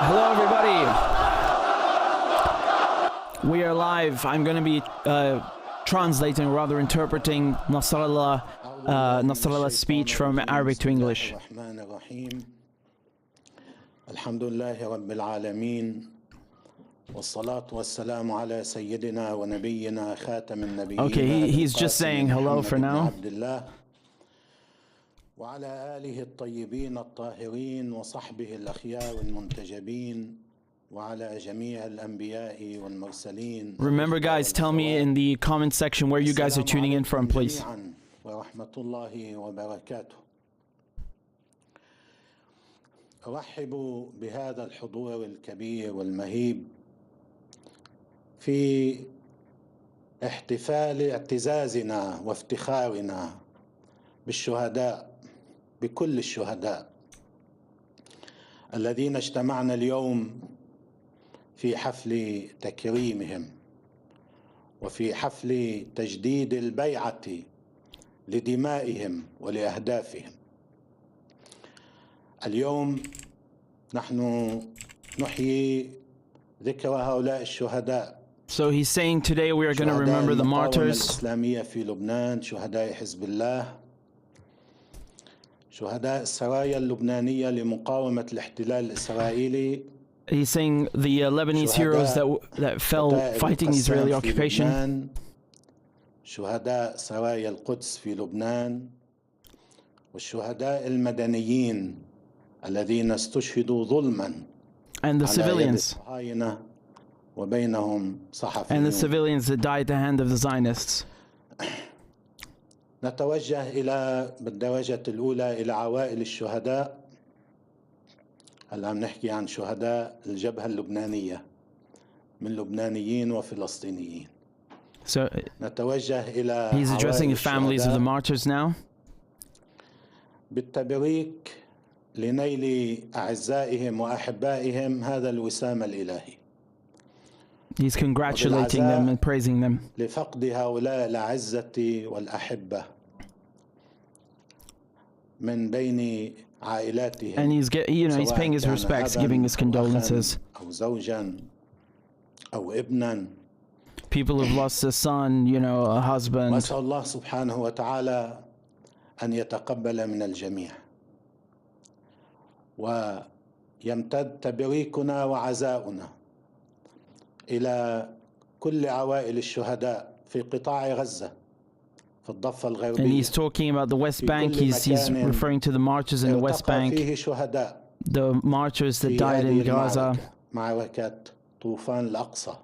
Hello, everybody. We are live. I'm going to be translating, or rather interpreting Nasrallah's speech from Arabic to English. Alhamdulillahi Rabbil Alameen. Okay, he's just saying hello for now. وعلى آله الطيبين الطاهرين وصحبه الأخيار المنتجبين وعلى جميع الأنبياء والمرسلين. Remember, guys, tell me in the comment section where you guys are tuning in from, please. ورحمة الله وبركاته. أرحب بهذا الحضور الكبير والمهيب في احتفال اعتزازنا وافتخارنا بالشهداء، بكل الشهداء الذين اجتمعنا اليوم في حفل تكريمهم وفي حفل تجديد البيعة لدمائهم ولأهدافهم. اليوم نحن نحيي ذكرى هؤلاء الشهداء. So he's saying today we are going to remember the martyrs. الإسلامية في لبنان، شهداء حزب الله، شهداء السرايا اللبنانية لمقاومة الاحتلال الإسرائيلي. He's saying the Lebanese heroes that fell fighting the Israeli occupation. شهداء سرايا القدس في لبنان، والشهداء المدنيين الذين استشهدوا ظلما. And the civilians. وبينهم صحفيون. And the civilians that died at the hand of the Zionists. نتوجه بالدرجة الأولى إلى عوائل الشهداء. الآن نحكي عن شهداء الجبهة اللبنانية من لبنانيين وفلسطينيين. So نتوجه إلى he's addressing the families of the martyrs now. بالتبريك لنيل أعزائهم وأحبائهم هذا الوسام الإلهي. He's congratulating them and praising them. لفقد هؤلاء الأعزة والأحبة من بين عائلاتهم. And he's he's paying his respects, giving his condolences. أو زوجا أو ابنا. People who've lost a son, a husband. وأسأل الله سبحانه وتعالى أن يتقبل من الجميع. ويمتد تبريكنا وعزاؤنا إلى كل عوائل الشهداء في قطاع غزة في الضفة الغربية. And he's talking about the West Bank. He's referring to the martyrs in the West Bank. فيه شهداء the martyrs that died in Gaza. معركة طوفان الأقصى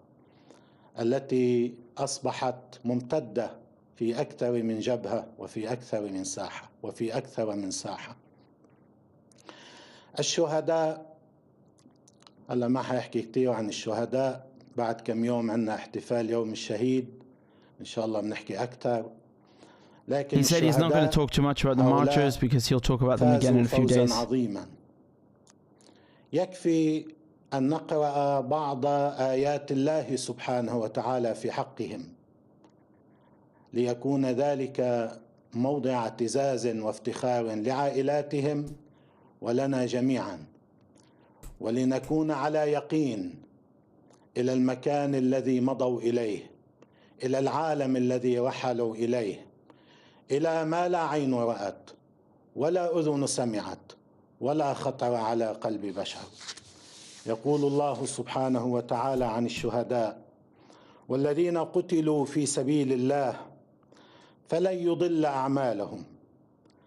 التي أصبحت ممتدة في أكثر من جبهة وفي أكثر من ساحة وفي أكثر من ساحة. الشهداء هلا ما حيحكي كتير عن الشهداء، بعد كم يوم عندنا احتفال يوم الشهيد، إن شاء الله بنحكي أكثر. لكن he said he's not going to talk too much about the martyrs because he'll talk about them again in a few days. عظيما. يكفي أن نقرأ بعض آيات الله سبحانه وتعالى في حقهم ليكون ذلك موضع اعتزاز وافتخار لعائلاتهم ولنا جميعا، ولنكون على يقين إلى المكان الذي مضوا إليه، إلى العالم الذي رحلوا إليه، إلى ما لا عين رأت ولا أذن سمعت ولا خطر على قلب بشر. يقول الله سبحانه وتعالى عن الشهداء: والذين قتلوا في سبيل الله فلن يضل أعمالهم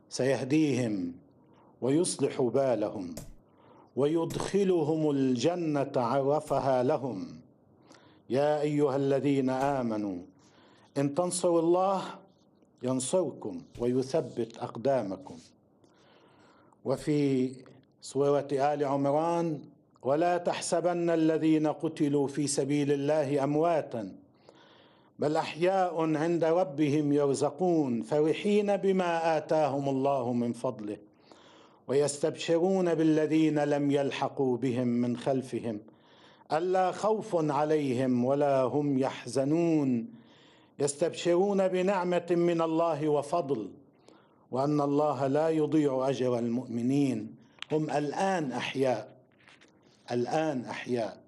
سيهديهم ويصلح بالهم ويدخلهم الجنة عرفها لهم يا أيها الذين آمنوا إن تنصروا الله ينصركم ويثبت أقدامكم. وفي سورة آل عمران: ولا تحسبن الذين قتلوا في سبيل الله أمواتا بل أحياء عند ربهم يرزقون فرحين بما آتاهم الله من فضله ويستبشرون بالذين لم يلحقوا بهم من خلفهم ألا خوف عليهم ولا هم يحزنون يستبشرون بنعمة من الله وفضل وأن الله لا يضيع أجر المؤمنين. هم الآن أحياء الآن أحياء،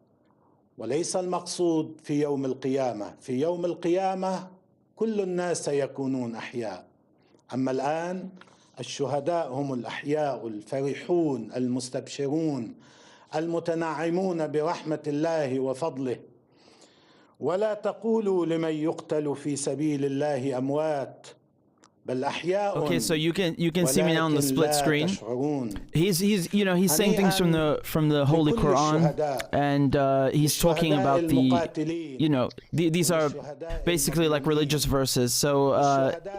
وليس المقصود في يوم القيامة. في يوم القيامة كل الناس سيكونون أحياء، أما الآن الشهداء هم الأحياء الفرحون المستبشرون المتنعمون برحمة الله وفضله. ولا تقولوا لمن يقتل في سبيل الله أموات بل أحياء. Okay, so you can see me now on the split screen. He's saying things from the Holy Quran, and he's talking about these are basically like religious verses. So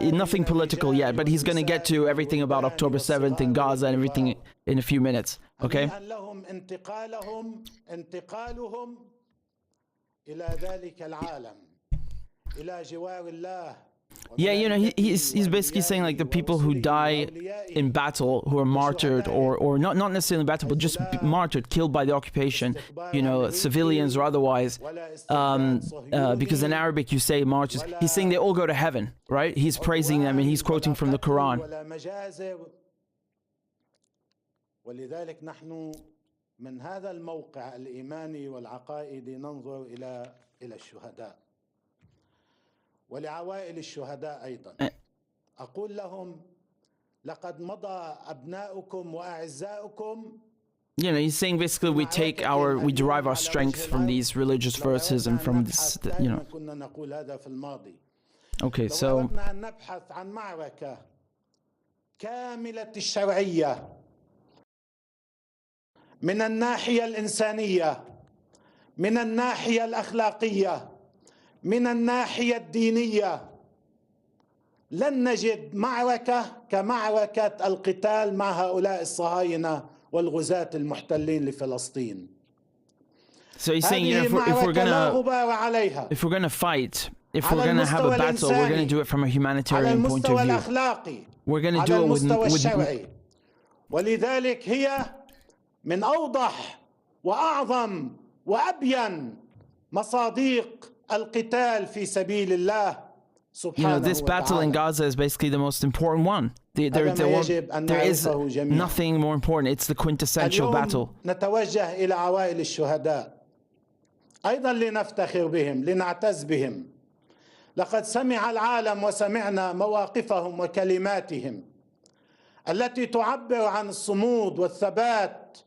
nothing political yet, but he's going to get to everything about October 7th in Gaza and everything in a few minutes. Okay. Yeah, he's basically saying like the people who die in battle, who are martyred, or not necessarily in battle, but just martyred, killed by the occupation, civilians or otherwise, because in Arabic you say martyrs. He's saying they all go to heaven, right? He's praising them and he's quoting from the Quran. ولذلك نحن من هذا الموقع الإيماني والعقائدي ننظر إلى الشهداء ولعوائل الشهداء أيضا. أقول لهم لقد مضى أبناؤكم وأعزاؤكم. He's saying basically we derive our strength from these religious verses and from this, كنا نقول هذا في الماضي. Okay, so نبحث عن معركة كاملة الشرعية من الناحية الإنسانية، من الناحية الأخلاقية، من الناحية الدينية، لن نجد معركة كمعركة القتال مع هؤلاء الصهاينة والغزاة المحتلين لفلسطين. So he's saying, if we're gonna fight, if we're gonna have a battle, we're gonna do it from a humanitarian point of view. We're gonna do it with ولذلك هي من أوضح وأعظم وأبين مصادق القتال في سبيل الله سبحانه وتعالى. This battle in Gaza is basically the most important one. There is nothing more important. It's the quintessential battle. نتوجه إلى عوائل الشهداء أيضا لنفتخر بهم، لنعتز بهم. لقد سمع العالم وسمعنا مواقفهم وكلماتهم التي تعبر عن الصمود والثبات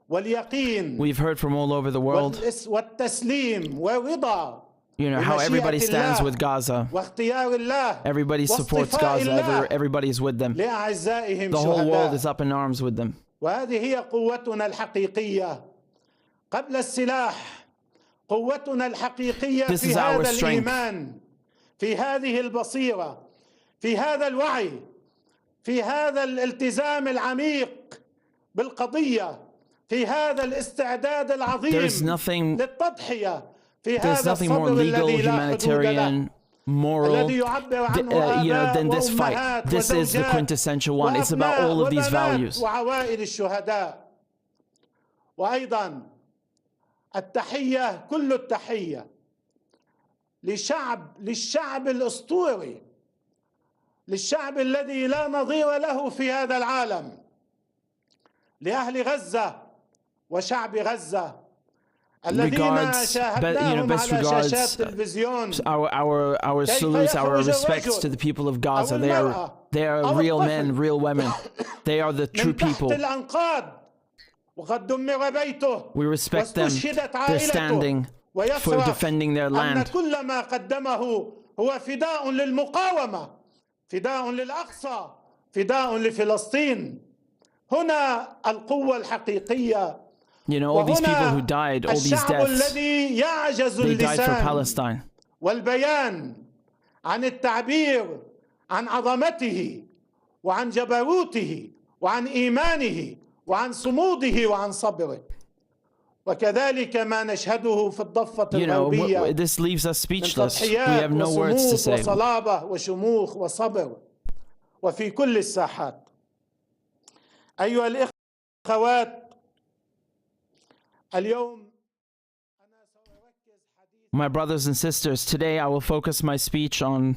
واليقين. We've heard from all over the world. والتسليم والرضا. How everybody stands with Gaza. Everybody supports Gaza. Everybody is with them. The whole world is up in arms with them. وهذه هي قوتنا الحقيقية قبل السلاح. قوتنا الحقيقية في هذا الإيمان، في هذه البصيرة، في هذا الوعي، في هذا الالتزام العميق بالقضية، في هذا الاستعداد العظيم للتضحية، في هذا الصبر الذي لا حدود له، الذي يعبر عنه than this fight. This is the quintessential one. It's about all of these values. وعوائل الشهداء. وأيضا التحية، كل التحية للشعب الأسطوري، للشعب الذي لا نظير له في هذا العالم، لأهل غزة وشعب غزة الذين شاهدناهم على شاشات التلفزيون. Our salutes, our respects to the people of Gaza. They are real men, real women. They are the true people. We respect them. They're standing for defending their land. كل ما قدمه هو فداء للمقاومة، فداء للأقصى، فداء لفلسطين. هنا القوة الحقيقية. All these people who died, all these deaths, they died for Palestine. والبيان عن التعبير عن عظمته وعن جبروته وعن إيمانه وعن صموده وعن صبره. وكذلك ما نشهده في الضفة الغربية. This leaves us speechless. We have no words to say. وصلابة وشموخ وصبر وفي كل الساحات. أيها الأخوات، اليوم My brothers and sisters, today I will focus my speech on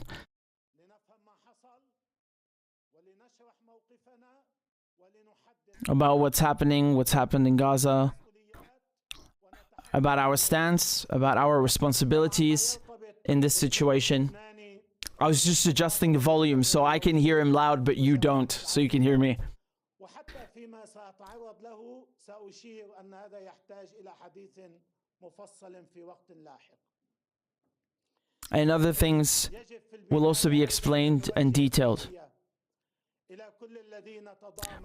about what's happened in Gaza, about our stance, about our responsibilities in this situation. I was just adjusting the volume so I can hear him loud, but you don't, so you can hear me. And other things will also be explained and detailed.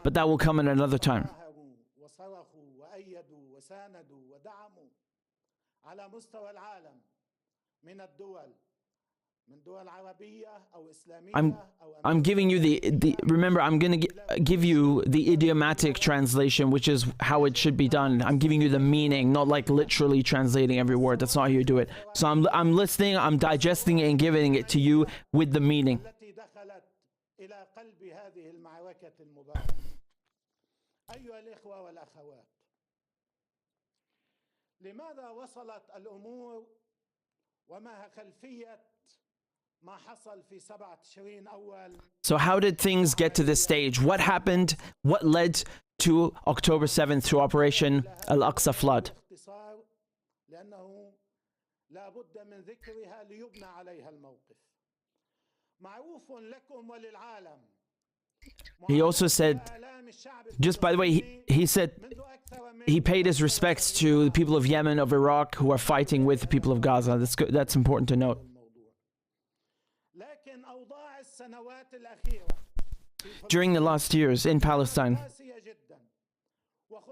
But that will come at another time. I'm giving you the remember, I'm going to give you the idiomatic translation, which is how it should be done. I'm giving you the meaning, not like literally translating every word. That's not how you do it. So I'm listening, I'm digesting it and giving it to you with the meaning. So how did things get to this stage? What happened? What led to October 7th, to Operation Al-Aqsa Flood? He also said, just by the way, he said he paid his respects to the people of Yemen, of Iraq, who are fighting with the people of Gaza. That's important to note. During the last years in Palestine,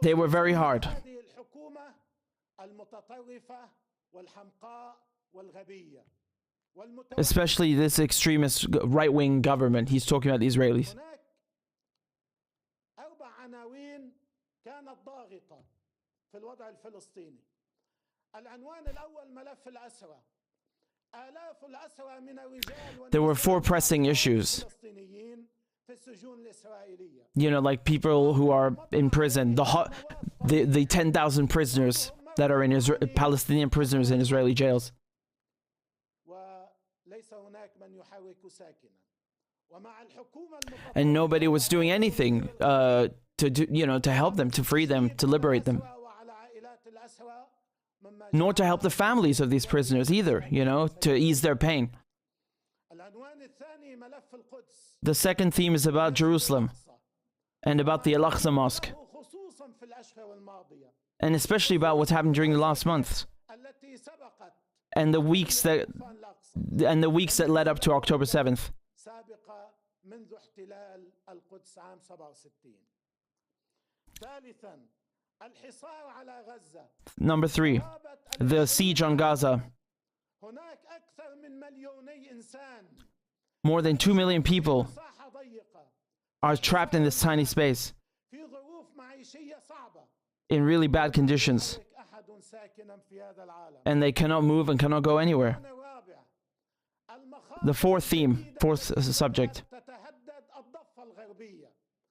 they were very hard. Especially this extremist right-wing government. He's talking about the Israelis. There were 4 pressing issues. You know, like people who are in prison, the 10,000 prisoners that are in Palestinian prisoners in Israeli jails. And nobody was doing anything to help them, to free them, to liberate them. Nor to help the families of these prisoners either, to ease their pain. The second theme is about Jerusalem and about the Al-Aqsa Mosque, and especially about what happened during the last months and the weeks that led up to October 7th. Number 3, the siege on Gaza. More than 2 million people are trapped in this tiny space in really bad conditions, and they cannot move and cannot go anywhere. The fourth subject,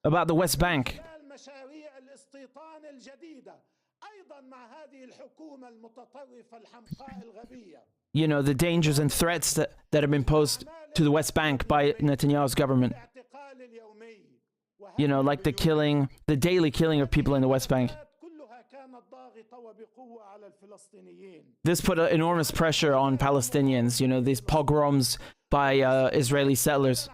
about the West Bank. The dangers and threats that have been posed to the West Bank by Netanyahu's government. Like the daily killing of people in the West Bank. This put enormous pressure on Palestinians, these pogroms by Israeli settlers.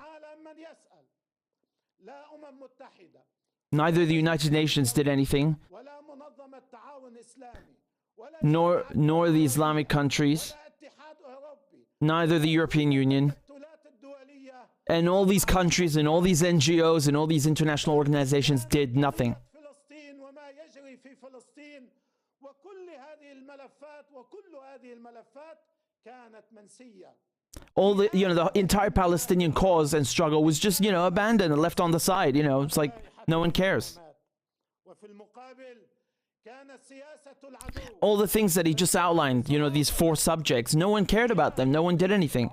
Neither the United Nations did anything, nor the Islamic countries, neither the European Union, and all these countries and all these NGOs and all these international organizations did nothing. All the entire Palestinian cause and struggle was just, abandoned and left on the side. It's like no one cares. All the things that he just outlined, these 4 subjects, no one cared about them. No one did anything.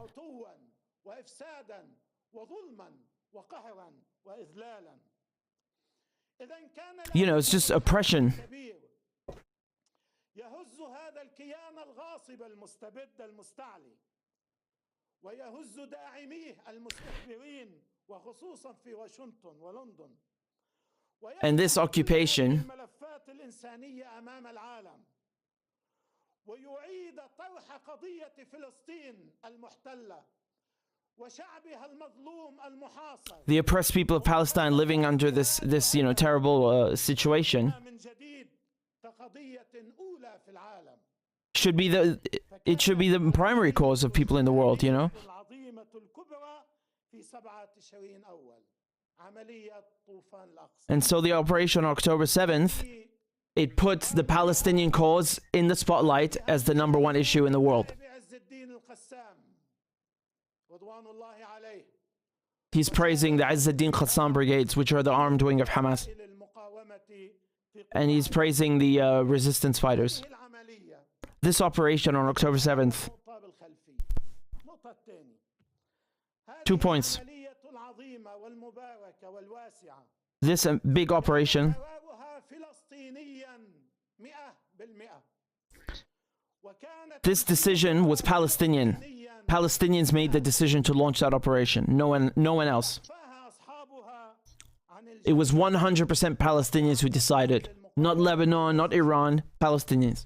It's just oppression. And this occupation ويعيد طرح قضية فلسطين المحتلة وشعبها المظلوم المحاصر. The oppressed people of Palestine living under this terrible situation من جديد كقضية أولى في العالم. should be the primary cause of people in the world, you know. العظيمة الكبرى في 7 تشرين أول عملية طوفان الأقصى. And so the operation on October 7th, it puts the Palestinian cause in the spotlight as the number one issue in the world. He's praising the Izz ad-Din Qassam brigades, which are the armed wing of Hamas. And he's praising the resistance fighters. This operation on October 7th. 2 points. This big operation, this decision was Palestinian. Palestinians made the decision to launch that operation. No one else. It was 100% Palestinians who decided. Not Lebanon, not Iran, Palestinians.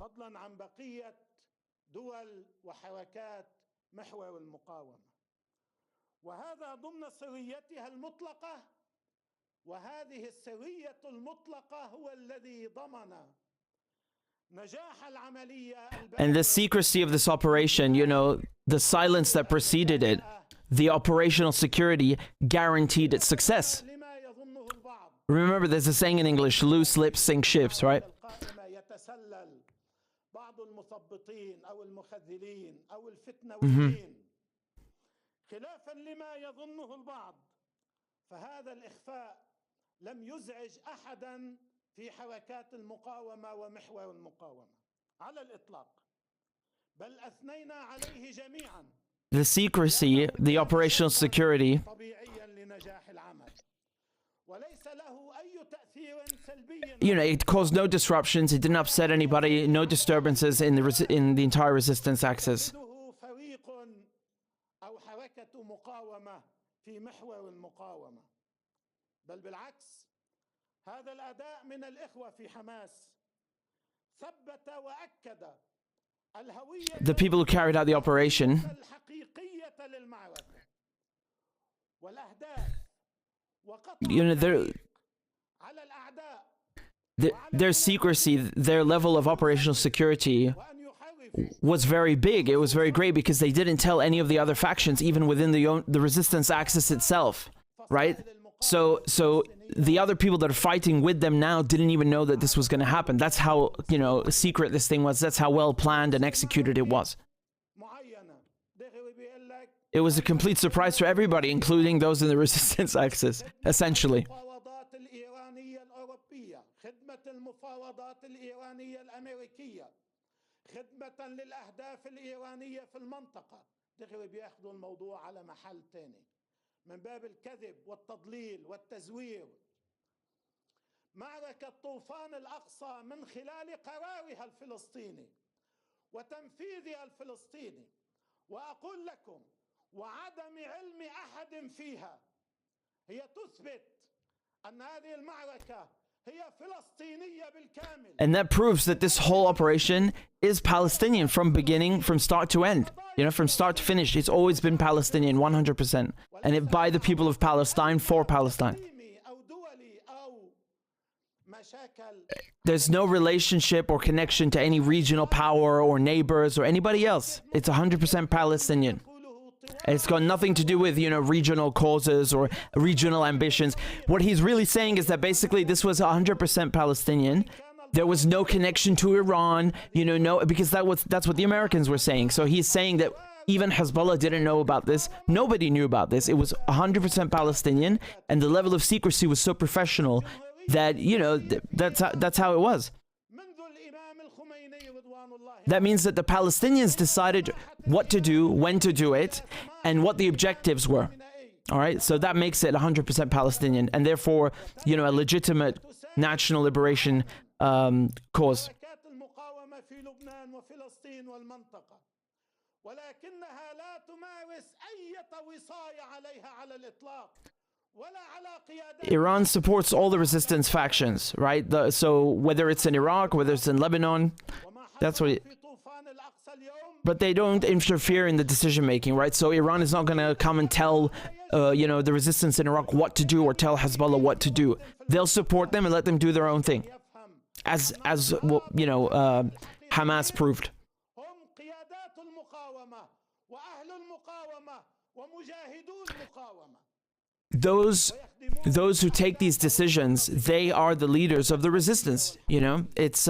وهذه السرية المطلقة هو الذي ضمن نجاح العملية. And the secrecy of this operation, the silence that preceded it, the operational security guaranteed its success. Remember, there's a saying in English, loose lips sink ships, right? بعض المثبطين أو المخذلين أو الفتنويين خلافا لما يظنه البعض فهذا الإخفاء لم يزعج أحدا في حركات المقاومة ومحور المقاومة على الإطلاق بل أثنينا عليه جميعا. The secrecy, the operational security, طبيعيا لنجاح العمل وليس له أي تأثير سلبي. It caused no disruptions. It didn't upset anybody. No disturbances in the entire resistance axis. فريق أو حركة مقاومة في محور المقاومة بل بالعكس هذا الأداء من الإخوة في حماس ثبت وأكد الهوية The people who carried out the operation, الحقيقية للمعركة والأهداف وقطع على الأعداء their secrecy, their level of operational security was very big. It was very great because they didn't tell any of the other factions, even within the resistance axis itself, right? So the other people that are fighting with them now didn't even know that this was going to happen. That's how, secret this thing was. That's how well planned and executed it was. It was a complete surprise to everybody, including those in the resistance axis, essentially. خدمة للأهداف الإيرانية في المنطقة دغري بياخذوا الموضوع على محل تاني من باب الكذب والتضليل والتزوير. معركة طوفان الأقصى من خلال قرارها الفلسطيني وتنفيذها الفلسطيني وأقول لكم وعدم علم أحد فيها هي تثبت أن هذه المعركة هي فلسطينية بالكامل. And that proves that this whole operation is Palestinian from start to end. From start to finish, it's always been Palestinian, 100%. And it by the people of Palestine, for Palestine. There's no relationship or connection to any regional power or neighbors or anybody else. It's 100% Palestinian. It's got nothing to do with, regional causes or regional ambitions. What he's really saying is that basically this was 100% Palestinian. There was no connection to Iran, because that's what the Americans were saying. So he's saying that even Hezbollah didn't know about this. Nobody knew about this. It was 100% Palestinian, and the level of secrecy was so professional that, that's how it was. That means that the Palestinians decided what to do, when to do it, and what the objectives were. All right, so that makes it 100% Palestinian, and therefore, a legitimate national liberation cause. Iran supports all the resistance factions, right? So whether it's in Iraq, whether it's in Lebanon, that's what but they don't interfere in the decision-making, right? So Iran is not going to come and tell, the resistance in Iraq what to do or tell Hezbollah what to do. They'll support them and let them do their own thing, as Hamas proved. Those who take these decisions, they are the leaders of the resistance. It's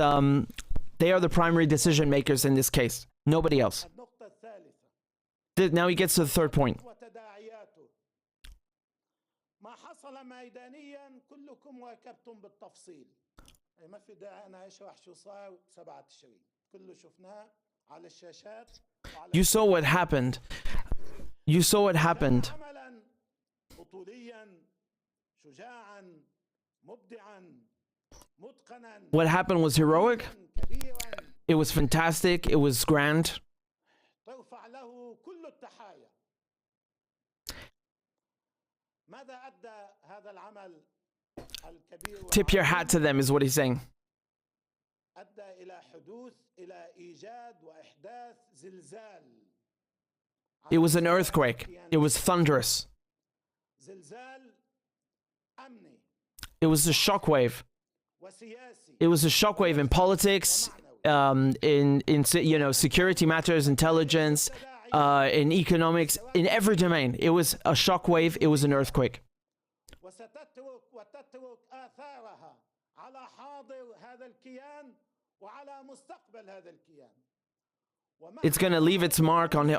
they are the primary decision makers in this case. Nobody else. Now he gets to the third point. You saw what happened. You saw what happened. What happened was heroic. It was fantastic. It was grand. Tip your hat to them is what he's saying. It was an earthquake. It was thunderous. It was a shockwave. It was a shockwave in politics, in security matters, intelligence, in economics, in every domain. It was a shockwave. It was an earthquake. It's going to leave its mark on,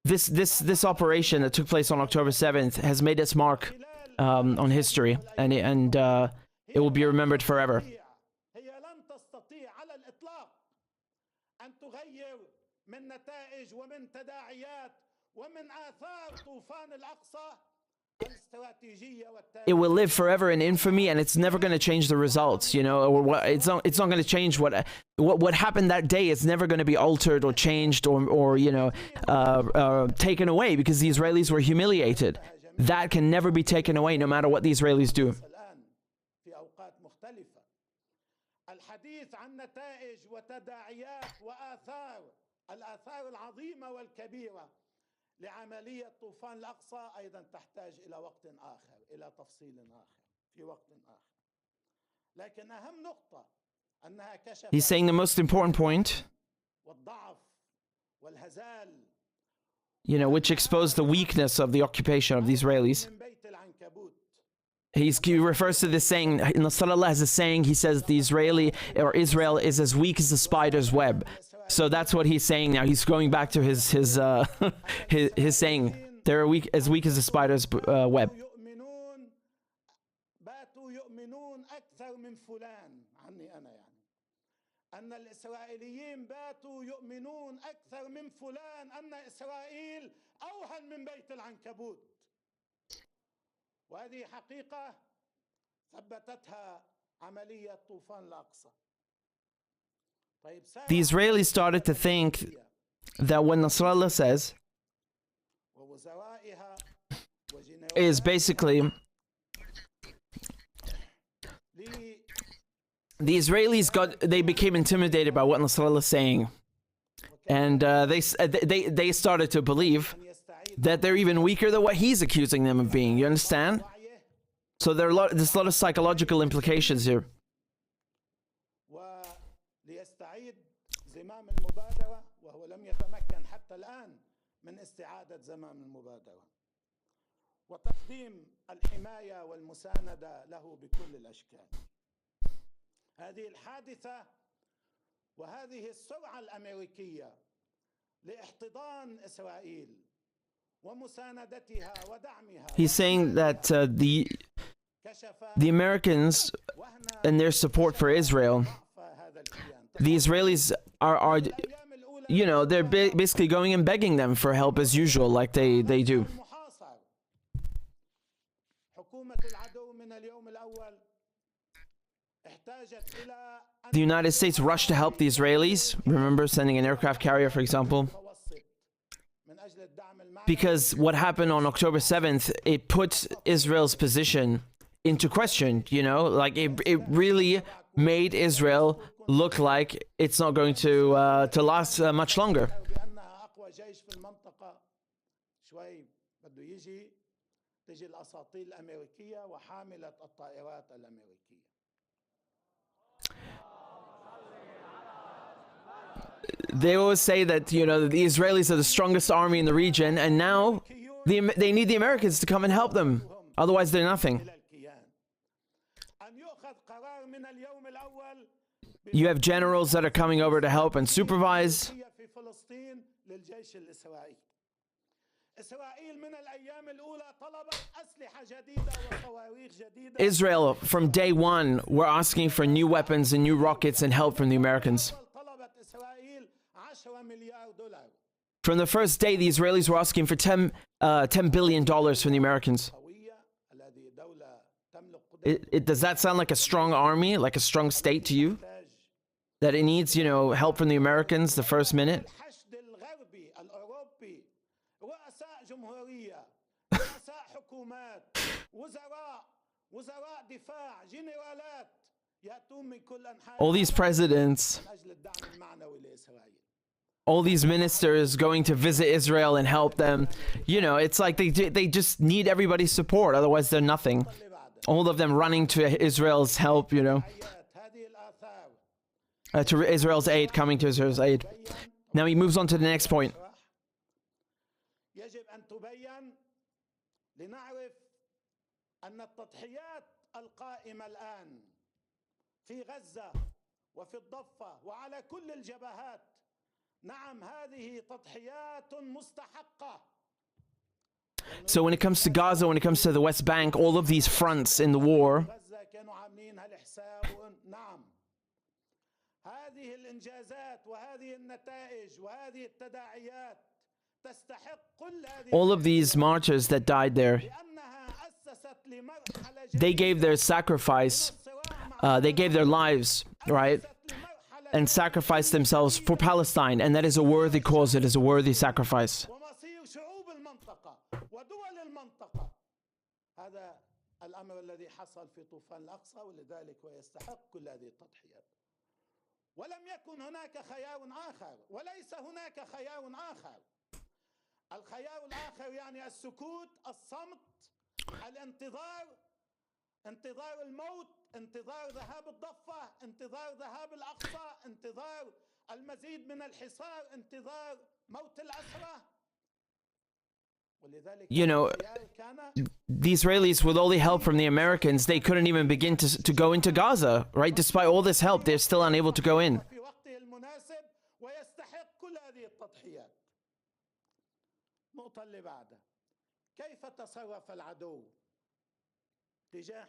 this operation that took place on October 7th has made its mark on history, and it will be remembered forever. It will live forever in infamy, and it's never going to change the results. It's not going to change what happened that day. It's never going to be altered or changed or taken away, because the Israelis were humiliated. That can never be taken away, no matter what the Israelis do. He's saying the most important point, which exposed the weakness of the occupation of the Israelis. He refers to this saying, Nasrallah has a saying, he says the Israel is as weak as the spider's web. So that's what he's saying now. He's going back to his saying, they're as weak as the spider's web. The Israelis started to think that what Nasrallah says is basically the Israelis they became intimidated by what Nasrallah is saying, and they started to believe that they're even weaker than what he's accusing them of being. You understand? So there's a lot of psychological implications here. He's saying that the Americans and their support for Israel, the Israelis are they're basically going and begging them for help as usual, like they do. The United States rushed to help the Israelis. Remember sending an aircraft carrier, for example? Because what happened on October 7th, it put Israel's position into question, it really made Israel look like it's not going to last much longer. They always say that, you know, the Israelis are the strongest army in the region, and now they need the Americans to come and help them. Otherwise, they're nothing. You have generals that are coming over to help and supervise. Israel, from day one, were asking for new weapons and new rockets and help from the Americans. From the first day, the Israelis were asking for $10 billion from the Americans. Does that sound like a strong army, like a strong state to you? That it needs, you know, help from the Americans the first minute? All these presidents, all these ministers going to visit Israel and help them, you know, it's like they just need everybody's support, otherwise they're nothing. All of them running to Israel's help, you know, to Israel's aid, coming to Israel's aid. Now he moves on to the next point. So when it comes to Gaza, when it comes to the West Bank, all of these fronts in the war, all of these martyrs that died there, they gave their sacrifice, they gave their lives, right? And sacrificed themselves for Palestine, and that is a worthy cause, it is a worthy sacrifice. ولم يكن هناك خيار آخر وليس هناك خيار آخر. الخيار الآخر يعني السكوت، الصمت، الانتظار، انتظار الموت، انتظار ذهاب الضفة، انتظار ذهاب الأقصى، انتظار المزيد من الحصار، انتظار موت الأسرى. You know, the Israelis, with all the help from the Americans, they couldn't even begin to go into Gaza, right? Despite all this help, they're still unable to go in.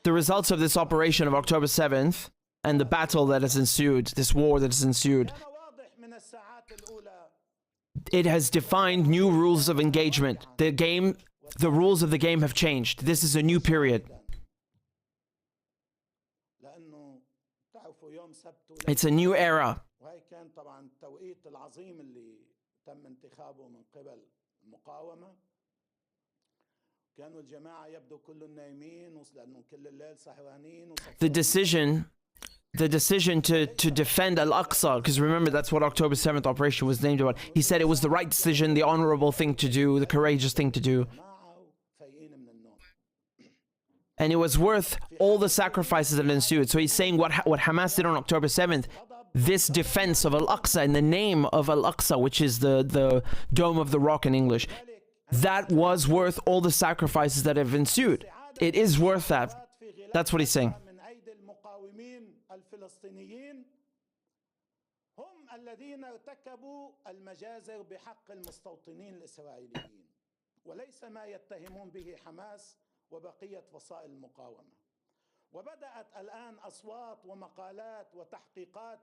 The results of this operation of October 7th and the battle that has ensued, this war that has ensued, it has defined new rules of engagement. The rules of the game have changed. This is a new period. It's a new era. The decision to defend Al-Aqsa, because remember, that's what October 7th operation was named about. He said it was the right decision, the honorable thing to do, the courageous thing to do. And it was worth all the sacrifices that ensued. So he's saying what Hamas did on October 7th, this defense of Al-Aqsa in the name of Al-Aqsa, which is the Dome of the Rock in English, that was worth all the sacrifices that have ensued. It is worth that. That's what he's saying. الذين ارتكبوا المجازر بحق المستوطنين الإسرائيليين وليس ما يتهمون به حماس وبقية فصائل المقاومة. وبدأت الآن أصوات ومقالات وتحقيقات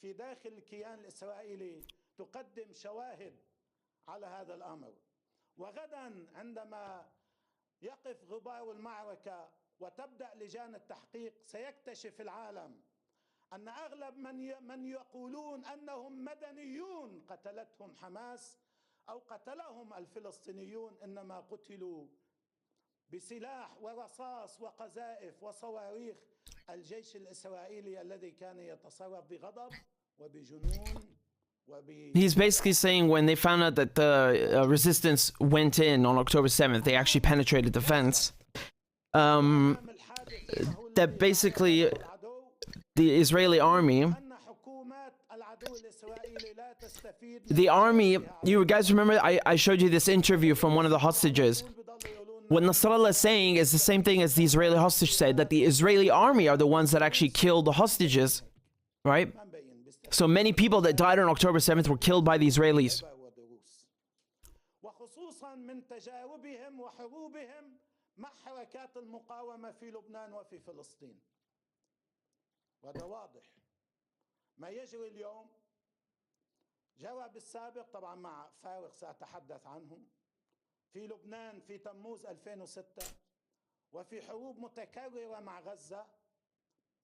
في داخل الكيان الإسرائيلي تقدم شواهد على هذا الأمر. وغدا عندما يقف غبار المعركة وتبدأ لجان التحقيق سيكتشف العالم أن أغلب من يقولون أنهم مدنيون قتلتهم حماس أو قتلهم الفلسطينيون إنما قتلوا بسلاح ورصاص وقذائف وصواريخ He's basically saying when they found out that the resistance went in on October 7th, they actually penetrated the fence. That basically the Israeli army, you guys remember I showed you this interview from one of the hostages. What Nasrallah is saying is the same thing as the Israeli hostage said, that the Israeli army are the ones that actually killed the hostages, right? So many people that died on October 7th were killed by the Israelis. جرى بالسابق طبعا مع فارق سأتحدث عنه في لبنان في تموز 2006 وفي حروب متكررة مع غزة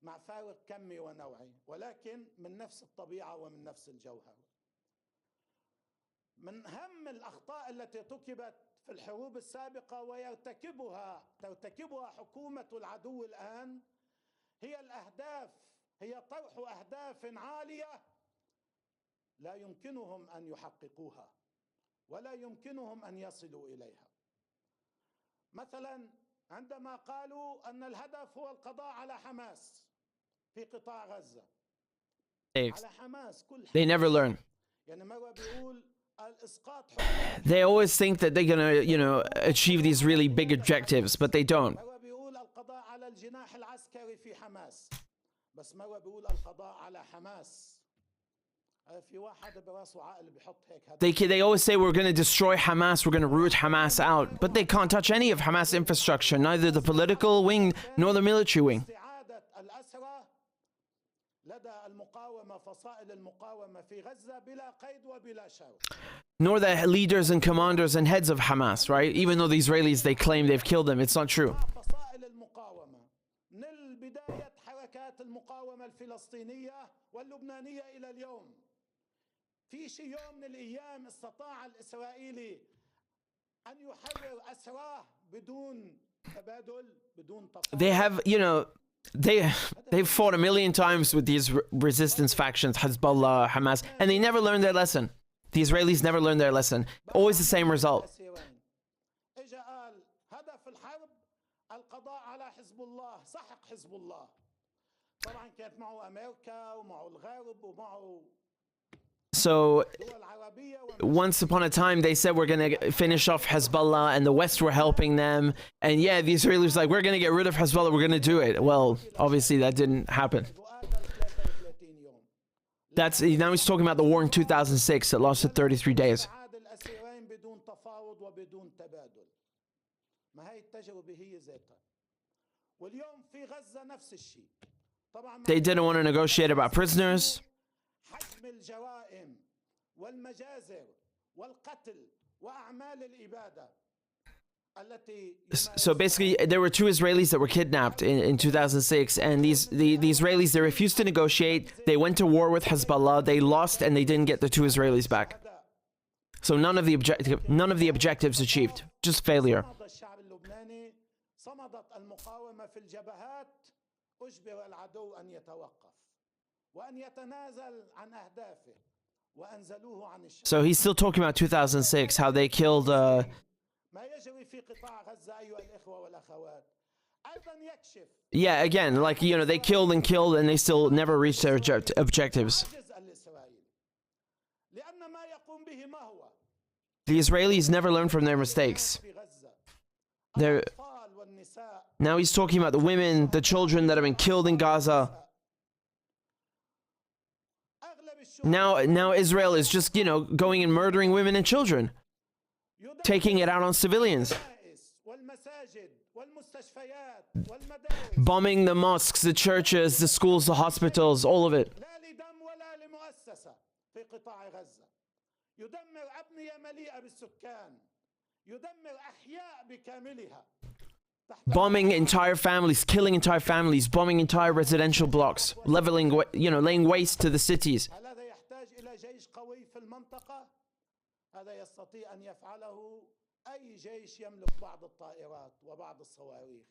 مع فارق كمي ونوعي ولكن من نفس الطبيعة ومن نفس الجوهر. من أهم الأخطاء التي ارتكبت في الحروب السابقة ترتكبها حكومة العدو الآن هي الأهداف، هي طرح أهداف عالية لا يمكنهم أن يحققوها ولا يمكنهم أن يصلوا إليها. مثلا عندما قالوا أن الهدف هو القضاء على حماس في قطاع غزة. على حماس كل They never learn. يعني مرة بيقول الإسقاط. They always think that they're gonna, achieve these really big objectives, but they don't. مرة بيقول القضاء على الجناح العسكري في حماس، بس مرة بيقول القضاء على حماس. They always say we're going to destroy Hamas, we're going to root Hamas out, but they can't touch any of Hamas infrastructure, neither the political wing nor the military wing. Nor the leaders and commanders and heads of Hamas, right? Even though the Israelis, they claim they've killed them, it's not true. في شيء يوم من الأيام استطاع الإسرائيلي أن يحرر أسراه بدون تبادل بدون تفاوض. They have, they've fought a million times with these resistance factions, Hezbollah, Hamas, and they never learned their lesson. The Israelis never learned their lesson. Always the same result. إجا قال هدف الحرب القضاء على حزب الله، سحق حزب الله. طبعا كانت معه أمريكا ومعه الغرب ومعه. So once upon a time, they said we're going to finish off Hezbollah and the West were helping them. And yeah, the Israelis were like, we're going to get rid of Hezbollah, we're going to do it. Well, obviously that didn't happen. Now he's talking about the war in 2006 that lasted 33 days. They didn't want to negotiate about prisoners. So basically, there were two Israelis that were kidnapped in 2006, and the Israelis, they refused to negotiate. They went to war with Hezbollah. They lost, and they didn't get the two Israelis back. So none of the objectives achieved, just failure. So he's still talking about 2006, how they killed. Yeah, again, like, they killed and they still never reached their objectives. The Israelis never learn from their mistakes. Now he's talking about the women, the children that have been killed in Gaza. Now Israel is just, going and murdering women and children, taking it out on civilians, bombing the mosques, the churches, the schools, the hospitals, all of it. Bombing entire families, killing entire families, bombing entire residential blocks, laying waste to the cities. هذا يستطيع أن يفعله أي جيش يملك بعض الطائرات وبعض الصواريخ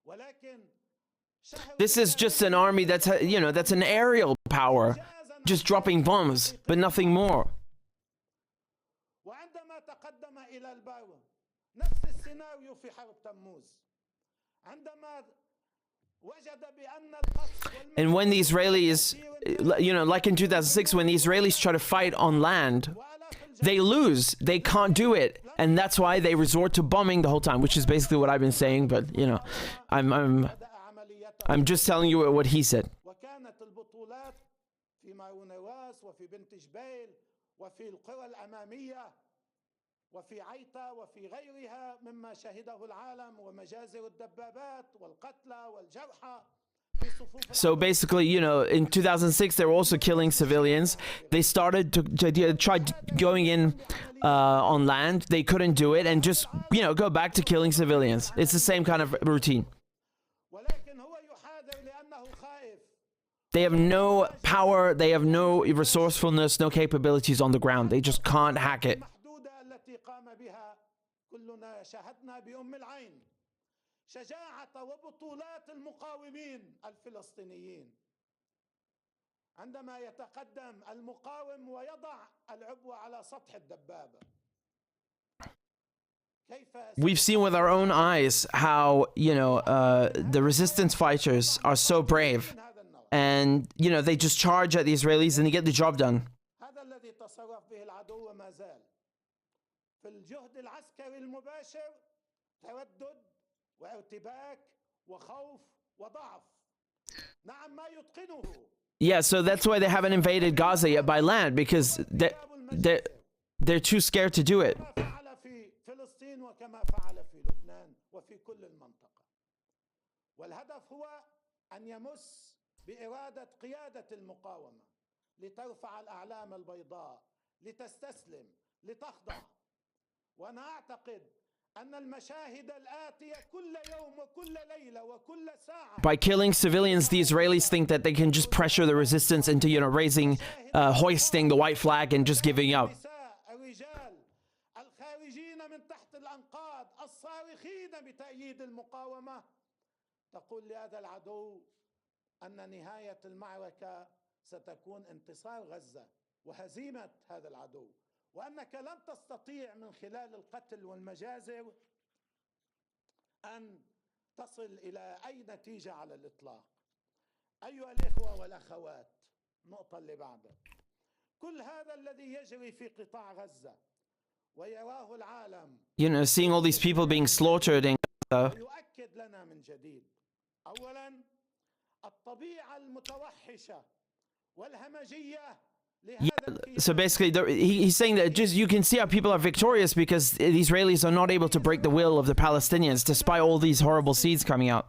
ولكن This is just an army that's, that's an aerial power, just dropping bombs, but nothing more. And when the Israelis, like in 2006, when the Israelis try to fight on land, they lose. They can't do it. And that's why they resort to bombing the whole time, which is basically what I've been saying. But, I'm just telling you what he said. وفي عيتا وفي غيرها مما شهده العالم ومجازر الدبابات والقتلى والجرحى. So basically, in 2006, they were also killing civilians. They started to try going in on land. They couldn't do it and just, go back to killing civilians. It's the same kind of routine. They have no power. They have no resourcefulness, no capabilities on the ground. They just can't hack it. شجاعة وبطولات المقاومين الفلسطينيين عندما يتقدم المقاوم ويضع العبوة على سطح الدبابة. We've seen with our own eyes how, the resistance fighters are so brave. And, they just charge at the Israelis and they get the job done. هذا الذي تصرف به العدو وما زال. في الجهد العسكري المباشر تردد وارتباك وخوف وضعف. نعم ما يتقنه. Yeah, so that's why they haven't invaded Gaza yet by land, because they're too scared to do it. فعل في فلسطين وكما فعل في لبنان وفي كل المنطقة. والهدف هو أن يمس بإرادة قيادة المقاومة لترفع الأعلام البيضاء لتستسلم لتخضع. وأنا أعتقد By killing civilians, the Israelis think that they can just pressure the resistance into, hoisting the white flag and just giving up. وأنك لن تستطيع من خلال القتل والمجازر أن تصل إلى أي نتيجة على الإطلاق. أيها الإخوة والأخوات، النقطة اللي بعدها، كل هذا الذي يجري في قطاع غزة ويراه العالم. Seeing all these people being slaughtered in Gaza. يؤكد لنا من جديد. أولاً الطبيعة المتوحشة والهمجية. Yeah, so basically, he's saying that just you can see how people are victorious because the Israelis are not able to break the will of the Palestinians despite all these horrible seeds coming out.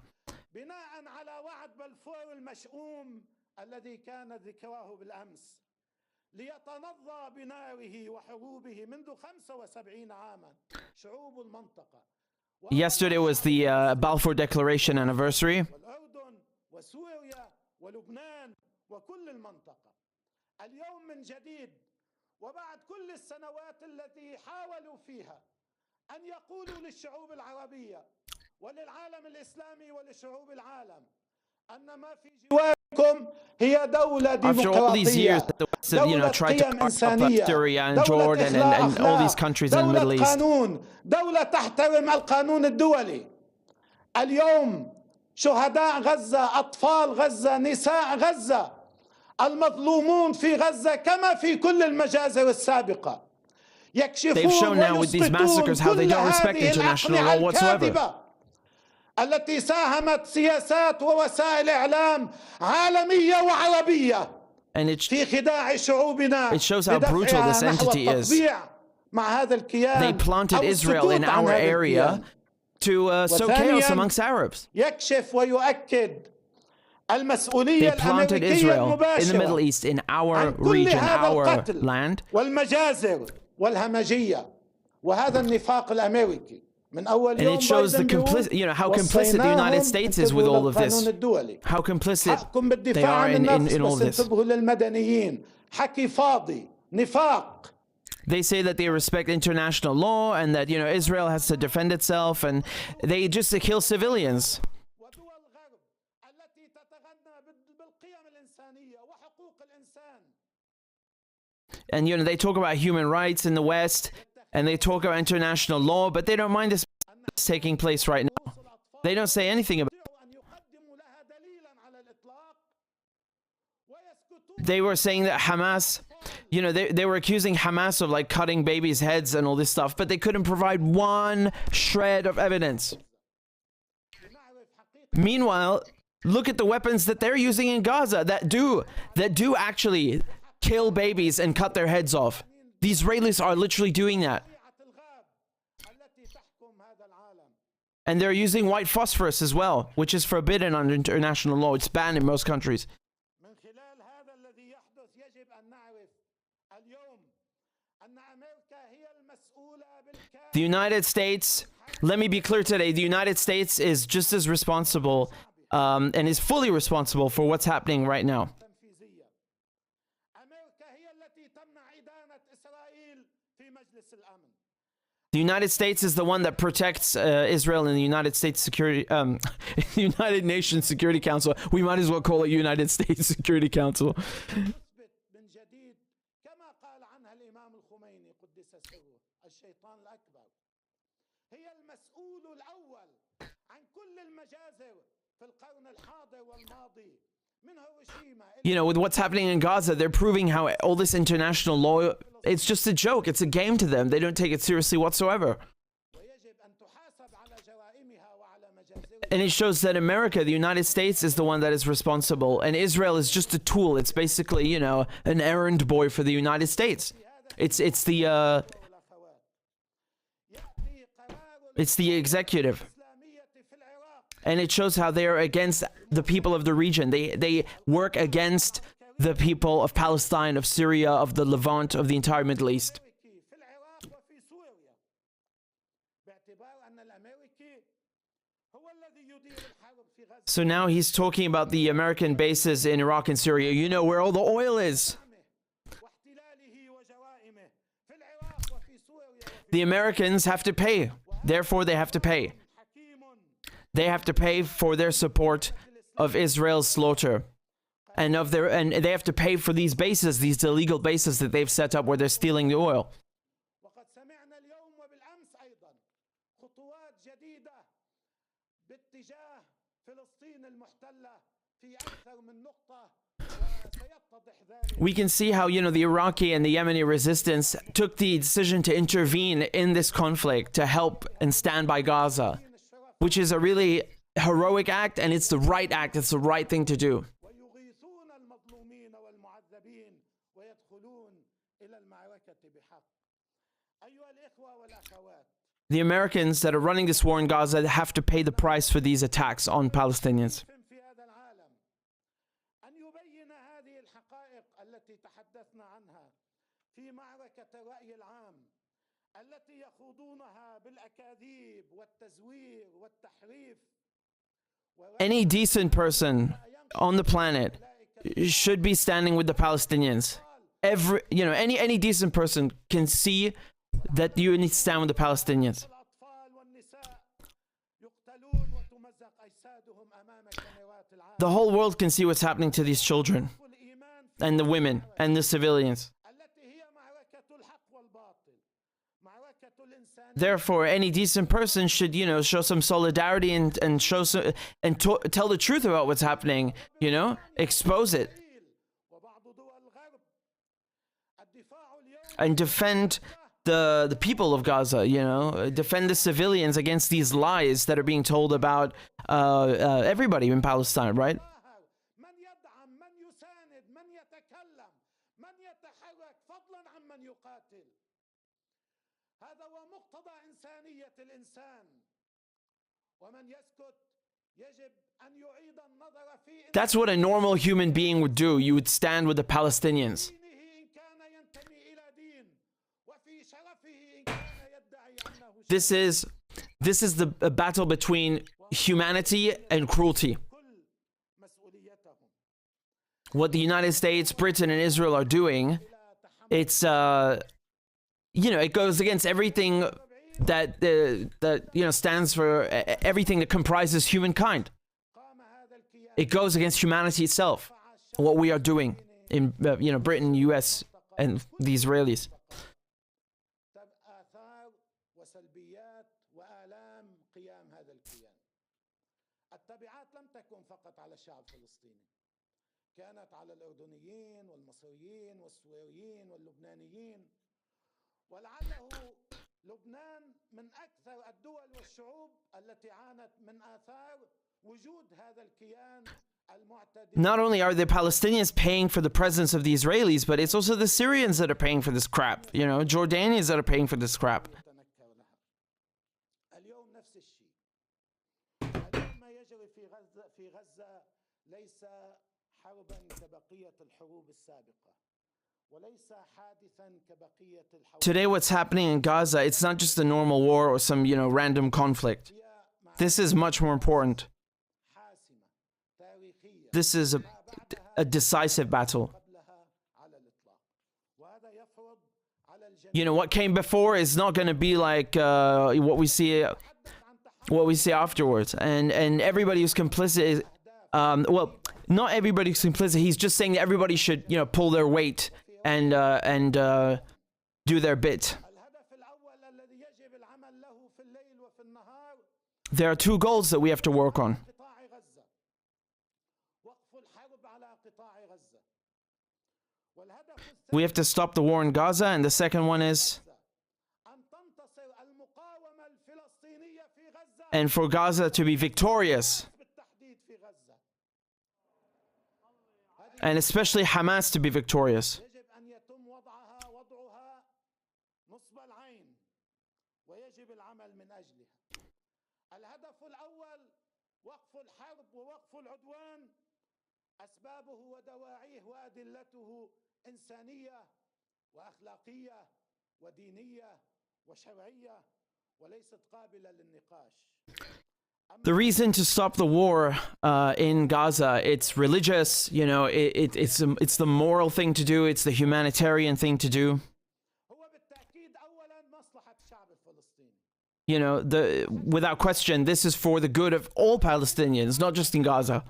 Yesterday was the Balfour Declaration anniversary. اليوم من جديد وبعد كل السنوات التي حاولوا فيها أن يقولوا للشعوب العربية وللعالم الإسلامي ولشعوب العالم أن ما في جواركم هي دولة ديمقراطية، دولة قيم إنسانية، دولة أخلاق، دولة قانون، دولة تحترم القانون الدولي. اليوم شهداء غزة، أطفال غزة، نساء غزة، المظلومون في غزة كما في كل المجازر السابقة يكشفون ويسقطون كل هذه الأقنعة الكاذبة التي ساهمت سياسات ووسائل إعلام عالمية وعربية في خداع شعوبنا بدفعها نحو التطبيع مع هذا الكيان. They planted Israel in our area to sow chaos amongst Arabs. يكشف ويؤكد They planted Israel in the Middle East, in our region, our land. والمجازر والهمجية وهذا النفاق الأمريكي من أول يوم. And it shows the how complicit the United States is with all of this. How complicit they are in all this. للمدنيين حكي فاضي نفاق. They say that they respect international law and that Israel has to defend itself, and they just kill civilians. And, you know, they talk about human rights in the West, and they talk about international law, but they don't mind this taking place right now. They don't say anything about it. They were saying that Hamas, you know, they were accusing Hamas of like cutting babies' heads and all this stuff, but they couldn't provide one shred of evidence. Meanwhile, look at the weapons that they're using in Gaza that do actually kill babies and cut their heads off. The Israelis are literally doing that. And they're using white phosphorus as well, which is forbidden under international law. It's banned in most countries. The United States, let me be clear today, the United States is just as responsible and is fully responsible for what's happening right now. The United States is the one that protects Israel in the United States Security, United Nations Security Council. We might as well call it United States Security Council. You know, with what's happening in Gaza, they're proving how all this international law, it's just a joke. It's a game to them. They don't take it seriously whatsoever. And it shows that America, the United States, is the one that is responsible. And Israel is just a tool. It's basically, you know, an errand boy for the United States. It's the executive. And it shows how they are against the people of the region. They work against the people of Palestine, of Syria, of the Levant, of the entire Middle East. So now he's talking about the American bases in Iraq and Syria. You know where all the oil is. The Americans have to pay. Therefore, they have to pay. They have to pay for their support of Israel's slaughter, and they have to pay for these bases, these illegal bases that they've set up where they're stealing the oil. We can see how, you know, the Iraqi and the Yemeni resistance took the decision to intervene in this conflict to help and stand by Gaza, which is a really heroic act, and it's the right act. It's the right thing to do. The Americans that are running this war in Gaza have to pay the price for these attacks on Palestinians. Any decent person on the planet should be standing with the Palestinians. Any decent person can see that you need to stand with the Palestinians. The whole world can see what's happening to these children and the women and the civilians. Therefore, any decent person should, you know, show some solidarity and tell the truth about what's happening, you know, expose it. And defend the people of Gaza, you know, defend the civilians against these lies that are being told about everybody in Palestine, right? That's what a normal human being would do. You would stand with the Palestinians. This is the battle between humanity and cruelty. What the United States, Britain, and Israel are doing, it's it goes against everything that stands for everything that comprises humankind. It goes against humanity itself, what we are doing. in Britain, U.S., and the Israelis. آثار وسلبيات وآلام قيام هذا الكيان. التبعات لم تكن فقط على الشعب الفلسطيني، كانت على الأردنيين والمصريين والسوريين واللبنانيين، ولعله لبنان من أكثر الدول والشعوب التي عانت من آثار وجود هذا الكيان. Not only are the Palestinians paying for the presence of the Israelis, but it's also the Syrians that are paying for this crap. Jordanians that are paying for this crap. Today, what's happening in Gaza, it's not just a normal war or some, random conflict. This is much more important. This is a decisive battle. What came before is not going to be like what we see afterwards. And everybody who's complicit is, not everybody who's complicit. He's just saying that everybody should, pull their weight and do their bit. There are two goals that we have to work on. We have to stop the war in Gaza, and the second one is, and for Gaza to be victorious, and especially Hamas to be victorious. إنسانية وأخلاقية ودينية وشرعية وليست قابلة للنقاش. The reason to stop the war in Gaza, it's religious, it's the moral thing to do, it's the humanitarian thing to do. Without question, this is for the good of all Palestinians, not just in Gaza.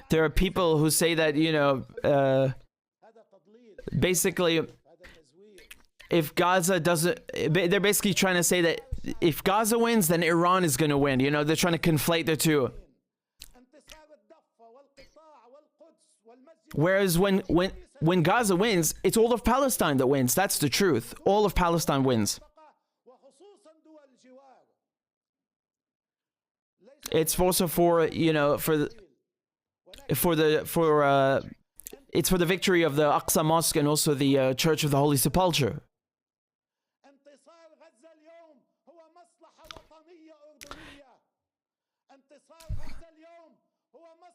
There are people who say that, basically, if Gaza doesn't, they're basically trying to say that if Gaza wins, then Iran is going to win. They're trying to conflate the two. Whereas when Gaza wins, it's all of Palestine that wins. That's the truth. All of Palestine wins. It's also for it's for the victory of the Aqsa Mosque and also the Church of the Holy Sepulchre.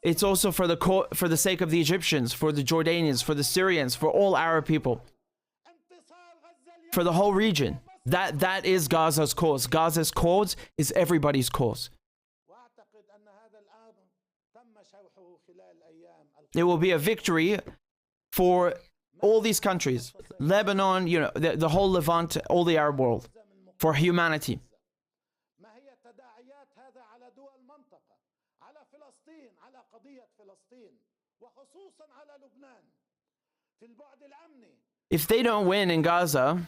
It's also for the sake of the Egyptians, for the Jordanians, for the Syrians, for all Arab people, for the whole region. That is Gaza's cause. Gaza's cause is everybody's cause. There will be a victory for all these countries, Lebanon, the whole Levant, all the Arab world, for humanity. If they don't win in Gaza,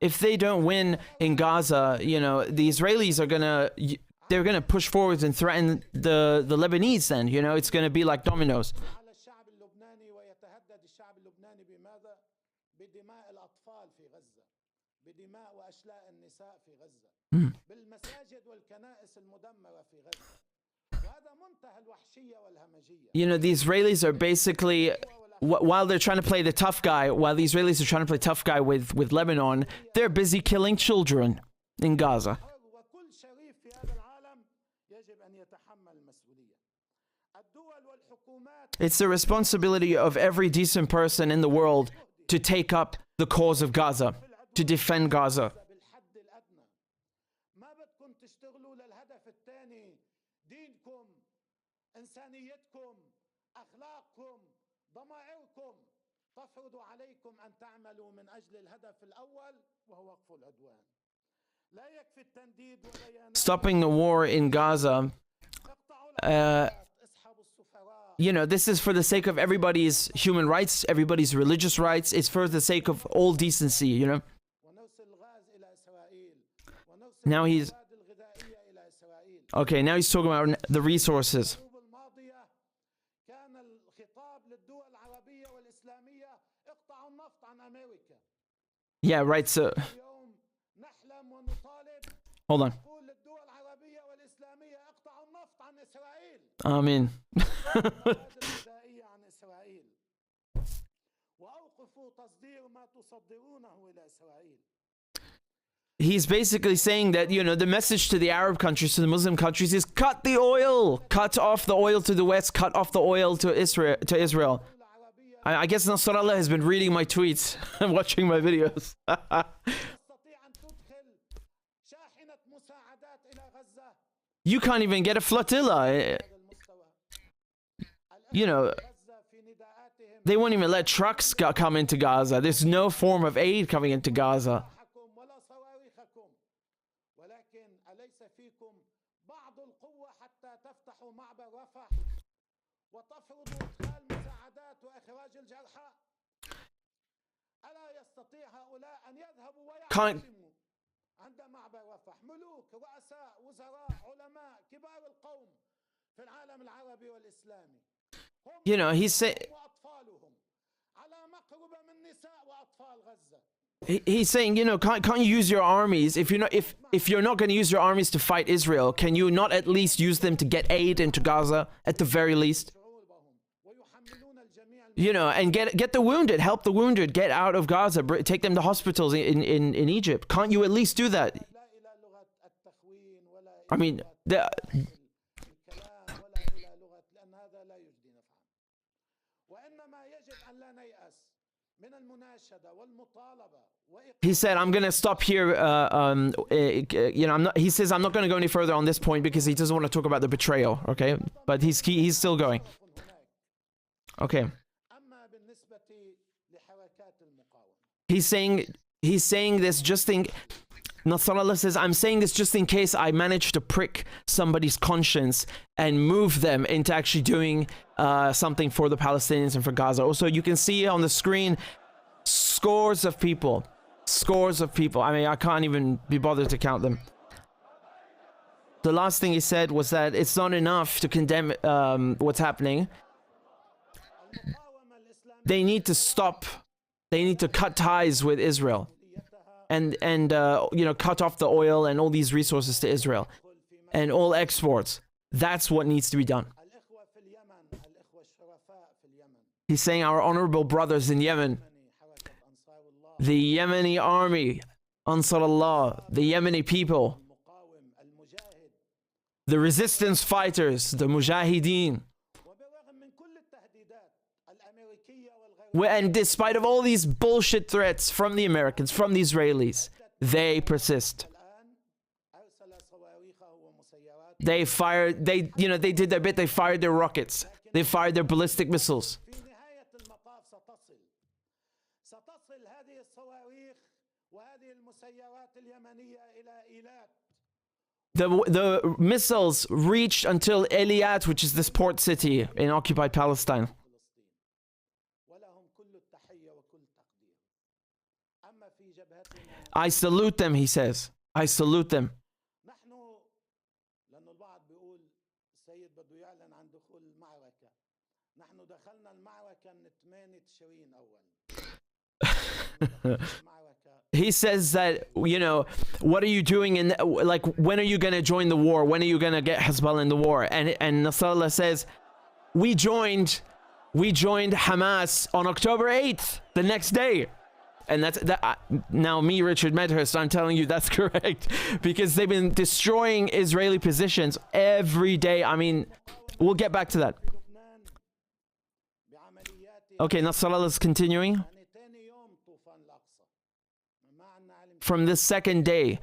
if they don't win in Gaza, the Israelis they're gonna push forwards and threaten the Lebanese. Then it's gonna be like dominoes. The Israelis are basically, while they're trying to play the tough guy, while the Israelis are trying to play tough guy with Lebanon, they're busy killing children in Gaza. It's the responsibility of every decent person in the world to take up the cause of Gaza, to defend Gaza. إنسانيتكم أخلاقكم ضمائركم تفرض عليكم أن تعملوا من أجل الهدف الأول وهو وقف العدوان. لا يكفي التنديد وبيانات Stopping the war in Gaza. You know, this is for the sake of everybody's human rights, everybody's religious rights. It's for the sake of all decency, you know. Now he's... Okay, now he's talking about the resources. Yeah, right, so... Hold on. Amen. He's basically saying that, you know, the message to the Arab countries, to the Muslim countries is cut the oil, cut off the oil to the West, cut off the oil to Israel. I guess Nasrallah has been reading my tweets and watching my videos. You can't even get a flotilla. You know, they won't even let trucks come into Gaza. There's no form of aid coming into Gaza. Can't... You know, he's saying he's saying, you know, can't you use your armies if you're not going to use your armies to fight Israel? Can you not at least use them to get aid into Gaza at the very least? You know, and get the wounded, help the wounded get out of Gaza, take them to hospitals in Egypt. Can't you at least do that? I mean, he said, I'm going to stop here. You know, he says, I'm not going to go any further on this point because he doesn't want to talk about the betrayal. Okay. But he's still going. Okay. He's saying this just in... Nasrallah says, I'm saying this just in case I manage to prick somebody's conscience and move them into actually doing something for the Palestinians and for Gaza. Also, you can see on the screen scores of people. I mean, I can't even be bothered to count them. The last thing he said was that it's not enough to condemn what's happening. They need to stop. They need to cut ties with Israel. And you know, cut off the oil and all these resources to Israel and all exports. That's what needs to be done. He's saying our honorable brothers in Yemen, the Yemeni army, Ansar Allah, the Yemeni people, the resistance fighters, the Mujahideen. And despite of all these bullshit threats from the Americans, from the Israelis, they persist. They fired, you know, they did their bit. They fired their rockets. They fired their ballistic missiles. The missiles reached until Eilat, which is this port city in occupied Palestine. I salute them, he says. I salute them. He says that, you know, what are you doing in, like, when are you going to join the war? When are you going to get Hezbollah in the war? And Nasrallah says, we joined Hamas on October 8th, the next day. And now me, Richard Medhurst, I'm telling you that's correct, because they've been destroying Israeli positions every day. I mean, we'll get back to that. Okay, Nasrallah is continuing. From this second day,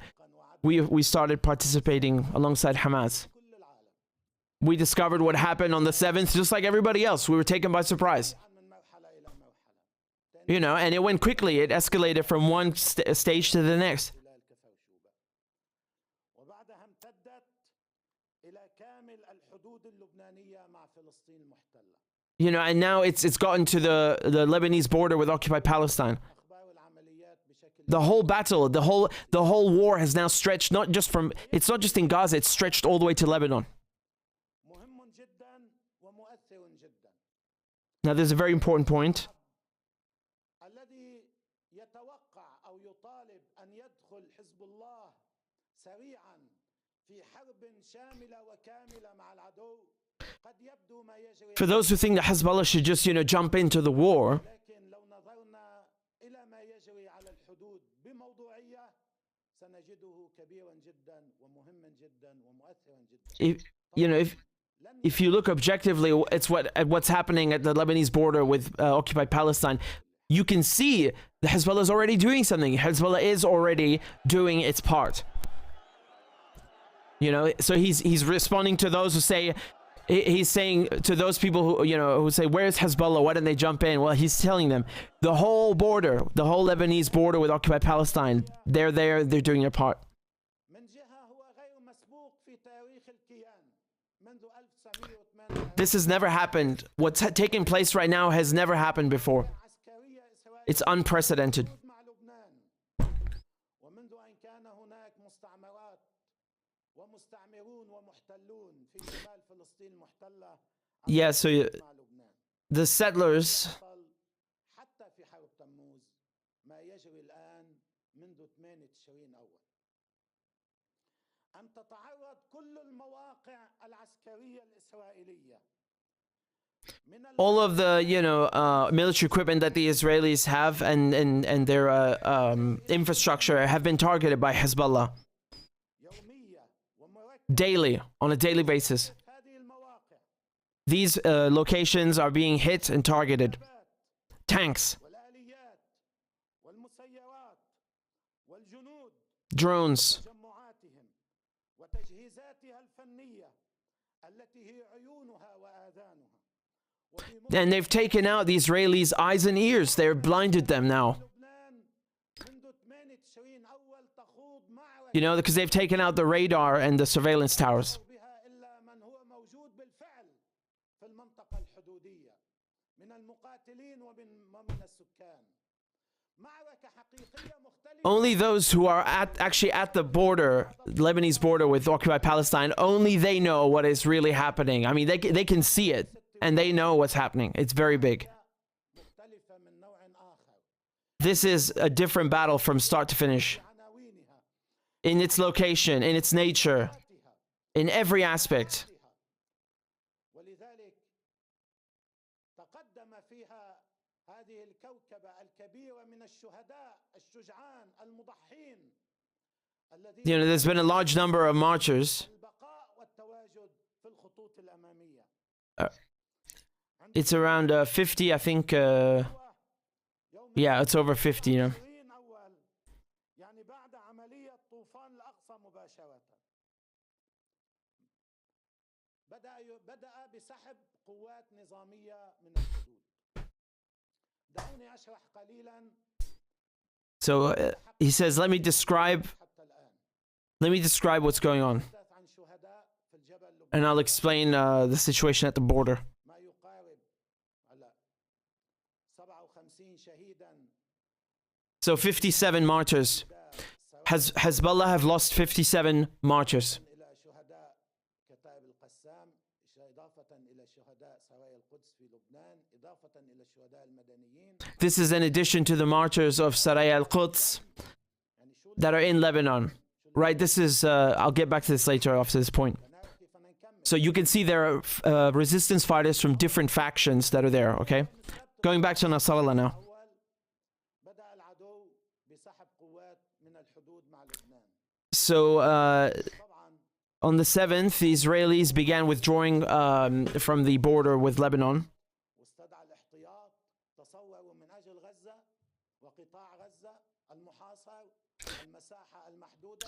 we started participating alongside Hamas. we discovered what happened on the 7th, just like everybody else. We were taken by surprise. You know, and it went quickly. It escalated from one stage to the next. You know, and now it's gotten to the Lebanese border with occupied Palestine. The whole battle, the whole war has now stretched it's not just in Gaza, it's stretched all the way to Lebanon. Now there's a very important point. For those who think that Hezbollah should just, you know, jump into the war, if you look objectively, it's what's happening at the Lebanese border with occupied Palestine. You can see that Hezbollah is already doing something. Hezbollah is already doing its part. You know, so he's responding to those who say, he's saying to those people who, you know, who say, where's Hezbollah? Why didn't they jump in? Well, he's telling them the whole border, the whole Lebanese border with occupied Palestine, they're there, they're doing their part. This has never happened. What's taking place right now has never happened before. It's unprecedented. Yeah, so the settlers, all of the, you know, military equipment that the Israelis have and their infrastructure have been targeted by Hezbollah daily, on a daily basis. These locations are being hit and targeted. Tanks, drones. And they've taken out the Israelis' eyes and ears. They've blinded them now. You know, because they've taken out the radar and the surveillance towers. Only those who are actually at the border, Lebanese border with occupied Palestine, only they know what is really happening. I mean, they can see it, and they know what's happening. It's very big. This is a different battle from start to finish. In its location, in its nature, in every aspect. You know, there's been a large number of marchers. It's around 50, I think. Yeah, it's over 50, you know. So he says, let me describe what's going on, and I'll explain the situation at the border. So 57 martyrs. Hezbollah have lost 57 martyrs. This is in addition to the martyrs of Saraya al-Quds that are in Lebanon. Right, this is, I'll get back to this later after this point. So you can see there are resistance fighters from different factions that are there, okay? Going back to Nasrallah now. So, on the 7th, the Israelis began withdrawing from the border with Lebanon.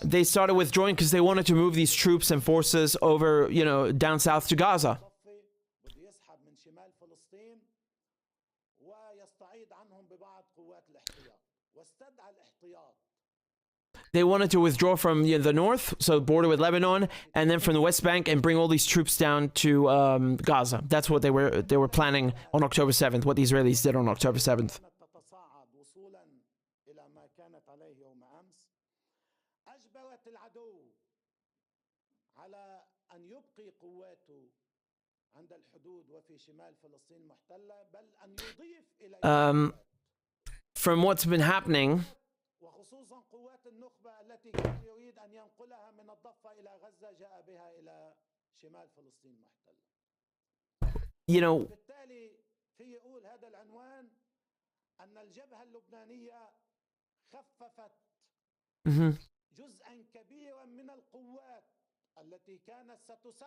they started withdrawing because they wanted to move these troops and forces over, down south to Gaza. They wanted to withdraw from the north, so border with Lebanon, and then from the West Bank, and bring all these troops down to Gaza. That's what they were planning on October 7th, what the Israelis did on October 7th. From what's been happening,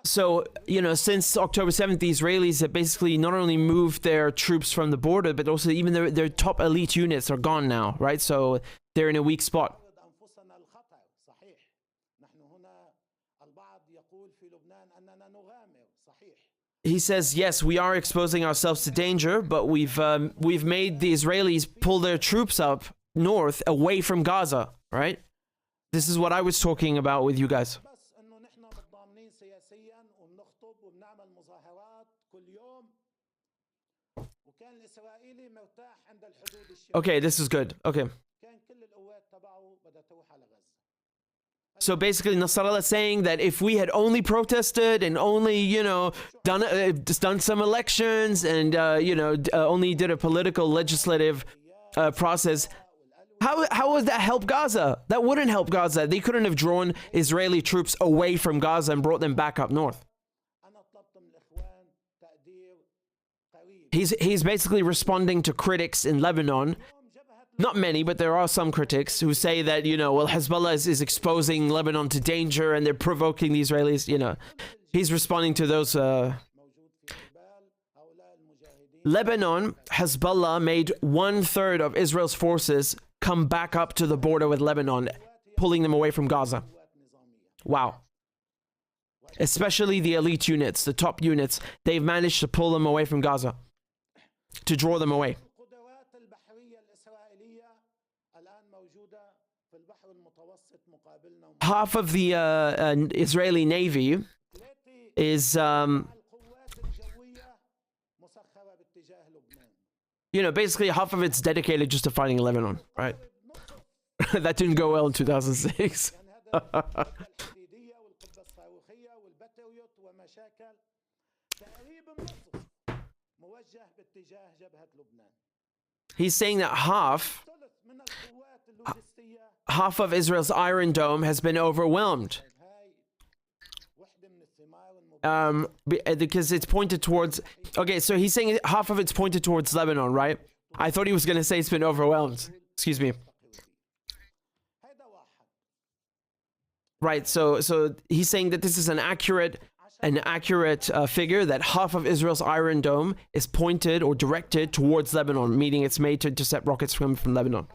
So, since October 7th, the Israelis have basically not only moved their troops from the border, but also even their top elite units are gone now, right? So they're in a weak spot. He says, yes, we are exposing ourselves to danger, but we've made the Israelis pull their troops up north away from Gaza, right? This is what I was talking about with you guys. Okay, this is good. Okay. So basically, Nasrallah saying that if we had only protested and only, done some elections and, only did a political legislative process, how would that help Gaza? That wouldn't help Gaza. They couldn't have drawn Israeli troops away from Gaza and brought them back up north. He's basically responding to critics in Lebanon. Not many, but there are some critics who say that, Hezbollah is exposing Lebanon to danger and they're provoking the Israelis, He's responding to those. Lebanon, Hezbollah made 1/3 of Israel's forces come back up to the border with Lebanon, pulling them away from Gaza. Wow. Especially the elite units, the top units, they've managed to pull them away from Gaza, to draw them away. Half of the Israeli Navy is, basically half of it's dedicated just to fighting Lebanon, right? That didn't go well in 2006. He's saying that half of Israel's Iron Dome has been overwhelmed. Because it's pointed towards... Okay, so he's saying half of it's pointed towards Lebanon, right? I thought he was going to say it's been overwhelmed. Excuse me. Right, so he's saying that this is an accurate figure, that half of Israel's Iron Dome is pointed or directed towards Lebanon, meaning it's made to intercept rockets from Lebanon.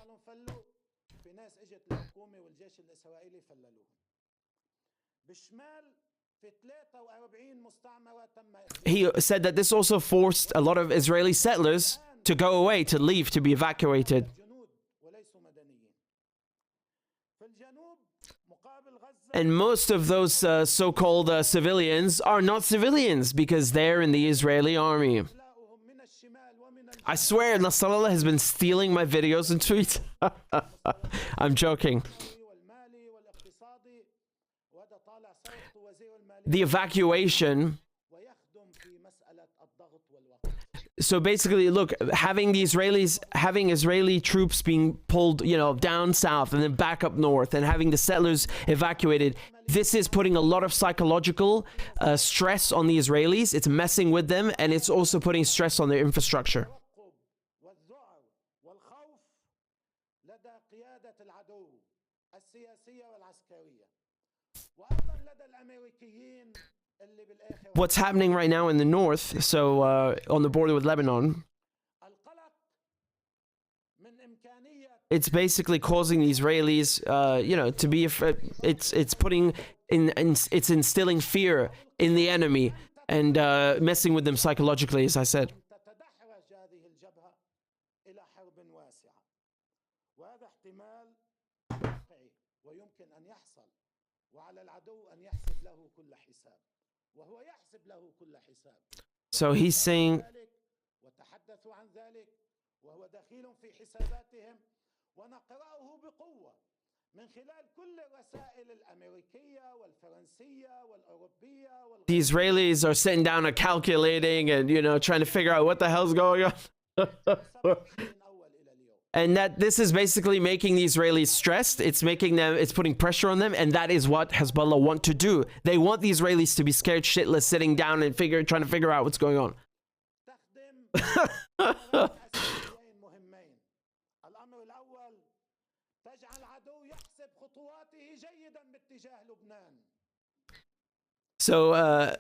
He said that this also forced a lot of Israeli settlers to go away, to leave, to be evacuated. And most of those so-called civilians are not civilians because they're in the Israeli army. I swear Nasrallah has been stealing my videos and tweets. I'm joking. The evacuation. So basically, look, having Israeli troops being pulled, down south and then back up north, and having the settlers evacuated, this is putting a lot of psychological stress on the Israelis. It's messing with them, and it's also putting stress on their infrastructure. What's happening right now in the north, so on the border with Lebanon, it's basically causing the Israelis, to be it's putting it's instilling fear in the enemy and messing with them psychologically, as I said. So he's saying the Israelis are sitting down and calculating and, trying to figure out what the hell's going on. And that this is basically making the Israelis stressed. It's putting pressure on them. And that is what Hezbollah want to do. They want the Israelis to be scared shitless, sitting down and trying to figure out what's going on. So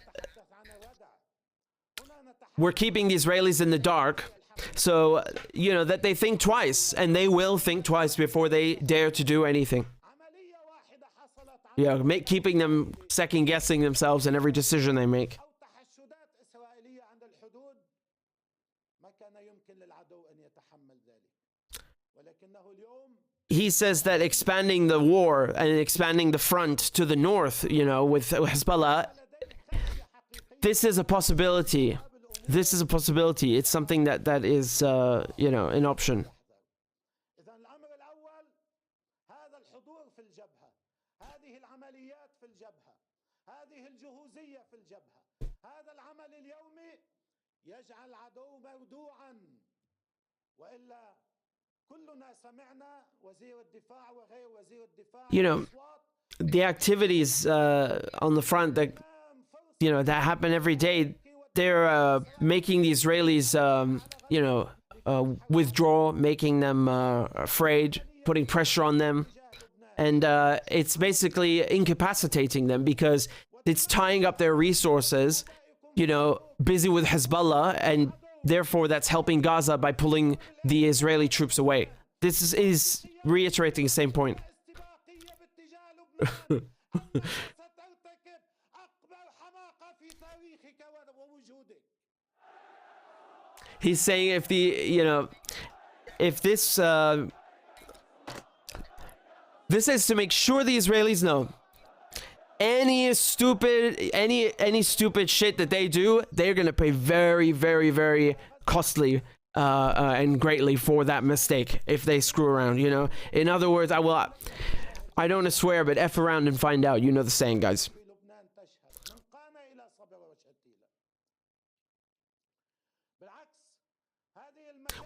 we're keeping the Israelis in the dark, so that they think twice, and they will think twice before they dare to do anything. Keeping them second guessing themselves in every decision they make. He says that expanding the war and expanding the front to the north, with Hezbollah, this is a possibility. This is a possibility. It's something that is, an option. The activities on the front that happen every day, they're making the Israelis withdraw, making them afraid, putting pressure on them, and it's basically incapacitating them because it's tying up their resources, busy with Hezbollah, and therefore that's helping Gaza by pulling the Israeli troops away. This is reiterating the same point. He's saying if this is to make sure the Israelis know any stupid shit that they do, they're gonna pay very, very, very costly and greatly for that mistake if they screw around. In other words, I don't want to swear, but F around and find out. You know the saying, guys.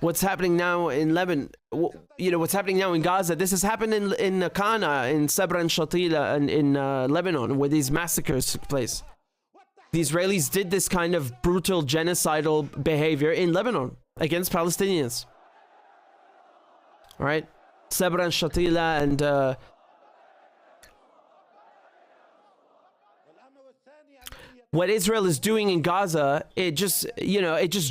What's happening now in Lebanon, what's happening now in Gaza, this has happened in Kana, in Sabra and Shatila, and in Lebanon, where these massacres took place. The Israelis did this kind of brutal genocidal behavior in Lebanon against Palestinians. All right? Sabra and Shatila and what Israel is doing in Gaza, it just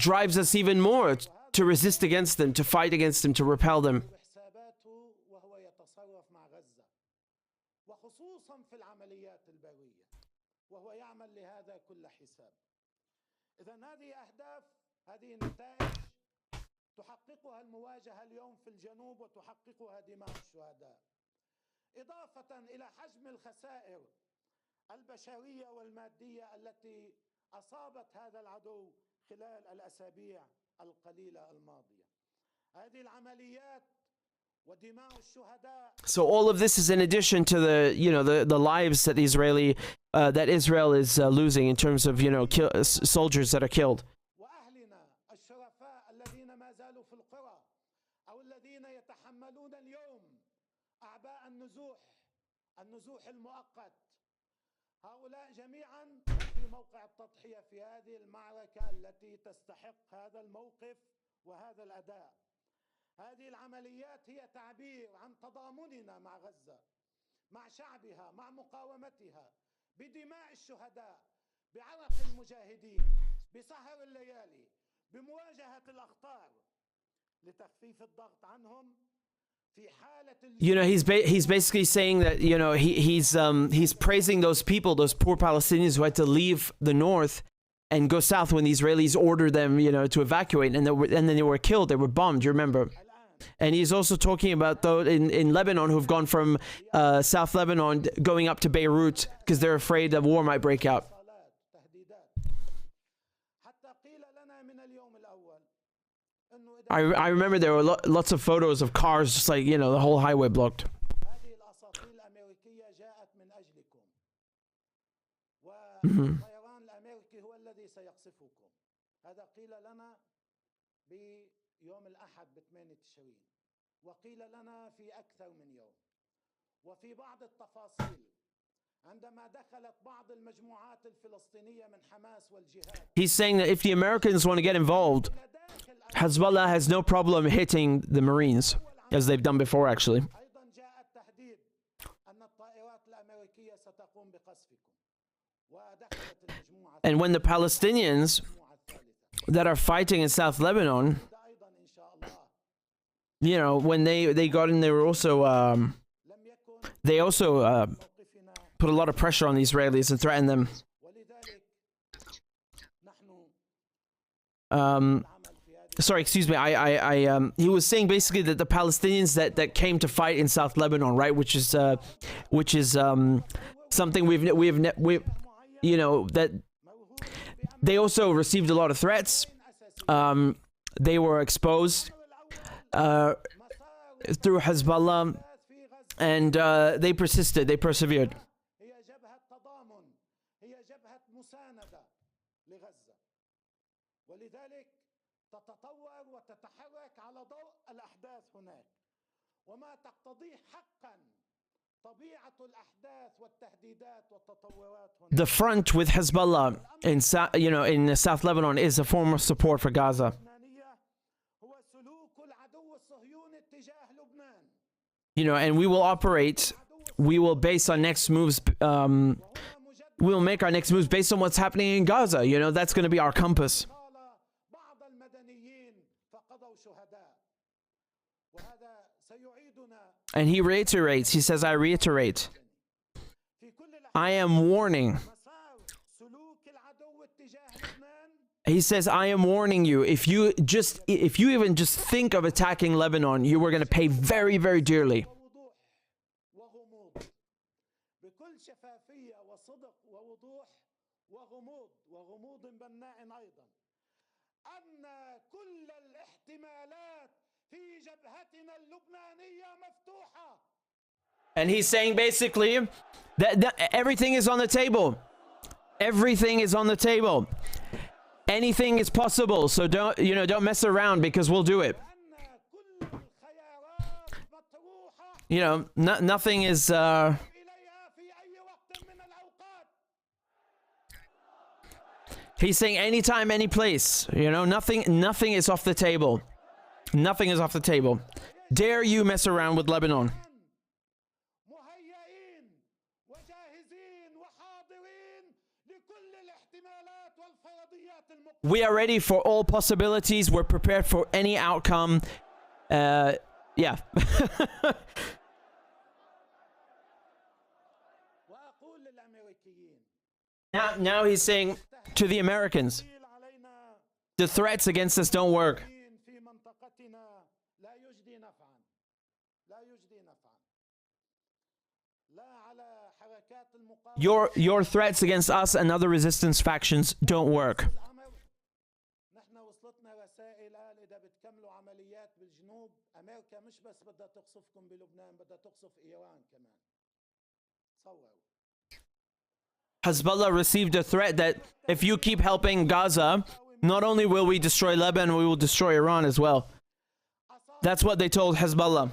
drives us even more to resist against them, to fight against them, to repel them. البشرية والمادية التي أصابت هذا العدو خلال الأسابيع القليلة الماضية. هذه العمليات ودماء الشهداء. So all of this is in addition to the lives that Israel is losing in terms of soldiers that are killed. وأهلنا الشرفاء الذين ما زالوا في القرى أو الذين يتحملون اليوم أعباء النزوح المؤقت. هؤلاء جميعا في موقع التضحية في هذه المعركة التي تستحق هذا الموقف وهذا الأداء. هذه العمليات هي تعبير عن تضامننا مع غزة، مع شعبها، مع مقاومتها، بدماء الشهداء، بعرق المجاهدين، بسهر الليالي، بمواجهة الأخطار، لتخفيف الضغط عنهم You know, he's basically saying that, you know, he's praising those people, those poor Palestinians who had to leave the north and go south when the Israelis ordered them, you know, to evacuate, and then they were killed, they were bombed, you remember? And he's also talking about those in Lebanon who've gone from South Lebanon going up to Beirut because they're afraid that war might break out. I remember there were lots of photos of cars, just like, you know, the whole highway blocked. Mm-hmm. He's saying that if the Americans want to get involved, Hezbollah has no problem hitting the Marines, as they've done before, actually. And when the Palestinians that are fighting in South Lebanon, you know, when they got in, they were also put a lot of pressure on the Israelis and threatened them. Sorry, excuse me. He was saying basically that the Palestinians that came to fight in South Lebanon, right, which is something we've you know, that they also received a lot of threats. They were exposed through Hezbollah, and they persisted, they persevered. The front with Hezbollah in South Lebanon is a form of support for Gaza. You know, and we will base our next moves, we will make our next moves based on what's happening in Gaza. You know, that's going to be our compass. And he reiterates, he says, I reiterate, I am warning. He says, I am warning you, if you even just think of attacking Lebanon, you are going to pay very, very dearly. And he's saying basically that everything is on the table. Everything is on the table. Anything is possible, so don't mess around, because we'll do it. You know, nothing is he's saying anytime, any place. You know, nothing is off the table. Nothing is off the table. Dare you mess around with Lebanon? We are ready for all possibilities. We're prepared for any outcome. Yeah. Now he's saying to the Americans, the threats against us don't work. Your threats against us and other resistance factions don't work. Hezbollah received a threat that if you keep helping Gaza, not only will we destroy Lebanon, we will destroy Iran as well. That's what they told Hezbollah.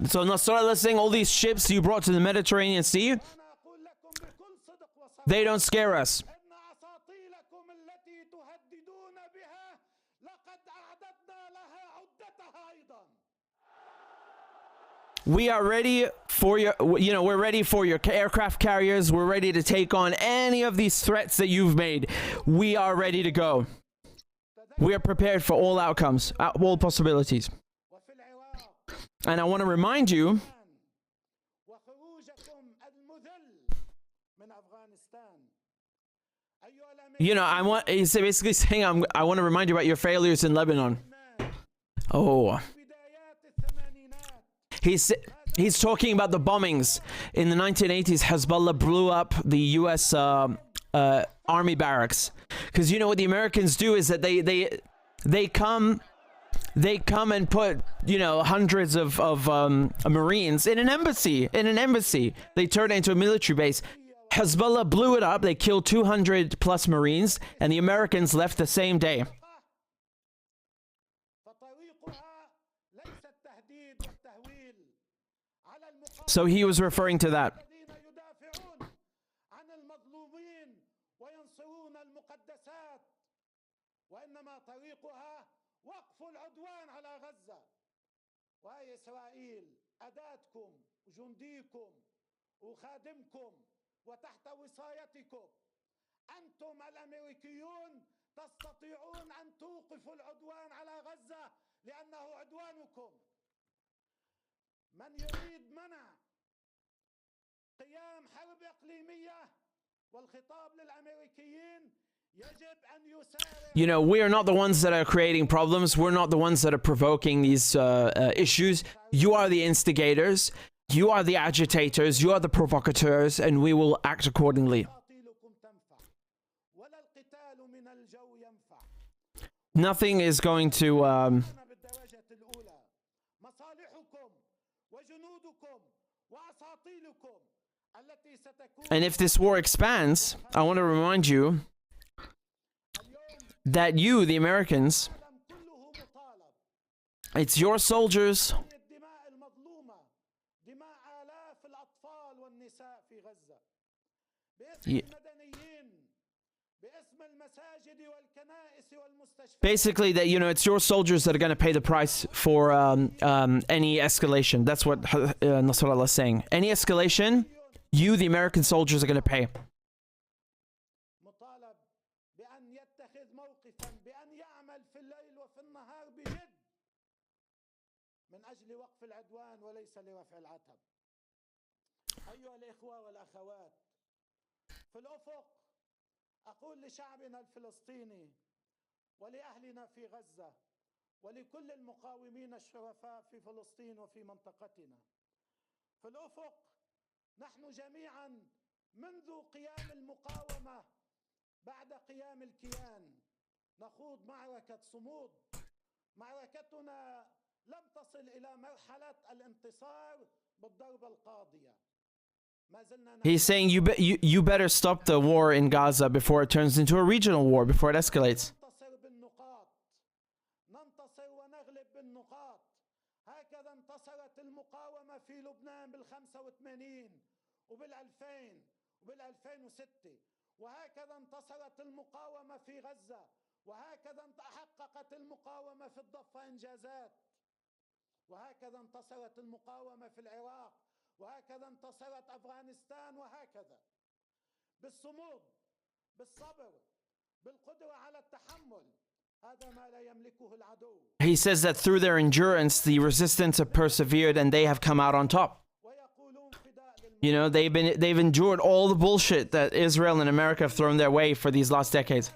So Nasrallah saying all these ships you brought to the Mediterranean Sea, they don't scare us. We are ready for your, we're ready for your aircraft carriers. We're ready to take on any of these threats that you've made. We are ready to go. We are prepared for all outcomes, all possibilities. And I want to remind you, he's basically saying, I want to remind you about your failures in Lebanon. Oh. He's talking about the bombings. In the 1980s, Hezbollah blew up the U.S. Army barracks. Because you know what the Americans do is that they come and put, hundreds of Marines in an embassy. They turn it into a military base. Hezbollah blew it up. They killed 200 plus Marines, and the Americans left the same day. So he was referring to that. وتحت وصايتكم أنتم الأمريكيون تستطيعون أن توقفوا العدوان على غزة لأنه عدوانكم. من يريد منع قيام حرب إقليمية والخطاب للأمريكيين يجب أن يسارع. We are not the ones that are creating problems. We're not the ones that are provoking these issues. You are the instigators. You are the agitators, you are the provocateurs, and we will act accordingly. Nothing is going to... And if this war expands, I want to remind you that you, the Americans, it's your soldiers... Basically, that it's your soldiers that are going to pay the price for any escalation. That's what Nasrallah is saying. Any escalation, you, the American soldiers, are going to pay. في الأفق أقول لشعبنا الفلسطيني ولأهلنا في غزة ولكل المقاومين الشرفاء في فلسطين وفي منطقتنا. في الأفق نحن جميعا منذ قيام المقاومة بعد قيام الكيان نخوض معركة صمود. معركتنا لم تصل إلى مرحلة الانتصار بالضربة القاضية. He's saying you better stop the war in Gaza before it turns into a regional war, before it escalates. وهكذا انتصرت المقاومة في العراق وهكذا انتصرت أفغانستان وهكذا بالصمود بالصبر بالقدرة على التحمل. هذا ما لا يملكه العدو. He says that through their endurance, the resistance have persevered and they have come out on top. They've endured all the bullshit that Israel and America have thrown their way for these last decades.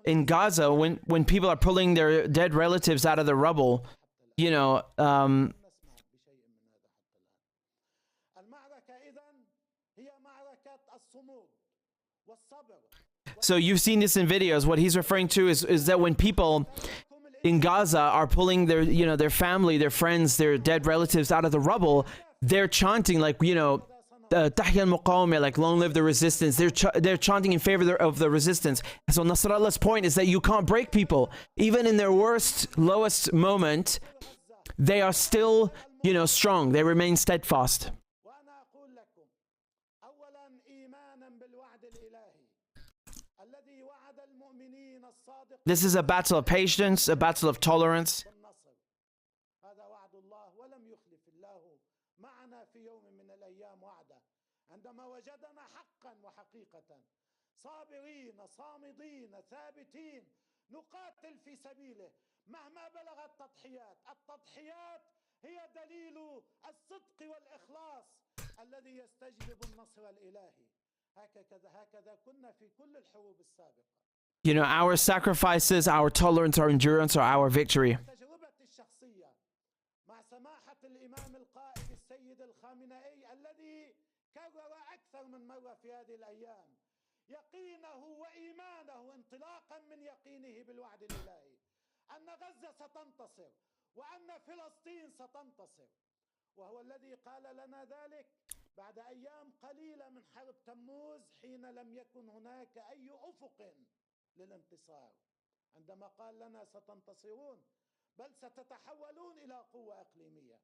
In Gaza, when people are pulling their dead relatives out of the rubble, so you've seen this in videos. What he's referring to is that when people in Gaza are pulling their family, their friends, their dead relatives out of the rubble, they're chanting Tahya al-Muqawmah, like long live the resistance. They're chanting in favor of the resistance. So Nasrallah's point is that you can't break people. Even in their worst, lowest moment, they are still, strong. They remain steadfast. أولا إيمانا بالوعد الإلهي الذي وعد المؤمنين الصادقين. This is a battle of patience, a battle of tolerance. هذا وعد الله ولم يخلف الله معنا في يوم من الأيام وعده عندما وجدنا حقا وحقيقة صابرين صامدين ثابتين نقاتل في سبيله مهما بلغت التضحيات هي دليل الصدق والإخلاص الذي يستجلب النصر الإلهي. هكذا كنا في كل الحروب السابقة. You know, our sacrifices, our tolerance, our endurance are our victory. تجربتي الشخصية مع سماحة الإمام القائد السيد الخامنئي الذي كرر أكثر من مرة في هذه الأيام يقينه وإيمانه انطلاقا من يقينه بالوعد الإلهي أن غزة ستنتصر وأن فلسطين ستنتصر، وهو الذي قال لنا ذلك بعد أيام قليلة من حرب تموز حين لم يكن هناك أي أفق للانتصار، عندما قال لنا ستنتصرون بل ستتحولون إلى قوة إقليمية.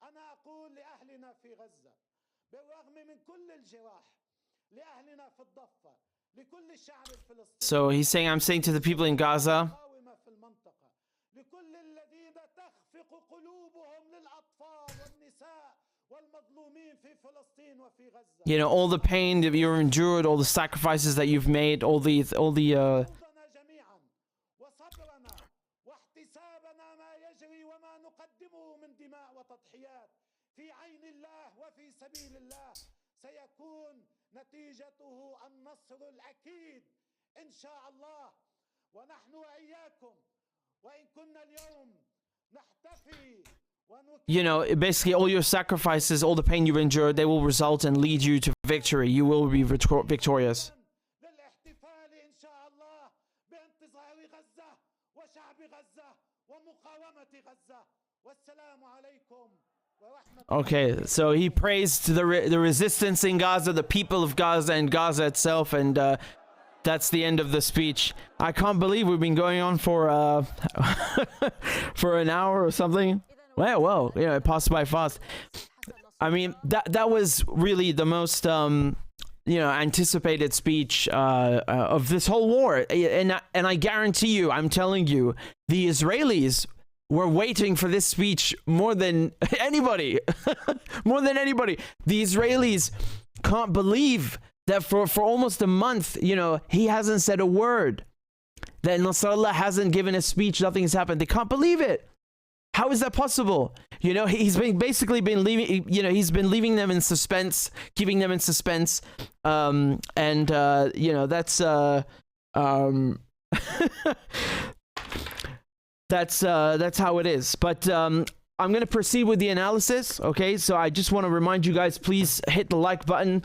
أنا أقول لأهلنا في غزة بالرغم من كل الجراح، لأهلنا في الضفة، لكل الشعب الفلسطيني. So he's saying, I'm saying to the people in Gaza, لكل الذين تخفق قلوبهم للأطفال والنساء والمظلومين في فلسطين وفي غزة. you know, all the pain that you've endured, all the sacrifices that you've made, all the جميعا وصبرنا واحتسابنا ما يجري وما نقدمه من دماء وتضحيات في عين الله وفي سبيل الله سيكون نتيجته النصر الأكيد إن شاء الله. ونحن وإياكم وإن كنا اليوم نحتفي you know, basically all your sacrifices, all the pain you've endured, they will result and lead you to victory. You will be victorious. للاحتفال إن شاء الله بانتصار غزة وشعب غزة ومقاومة غزة. والسلام عليكم. Okay, so he praised the resistance in Gaza, the people of Gaza, and Gaza itself, and that's the end of the speech. I can't believe we've been going on for for an hour or something. Well, you know, it passed by fast. I mean, that was really the most you know, anticipated speech of this whole war, and I guarantee you, I'm telling you, the Israelis were waiting for this speech more than anybody. More than anybody. The Israelis can't believe that for almost a month, you know, he hasn't said a word. That Nasrallah hasn't given a speech, nothing has happened. They can't believe it. How is that possible? You know, he's basically been leaving, you know, he's been leaving them in suspense, keeping them in suspense. And you know, that's that's how it is. But I'm going to proceed with the analysis. Okay, so I just want to remind you guys, please hit the like button.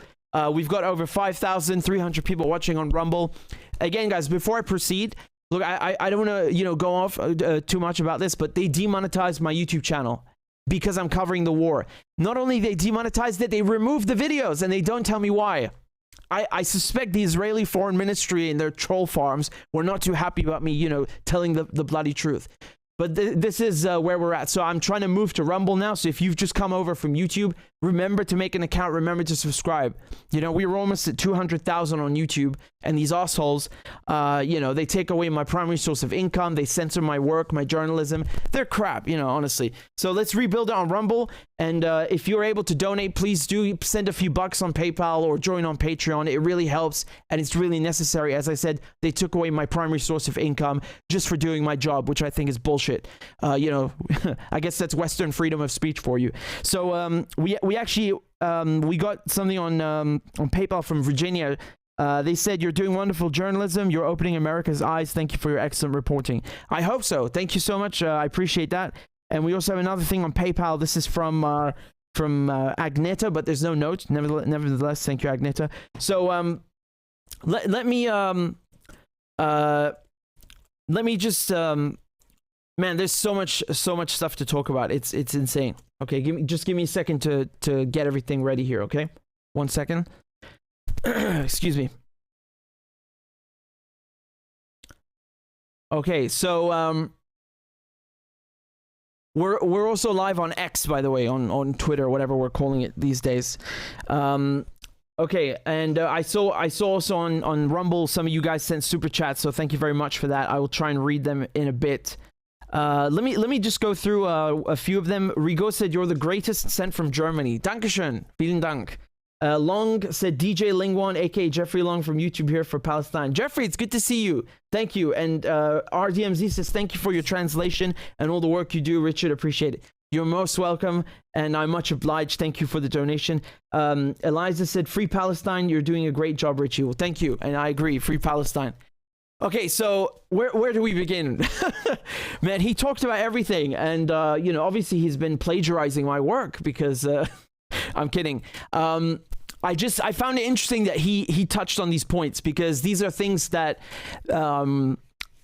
We've got over 5,300 people watching on Rumble. Again, guys, before I proceed, look, I don't want to, you know, go off too much about this, but they demonetized my YouTube channel because I'm covering the war. Not only they demonetized it, they removed the videos, and they don't tell me why. I suspect the Israeli Foreign Ministry and their troll farms were not too happy about me, you know, telling the bloody truth. But this is where we're at. So I'm trying to move to Rumble now. So if you've just come over from YouTube, remember to make an account. Remember to subscribe. You know, we were almost at 200,000 on YouTube. And these assholes, you know, they take away my primary source of income. They censor my work, my journalism. They're crap, you know, honestly. So let's rebuild it on Rumble. And if you're able to donate, please do send a few bucks on PayPal or join on Patreon. It really helps. And it's really necessary. As I said, they took away my primary source of income just for doing my job, which I think is bullshit. You know, I guess that's Western freedom of speech for you. So we actually we got something on PayPal from Virginia. They said, you're doing wonderful journalism. You're opening America's eyes. Thank you for your excellent reporting. I hope so. Thank you so much. I appreciate that. And we also have another thing on PayPal. This is from Agneta, but there's no note. Nevertheless, thank you, Agneta. So let me just man, there's so much stuff to talk about. It's insane. Okay, give me a second to get everything ready here. Okay, 1 second. Excuse me. Okay, so we're also live on X, by the way, on Twitter, whatever we're calling it these days. Okay, and I saw also on Rumble some of you guys sent super chats, so thank you very much for that. I will try and read them in a bit. Let me just go through a few of them. Rigo said, "You're the greatest," sent from Germany. Dankeschön, vielen Dank. Long said, "DJ Lingwan, aka Jeffrey Long from YouTube here for Palestine." Jeffrey, it's good to see you. Thank you. And RDMZ says, "Thank you for your translation and all the work you do, Richard. Appreciate it." You're most welcome, and I'm much obliged. Thank you for the donation. Eliza said, "Free Palestine. You're doing a great job, Richie." Well, thank you, and I agree. Free Palestine. Okay, so where do we begin? Man, he talked about everything, and you know, obviously he's been plagiarizing my work because I'm kidding. I found it interesting that he touched on these points because these are things that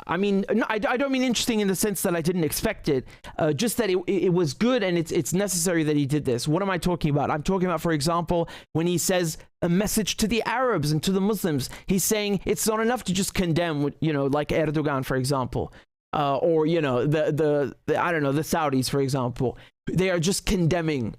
I mean, I don't mean interesting in the sense that I didn't expect it, just that it was good and it's necessary that he did this. What am I talking about? I'm talking about, for example, when he says a message to the Arabs and to the Muslims. He's saying it's not enough to just condemn, you know, like Erdogan, for example, or, you know, the I don't know, the Saudis, for example. They are just condemning.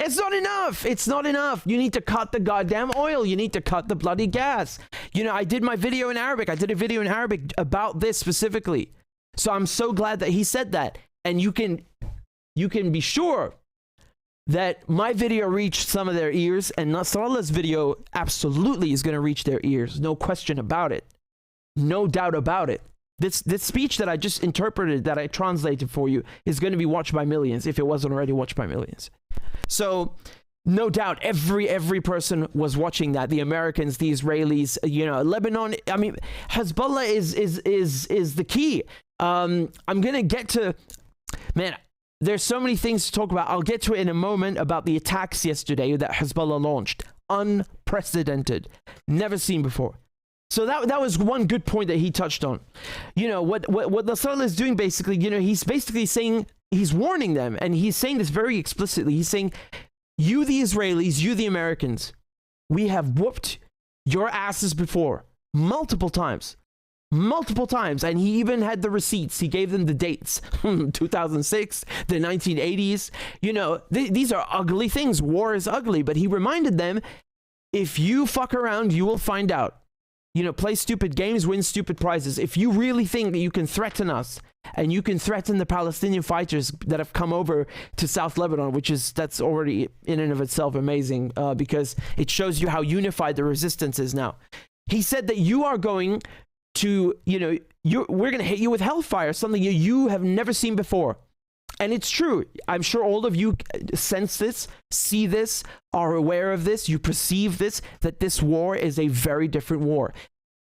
It's not enough. It's not enough. You need to cut the goddamn oil. You need to cut the bloody gas. You know, I did my video in Arabic. I did a video in Arabic about this specifically. So I'm so glad that he said that. And you can be sure that my video reached some of their ears, and Nasrallah's video absolutely is going to reach their ears. No question about it. No doubt about it. This speech that I just interpreted, that I translated for you, is going to be watched by millions, if it wasn't already watched by millions. So, no doubt, every person was watching that. The Americans, the Israelis, you know, Lebanon. I mean, Hezbollah is the key. I'm gonna get to, man. There's so many things to talk about. I'll get to it in a moment about the attacks yesterday that Hezbollah launched. Unprecedented, never seen before. So that was one good point that he touched on. You know, what Nasrallah is doing basically, you know, he's basically saying, he's warning them, and he's saying this very explicitly. He's saying, you the Israelis, you the Americans, we have whooped your asses before, multiple times, and he even had the receipts. He gave them the dates, 2006, the 1980s. You know, these are ugly things. War is ugly, but he reminded them, if you fuck around, you will find out. You know, play stupid games, win stupid prizes. If you really think that you can threaten us and you can threaten the Palestinian fighters that have come over to South Lebanon, that's already in and of itself amazing, because it shows you how unified the resistance is now. He said that you are going to, you know, we're going to hit you with hellfire, something you have never seen before. And it's true. I'm sure all of you sense this, see this, are aware of this, you perceive this, that this war is a very different war.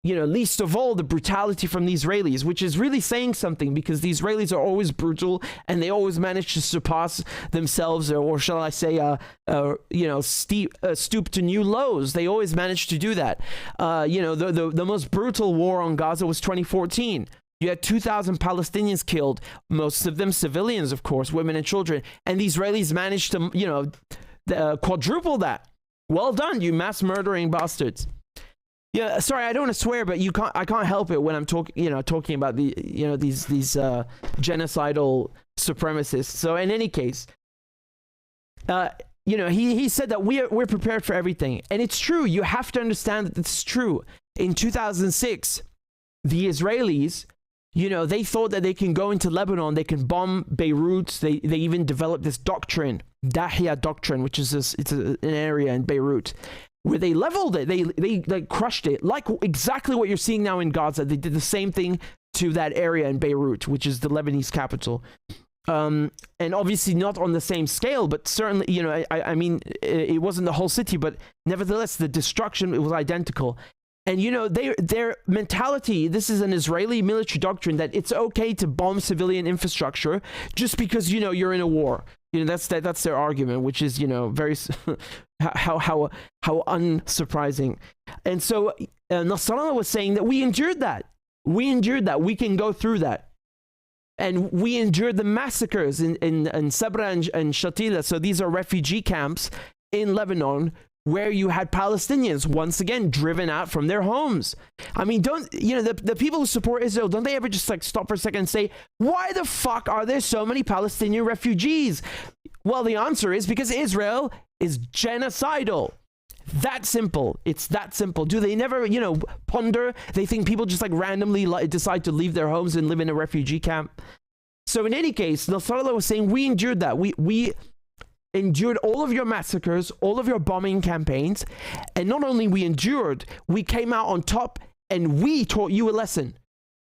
You know, least of all, the brutality from the Israelis, which is really saying something, because the Israelis are always brutal and they always manage to surpass themselves, or shall I say, you know, stoop to new lows. They always manage to do that. You know, the most brutal war on Gaza was 2014. You had 2,000 Palestinians killed, most of them civilians, of course, women and children. And the Israelis managed to, you know, quadruple that. Well done, you mass murdering bastards. Yeah, sorry, I don't want to swear, but I can't help it when I'm talking about the, you know, these genocidal supremacists. So in any case, you know, he said that we're prepared for everything, and it's true. You have to understand that it's true. In 2006, the Israelis, you know, they thought that they can go into Lebanon, they can bomb Beirut. They even developed this doctrine, Dahia doctrine, which is an area in Beirut, where they leveled it. They crushed it, like exactly what you're seeing now in Gaza. They did the same thing to that area in Beirut, which is the Lebanese capital. And obviously not on the same scale, but certainly, you know, I mean, it wasn't the whole city, but nevertheless, the destruction, it was identical. And, you know, their mentality, this is an Israeli military doctrine, that it's okay to bomb civilian infrastructure just because, you know, you're in a war. You know, that's their argument, which is, you know, very how unsurprising. And so Nasrallah was saying that we endured that. We can go through that. And we endured the massacres in Sabra and Shatila. So these are refugee camps in Lebanon, where you had Palestinians once again driven out from their homes. I mean, the people who support Israel, don't they ever just like stop for a second and say, why the fuck are there so many Palestinian refugees? Well, the answer is because Israel is genocidal. that simple. It's that simple. Do they never, ponder? They think people just like randomly decide to leave their homes and live in a refugee camp. So in any case, Nasrallah was saying, we endured that. We endured all of your massacres, all of your bombing campaigns. And not only we endured, we came out on top and we taught you a lesson.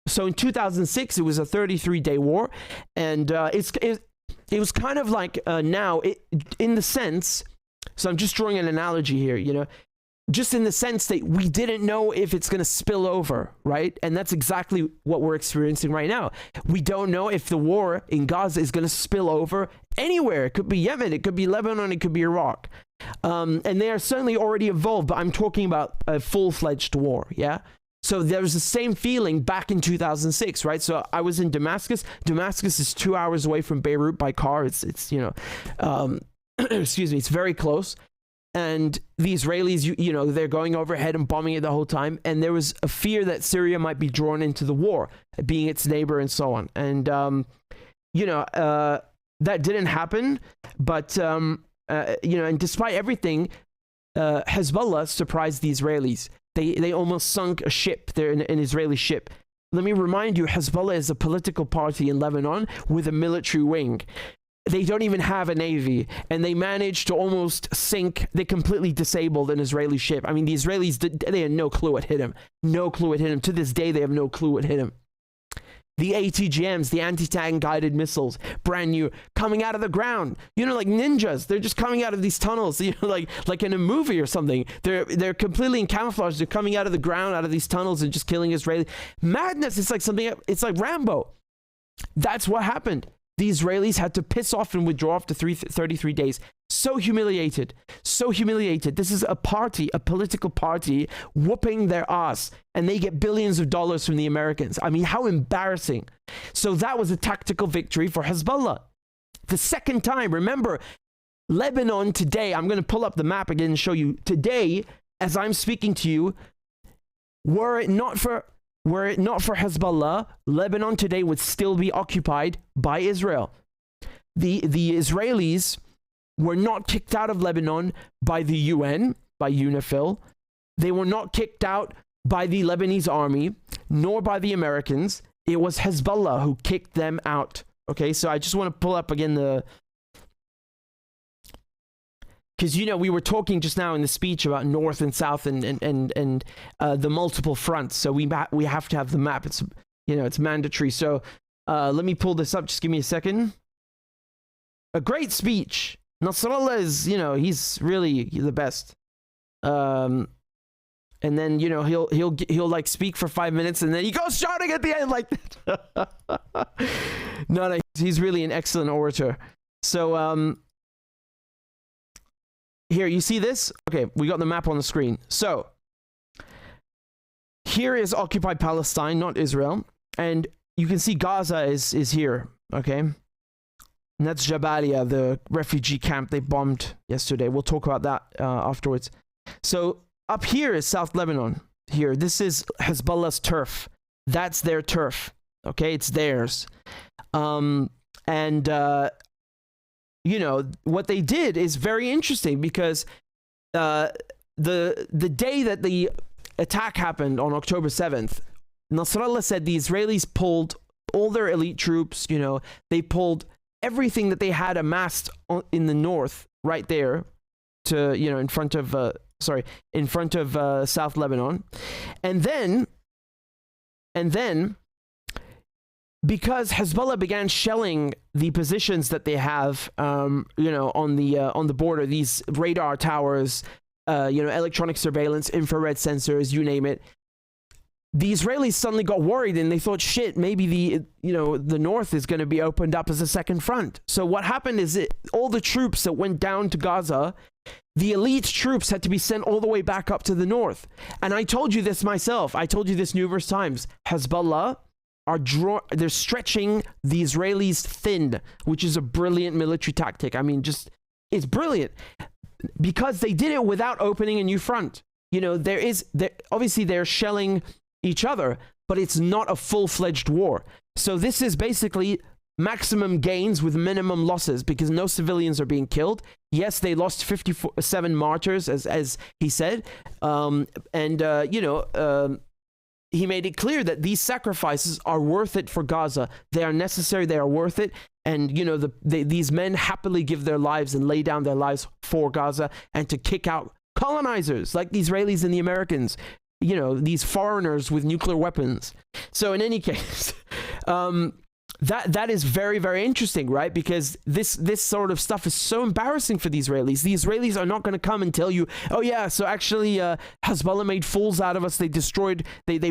So in 2006, it was a 33-day war. And it was kind of like now, in the sense, so I'm just drawing an analogy here, just in the sense that we didn't know if it's going to spill over, right? And that's exactly what we're experiencing right now. We don't know if the war in Gaza is going to spill over anywhere. It could be Yemen, it could be Lebanon, it could be Iraq. And they are certainly already involved, but I'm talking about a full-fledged war, yeah? So there was the same feeling back in 2006, right? So I was in Damascus. Damascus is 2 hours away from Beirut by car. It's excuse me, it's very close. And the Israelis, they're going overhead and bombing it the whole time. And there was a fear that Syria might be drawn into the war, being its neighbor and so on. And, that didn't happen. But, and despite everything, Hezbollah surprised the Israelis. They almost sunk a ship, an Israeli ship. Let me remind you, Hezbollah is a political party in Lebanon with a military wing. They don't even have a navy, and they managed to almost sink. They completely disabled an Israeli ship. I mean, the Israelis, they had no clue what hit him. No clue what hit him. To this day, they have no clue what hit him. The ATGMs, the anti-tank guided missiles, brand new, coming out of the ground. Like ninjas. They're just coming out of these tunnels, like in a movie or something. They're completely in camouflage. They're coming out of the ground, out of these tunnels, and just killing Israeli. Madness. It's like Rambo. That's what happened. The Israelis had to piss off and withdraw after 33 days. So humiliated. So humiliated. This is a political party, whooping their ass. And they get billions of dollars from the Americans. I mean, how embarrassing. So that was a tactical victory for Hezbollah. The second time, remember, Lebanon today, I'm going to pull up the map again and show you. Today, as I'm speaking to you, were it not for Hezbollah, Lebanon today would still be occupied by Israel. The Israelis were not kicked out of Lebanon by the UN, by UNIFIL. They were not kicked out by the Lebanese army, nor by the Americans. It was Hezbollah who kicked them out. Okay, so I just want to pull up again because we were talking just now in the speech about North and South and the multiple fronts. So we have to have the map. It's it's mandatory. So let me pull this up. Just give me a second. A great speech. Nasrallah is he's really the best. And then he'll like speak for 5 minutes and then he goes shouting at the end like that. No, he's really an excellent orator. So here, you see this? Okay, we got the map on the screen. So, here is occupied Palestine, not Israel. And you can see Gaza is here, okay? And that's Jabalia, the refugee camp they bombed yesterday. We'll talk about that afterwards. So, up here is South Lebanon. Here, this is Hezbollah's turf. That's their turf, okay? It's theirs. What they did is very interesting because the day that the attack happened on October 7th, Nasrallah said the Israelis pulled all their elite troops, they pulled everything that they had amassed in the north right there to, in front of South Lebanon. And then because Hezbollah began shelling the positions that they have, on the border, these radar towers, electronic surveillance, infrared sensors, you name it. The Israelis suddenly got worried and they thought, shit, maybe the north is going to be opened up as a second front. So what happened is all the troops that went down to Gaza, the elite troops had to be sent all the way back up to the north. And I told you this myself. I told you this numerous times. Hezbollah they're stretching the Israelis thin, which is a brilliant military tactic. I mean, it's brilliant because they did it without opening a new front. Obviously they're shelling each other, but it's not a full-fledged war. So this is basically maximum gains with minimum losses because no civilians are being killed. Yes, they lost 57 martyrs, as he said. He made it clear that these sacrifices are worth it for Gaza. They are necessary. They are worth it. And, these men happily give their lives and lay down their lives for Gaza and to kick out colonizers like the Israelis and the Americans, these foreigners with nuclear weapons. So in any case, that is very, very interesting, right? Because this sort of stuff is so embarrassing for the Israelis. The Israelis are not going to come and tell you, oh yeah, so actually Hezbollah made fools out of us. They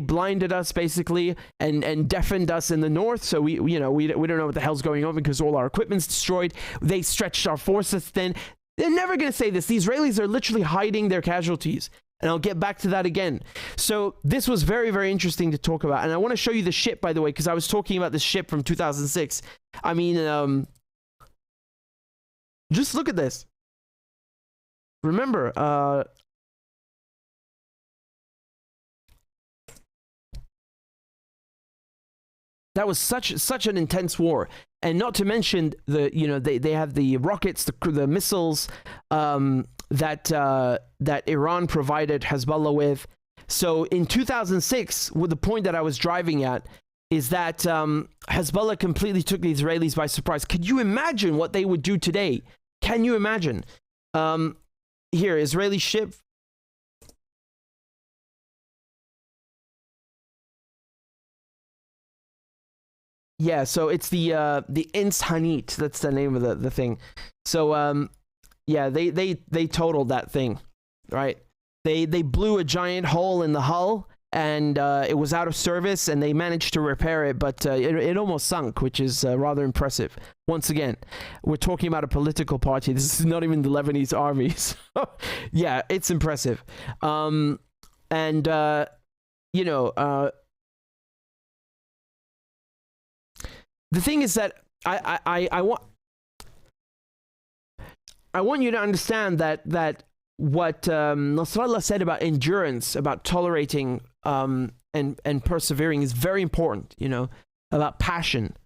blinded us basically and deafened us in the north. So we don't know what the hell's going on because all our equipment's destroyed. They stretched our forces thin. They're never going to say this. The Israelis are literally hiding their casualties. And I'll get back to that again. So this was very, very interesting to talk about. And I want to show you the ship, by the way, because I was talking about the ship from 2006. I mean, just look at this. Remember, that was such an intense war. And not to mention they have the rockets, the missiles, that Iran provided Hezbollah with. So in 2006, the point that I was driving at is that Hezbollah completely took the Israelis by surprise. Could you imagine what they would do today? Can you imagine? Here, Israeli ship. Yeah, so it's the Ins Hanit. That's the name of the thing. So yeah, they totaled that thing, right? They blew a giant hole in the hull, and it was out of service, and they managed to repair it, but it almost sunk, which is rather impressive. Once again, we're talking about a political party. This is not even the Lebanese army. So, yeah, it's impressive. The thing is that I want you to understand that what Nasrallah said about endurance, about tolerating and persevering is very important, about passion,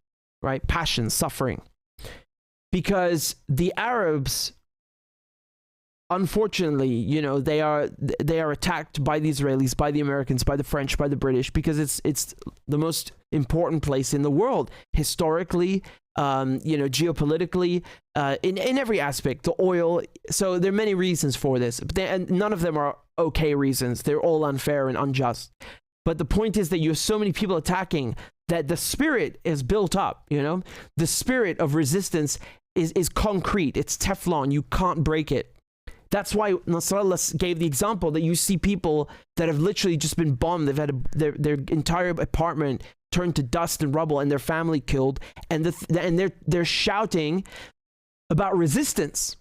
right? Passion, suffering. Because the Arabs, unfortunately, they are attacked by the Israelis, by the Americans, by the French, by the British, because it's the most important place in the world historically, geopolitically, in every aspect, the oil. So there are many reasons for this, and none of them are okay reasons. They're all unfair and unjust. But the point is that you have so many people attacking that the spirit is built up. The spirit of resistance is concrete. It's Teflon. You can't break it. That's why Nasrallah gave the example that you see people that have literally just been bombed. They've had their entire apartment turned to dust and rubble, and their family killed, and they're shouting about resistance.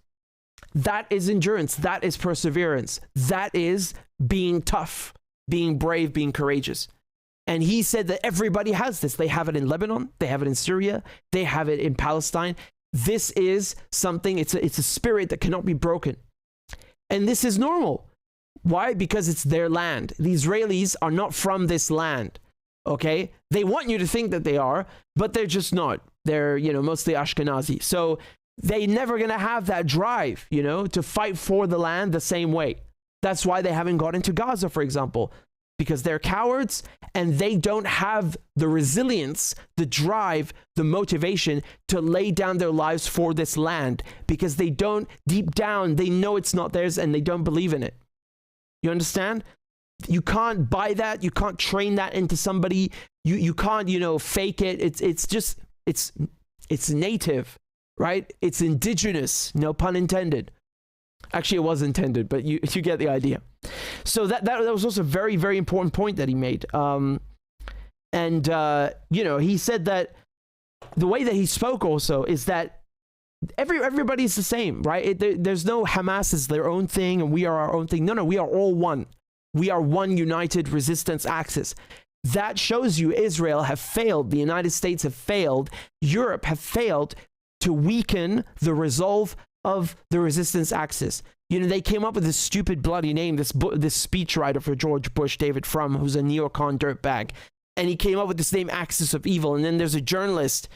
That is endurance. That is perseverance. That is being tough, being brave, being courageous. And he said that everybody has this. They have it in Lebanon. They have it in Syria. They have it in Palestine. This is something. It's a spirit that cannot be broken. And this is normal. Why? Because it's their land. The Israelis are not from this land. Okay? They want you to think that they are, but they're just not. They're, mostly Ashkenazi. So they're never going to have that drive, to fight for the land the same way. That's why they haven't got into Gaza, for example, because they're cowards and they don't have the resilience, the drive, the motivation to lay down their lives for this land, because they don't, deep down, they know it's not theirs and they don't believe in it. You understand? You can't buy that. You can't train that into somebody. You can't, fake it. It's native, right? It's indigenous, no pun intended. Actually, it was intended, but you get the idea. So that was also a very, very important point that he made. He said that the way that he spoke also is that everybody's the same, right? There's no Hamas is their own thing and we are our own thing. No, we are all one. We are one united resistance axis. That shows you Israel have failed. The United States have failed. Europe have failed to weaken the resolve of the resistance axis. They came up with this stupid bloody name, this speechwriter for George Bush, David Frum, who's a neocon dirtbag. And he came up with this name, Axis of Evil. And then there's a journalist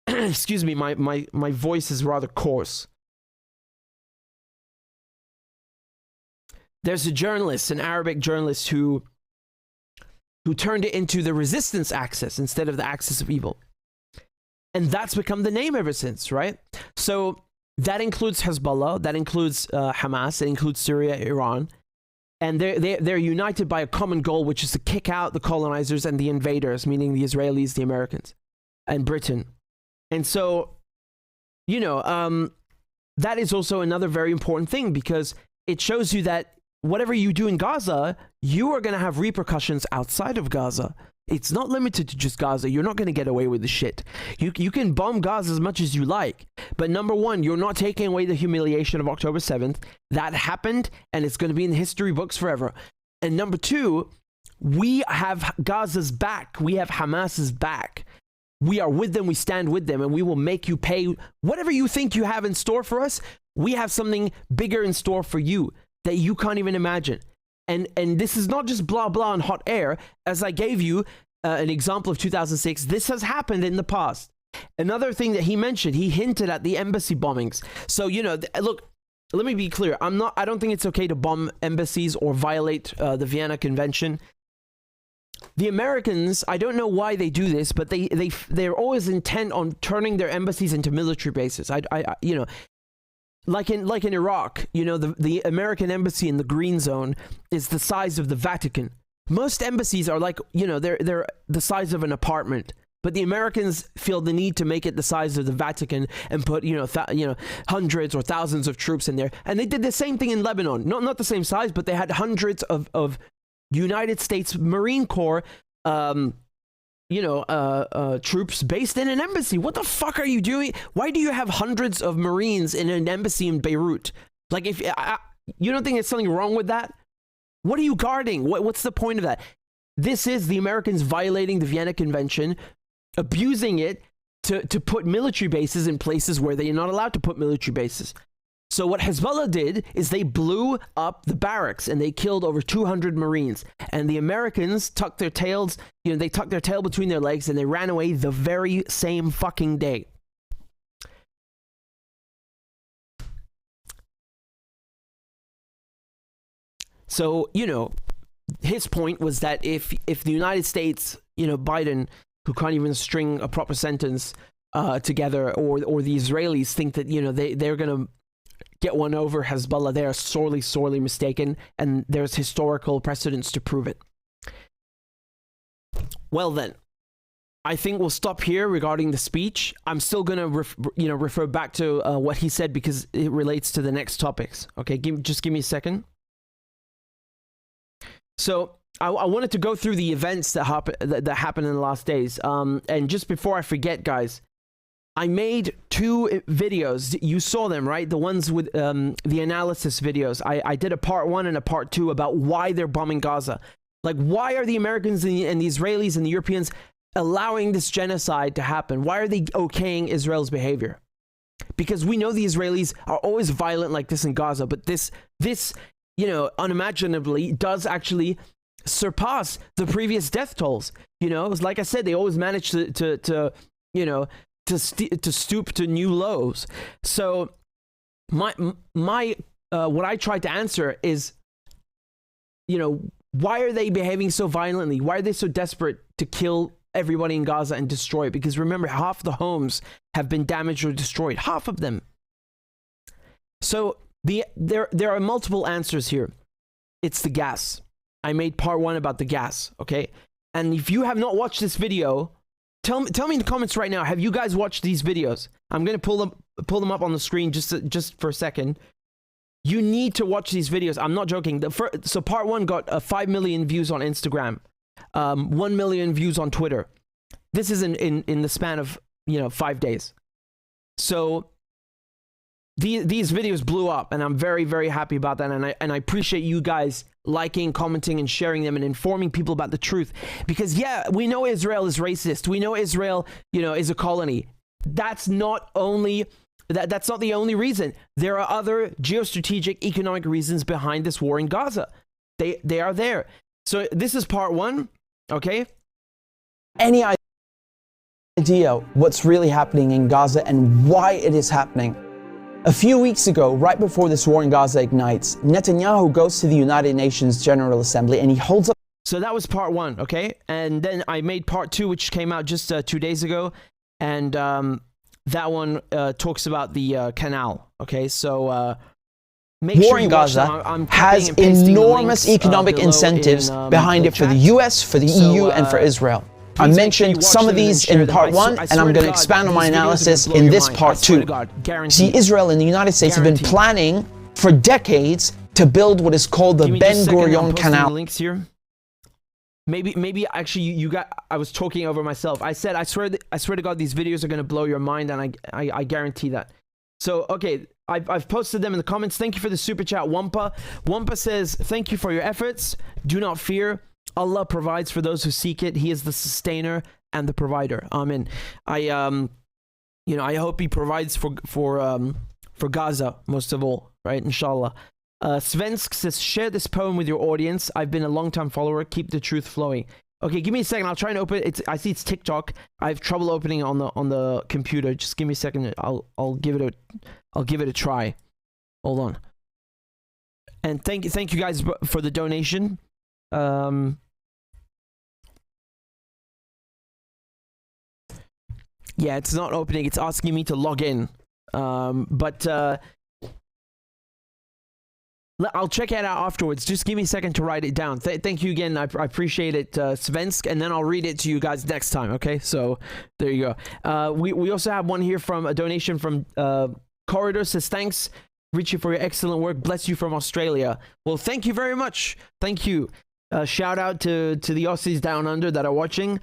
Excuse me, my voice is rather coarse. There's a journalist, an Arabic journalist, who turned it into the resistance axis instead of the axis of evil. And that's become the name ever since, right? So that includes Hezbollah, that includes Hamas, it includes Syria, Iran. And they're united by a common goal, which is to kick out the colonizers and the invaders, meaning the Israelis, the Americans, and Britain. And so, you know, that is also another very important thing, because it shows you that whatever you do in Gaza, you are going to have repercussions outside of Gaza. It's not limited to just Gaza. You're not going to get away with the shit. You can bomb Gaza as much as you like. But number one, you're not taking away the humiliation of October 7th. That happened, and it's going to be in the history books forever. And number two, we have Gaza's back. We have Hamas's back. We are with them. We stand with them, and we will make you pay whatever you think you have in store for us. We have something bigger in store for you that you can't even imagine. And this is not just blah, blah, and hot air. As I gave you an example of 2006, this has happened in the past. Another thing that he mentioned, he hinted at the embassy bombings. So, you know, look, let me be clear. I don't think it's okay to bomb embassies or violate the Vienna Convention. The Americans, I don't know why they do this, but they're always intent on turning their embassies into military bases. You know, like in Iraq, you know, the American embassy in the Green Zone is the size of the Vatican. Most embassies are like, you know, they're the size of an apartment. But the Americans feel the need to make it the size of the Vatican and put, you know, hundreds or thousands of troops in there. And they did the same thing in Lebanon. Not the same size, but they had hundreds of United States Marine Corps, troops based in an embassy. What the fuck are you doing? Why do you have hundreds of Marines in an embassy in Beirut? Like, if you don't think there's something wrong with that? What are you guarding? What's the point of that? This is the Americans violating the Vienna Convention, abusing it to put military bases in places where they're not allowed to put military bases. So what Hezbollah did is they blew up the barracks and they killed over 200 Marines. And the Americans tucked their tails, you know, they tucked their tail between their legs and they ran away the very same fucking day. So, you know, his point was that if the United States, you know, Biden, who can't even string a proper sentence together, or the Israelis think that, you know, they're going to get one over Hezbollah, they are sorely, sorely mistaken, and there's historical precedents to prove it. Well then, I think we'll stop here regarding the speech. I'm still going to refer back to what he said because it relates to the next topics. Okay, just give me a second. So I wanted to go through the events that happened in the last days. And just before I forget, guys, I made 2 videos. You saw them, right? The ones with the analysis videos. I did a part 1 and a part 2 about why they're bombing Gaza. Like, why are the Americans and the Israelis and the Europeans allowing this genocide to happen? Why are they okaying Israel's behavior? Because we know the Israelis are always violent like this in Gaza, but this, you know, unimaginably does actually surpass the previous death tolls. You know, it was, like I said, they always manage to you know, to stoop to new lows. So my what I tried to answer is, you know, why are they behaving so violently? Why are they so desperate to kill everybody in Gaza and destroy it? Because remember, half the homes have been damaged or destroyed. Half of them. So there are multiple answers here. It's the gas. I made part 1 about the gas, okay? And if you have not watched this video, tell me in the comments right now, have you guys watched these videos? I'm going to pull them up on the screen just for a second. You need to watch these videos. I'm not joking. So part 1 got 5 million views on Instagram, 1 million views on Twitter. This is in the span of, you know, 5 days. So these videos blew up, and I'm very, very happy about that. And I appreciate you guys liking, commenting, and sharing them and informing people about the truth. Because yeah, we know Israel is racist. We know Israel, you know, is a colony. That's not that's not the only reason. There are other geostrategic, economic reasons behind this war in Gaza. They are there. So this is part 1, okay? Any idea what's really happening in Gaza and why it is happening. A few weeks ago, right before this war in Gaza ignites, Netanyahu goes to the United Nations General Assembly and he holds up. So that was part one, okay? And then I made part two, which came out just 2 days ago. And that one talks about the canal, okay? So make war sure in you watch Gaza them. I'm has copying and pasting the enormous links, economic below incentives in, behind the it for the chat. US, for the So, EU, and for Israel. I please make sure you mentioned watch some of them and these share in them. part I one, swear and I'm to going to God, expand on my these videos are gonna analysis blow in your this mind. part I swear two. to God, See, guaranteed. Israel and the United States have been Guaranteed. planning for decades to build what is called the Give me just a Ben second, I'm Gurion posting Canal. the links here. Maybe actually you got. I was talking over myself. I said I swear to God these videos are gonna blow your mind, and I guarantee that. So okay, I've posted them in the comments. Thank you for the super chat, Wampa. Wampa says thank you for your efforts. Do not fear. Allah provides for those who seek it. He is the sustainer and the provider. Amen. I hope He provides for Gaza most of all, right? Inshallah. Svensk says, share this poem with your audience. I've been a long-time follower. Keep the truth flowing. Okay, give me a second. I'll try and open it. I see it's TikTok. I have trouble opening it on the computer. Just give me a second. I'll give it a try. Hold on. And thank you guys for the donation. Yeah, it's not opening. It's asking me to log in. I'll check it out afterwards. Just give me a second to write it down. Thank you again. I appreciate it, Svensk, and then I'll read it to you guys next time, okay? So, there you go. We also have one here from a donation from Corridor. Says, thanks, Richie, for your excellent work. Bless you from Australia. Well, thank you very much. Thank you. Shout out to the Aussies down under that are watching.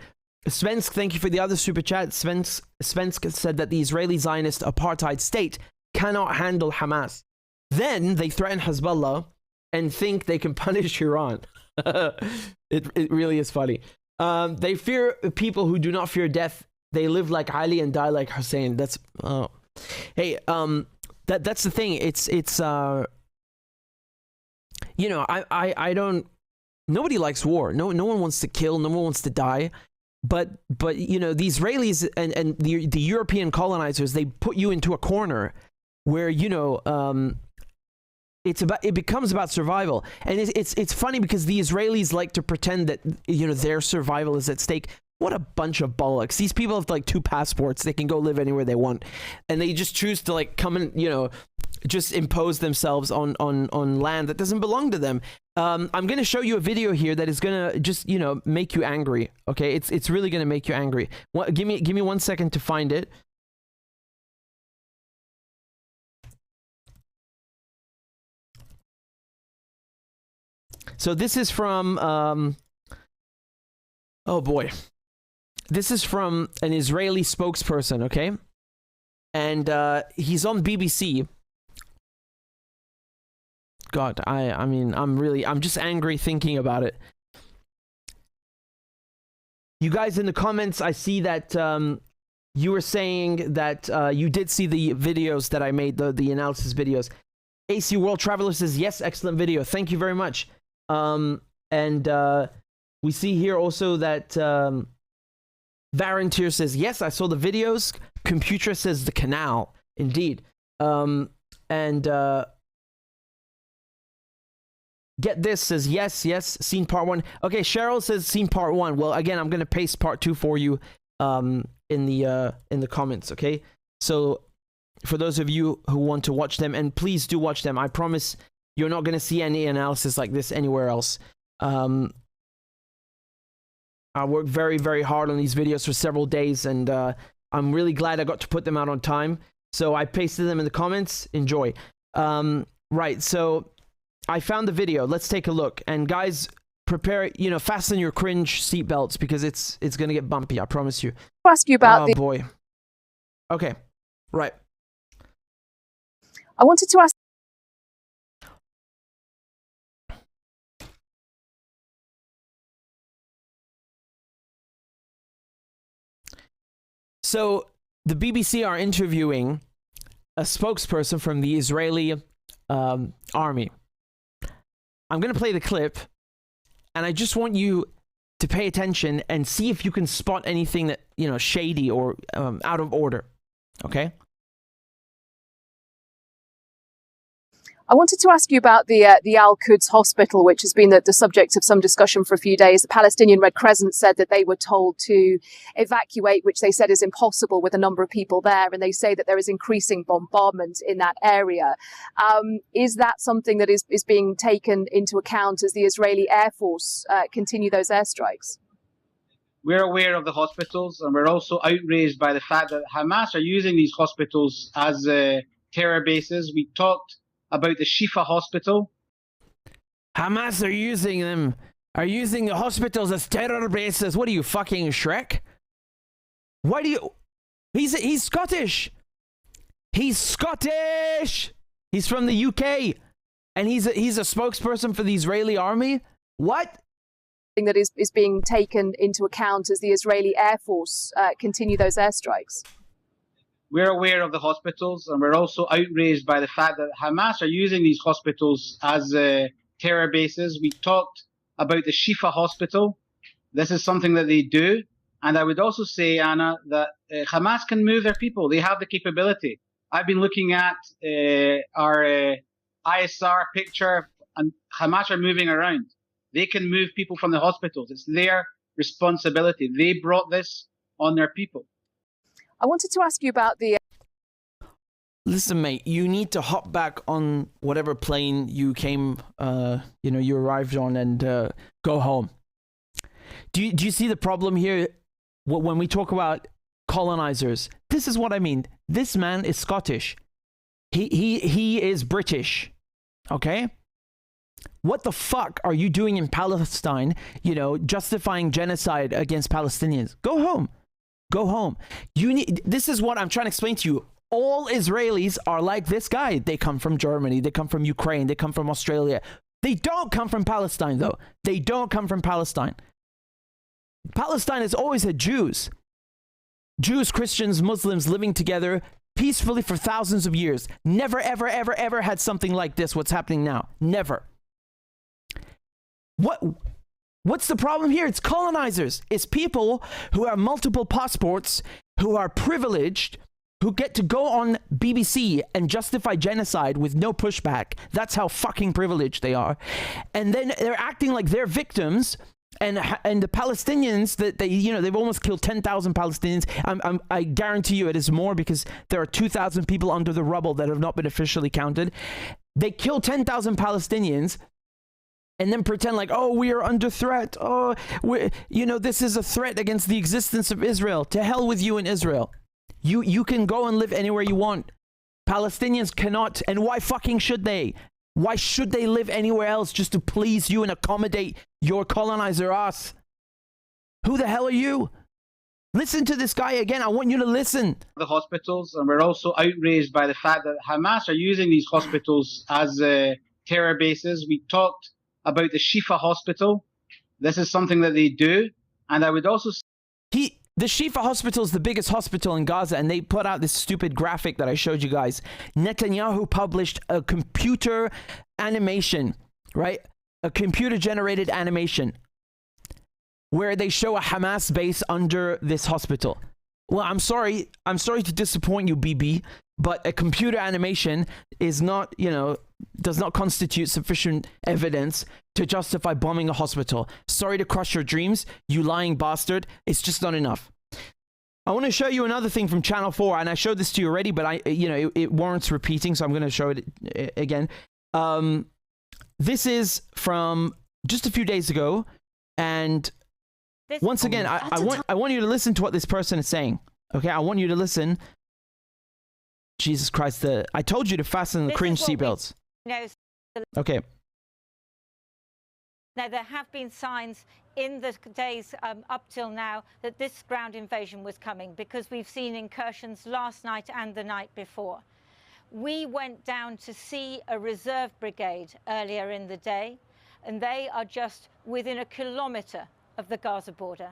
Svensk, thank you for the other super chat. Svensk said that the Israeli Zionist apartheid state cannot handle Hamas. Then they threaten Hezbollah and think they can punish Iran. It really is funny. They fear people who do not fear death. They live like Ali and die like Hussein. That's hey, that's the thing. It's I don't. Nobody likes war. No one wants to kill. No one wants to die. But the Israelis and the European colonizers, they put you into a corner where it becomes about survival. And it's funny because the Israelis like to pretend that their survival is at stake. What a bunch of bollocks. These people have like 2 passports. They can go live anywhere they want, and they just choose to like come and just impose themselves on land that doesn't belong to them. I'm going to show you a video here that is going to just make you angry. Okay, it's really going to make you angry. Give me 1 second to find it. So this is from oh boy. This is from an Israeli spokesperson, okay? And he's on BBC. God, I mean, I'm just angry thinking about it. You guys in the comments, I see that you were saying that you did see the videos that I made, the analysis videos. AC World Traveler says, yes, excellent video. Thank you very much. And we see here also that Varantier says, yes, I saw the videos. Computer says the canal. Indeed. And Get This says, yes, seen part 1. Okay, Cheryl says seen part 1. Well, again, I'm going to paste part 2 for you in the comments, okay? So for those of you who want to watch them, and please do watch them. I promise you're not going to see any analysis like this anywhere else. I worked very, very hard on these videos for several days, and I'm really glad I got to put them out on time. So I pasted them in the comments. Enjoy. Right, so I found the video. Let's take a look. And guys, prepare, fasten your cringe seatbelts because it's going to get bumpy, I promise you. I'll ask you about boy. Okay, right. I wanted to ask. So the BBC are interviewing a spokesperson from the Israeli army. I'm going to play the clip, and I just want you to pay attention and see if you can spot anything that shady or out of order. Okay. I wanted to ask you about the Al-Quds hospital, which has been the subject of some discussion for a few days. The Palestinian Red Crescent said that they were told to evacuate, which they said is impossible with a number of people there. And they say that there is increasing bombardment in that area. Is that something that is being taken into account as the Israeli Air Force continue those airstrikes? We're aware of the hospitals, and we're also outraged by the fact that Hamas are using these hospitals as terror bases. We talked about the Shifa hospital. Hamas are using the hospitals as terror bases. What are you, fucking Shrek? Why do you... He's Scottish. He's Scottish. He's from the UK. And he's a spokesperson for the Israeli army? What? That is being taken into account as the Israeli Air Force continue those airstrikes. We're aware of the hospitals, and we're also outraged by the fact that Hamas are using these hospitals as terror bases. We talked about the Shifa hospital. This is something that they do. And I would also say, Anna, that Hamas can move their people. They have the capability. I've been looking at our ISR picture, and Hamas are moving around. They can move people from the hospitals. It's their responsibility. They brought this on their people. I wanted to ask you about the... Listen, mate, you need to hop back on whatever plane you came, you arrived on and go home. Do you see the problem here? When we talk about colonizers, this is what I mean. This man is Scottish. He is British. Okay? What the fuck are you doing in Palestine, justifying genocide against Palestinians? Go home. Go home. This is what I'm trying to explain to you. All Israelis are like this guy. They come from Germany. They come from Ukraine. They come from Australia. They don't come from Palestine, though. They don't come from Palestine. Palestine has always had Jews. Jews, Christians, Muslims living together peacefully for thousands of years. Never, ever, ever, ever had something like this, what's happening now. Never. What's the problem here? It's colonizers. It's people who have multiple passports, who are privileged, who get to go on BBC and justify genocide with no pushback. That's how fucking privileged they are. And then they're acting like they're victims. And the Palestinians, that they've almost killed 10,000 Palestinians. I guarantee you it is more, because there are 2,000 people under the rubble that have not been officially counted. They killed 10,000 Palestinians. And then pretend like, oh, we are under threat. Oh, this is a threat against the existence of Israel. To hell with you in Israel. You can go and live anywhere you want. Palestinians cannot. And why fucking should they? Why should they live anywhere else just to please you and accommodate your colonizer ass? Who the hell are you? Listen to this guy again. I want you to listen. The hospitals, and we're also outraged by the fact that Hamas are using these hospitals as terror bases. We talked about the Shifa hospital. This is something that they do. And I would also... The Shifa hospital is the biggest hospital in Gaza, and they put out this stupid graphic that I showed you guys. Netanyahu published a computer animation, right? A computer-generated animation where they show a Hamas base under this hospital. Well, I'm sorry to disappoint you, BB, but a computer animation is not, does not constitute sufficient evidence to justify bombing a hospital. Sorry to crush your dreams, you lying bastard. It's just not enough. I want to show you another thing from Channel 4, and I showed this to you already, but it warrants repeating, so I'm going to show it again. This is from just a few days ago, and once again, I want you to listen to what this person is saying. Okay, I want you to listen. Jesus Christ, I told you to fasten the cringe seatbelts. Okay. Now, there have been signs in the days up till now that this ground invasion was coming, because we've seen incursions last night and the night before. We went down to see a reserve brigade earlier in the day, and they are just within a kilometre of the Gaza border.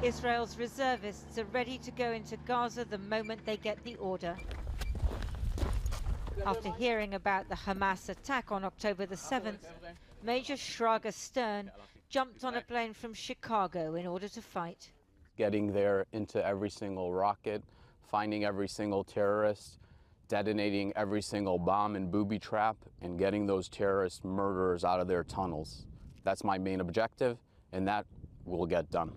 Israel's reservists are ready to go into Gaza the moment they get the order. After hearing about the Hamas attack on October the 7th, Major Schrager Stern jumped on a plane from Chicago in order to fight. Getting there into every single rocket, finding every single terrorist, detonating every single bomb and booby trap, and getting those terrorist murderers out of their tunnels. That's my main objective, and that will get done.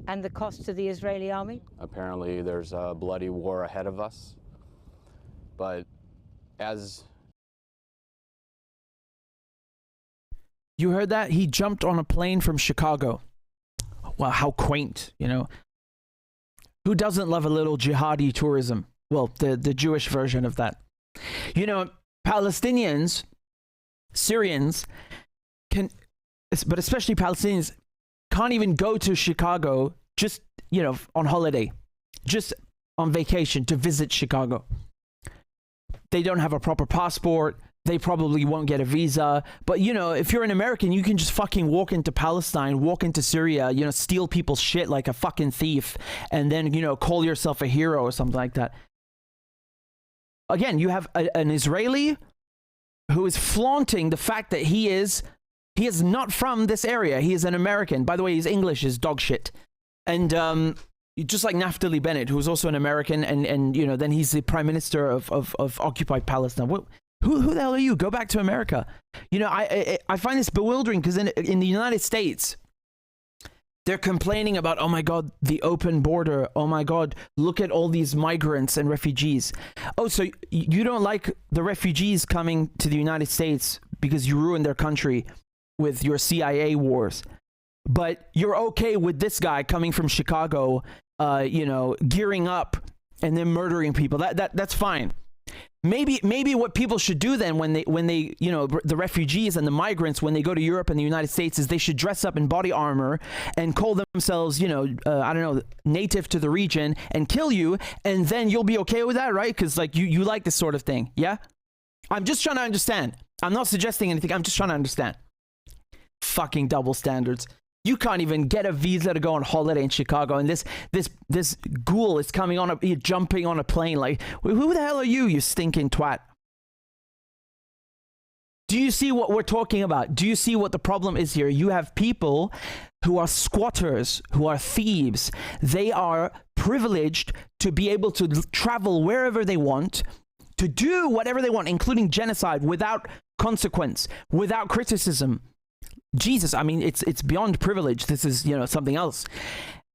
And the cost to the Israeli army? Apparently there's a bloody war ahead of us, but as... You heard that? He jumped on a plane from Chicago. Wow, how quaint, you know. Who doesn't love a little jihadi tourism? Well, the Jewish version of that. You know, Palestinians, Syrians, but especially Palestinians, can't even go to Chicago just, you know, on holiday, just on vacation to visit Chicago. They don't have a proper passport. They probably won't get a visa. But, you know, if you're an American, you can just fucking walk into Palestine, walk into Syria, you know, steal people's shit like a fucking thief, and then, you know, call yourself a hero or something like that. Again, you have an Israeli who is flaunting the fact that he is not from this area. He is an American. By the way, his English is dog shit. And just like Naftali Bennett, who is also an American, and you know, then he's the prime minister of occupied Palestine. Who the hell are you? Go back to America. You know, I find this bewildering because in the United States, they're complaining about, oh my God, the open border. Oh my God, look at all these migrants and refugees. Oh, so you don't like the refugees coming to the United States because you ruined their country with your CIA wars. But you're okay with this guy coming from Chicago, you know, gearing up and then murdering people. That's fine. Maybe what people should do then when they you know, the refugees and the migrants, when they go to Europe and the United States, is they should dress up in body armor and call themselves, you know, I don't know, native to the region and kill you, and then you'll be okay with that, right? Because like you like this sort of thing, yeah? I'm just trying to understand. I'm not suggesting anything. I'm just trying to understand. Fucking double standards. You can't even get a visa to go on holiday in Chicago, and this ghoul is coming on jumping on a plane. Like, who the hell are you, you stinking twat? Do you see what we're talking about? Do you see what the problem is here? You have people who are squatters, who are thieves. They are privileged to be able to travel wherever they want, to do whatever they want, including genocide, without consequence, without criticism. Jesus, I mean, it's beyond privilege. This is, you know, something else.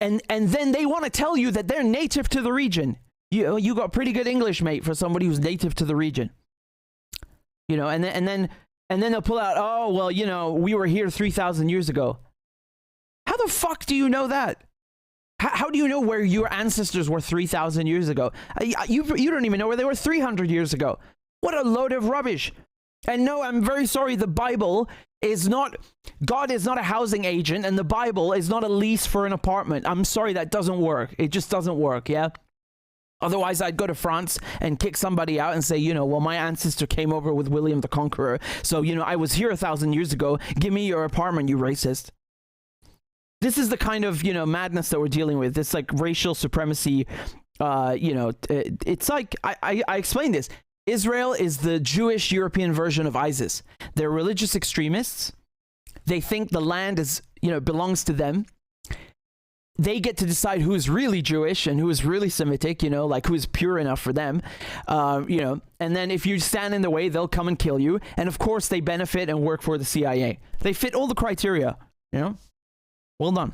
And then they want to tell you that they're native to the region. You got pretty good English, mate, for somebody who's native to the region. You know, and then they'll pull out, oh, well, you know, we were here 3,000 years ago. How the fuck do you know that? How do you know where your ancestors were 3,000 years ago? You don't even know where they were 300 years ago. What a load of rubbish. And no, I'm very sorry, the Bible is not, God is not a housing agent, and the Bible is not a lease for an apartment. I'm sorry, that doesn't work. It just doesn't work, yeah? Otherwise, I'd go to France and kick somebody out and say, you know, well, my ancestor came over with William the Conqueror, so, you know, I was here 1,000 years ago. Give me your apartment, you racist. This is the kind of, you know, madness that we're dealing with. This, like, racial supremacy, you know, it's like, I explained this. Israel is the Jewish European version of ISIS. They're religious extremists. They think the land is, you know, belongs to them. They get to decide who is really Jewish and who is really Semitic, you know, like who is pure enough for them, you know, and then if you stand in the way, they'll come and kill you. And of course they benefit and work for the CIA. They fit all the criteria, you know. Well done.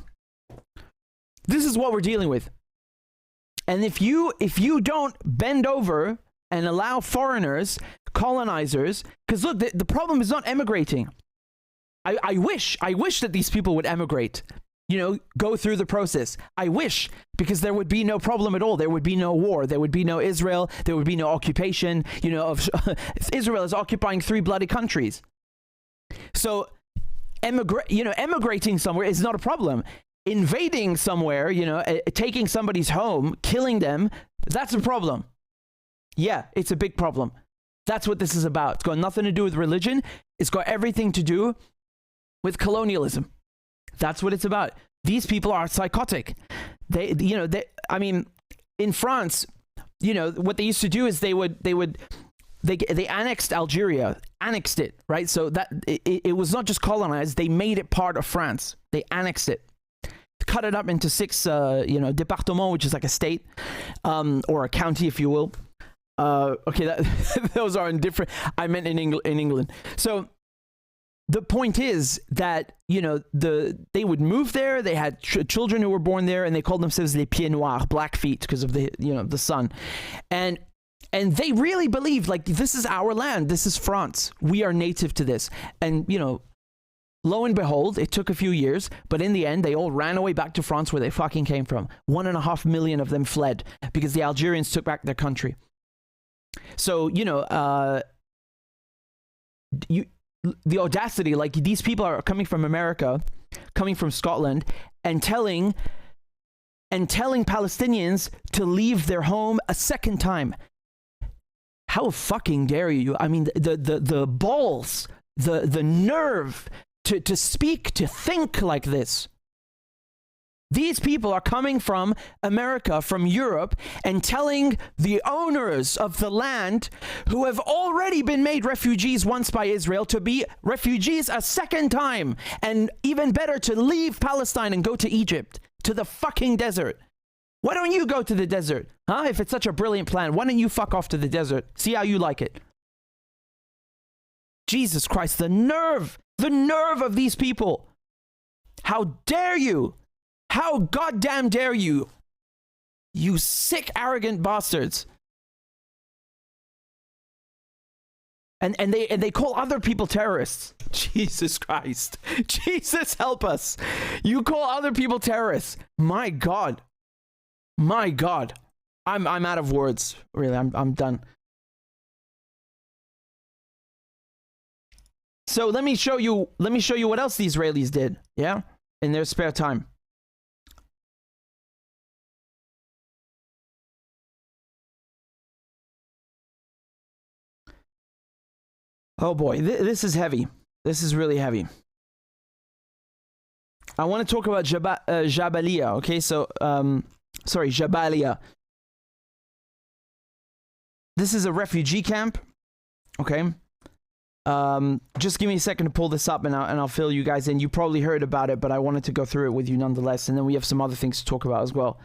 This is what we're dealing with. And if you don't bend over and allow foreigners, colonizers, because look, the problem is not emigrating. I wish that these people would emigrate, you know, go through the process. I wish, because there would be no problem at all. There would be no war. There would be no Israel. There would be no occupation, you know, of Israel is occupying 3 bloody countries. So emigrating somewhere is not a problem. Invading somewhere, you know, taking somebody's home, killing them, that's a problem. Yeah, it's a big problem. That's what this is about. It's got nothing to do with religion. It's got everything to do with colonialism. That's what it's about. These people are psychotic. I mean, in France, you know, what they used to do is they would they annexed Algeria, annexed it, right? So that it was not just colonized, they made it part of France. They annexed it, cut it up into 6 départements, which is like a state, or a county, if you will. Okay, those are in different, I meant in England. So the point is that, you know, they would move there, they had children who were born there, and they called themselves les pieds noirs, black feet, because of the, you know, the sun. And they really believed, like, this is our land, this is France, we are native to this. And, you know, lo and behold, it took a few years, but in the end, they all ran away back to France where they fucking came from. 1.5 million of them fled because the Algerians took back their country. So, you know, the audacity, like, these people are coming from America, coming from Scotland, and telling Palestinians to leave their home a second time. How fucking dare you? I mean, the balls, the nerve to speak, to think like this. These people are coming from America, from Europe, and telling the owners of the land, who have already been made refugees once by Israel, to be refugees a second time, and even better, to leave Palestine and go to Egypt, to the fucking desert. Why don't you go to the desert? Huh? If it's such a brilliant plan, why don't you fuck off to the desert? See how you like it. Jesus Christ, the nerve of these people. How dare you? How goddamn dare you? You sick, arrogant bastards. And they call other people terrorists. Jesus Christ. Jesus help us. You call other people terrorists. My God. My God. I'm out of words. Really, I'm done. So let me show you what else the Israelis did, yeah? In their spare time. Oh boy, this is heavy. This is really heavy. I want to talk about Jabalia, okay? So, sorry, Jabalia. This is a refugee camp, okay? Just give me a second to pull this up and I'll fill you guys in. You probably heard about it, but I wanted to go through it with you nonetheless. And then we have some other things to talk about as well.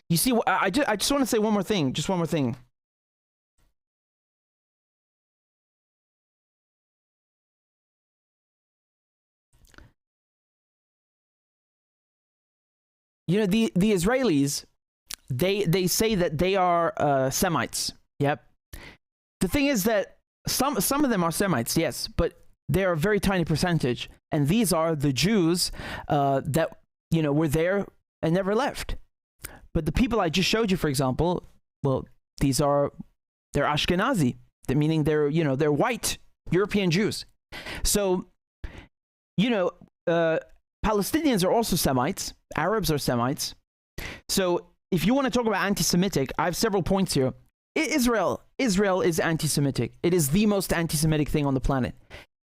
You see, I just want to say one more thing. Just one more thing. You know, the Israelis, they say that they are Semites. Yep. The thing is that some of them are Semites, yes, but they're a very tiny percentage. And these are the Jews that, you know, were there and never left. But the people I just showed you, for example, well, they're Ashkenazi, meaning they're, you know, they're white European Jews. So, you know, Palestinians are also Semites. Arabs are Semites. So if you want to talk about anti-Semitic, I have several points here. Israel is anti-Semitic. It is the most anti-Semitic thing on the planet.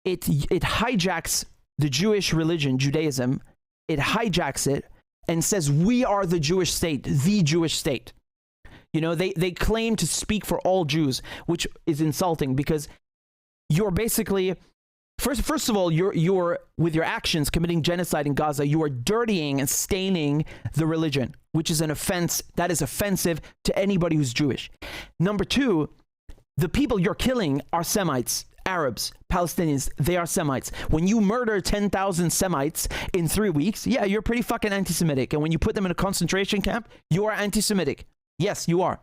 It hijacks the Jewish religion, Judaism. It hijacks it and says, we are the Jewish state, the Jewish state. You know, they claim to speak for all Jews, which is insulting because you're basically, first of all, you're with your actions committing genocide in Gaza, you are dirtying and staining the religion, which is an offense that is offensive to anybody who's Jewish. Number two, the people you're killing are Semites. Arabs, Palestinians, they are Semites. When you murder 10,000 Semites in 3 weeks, yeah, you're pretty fucking anti-Semitic. And when you put them in a concentration camp, you are anti-Semitic. Yes, you are.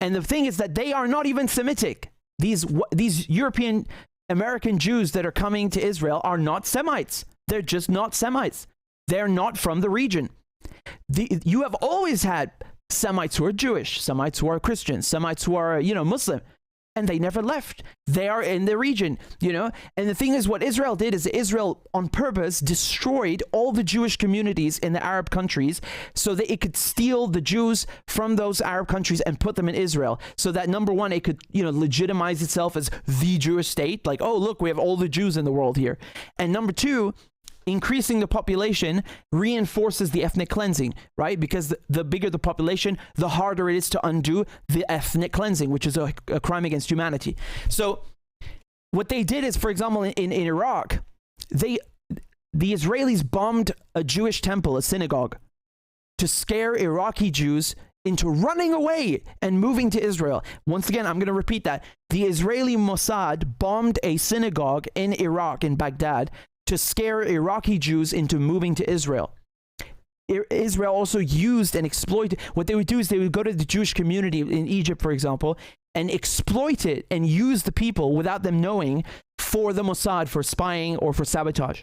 And the thing is that they are not even Semitic. These European American Jews that are coming to Israel are not Semites. They're just not Semites. They're not from the region. You have always had Semites who are Jewish, Semites who are Christians, Semites who are, you know, Muslim. And they never left. They are in the region, you know? And the thing is, what Israel did is Israel on purpose destroyed all the Jewish communities in the Arab countries so that it could steal the Jews from those Arab countries and put them in Israel. So that, number one, it could, you know, legitimize itself as the Jewish state. Like, oh, look, we have all the Jews in the world here. And number two, increasing the population reinforces the ethnic cleansing, right? Because the bigger the population, the harder it is to undo the ethnic cleansing, which is a crime against humanity. So what they did is, for example, in Iraq, the Israelis bombed a Jewish temple, a synagogue, to scare Iraqi Jews into running away and moving to Israel. Once again, I'm going to repeat that. The Israeli Mossad bombed a synagogue in Iraq, in Baghdad, to scare Iraqi Jews into moving to Israel. Israel also used and exploited. What they would do is they would go to the Jewish community in Egypt, for example, and exploit it and use the people without them knowing for the Mossad, for spying or for sabotage.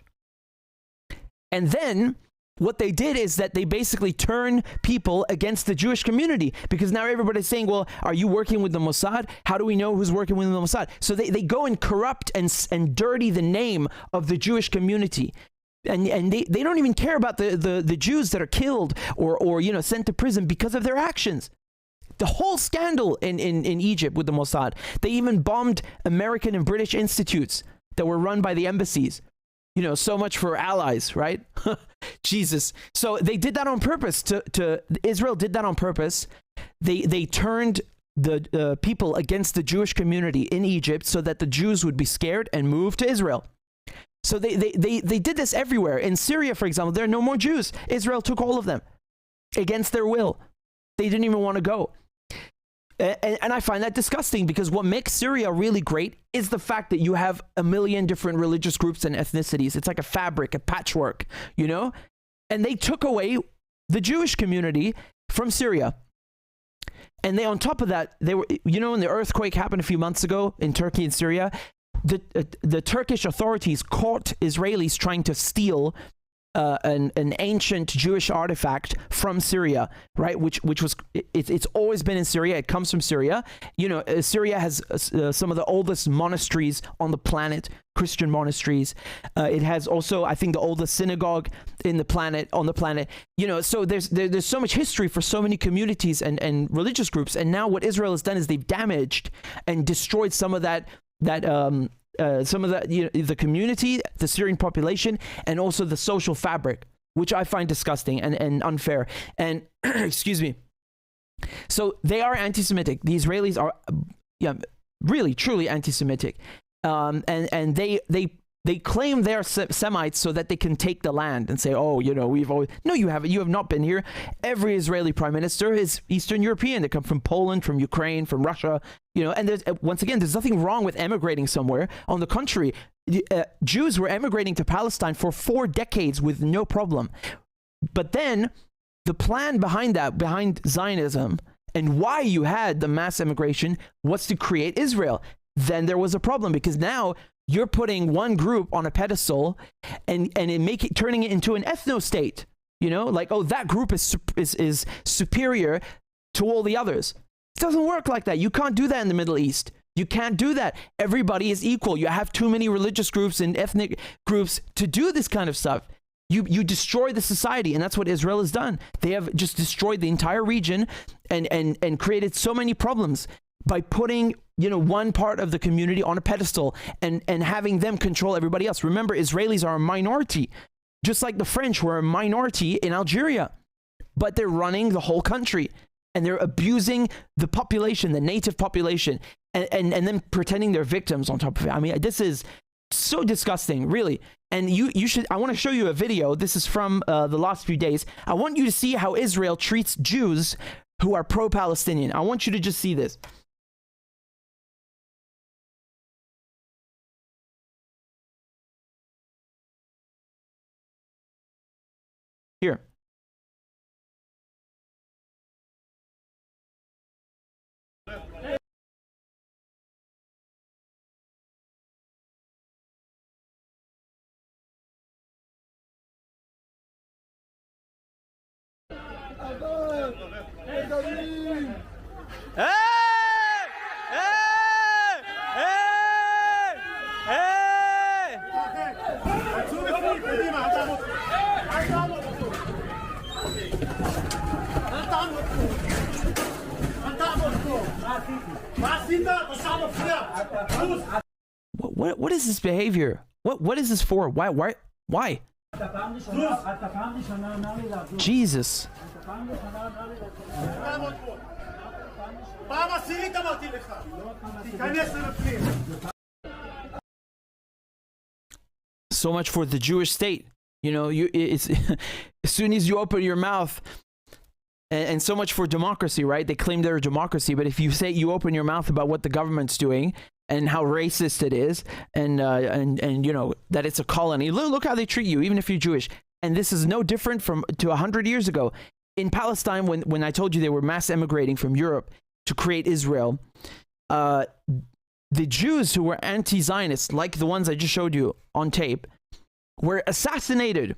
And then what they did is that they basically turn people against the Jewish community, because now everybody's saying, well, are you working with the Mossad? How do we know who's working with the Mossad? So they go and corrupt and dirty the name of the Jewish community. And they don't even care about the Jews that are killed or you know, sent to prison because of their actions. The whole scandal in Egypt with the Mossad. They even bombed American and British institutes that were run by the embassies. You know, so much for allies, right? Jesus. So they did that on purpose. Israel did that on purpose. They turned the people against the Jewish community in Egypt so that the Jews would be scared and move to Israel. So they did this everywhere. In Syria, for example, there are no more Jews. Israel took all of them against their will. They didn't even want to go. And I find that disgusting, because what makes Syria really great is the fact that you have a million different religious groups and ethnicities. It's like a fabric, a patchwork, you know? And they took away the Jewish community from Syria. And they, on top of that, they were, you know, when the earthquake happened a few months ago in Turkey and Syria, the Turkish authorities caught Israelis trying to steal an ancient Jewish artifact from Syria, right? Which was, it's always been in Syria. It comes from Syria. You know, Syria has some of the oldest monasteries on the planet, Christian monasteries. It has also, I think, the oldest synagogue on the planet. You know, so there's so much history for so many communities and religious groups. And now what Israel has done is they've damaged and destroyed some of that some of the, you know, the community, the Syrian population, and also the social fabric, which I find disgusting and unfair. And excuse me. So they are anti-Semitic. The Israelis are, yeah, really, truly anti-Semitic. And they claim they're Semites so that they can take the land and say, oh, you know, we've always... No, you haven't. You have not been here. Every Israeli prime minister is Eastern European. They come from Poland, from Ukraine, from Russia, you know, and there's, once again, there's nothing wrong with emigrating somewhere. On the contrary, Jews were emigrating to Palestine for 4 decades with no problem. But then the plan behind that, behind Zionism, and why you had the mass immigration was to create Israel. Then there was a problem, because now you're putting one group on a pedestal and turning it into an ethno-state, you know, like, oh, that group is superior to all the others. It doesn't work like that. You can't do that in the Middle East. You can't do that. Everybody is equal. You have too many religious groups and ethnic groups to do this kind of stuff. You destroy the society, and that's what Israel has done. They have just destroyed the entire region and created so many problems by putting, you know, one part of the community on a pedestal and having them control everybody else. Remember, Israelis are a minority, just like the French were a minority in Algeria, but they're running the whole country, and they're abusing the population, the native population, and then pretending they're victims on top of it. I mean, this is so disgusting, really. And you should, I want to show you a video. This is from the last few days. I want you to see how Israel treats Jews who are pro-Palestinian. I want you to just see this. Here. What is this behavior? What is this for? Why? Jesus. So much for the Jewish state. You know, it's as soon as you open your mouth, and so much for democracy, right? They claim they're a democracy, but if you say you open your mouth about what the government's doing and how racist it is, and you know that it's a colony, look how they treat you, even if you're Jewish. And this is no different to 100 years ago in Palestine, when I told you they were mass emigrating from Europe to create Israel. The Jews who were anti-Zionist, like the ones I just showed you on tape, were assassinated.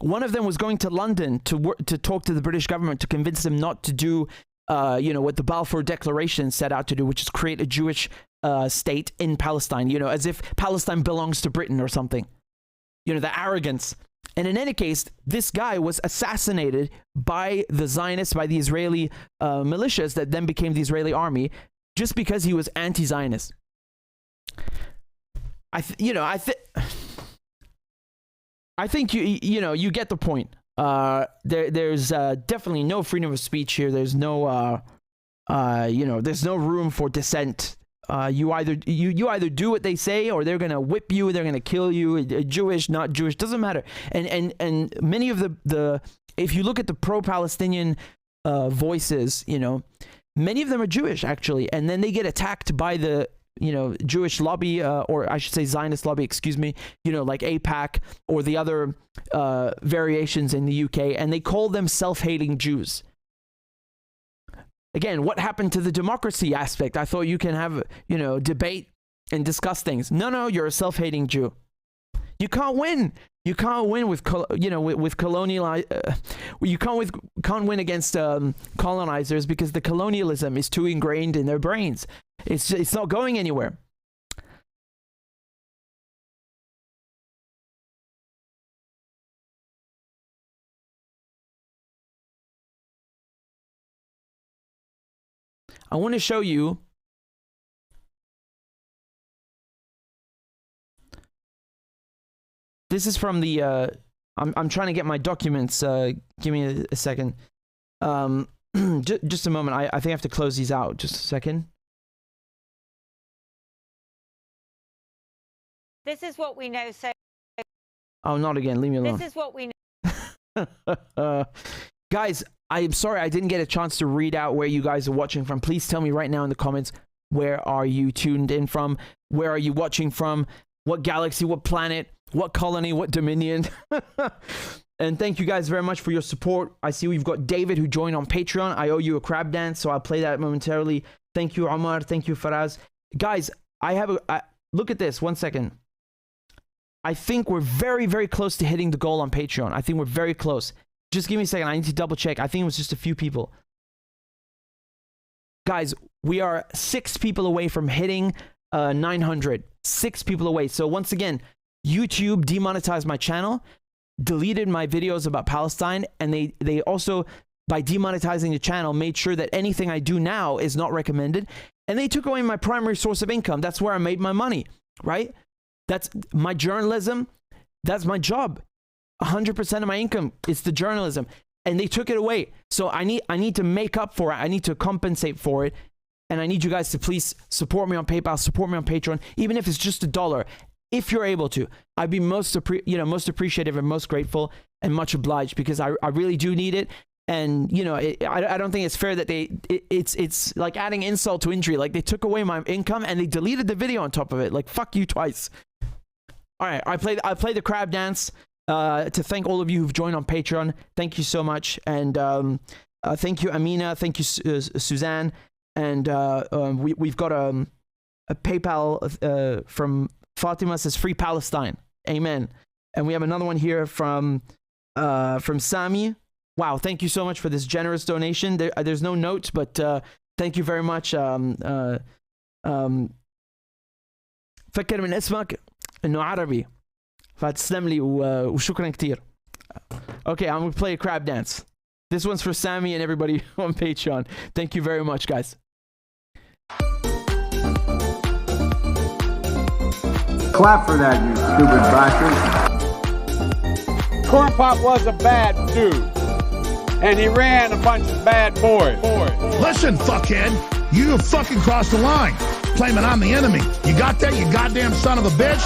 One of them was going to London to talk to the British government to convince them not to do, you know, what the Balfour Declaration set out to do, which is create a Jewish state in Palestine, you know, as if Palestine belongs to Britain or something. You know, the arrogance. And in any case, this guy was assassinated by the Zionists, by the Israeli militias that then became the Israeli army, just because he was anti-Zionist. I think you know you get the point. There's definitely no freedom of speech here. There's no you know, there's no room for dissent. You either do what they say, or they're gonna whip you, they're gonna kill you. Jewish, not Jewish, doesn't matter. And many of the if you look at the pro-Palestinian voices, you know, many of them are Jewish actually, and then they get attacked by the, you know, Jewish lobby, or I should say Zionist lobby, excuse me, you know, like AIPAC or the other variations in the UK, and they call them self-hating Jews. Again, what happened to the democracy aspect? I thought you can have, you know, debate and discuss things. No, you're a self-hating Jew. You can't win. You can't win with, you know, with colonial. You can't win against colonizers, because the colonialism is too ingrained in their brains. It's not going anywhere. I want to show you this is from the I'm trying to get my documents. Give me a second. Just a moment. I think I have to close these out. Just a second. This is what we know. So, oh, not again. Leave me alone. This is what we know. Guys, I'm sorry I didn't get a chance to read out where you guys are watching from. Please tell me right now in the comments, where are you tuned in from? Where are you watching from? What galaxy? What planet? What colony? What dominion? And thank you guys very much for your support. I see we've got David who joined on Patreon. I owe you a crab dance, so I'll play that momentarily. Thank you, Omar. Thank you, Faraz. Guys, look at this. 1 second. I think we're very, very close to hitting the goal on Patreon. I think we're very close. Just give me a second. I need to double check. I think it was just a few people. Guys, we are 6 people away from hitting 900. 6 people away. So once again, YouTube demonetized my channel, deleted my videos about Palestine, and they also, by demonetizing the channel, made sure that anything I do now is not recommended. And they took away my primary source of income. That's where I made my money, right? That's my journalism. That's my job. 100% of my income is the journalism, and they took it away. So I need to make up for it. I need to compensate for it, and I need you guys to please support me on PayPal, support me on Patreon, even if it's just $1, if you're able to. I'd be most appreciative and most grateful and much obliged, because I really do need it. And you know, I don't think it's fair that it's like adding insult to injury. Like, they took away my income and they deleted the video on top of it. Like, fuck you twice. All right, I play the crab dance. To thank all of you who've joined on Patreon. Thank you so much. And thank you, Amina. Thank you, Suzanne. And we've got a PayPal from Fatima, says Free Palestine. Amen. And we have another one here from Sami. Wow, thank you so much for this generous donation. There's no notes, but thank you very much. فكر من اسمك إنه عربي. فتسلم لي وشكرا كتير. Okay, I'm going to play a crab dance. This one's for Sammy and everybody on Patreon. Thank you very much, guys. Clap for that, you stupid bastard. Corn Pop was a bad dude, and he ran a bunch of bad boys. Listen, fuckhead, you have fucking crossed the line, claiming I'm the enemy. You got that, you goddamn son of a bitch?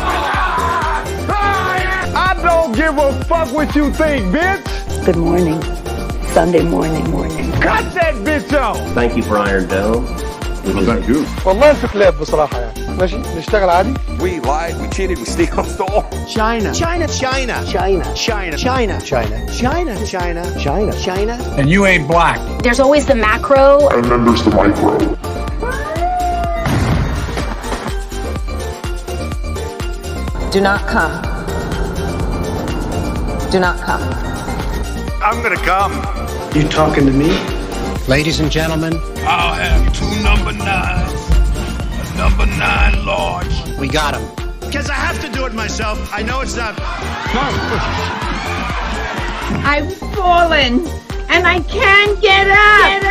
I don't give a fuck what you think, bitch. Good morning. Sunday morning. Cut that bitch off. Thank you for Iron Dome. Thank you. والله انت كلاب بصراحة يعني. ماشي نشتغل عادي. We lied, we cheated, we stole. China. And you ain't black. There's always the macro. And then there's the micro. Do not come. Do not come. I'm gonna come. You talking to me? Ladies and gentlemen. I'll have 2 number 9s. A number 9 large. We got him. Because I have to do it myself. I know it's not. I've fallen and I can't get up.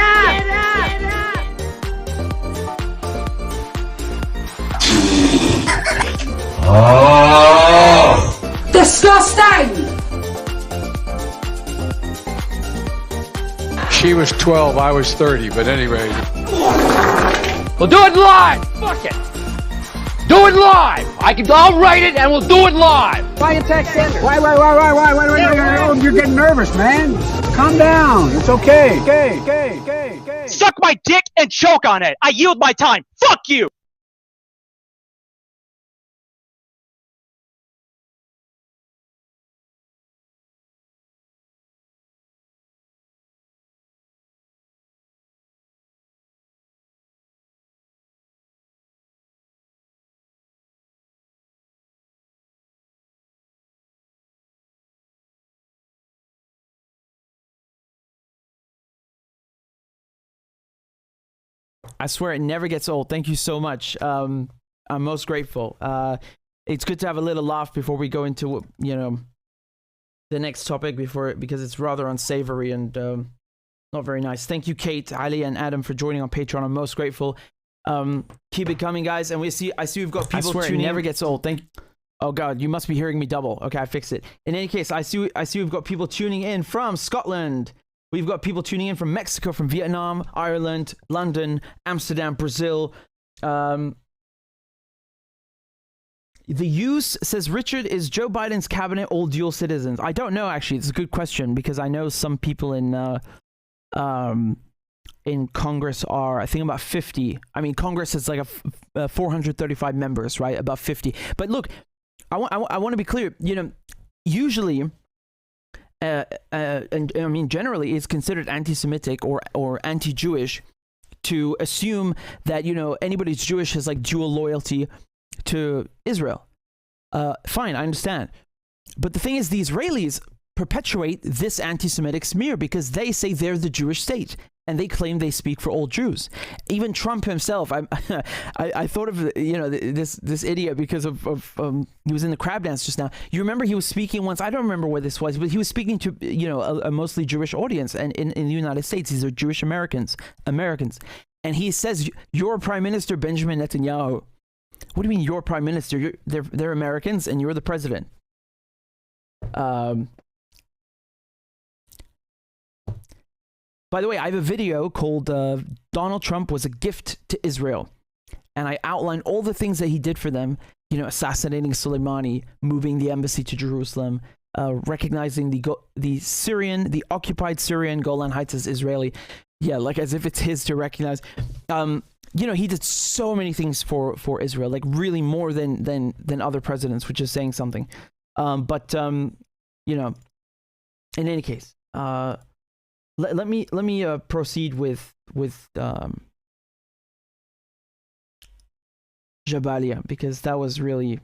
Oh! Disgusting! She was 12, I was 30, but anyway. We'll do it live! Fuck it! Do it live! I'll write it and we'll do it live! Why you text Sanders? Why, you're getting nervous, man. Calm down. It's okay. Okay. Suck my dick and choke on it! I yield my time! Fuck you! I swear it never gets old. Thank you so much. I'm most grateful. It's good to have a little laugh before we go into, the next topic because it's rather unsavory and not very nice. Thank you, Kate, Ali, and Adam for joining on Patreon. I'm most grateful. Keep it coming, guys. And I see we've got people tuning in. It never gets old. Oh God, you must be hearing me double. Okay, I fixed it. In any case, I see we've got people tuning in from Scotland. We've got people tuning in from Mexico, from Vietnam, Ireland, London, Amsterdam, Brazil. The use says, Richard, is Joe Biden's cabinet all dual citizens? I don't know, actually. It's a good question because I know some people in Congress are, I think, about 50. I mean, Congress is like 435 members, right? About 50. But look, I want to be clear. Usually... and I mean, generally, it's considered anti-Semitic or anti-Jewish to assume that, anybody who's Jewish has like dual loyalty to Israel. Fine, I understand. But the thing is, the Israelis perpetuate this anti-Semitic smear because they say they're the Jewish state and they claim they speak for all Jews. Even Trump himself, I thought of this idiot because of he was in the crab dance just now. You remember he was speaking once, I don't remember where this was, but he was speaking to a mostly Jewish audience, and in the United States these are Jewish Americans, and he says, "Your Prime Minister Benjamin Netanyahu." What do you mean, your Prime Minister? They're Americans and you're the president. By the way, I have a video called Donald Trump Was a Gift to Israel. And I outline all the things that he did for them, assassinating Soleimani, moving the embassy to Jerusalem, recognizing the occupied Syrian Golan Heights as Israeli. Yeah, like as if it's his to recognize. He did so many things for Israel, like really more than other presidents, which is saying something. In any case, let me proceed with Jabalia, because that was really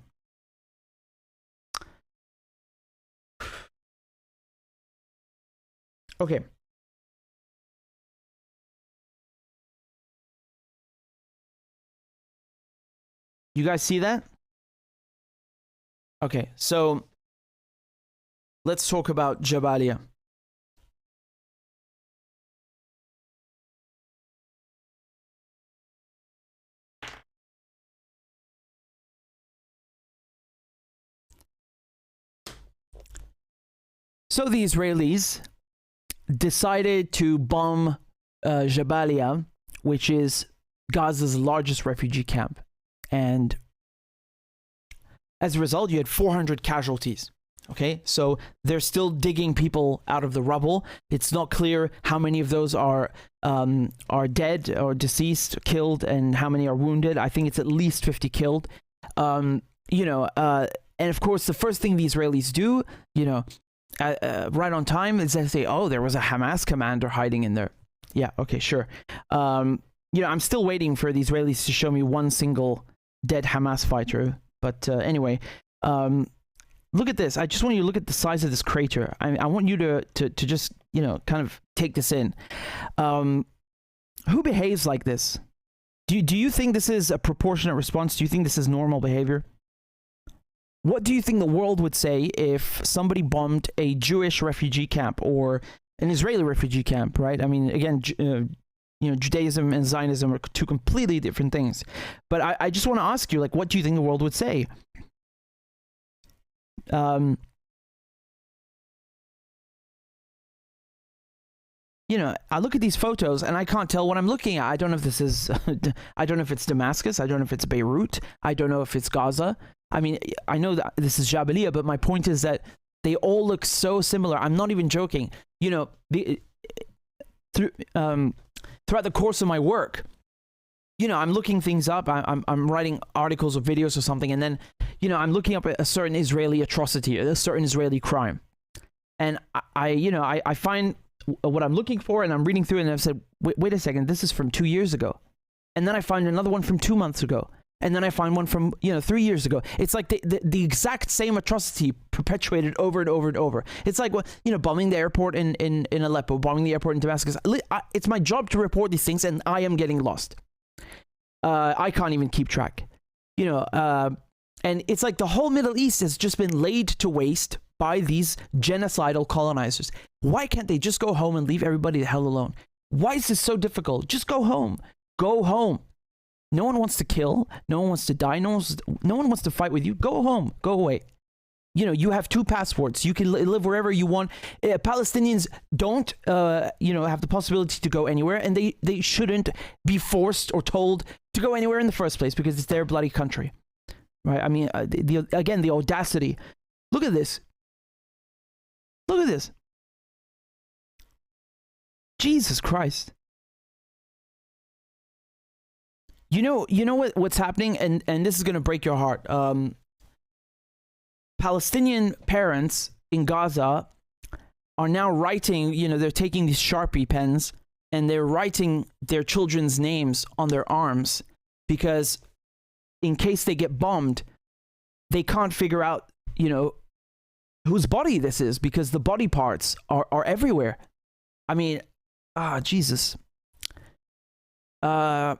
okay. You guys see that? Okay, so let's talk about Jabalia. So the Israelis decided to bomb Jabalia, which is Gaza's largest refugee camp. And as a result, you had 400 casualties. Okay, so they're still digging people out of the rubble. It's not clear how many of those are dead or deceased, killed, and how many are wounded. I think it's at least 50 killed. And of course, the first thing the Israelis do, right on time, is they say, "Oh, there was a Hamas commander hiding in there." Yeah, okay, sure. I'm still waiting for the Israelis to show me one single dead Hamas fighter. But anyway. Look at this. I just want you to look at the size of this crater. I want you to just, kind of take this in. Who behaves like this? Do you think this is a proportionate response? Do you think this is normal behavior? What do you think the world would say if somebody bombed a Jewish refugee camp or an Israeli refugee camp, right? I mean, again, Judaism and Zionism are two completely different things. But I just want to ask you, what do you think the world would say? I look at these photos and I can't tell what I'm looking at. I don't know if this is, I don't know if it's Damascus. I don't know if it's Beirut. I don't know if it's Gaza. I mean, I know that this is Jabalia, but my point is that they all look so similar. I'm not even joking. Throughout the course of my work, I'm looking things up. I'm writing articles or videos or something, and then, I'm looking up a certain Israeli atrocity, a certain Israeli crime, and I find what I'm looking for, and I'm reading through it, and I've said, wait a second, this is from 2 years ago, and then I find another one from 2 months ago, and then I find one from 3 years ago. It's like the exact same atrocity perpetuated over and over and over. It's like bombing the airport in Aleppo, bombing the airport in Damascus. It's my job to report these things, and I am getting lost. I can't even keep track, and it's like the whole Middle East has just been laid to waste by these genocidal colonizers. Why can't they just go home and leave everybody the hell alone? Why is this so difficult? Just go home. Go home. No one wants to kill. No one wants to die. No one wants to fight with you. Go home. Go away. You have 2 passports. You can live wherever you want. Palestinians don't, have the possibility to go anywhere, and they shouldn't be forced or told to go anywhere in the first place because it's their bloody country, right? I mean, the audacity. Look at this. Look at this. Jesus Christ. You know what's happening, and this is going to break your heart. Palestinian parents in Gaza are now writing, they're taking these Sharpie pens and they're writing their children's names on their arms because in case they get bombed, they can't figure out, whose body this is because the body parts are everywhere. I mean, Jesus. That's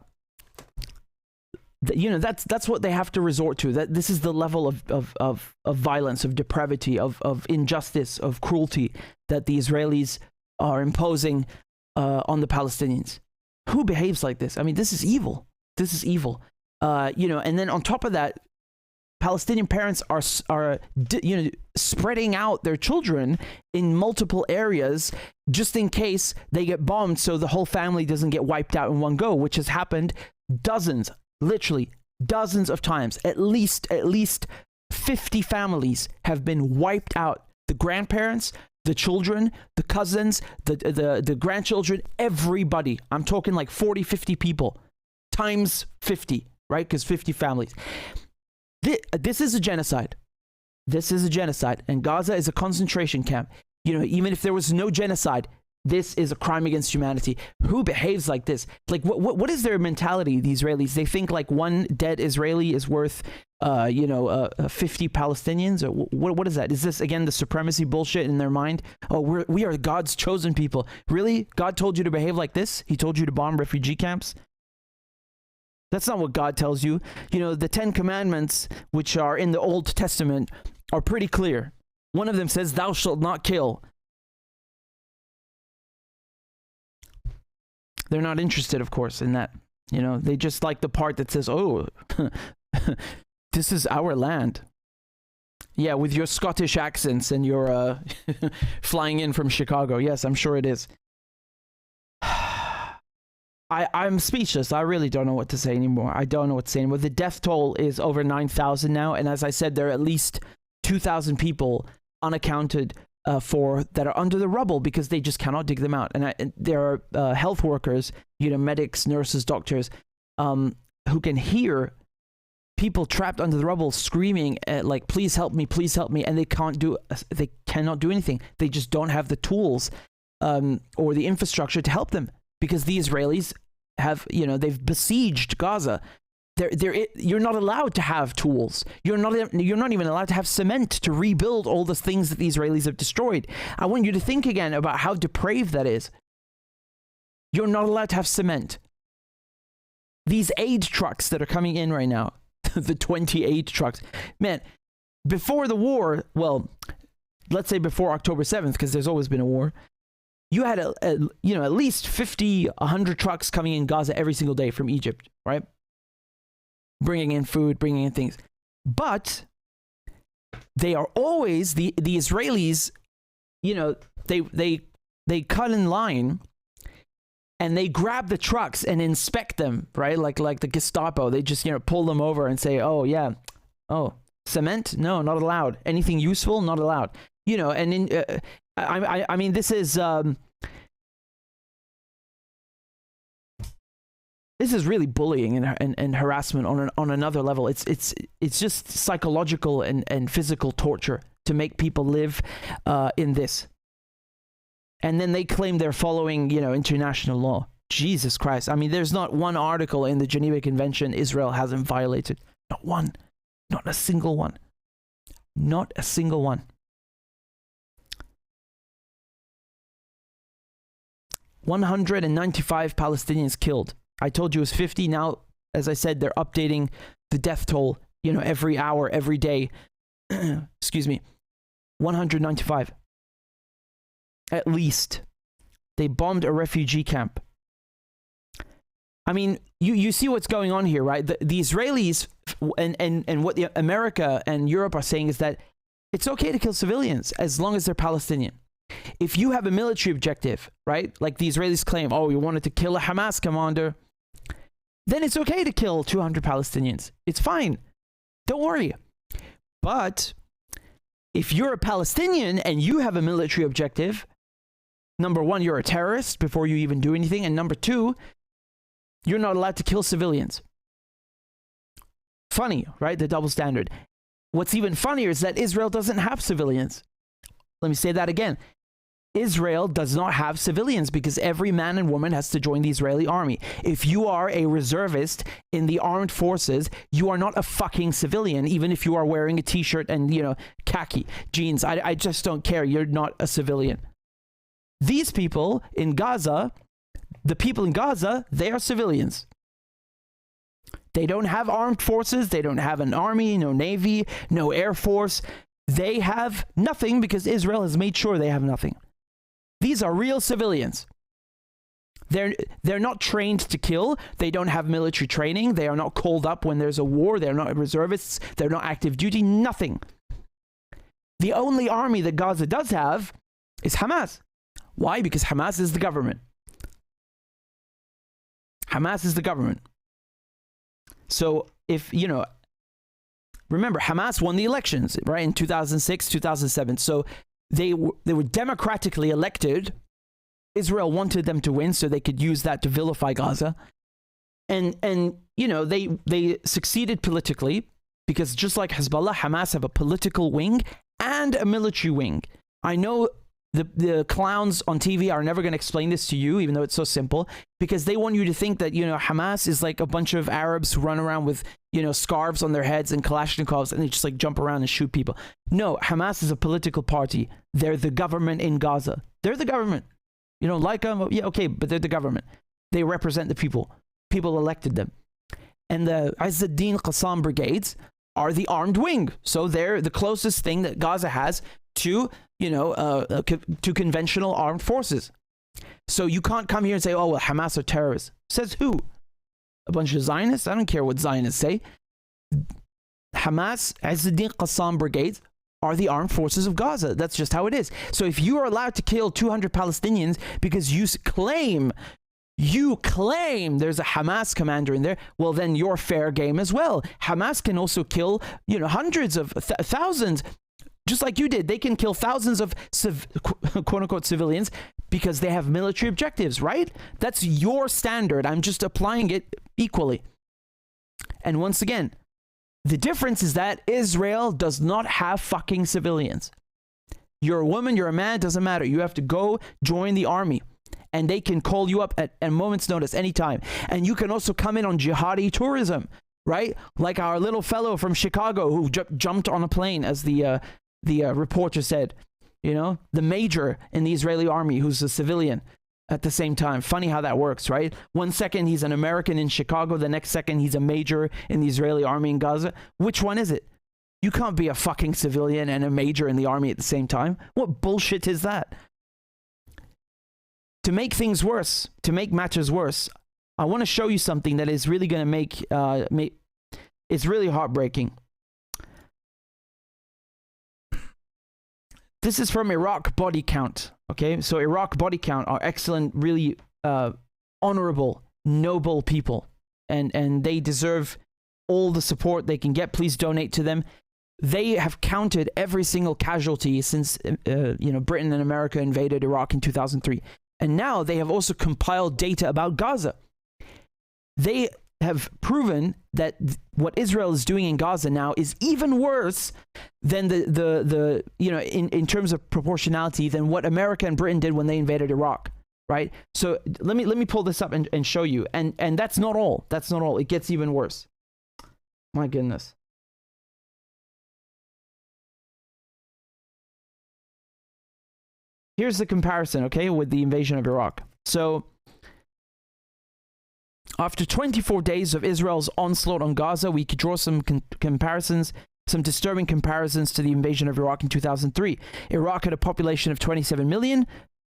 what they have to resort to. That this is the level of violence, of depravity, of injustice, of cruelty that the Israelis are imposing on the Palestinians. Who behaves like this? I mean, this is evil. This is evil. And then on top of that, Palestinian parents are spreading out their children in multiple areas just in case they get bombed, so the whole family doesn't get wiped out in one go, which has happened dozens. Literally dozens of times. At least 50 families have been wiped out. The grandparents, the children, the cousins, the grandchildren, everybody. I'm talking like 40, 50 people times 50, right? Because 50 families. This is a genocide. This is a genocide. And Gaza is a concentration camp. Even if there was no genocide, this is a crime against humanity. Who behaves like this? Like, what is their mentality, the Israelis? They think like one dead Israeli is worth, 50 Palestinians? Or what is that? Is this, again, the supremacy bullshit in their mind? Oh, we are God's chosen people. Really? God told you to behave like this? He told you to bomb refugee camps? That's not what God tells you. The 10 Commandments, which are in the Old Testament, are pretty clear. One of them says, "Thou shalt not kill." They're not interested, of course, in that. They just like the part that says, "Oh, this is our land." Yeah, with your Scottish accents and your flying in from Chicago. Yes, I'm sure it is. I'm speechless. I really don't know what to say anymore. I don't know what to say anymore. The death toll is over 9,000 now. And as I said, there are at least 2,000 people unaccounted for that are under the rubble because they just cannot dig them out. And there are health workers, medics, nurses, doctors, who can hear people trapped under the rubble screaming like, please help me, and they cannot do anything. They just don't have the tools or the infrastructure to help them because the Israelis have, they've besieged Gaza. You're not allowed to have tools. You're not even allowed to have cement to rebuild all the things that the Israelis have destroyed. I want you to think again about how depraved that is. You're not allowed to have cement. These aid trucks that are coming in right now, the 20 aid trucks, man, before the war, well, let's say before October 7th, because there's always been a war, you had at least 50, 100 trucks coming in Gaza every single day from Egypt, right? Bringing in food, bringing in things. But they are always, the Israelis, they cut in line and they grab the trucks and inspect them, right? Like the Gestapo. They just, pull them over and say, oh, yeah. Oh, cement? No, not allowed. Anything useful? Not allowed. And in, I mean, this is really bullying and harassment on another level. It's just psychological and physical torture to make people live in this. And then they claim they're following, international law. Jesus Christ. I mean, there's not one article in the Geneva Convention Israel hasn't violated. Not one. Not a single one. Not a single one. 195 Palestinians killed. I told you it was 50. Now, as I said, they're updating the death toll, every hour, every day. Excuse me. 195. At least. They bombed a refugee camp. I mean, you see what's going on here, right? The Israelis and what America and Europe are saying is that it's okay to kill civilians as long as they're Palestinian. If you have a military objective, right? Like the Israelis claim, oh, you wanted to kill a Hamas commander, then it's okay to kill 200 Palestinians. It's fine. Don't worry. But if you're a Palestinian and you have a military objective, number one, you're a terrorist before you even do anything. And number two, you're not allowed to kill civilians. Funny, right? The double standard. What's even funnier is that Israel doesn't have civilians. Let me say that again. Israel does not have civilians because every man and woman has to join the Israeli army. If you are a reservist in the armed forces, you are not a fucking civilian, even if you are wearing a t-shirt and, khaki jeans. I just don't care. You're not a civilian. These people in Gaza, the people in Gaza, they are civilians. They don't have armed forces. They don't have an army, no navy, no air force. They have nothing because Israel has made sure they have nothing. These are real civilians. They're not trained to kill. They don't have military training. They are not called up when there's a war. They're not reservists. They're not active duty. Nothing. The only army that Gaza does have is Hamas. Why? Because Hamas is the government. Hamas is the government. So if, remember, Hamas won the elections, right, in 2006, 2007. So they were democratically elected. Israel wanted them to win so they could use that to vilify Gaza. And they succeeded politically because just like Hezbollah, Hamas have a political wing and a military wing. I know the clowns on TV are never going to explain this to you, even though it's so simple, because they want you to think that, Hamas is like a bunch of Arabs who run around with, scarves on their heads and Kalashnikovs and they just jump around and shoot people. No, Hamas is a political party. They're the government in Gaza. They're the government. You don't like them? Yeah, okay, but they're the government. They represent the people. People elected them. And the Izz ad-Din Qassam brigades are the armed wing. So they're the closest thing that Gaza has to, to conventional armed forces. So you can't come here and say, oh, well, Hamas are terrorists. Says who? A bunch of Zionists? I don't care what Zionists say. Hamas, Izz ad-Din Qassam brigades are the armed forces of Gaza. That's just how it is. So if you are allowed to kill 200 Palestinians because you claim there's a Hamas commander in there, well, then you're fair game as well. Hamas can also kill, hundreds of thousands, just like you did. They can kill thousands of quote unquote civilians because they have military objectives, right? That's your standard. I'm just applying it equally. And once again, the difference is that Israel does not have fucking civilians. You're a woman, you're a man, doesn't matter. You have to go join the army. And they can call you up at a moment's notice anytime. And you can also come in on jihadi tourism, right? Like our little fellow from Chicago who jumped on a plane, as the reporter said. The major in the Israeli army who's a civilian at the same time. Funny how that works, right? One second he's an American in Chicago, the next second he's a major in the Israeli army in Gaza. Which one is it? You can't be a fucking civilian and a major in the army at the same time. What bullshit is that? To make things worse, to make matters worse, I want to show you something that is really going to make it's really heartbreaking. This is from Iraq Body Count. Okay, so Iraq Body Count are excellent, really honorable, noble people, and they deserve all the support they can get. Please donate to them. They have counted every single casualty since Britain and America invaded Iraq in 2003. And now they have also compiled data about Gaza. They have proven that what Israel is doing in Gaza now is even worse than in terms of proportionality than what America and Britain did when they invaded Iraq, right? So let me pull this up and show you. And that's not all. That's not all. It gets even worse. My goodness. Here's the comparison, okay, with the invasion of Iraq. So, after 24 days of Israel's onslaught on Gaza, we could draw some comparisons, some disturbing comparisons to the invasion of Iraq in 2003. Iraq had a population of 27 million,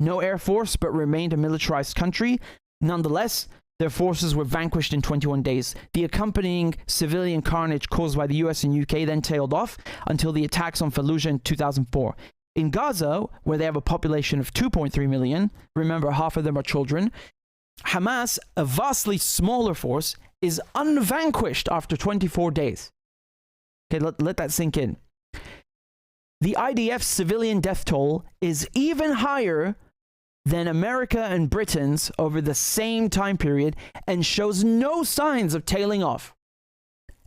no air force, but remained a militarized country. Nonetheless, their forces were vanquished in 21 days. The accompanying civilian carnage caused by the US and UK then tailed off until the attacks on Fallujah in 2004. In Gaza, where they have a population of 2.3 million, remember half of them are children, Hamas, a vastly smaller force, is unvanquished after 24 days. Okay, let that sink in. The IDF's civilian death toll is even higher than America and Britain's over the same time period and shows no signs of tailing off.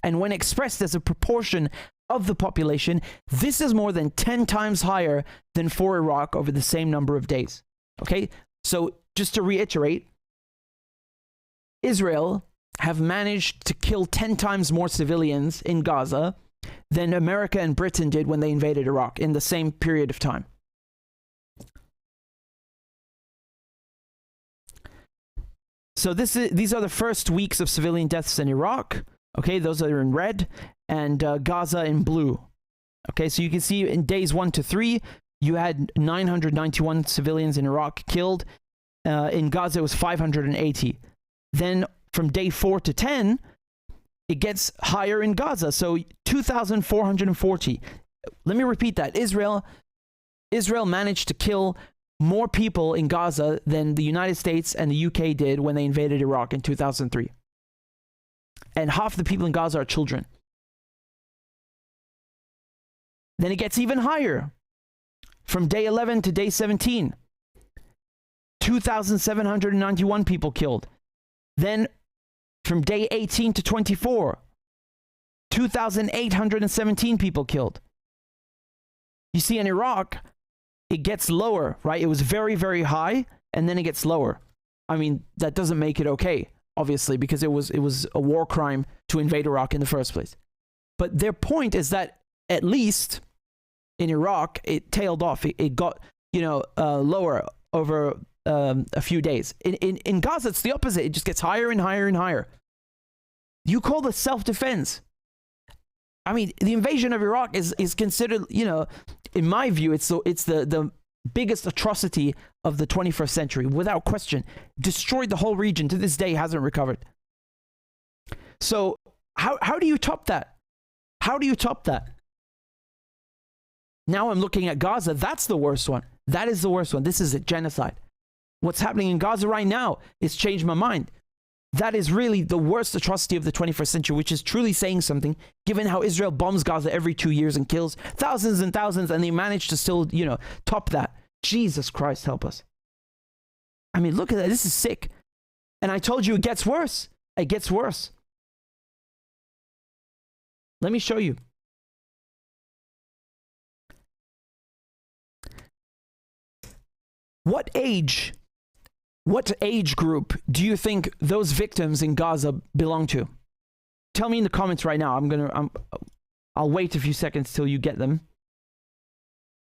And when expressed as a proportion of the population, this is more than 10 times higher than for Iraq over the same number of days. Okay, so just to reiterate, Israel have managed to kill 10 times more civilians in Gaza than America and Britain did when they invaded Iraq in the same period of time. So these are the first weeks of civilian deaths in Iraq. Okay, those are in red, and Gaza in blue. Okay, so you can see in days 1 to 3, you had 991 civilians in Iraq killed. In Gaza, it was 580. Then from day 4 to 10, it gets higher in Gaza, so 2,440. Let me repeat that. Israel managed to kill more people in Gaza than the United States and the UK did when they invaded Iraq in 2003. And half the people in Gaza are children. Then it gets even higher. From day 11 to day 17, 2,791 people killed. Then from day 18 to 24, 2,817 people killed. You see, in Iraq, it gets lower, right? It was very, very high, and then it gets lower. I mean, that doesn't make it okay, obviously, because it was a war crime to invade Iraq in the first place. But their point is that at least in Iraq, it tailed off. It got, lower over a few days. In Gaza, it's the opposite. It just gets higher and higher and higher. You call this self-defense. I mean, the invasion of Iraq is considered, in my view, it's the biggest atrocity of the 21st century, without question. Destroyed the whole region. To this day, hasn't recovered. So how do you top that? How do you top that? Now I'm looking at Gaza. That's the worst one. That is the worst one. This is a genocide. What's happening in Gaza right now has changed my mind. That is really the worst atrocity of the 21st century, which is truly saying something, given how Israel bombs Gaza every 2 years and kills thousands and thousands, and they manage to still, top that. Jesus Christ, help us. I mean, look at that. This is sick. And I told you it gets worse. It gets worse. Let me show you. What age group do you think those victims in Gaza belong to? Tell me in the comments right now. I'll wait a few seconds till you get them.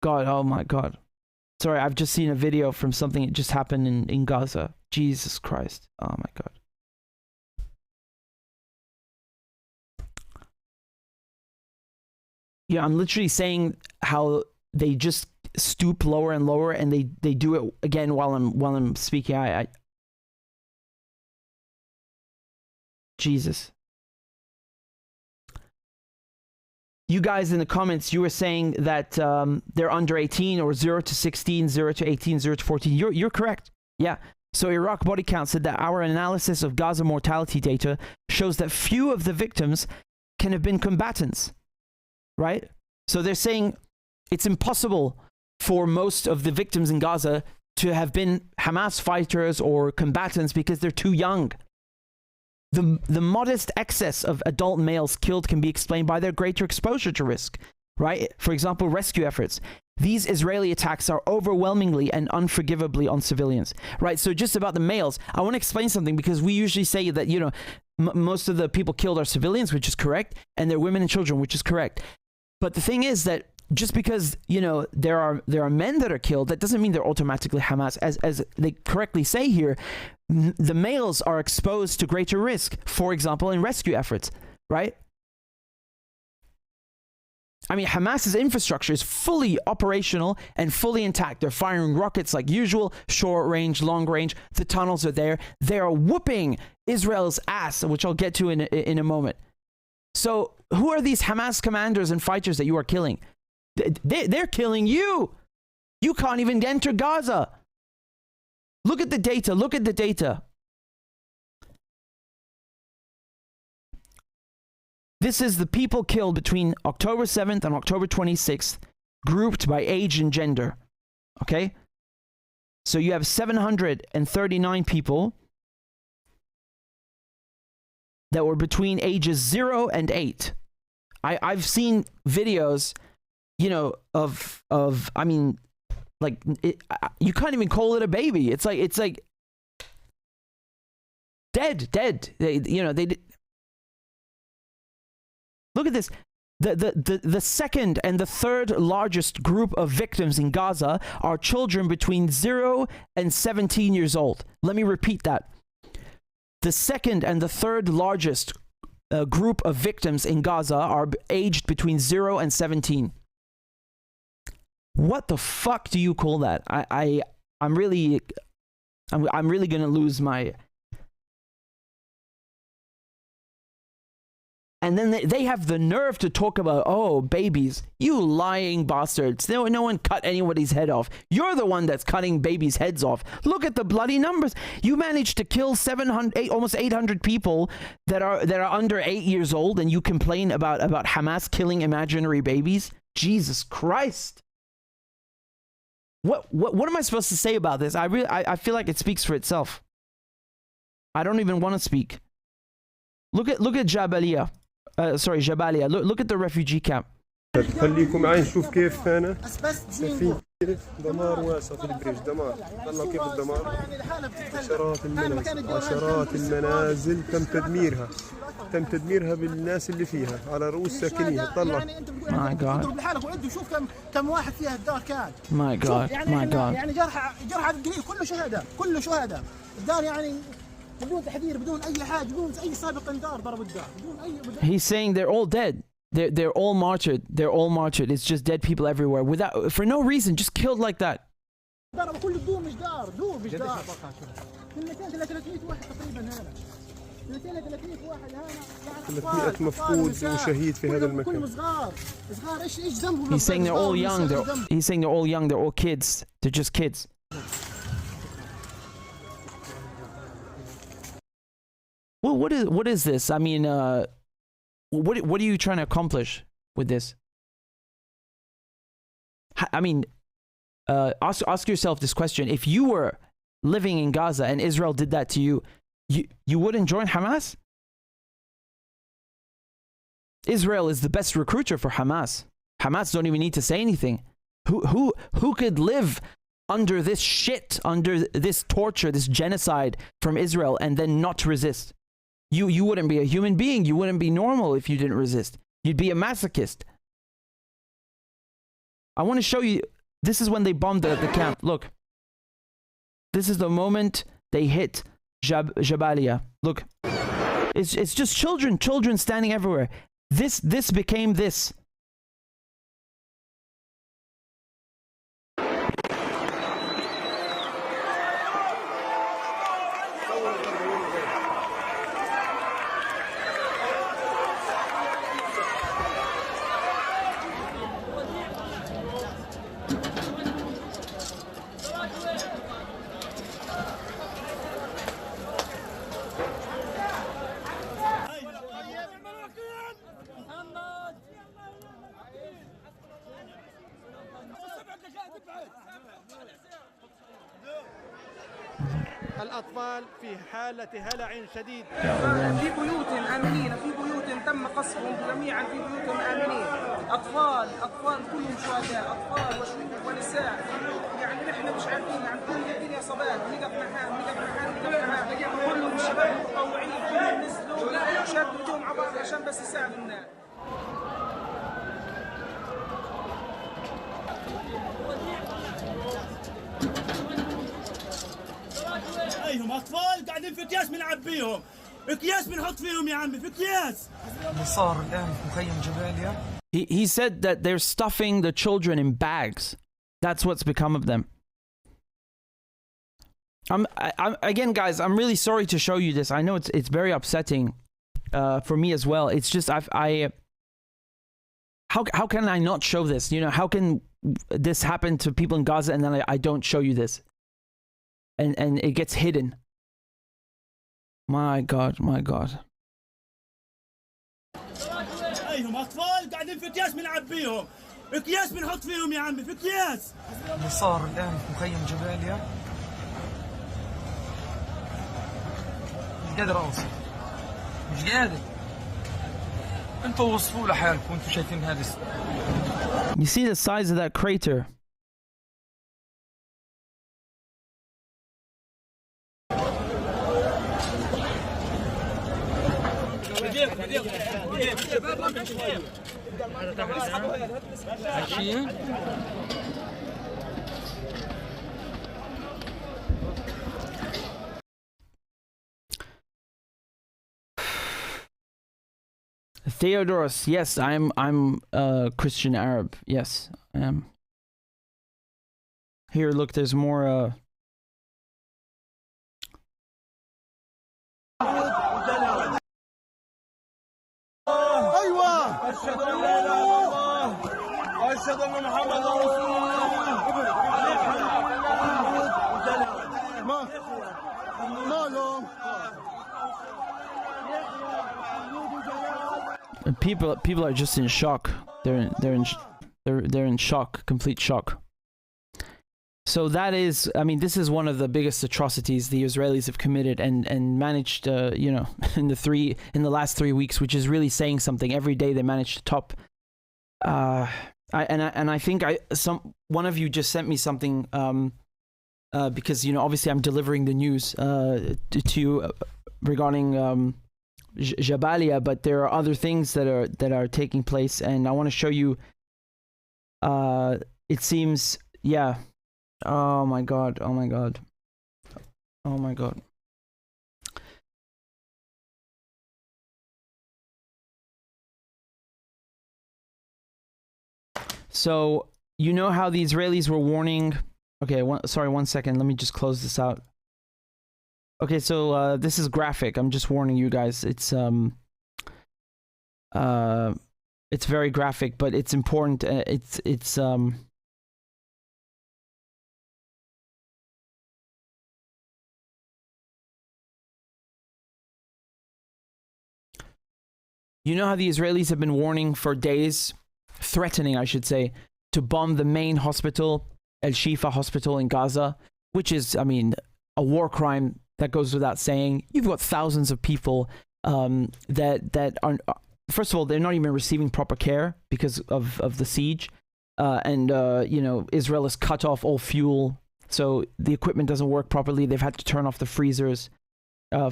God, oh my God. Sorry, I've just seen a video from something that just happened in Gaza. Jesus Christ. Oh my God. Yeah, I'm literally saying how they just stoop lower and lower, and they do it again while I'm speaking. I Jesus. You guys in the comments, you were saying that they're under 18 or 0 to 16, 0 to 18, 0 to 14. You're correct. Yeah. So Iraq Body Count said that our analysis of Gaza mortality data shows that few of the victims can have been combatants. Right? So they're saying it's impossible for most of the victims in Gaza to have been Hamas fighters or combatants because they're too young. The modest excess of adult males killed can be explained by their greater exposure to risk, right? For example, rescue efforts. These Israeli attacks are overwhelmingly and unforgivably on civilians, right? So just about the males, I want to explain something, because we usually say that, most of the people killed are civilians, which is correct, and they're women and children, which is correct. But the thing is that just because, there are men that are killed, that doesn't mean they're automatically Hamas. As they correctly say here, the males are exposed to greater risk, for example, in rescue efforts, right? I mean, Hamas's infrastructure is fully operational and fully intact. They're firing rockets like usual, short range, long range. The tunnels are there. They're whooping Israel's ass, which I'll get to in a moment. So who are these Hamas commanders and fighters that you are killing? They're killing you. You can't even enter Gaza. Look at the data. Look at the data. This is the people killed between October 7th and October 26th, grouped by age and gender. Okay? So you have 739 people that were between ages 0 and 8. I've seen videos, I mean, like, you can't even call it a baby. It's like dead. They look at this. The second and the third largest group of victims in Gaza are children between 0 and 17 years old. Let me repeat that. The second and the third largest group of victims in Gaza are aged between 0 and 17. What the fuck do you call that? I'm really gonna lose my. And then they have the nerve to talk about, oh, babies. You lying bastards. No one cut anybody's head off. You're the one that's cutting babies' heads off. Look at the bloody numbers. You managed to kill almost 800 people that are under 8 years old, and you complain about Hamas killing imaginary babies? Jesus Christ. What am I supposed to say about this? I feel like it speaks for itself. I don't even want to speak. Look at Jabalia. Jabalia. Look at the refugee camp. خليكم معي نشوف كيف أنا في دمار واسع في البريج دمار طلع كيف الدمار عشرات المنازل تم تدميرها بالناس اللي فيها على رؤوس ساكنيها طلع My God. بالحالك وعد وشوف كم واحد فيها الدار كان My God. My God. يعني جرح القليل كله شهداء الدار يعني بدون تحذير بدون اي حاجه بدون اي سابق انذار ضربوا الدار بدون اي He's saying they're all dead. They're all martyred. They're all martyred. It's just dead people everywhere for no reason, just killed like that. ضربوا كل الدور مش دار من 200 ل 300 واحد تقريبا هنا 300 مفقود وشهيد في هذا المكان. He's saying they're all young. He's saying they're all young. They're all kids. They're just kids. Well, what is this? I mean, what are you trying to accomplish with this? I mean, ask yourself this question: if you were living in Gaza and Israel did that to you, you wouldn't join Hamas? Israel is the best recruiter for Hamas. Hamas don't even need to say anything. Who could live under this shit, under this torture, this genocide from Israel, and then not resist? You wouldn't be a human being. You wouldn't be normal if you didn't resist. You'd be a masochist. I want to show you. This is when they bombed the camp. Look. This is the moment they hit Jabalia. Look. It's just children standing everywhere. This became this. الأطفال في حالة هلع شديد. في بيوت آمنين، في بيوت تم قصفهم جميعا، في بيوت آمنين. أطفال كلهم شهداء، أطفال وشيوخ ونساء. يعني نحن مش عارفين، يعني كل الدنيا صباح، نقف نحام، كلهم الشباب المتطوعين كلهم نزلوا شدوا ايدهم على بعض عشان بس يساعدوا الناس. ايهم اطفال قاعدين في اكياس بنعبيهم، اكياس بنحط فيهم يا عمي، في اكياس. اللي صار الان في مخيم جباليا. He said that they're stuffing the children in bags. That's what's become of them. Again, guys, I'm really sorry to show you this. I know it's very upsetting for me as well. It's just how can I not show this? You know, how can this happen to people in Gaza and then I don't show you this? And it gets hidden. My God. ايهم اطفال قاعدين في اكياس بنعبيهم، اكياس بنحط فيهم يا عمي، في اكياس. اللي صار الان في مخيم جباليا مش قادر اوصف، مش قادر. انتوا وصفوا لحالكم، انتوا شايفين هذا. You see the size of that crater? Theodoros, yes, I'm Christian Arab. Yes, I am. Here, look, there's more أشهد أن لا إله إلا الله وأشهد أن محمدا رسول الله. People are just in shock. They're in shock, complete shock. So that is, I mean, this is one of the biggest atrocities the Israelis have committed and managed, you know, in the last 3 weeks, which is really saying something. Every day they managed to top. I think one of you just sent me something because, you know, obviously I'm delivering the news to you regarding Jabalia, but there are other things that are taking place, and I want to show you. It seems, yeah. Oh my God! Oh my God! Oh my God! So you know how the Israelis were warning. Okay, one second. Let me just close this out. Okay, so this is graphic. I'm just warning you guys. It's very graphic, but it's important. You know how the Israelis have been warning for days, threatening, I should say, to bomb the main hospital, El Shifa Hospital in Gaza, which is, I mean, a war crime that goes without saying. You've got thousands of people that are, first of all, they're not even receiving proper care because of the siege, and you know, Israel has cut off all fuel, so the equipment doesn't work properly. They've had to turn off the freezers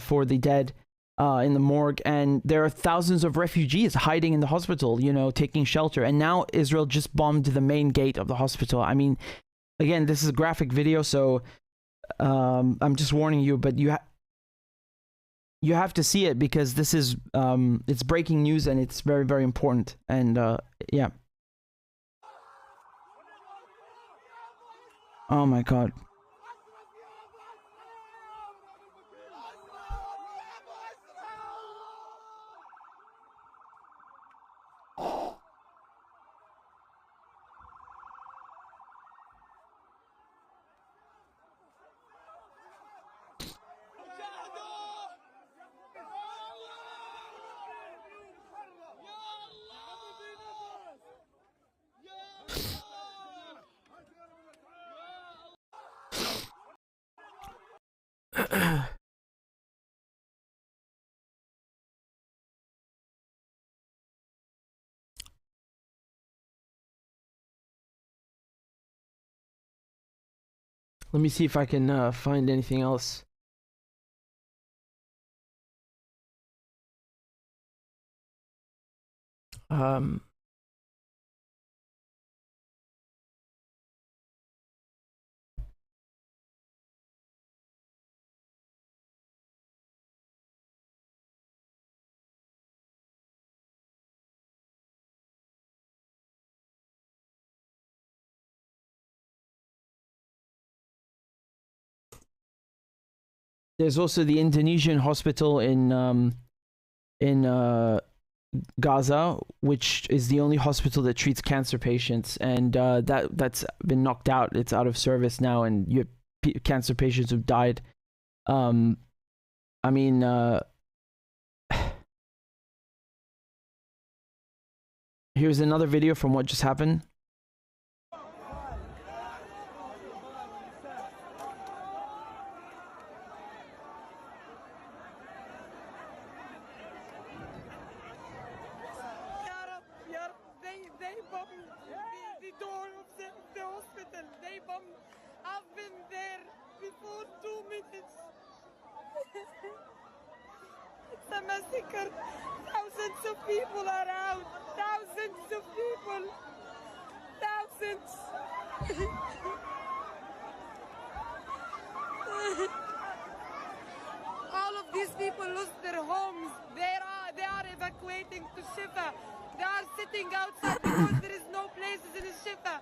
for the dead in the morgue, and there are thousands of refugees hiding in the hospital, you know, taking shelter. And now Israel just bombed the main gate of the hospital. I mean, again, this is a graphic video, so I'm just warning you, but you have to see it because this is it's breaking news and it's very, very important. And yeah. Oh my God. Let me see if I can find anything else. There's also the Indonesian hospital in Gaza, which is the only hospital that treats cancer patients, and that's been knocked out. It's out of service now, and you have cancer patients who've died. I mean, here's another video from what just happened. It's a massacre. Thousands of people are out. Thousands of people. Thousands. All of these people lost their homes. They are evacuating to Shifa. They are sitting outside because there is no places in Shifa.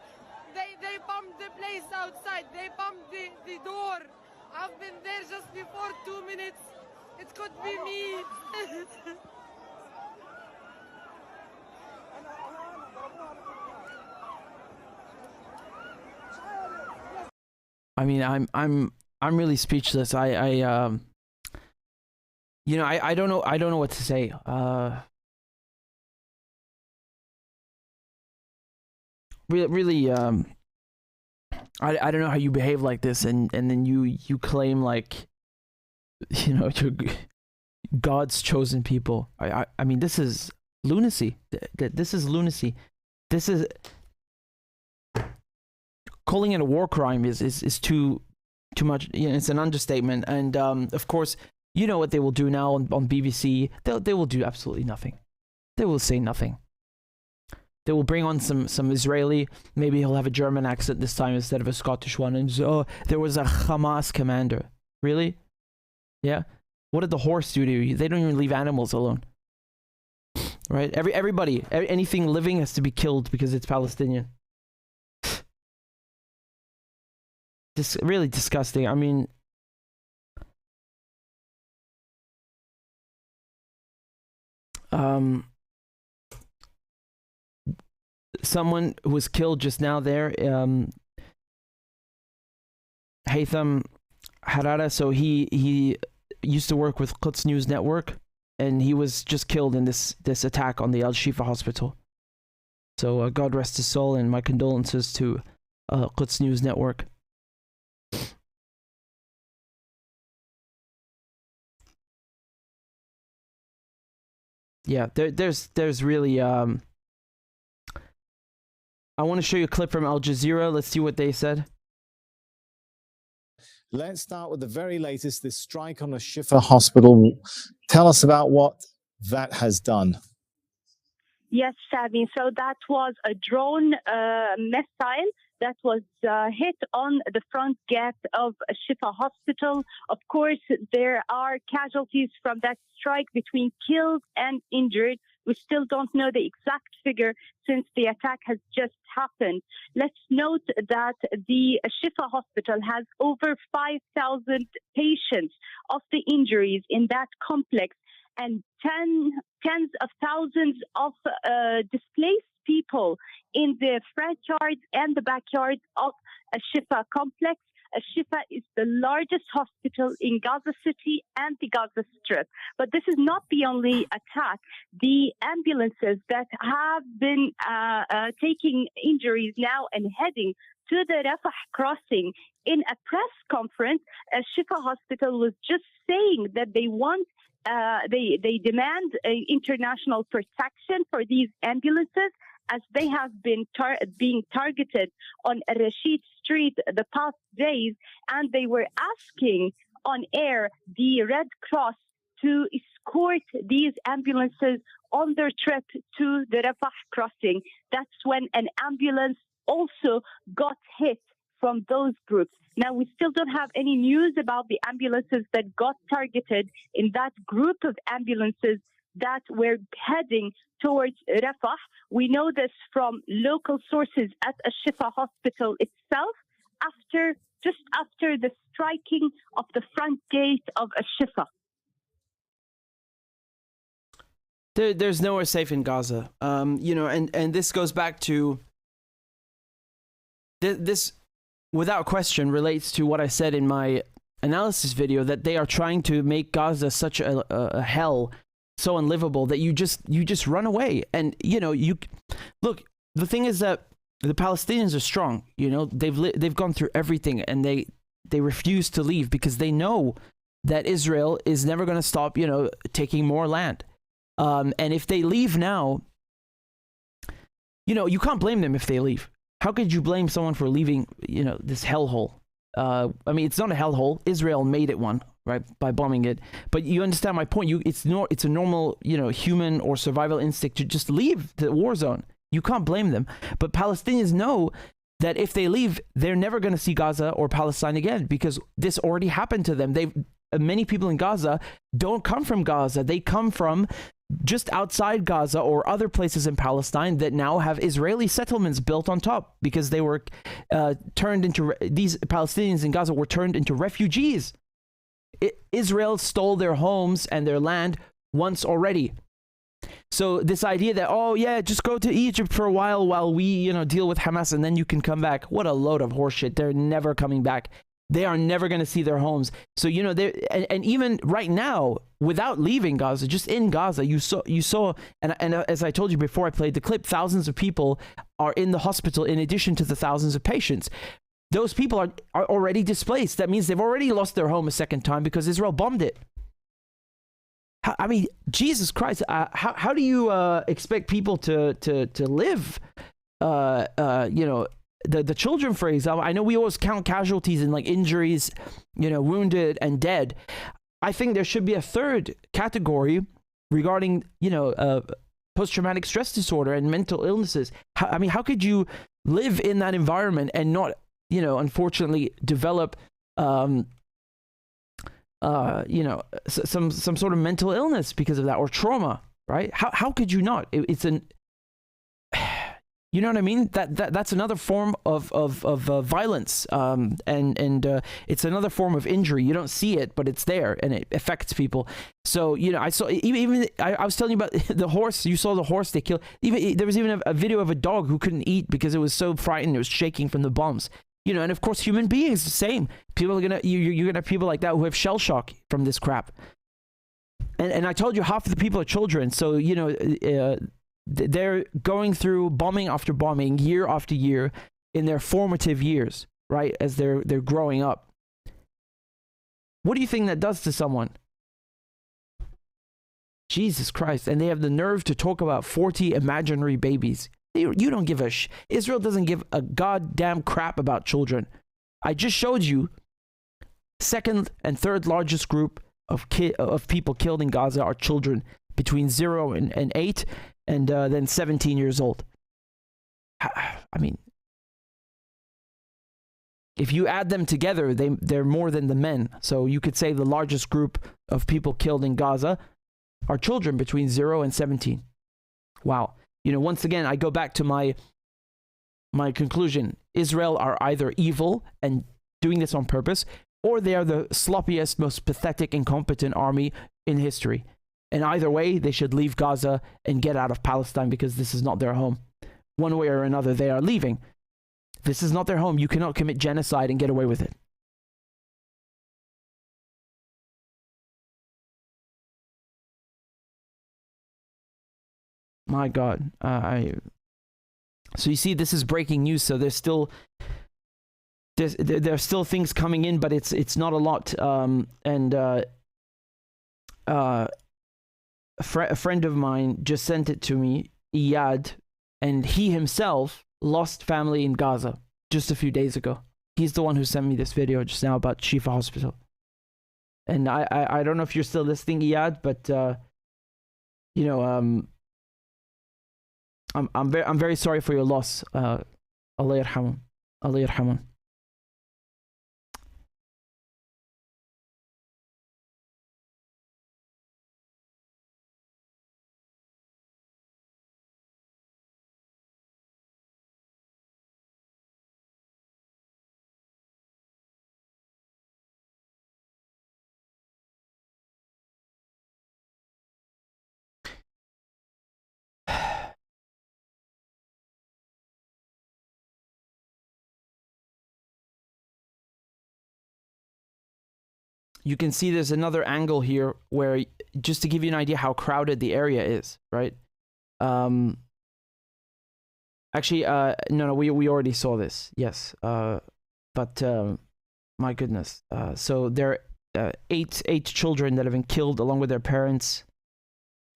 They bombed the place outside. They bombed the door. I've been there just before 2 minutes. It could be me. I mean, I'm really speechless. I you know, I don't know what to say. Really, I don't know how you behave like this, and then you claim, like, you know, you're God's chosen people. I mean, this is lunacy. This is lunacy. This is calling it a war crime is too much. You know, it's an understatement. And of course, you know what they will do now on BBC. They will do absolutely nothing. They will say nothing. They will bring on some Israeli. Maybe he'll have a German accent this time instead of a Scottish one. And oh, there was a Hamas commander. Really? Yeah. What did the horse do to you? They don't even leave animals alone. Right? Everybody, anything living has to be killed because it's Palestinian. Really disgusting. I mean, someone who was killed just now there, Haytham Harara. So he used to work with Quds News Network, and he was just killed in this attack on the Al Shifa hospital. So God rest his soul, and my condolences to Quds News Network. Yeah, there's really I want to show you a clip from Al Jazeera. Let's see what they said. Let's start with the very latest, this strike on a Shifa hospital. Tell us about what that has done. Yes, Sami. So that was a drone missile that was hit on the front gate of Shifa Hospital. Of course, there are casualties from that strike between killed and injured. We still don't know the exact figure since the attack has just happened. Let's note that the Shifa Hospital has over 5,000 patients of the injuries in that complex, and tens of thousands of displaced people in the front yard and the backyard of a Shifa complex. Shifa is the largest hospital in Gaza City and the Gaza Strip. But this is not the only attack. The ambulances that have been taking injuries now and heading to the Rafah crossing, in a press conference, Shifa Hospital was just saying that they want they demand international protection for these ambulances, as they have been being targeted on Rashid Street the past days, and they were asking on air the Red Cross to escort these ambulances on their trip to the Rafah crossing. That's when an ambulance also got hit from those groups. Now, we still don't have any news about the ambulances that got targeted in that group of ambulances that were heading towards Rafah. We know this from local sources at a Shifa hospital itself, just after the striking of the front gate of a Shifa. There's nowhere safe in Gaza. And this goes back to this, without question, relates to what I said in my analysis video, that they are trying to make Gaza such a hell, so unlivable, that you just run away. And you look, the thing is that the Palestinians are strong. They've gone through everything, and they refuse to leave because they know that Israel is never going to stop taking more land. And if they leave now, you can't blame them if they leave. How could you blame someone for leaving, this hellhole? I mean, it's not a hellhole. Israel made it one, right, by bombing it. But you understand my point. It's a normal, human or survival instinct to just leave the war zone. You can't blame them. But Palestinians know that if they leave, they're never going to see Gaza or Palestine again, because this already happened to them. Many people in Gaza don't come from Gaza. They come from just outside Gaza or other places in Palestine that now have Israeli settlements built on top, because they were these Palestinians in Gaza were turned into refugees. Israel stole their homes and their land once already. So this idea that, just go to Egypt for a while we, deal with Hamas and then you can come back. What a load of horseshit. They're never coming back. They are never going to see their homes. So, and even right now, without leaving Gaza, just in Gaza, you saw, and as I told you before I played the clip, thousands of people are in the hospital in addition to the thousands of patients. Those people are already displaced. That means they've already lost their home a second time because Israel bombed it. I mean, Jesus Christ, how do you expect people to live? The children, for example, I know we always count casualties and like injuries, wounded and dead. I think there should be a third category regarding, post-traumatic stress disorder and mental illnesses. How could you live in that environment and not, unfortunately develop, some sort of mental illness because of that, or trauma, right? How could you not? You know what I mean? That's another form of violence, and it's another form of injury. You don't see it, but it's there, and it affects people. So I saw I was telling you about the horse. You saw the horse they killed. There was even a video of a dog who couldn't eat because it was so frightened. It was shaking from the bombs. And of course, human beings the same. People are you're gonna have people like that who have shell shock from this crap. And I told you half of the people are children. So they're going through bombing after bombing, year after year, in their formative years, right? As they're growing up. What do you think that does to someone? Jesus Christ. And they have the nerve to talk about 40 imaginary babies. You don't give a Israel doesn't give a goddamn crap about children. I just showed you second and third largest group of people killed in Gaza are children between 0 and 8, and then 17 years old. I mean, if you add them together, they're more than the men. So you could say the largest group of people killed in Gaza are children between 0 and 17. Wow. Once again, I go back to my conclusion. Israel are either evil and doing this on purpose, or they are the sloppiest, most pathetic, incompetent army in history. And either way, they should leave Gaza and get out of Palestine because this is not their home. One way or another, they are leaving. This is not their home. You cannot commit genocide and get away with it. My God. So you see, this is breaking news. So there's still things coming in, but it's not a lot. A friend of mine just sent it to me, Iyad, and he himself lost family in Gaza just a few days ago. He's the one who sent me this video just now about Shifa Hospital. And I don't know if you're still listening, Iyad, but I'm very sorry for your loss. Allah yarhamun. Allah yarhamun. You can see there's another angle here where, just to give you an idea how crowded the area is, right? Actually, no, we already saw this, yes. But my goodness. So there are eight children that have been killed along with their parents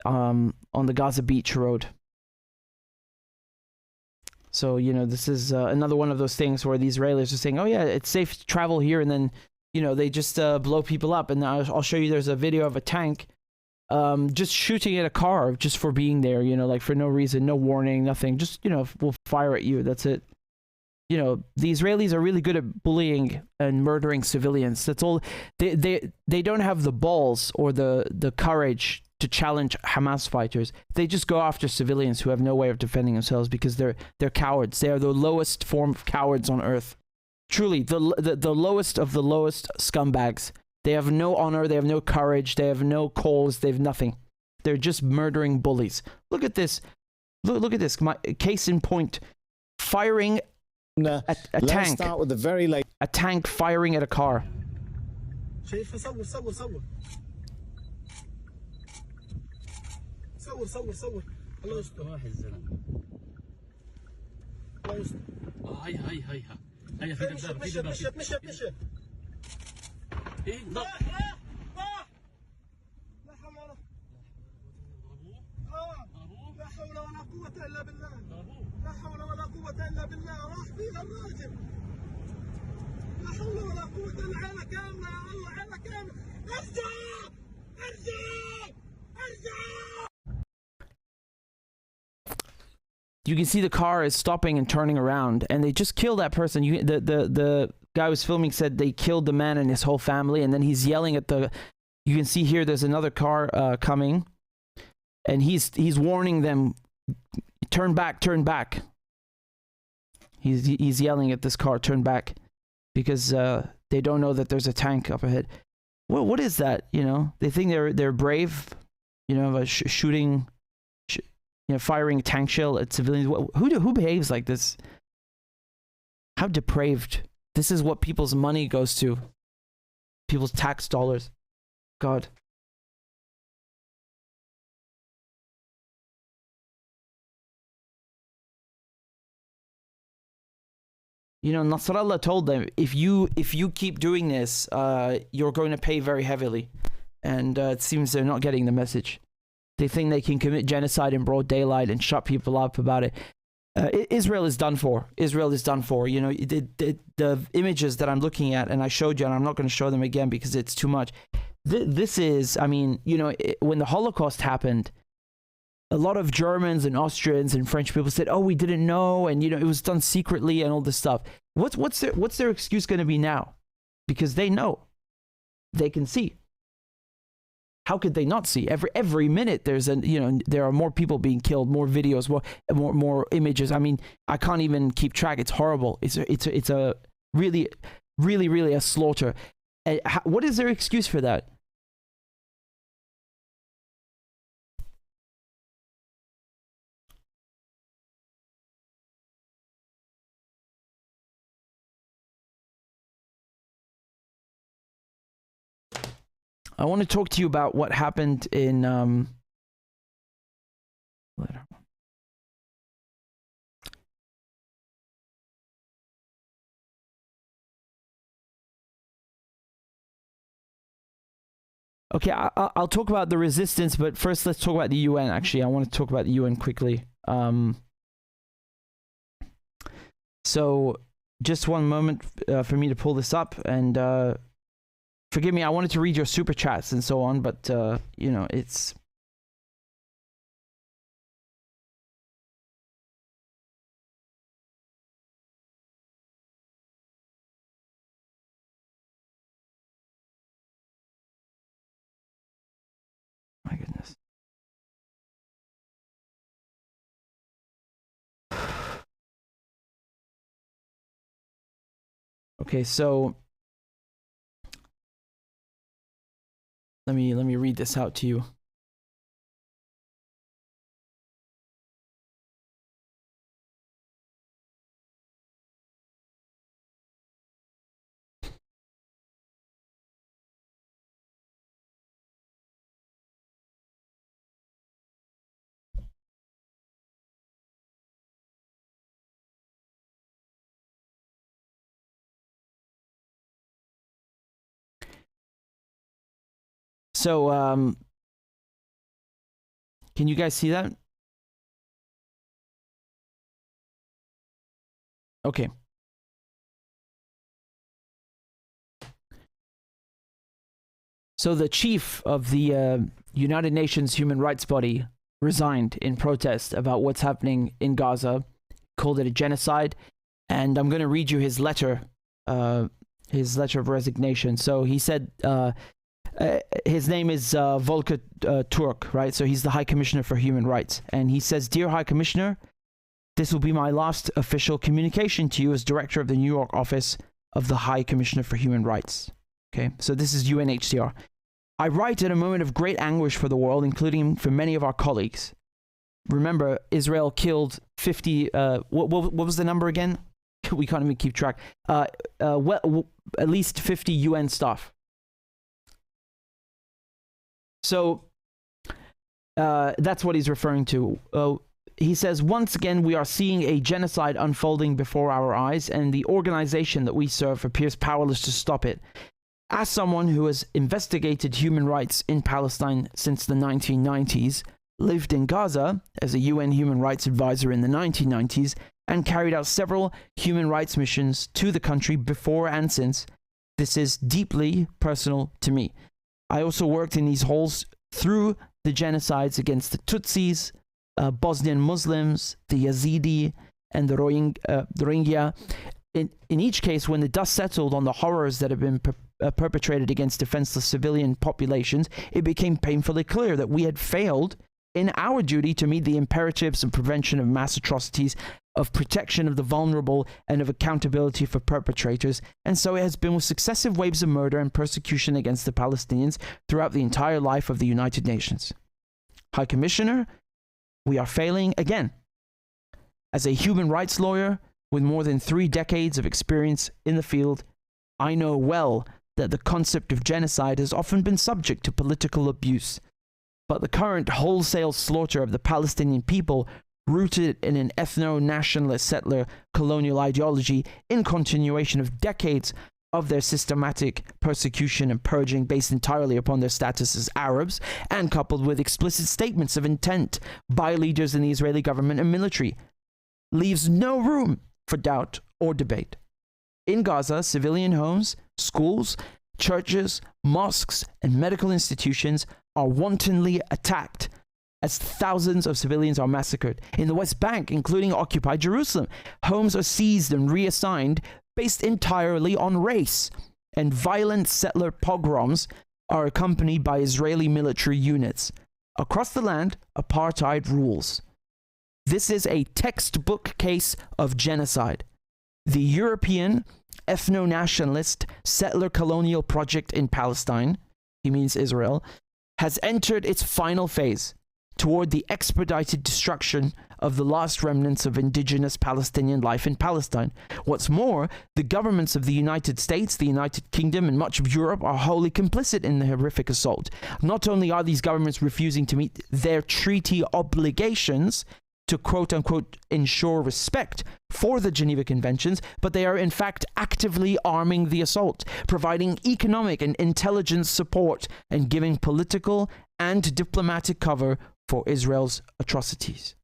on the Gaza Beach Road. So, this is another one of those things where the Israelis are saying, oh yeah, it's safe to travel here, and then they just blow people up. And I'll show you, there's a video of a tank just shooting at a car just for being there, like for no reason, no warning, nothing. Just, we'll fire at you. That's it. The Israelis are really good at bullying and murdering civilians. That's all. They don't have the balls or the courage to challenge Hamas fighters. They just go after civilians who have no way of defending themselves because they're cowards. They are the lowest form of cowards on earth. Truly, the lowest of the lowest scumbags. They have no honor, they have no courage, they have no cause, they have nothing. They're just murdering bullies. Look at this. Look at this. My case in point. Firing a tank. Let's start with the very late. A tank firing at a car. هيا في دبابة في دبابة مشت ايه لا حول ولا لا حول ولا قوة إلا بالله لا حول ولا قوة إلا بالله راح فيها الراجل لا حول ولا قوة إلا عينه كاملة يا الله عينه كاملة ارجع ارجع ارجع. You can see the car is stopping and turning around, and they just killed that person. The guy who was filming said they killed the man and his whole family, and then he's yelling at the. You can see here there's another car coming, and he's warning them, turn back, turn back. He's yelling at this car, turn back, because they don't know that there's a tank up ahead. What is that? You know, they think they're brave. You know, shooting, firing a tank shell at civilians. Who behaves like this? How depraved! This is what people's money goes to. People's tax dollars. God. You know, Nasrallah told them, if you keep doing this, you're going to pay very heavily. And it seems they're not getting the message. They think they can commit genocide in broad daylight and shut people up about it. Israel is done for. Israel is done for. You know, the images that I'm looking at, and I showed you, and I'm not going to show them again because it's too much. This is, I mean, you know, when the Holocaust happened, a lot of Germans and Austrians and French people said, "Oh, we didn't know," and you know, it was done secretly and all this stuff. What's their excuse going to be now? Because they know, they can see. How could they not see? Every minute there's there are more people being killed, more videos, more images. I mean, I can't even keep track. It's horrible. It's a really a slaughter. What is their excuse for that? I want to talk to you about what happened in Okay, I'll talk about the resistance, but first let's talk about the UN. Actually, I want to talk about the UN quickly. So just one moment for me to pull this up, and forgive me, I wanted to read your super chats and so on, but you know, it's my goodness. Okay, so let me read this out to you. So, can you guys see that? Okay. So the chief of the United Nations Human Rights Body resigned in protest about what's happening in Gaza, called it a genocide, and I'm going to read you his letter of resignation. So he said, his name is Volker Turk, right? So he's the High Commissioner for Human Rights. And he says, "Dear High Commissioner, this will be my last official communication to you as Director of the New York office of the High Commissioner for Human Rights." Okay, so this is UNHCR. "I write at a moment of great anguish for the world, including for many of our colleagues. Remember, Israel killed 50, what was the number again? We can't even keep track. At least 50 UN staff. So that's what he's referring to. He says, "Once again, we are seeing a genocide unfolding before our eyes, and the organization that we serve appears powerless to stop it. As someone who has investigated human rights in Palestine since the 1990s, lived in Gaza as a UN human rights advisor in the 1990s, and carried out several human rights missions to the country before and since, this is deeply personal to me. I also worked in these halls through the genocides against the Tutsis, Bosnian Muslims, the Yazidi, and the Rohingya. In each case, when the dust settled on the horrors that have been perpetrated against defenseless civilian populations, it became painfully clear that we had failed in our duty to meet the imperatives of prevention of mass atrocities of protection of the vulnerable and of accountability for perpetrators, and so it has been with successive waves of murder and persecution against the Palestinians throughout the entire life of the United Nations. High Commissioner, we are failing again. As a human rights lawyer with more than 3 decades of experience in the field, I know well that the concept of genocide has often been subject to political abuse, but the current wholesale slaughter of the Palestinian people, rooted in an ethno-nationalist settler colonial ideology in continuation of decades of their systematic persecution and purging based entirely upon their status as Arabs, and coupled with explicit statements of intent by leaders in the Israeli government and military, leaves no room for doubt or debate. In Gaza, civilian homes, schools, churches, mosques, and medical institutions are wantonly attacked as thousands of civilians are massacred. In the West Bank, including occupied Jerusalem, homes are seized and reassigned based entirely on race, and violent settler pogroms are accompanied by Israeli military units. Across the land, apartheid rules. This is a textbook case of genocide. The European ethno-nationalist settler colonial project in Palestine, he means Israel, has entered its final phase toward the expedited destruction of the last remnants of indigenous Palestinian life in Palestine. What's more, the governments of the United States, the United Kingdom, and much of Europe are wholly complicit in the horrific assault. Not only are these governments refusing to meet their treaty obligations to quote-unquote ensure respect for the Geneva Conventions, but they are in fact actively arming the assault, providing economic and intelligence support, and giving political and diplomatic cover for Israel's atrocities.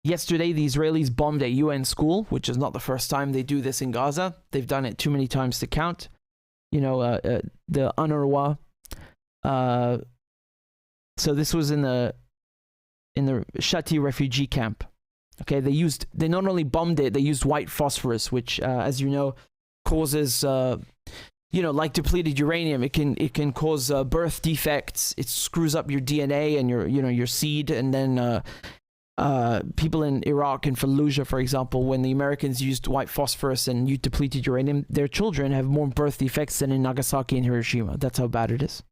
Yesterday, the Israelis bombed a UN school, which is not the first time they do this in Gaza. They've done it too many times to count. You know, the UNRWA. So this was in the Shati refugee camp. Okay, they not only bombed it, they used white phosphorus, which, as you know, causes, like depleted uranium. It can cause birth defects. It screws up your DNA and your seed, and then. People in Iraq and Fallujah, for example, when the Americans used white phosphorus and used depleted uranium, their children have more birth defects than in Nagasaki and Hiroshima. That's how bad it is.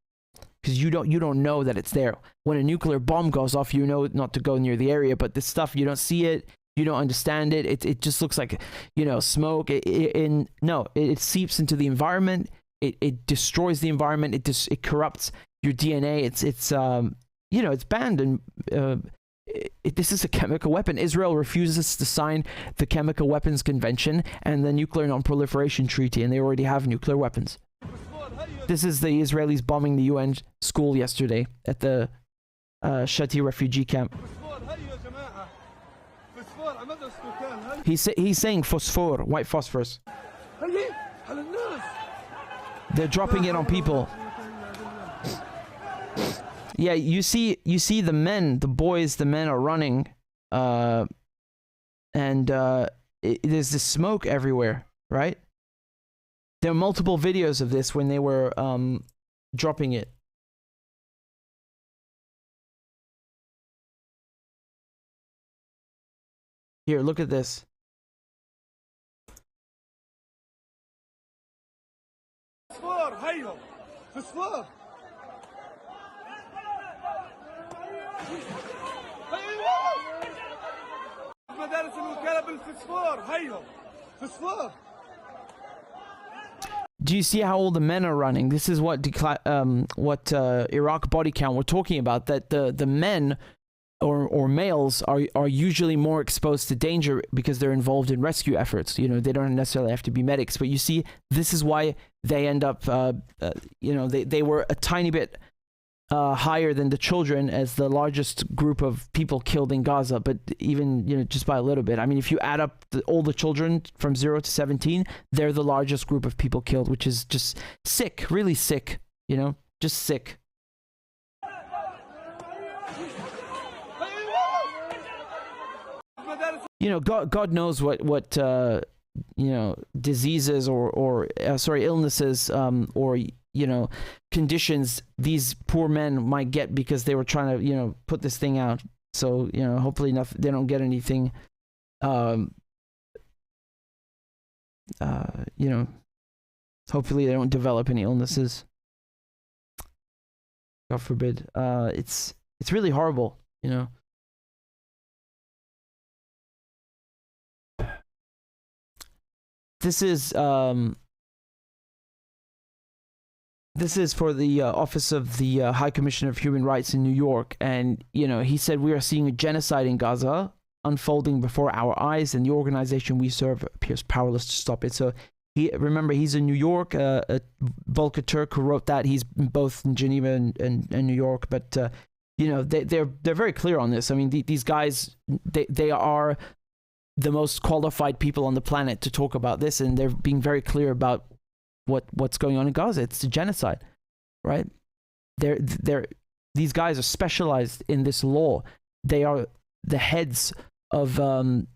Because you don't know that it's there. When a nuclear bomb goes off, you know not to go near the area, but this stuff, you don't see it, you don't understand it. It just looks like, smoke. It seeps into the environment. It destroys the environment. It corrupts your DNA. It's banned, and this is a chemical weapon. Israel refuses to sign the Chemical Weapons Convention and the Nuclear Non-Proliferation Treaty, and they already have nuclear weapons. This is the Israelis bombing the UN school yesterday at the Shati refugee camp. He's saying phosphor, white phosphorus. They're dropping it on people. Yeah, you see the men, the boys, the men are running, and there's this smoke everywhere, right? There are multiple videos of this when they were dropping it. Here, look at this. Do you see how all the men are running? This is what Iraq body count we're talking about, that the men or males are usually more exposed to danger because they're involved in rescue efforts. They don't necessarily have to be medics, but you see, this is why they end up, they were a tiny bit higher than the children as the largest group of people killed in Gaza, but even, just by a little bit. I mean, if you add up all the children from 0 to 17, they're the largest group of people killed, which is just sick, really sick, just sick. you know, God knows what you know, diseases or illnesses or, you know, conditions these poor men might get because they were trying to, you know, put this thing out. So, you know, hopefully they don't get anything, you know, hopefully they don't develop any illnesses. God forbid. It's really horrible, you know. This is for the Office of the High Commissioner of Human Rights in New York, and you know, he said we are seeing a genocide in Gaza unfolding before our eyes, and the organization we serve appears powerless to stop it. So remember, he's in New York, Volker Turk, who wrote that. He's both in Geneva and New York, but you know, they're very clear on this. I mean, these guys, they are the most qualified people on the planet to talk about this, and they're being very clear about what's going on in Gaza. It's a genocide, right? These guys are specialized in this law. They are the heads of you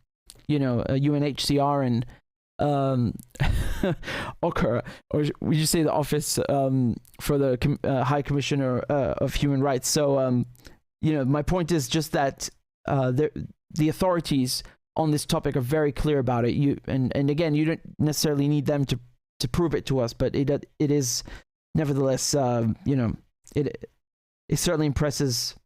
know, UNHCR and OCHR, or would you say the Office for the High Commissioner of Human Rights. So you know, my point is just that the authorities on this topic are very clear about it. And again, you don't necessarily need them to prove it to us, but it is nevertheless, you know, it certainly impresses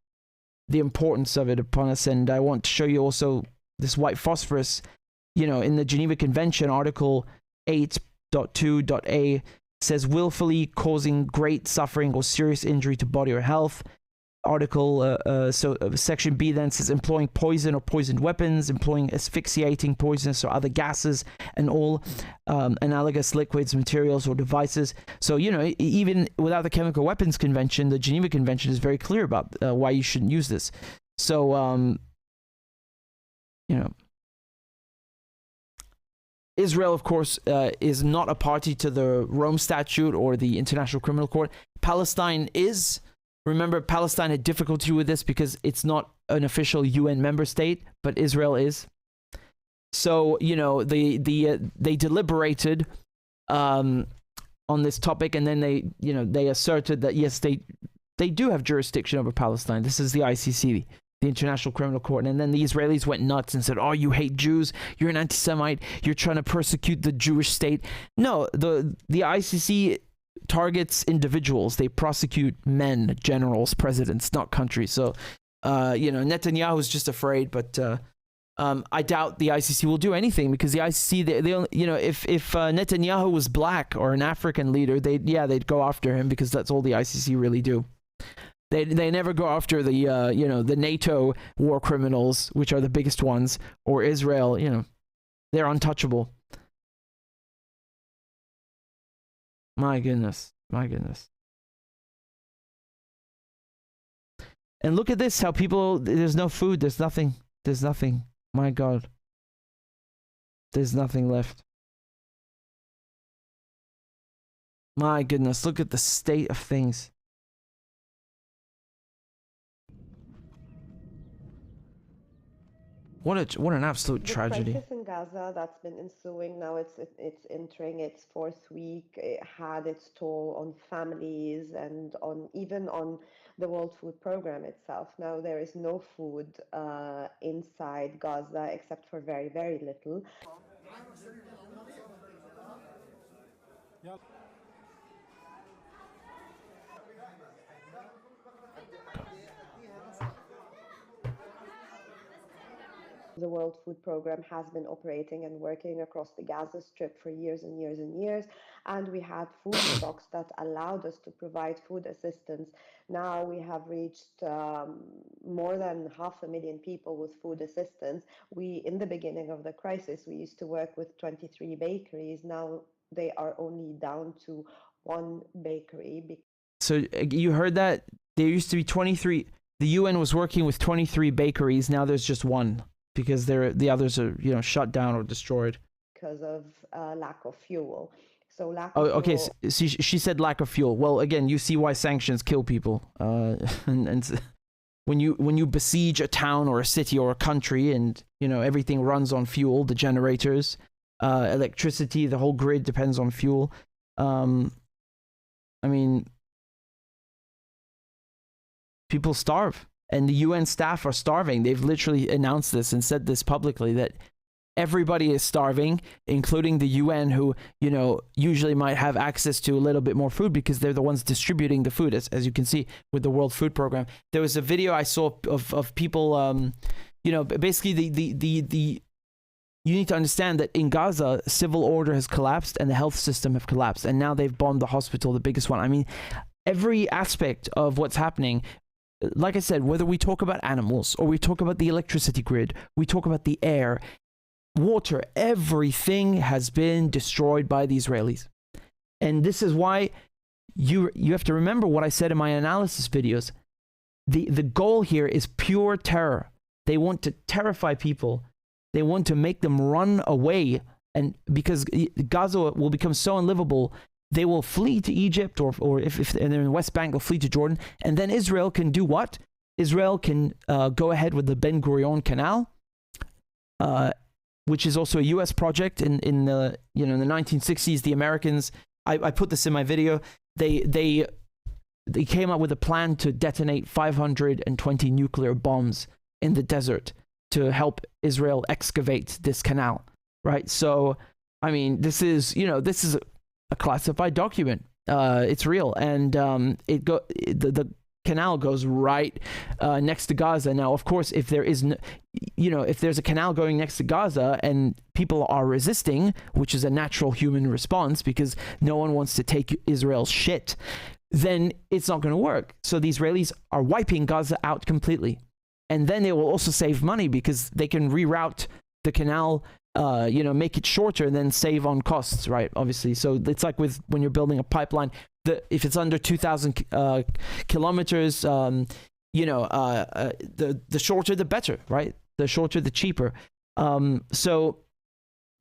the importance of it upon us. And I want to show you also this white phosphorus, you know, in the Geneva Convention, Article 8.2.a says willfully causing great suffering or serious injury to body or health. Article Section B then says employing poison or poisoned weapons, employing asphyxiating poisons or other gases, and all analogous liquids, materials, or devices. So, you know, even without the Chemical Weapons Convention, the Geneva Convention is very clear about why you shouldn't use this. So, you know, Israel, of course, is not a party to the Rome Statute or the International Criminal Court. Palestine is. Remember, Palestine had difficulty with this because it's not an official UN member state, but Israel is. So, you know, they deliberated on this topic, and then they asserted that yes, they do have jurisdiction over Palestine. This is the ICC, the International Criminal Court. And then the Israelis went nuts and said, "Oh, you hate Jews. You're an anti-Semite. You're trying to persecute the Jewish state." No, the ICC targets individuals. They prosecute men, generals, presidents, not countries. So, you know, Netanyahu's just afraid, but I doubt the ICC will do anything, because the ICC, they you know, if Netanyahu was black or an African leader, they'd go after him, because that's all the ICC really do. They never go after the you know, the NATO war criminals, which are the biggest ones, or Israel. You know, they're untouchable. My goodness. And look at this, how people, there's no food, there's nothing. My God. There's nothing left. My goodness, look at the state of things. What an absolute tragedy. The crisis in Gaza that's been ensuing now, it's entering its fourth week. It had its toll on families and even on the World Food Program itself. Now there is no food inside Gaza except for very, very little. The World Food Program has been operating and working across the Gaza Strip for years and years and years, and we had food stocks that allowed us to provide food assistance. Now we have reached more than 500,000 people with food assistance. In the beginning of the crisis, we used to work with 23 bakeries. Now they are only down to 1 bakery. So you heard that? There used to be 23. The UN was working with 23 bakeries. Now there's just 1. Because the others are, you know, shut down or destroyed. Because of lack of fuel. So okay. So she said lack of fuel. Well, again, you see why sanctions kill people. And when you besiege a town or a city or a country, and everything runs on fuel, the generators, electricity, the whole grid depends on fuel. I mean, people starve, and the UN staff are starving. They've literally announced this and said this publicly, that everybody is starving, including the UN, who, usually might have access to a little bit more food because they're the ones distributing the food, as you can see with the World Food Program. There was a video I saw of people, basically the you need to understand that in Gaza, civil order has collapsed and the health system have collapsed, and now they've bombed the hospital, the biggest one. I mean, every aspect of what's happening, like I said, whether we talk about animals or we talk about the electricity grid, we talk about the air, water, everything has been destroyed by the Israelis. And this is why you have to remember what I said in my analysis videos. The goal here is pure terror. They want to terrify people. They want to make them run away, and because Gaza will become so unlivable, they will flee to Egypt, or if they're in the West Bank, they'll flee to Jordan, and then Israel can do what? Israel can go ahead with the Ben Gurion Canal, which is also a U.S. project. In the in the 1960s, the Americans, I put this in my video, they came up with a plan to detonate 520 nuclear bombs in the desert to help Israel excavate this canal, right? So, I mean, this is a classified document. It's real, and the canal goes right next to Gaza. Now, of course, if there is, if there's a canal going next to Gaza and people are resisting, which is a natural human response because no one wants to take Israel's shit, then it's not going to work. So the Israelis are wiping Gaza out completely. And then they will also save money because they can reroute the canal, make it shorter and then save on costs, right? Obviously. So it's like when you're building a pipeline, if it's under 2,000 kilometers, the shorter the better, right? The shorter the cheaper. So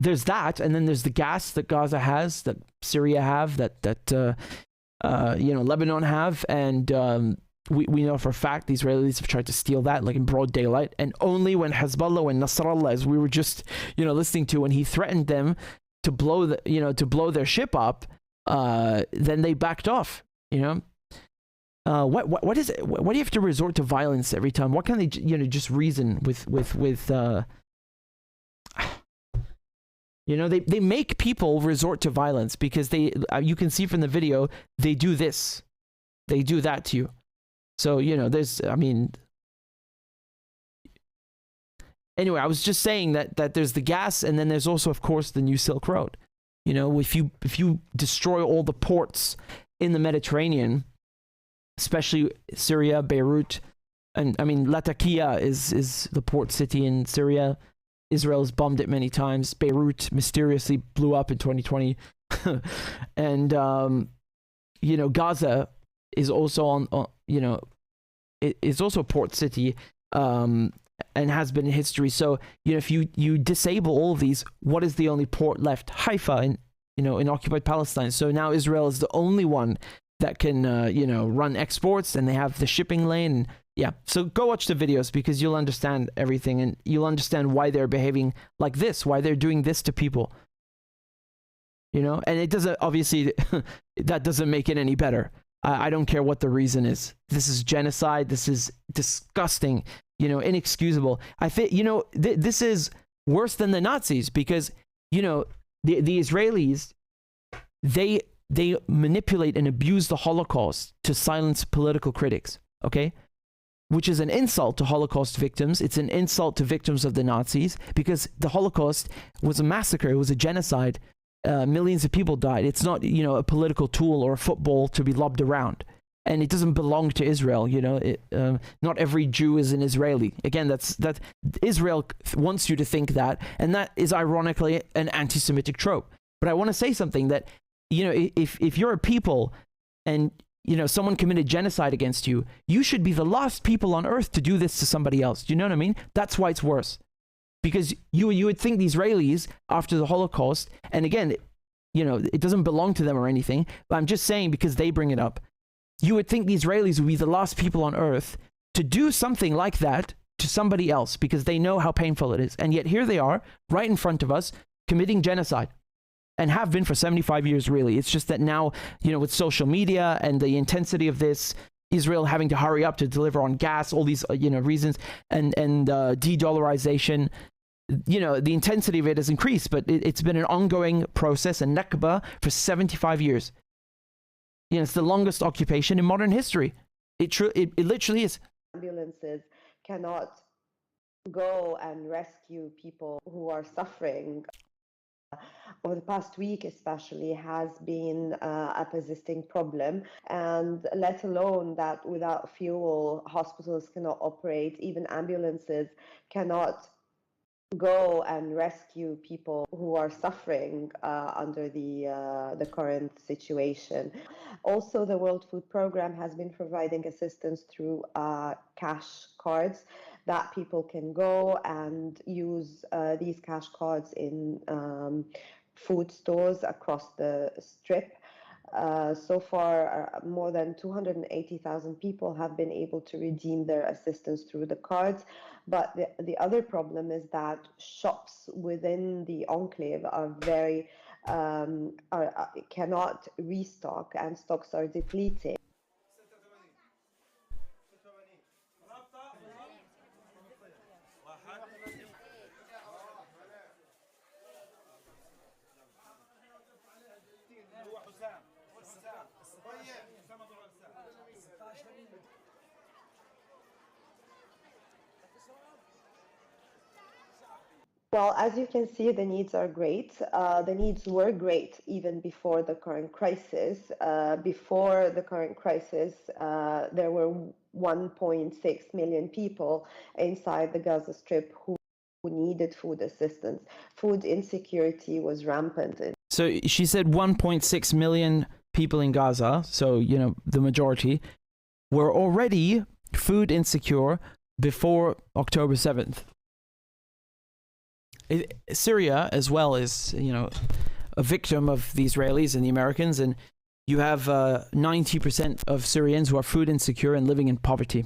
there's that, and then there's the gas that Gaza has, that Syria have, that Lebanon have, and we know for a fact the Israelis have tried to steal that, like in broad daylight, and only when Hezbollah and Nasrallah, as we were just listening to, when he threatened them to blow their ship up, then they backed off. What is it? Why do you have to resort to violence every time? What can they just reason with they make people resort to violence because you can see from the video, they do this, they do that to you. So, anyway, I was just saying that there's the gas, and then there's also, of course, the New Silk Road. If you destroy all the ports in the Mediterranean, especially Syria, Beirut, and Latakia is the port city in Syria. Israel has bombed it many times. Beirut mysteriously blew up in 2020. And, Gaza is also it's also a port city, and has been in history. So, if you disable all of these, what is the only port left? Haifa in occupied Palestine. So now Israel is the only one that can, run exports, and they have the shipping lane. Yeah. So go watch the videos because you'll understand everything, and you'll understand why they're behaving like this, why they're doing this to people. And it doesn't, obviously, that doesn't make it any better. I don't care what the reason is. This is genocide. This is disgusting, inexcusable. I think, this is worse than the Nazis because, the Israelis, they manipulate and abuse the Holocaust to silence political critics, okay? Which is an insult to Holocaust victims. It's an insult to victims of the Nazis because the Holocaust was a massacre. It was a genocide. Millions of people died. It's not, a political tool or a football to be lobbed around. And it doesn't belong to Israel, not every Jew is an Israeli. Again, that Israel wants you to think that, and that is ironically an anti-Semitic trope. But I want to say something that, if you're a people and, someone committed genocide against you, you should be the last people on earth to do this to somebody else. Do you know what I mean? That's why it's worse. Because you would think the Israelis, after the Holocaust, and again, it doesn't belong to them or anything, but I'm just saying because they bring it up, you would think the Israelis would be the last people on earth to do something like that to somebody else because they know how painful it is. And yet here they are right in front of us committing genocide and have been for 75 years, really. It's just that now, with social media and the intensity of this, Israel having to hurry up to deliver on gas, all these, reasons, and de-dollarization, the intensity of it has increased, but it's been an ongoing process, a Nakba, for 75 years. It's the longest occupation in modern history. It literally is. Ambulances cannot go and rescue people who are suffering. Over the past week especially has been a persisting problem, and let alone that without fuel hospitals cannot operate, even ambulances cannot go and rescue people who are suffering under the current situation. Also, the World Food Programme has been providing assistance through cash cards that people can go and use these cash cards in food stores across the strip. So far, more than 280,000 people have been able to redeem their assistance through the cards. But the other problem is that shops within the enclave are very cannot restock, and stocks are depleting. Well, as you can see, the needs are great. The needs were great even before the current crisis. Before the current crisis, there were 1.6 million people inside the Gaza Strip who needed food assistance. Food insecurity was rampant. So she said 1.6 million people in Gaza, so, the majority, were already food insecure before October 7th. Syria as well is, a victim of the Israelis and the Americans, and you have 90% of Syrians who are food insecure and living in poverty.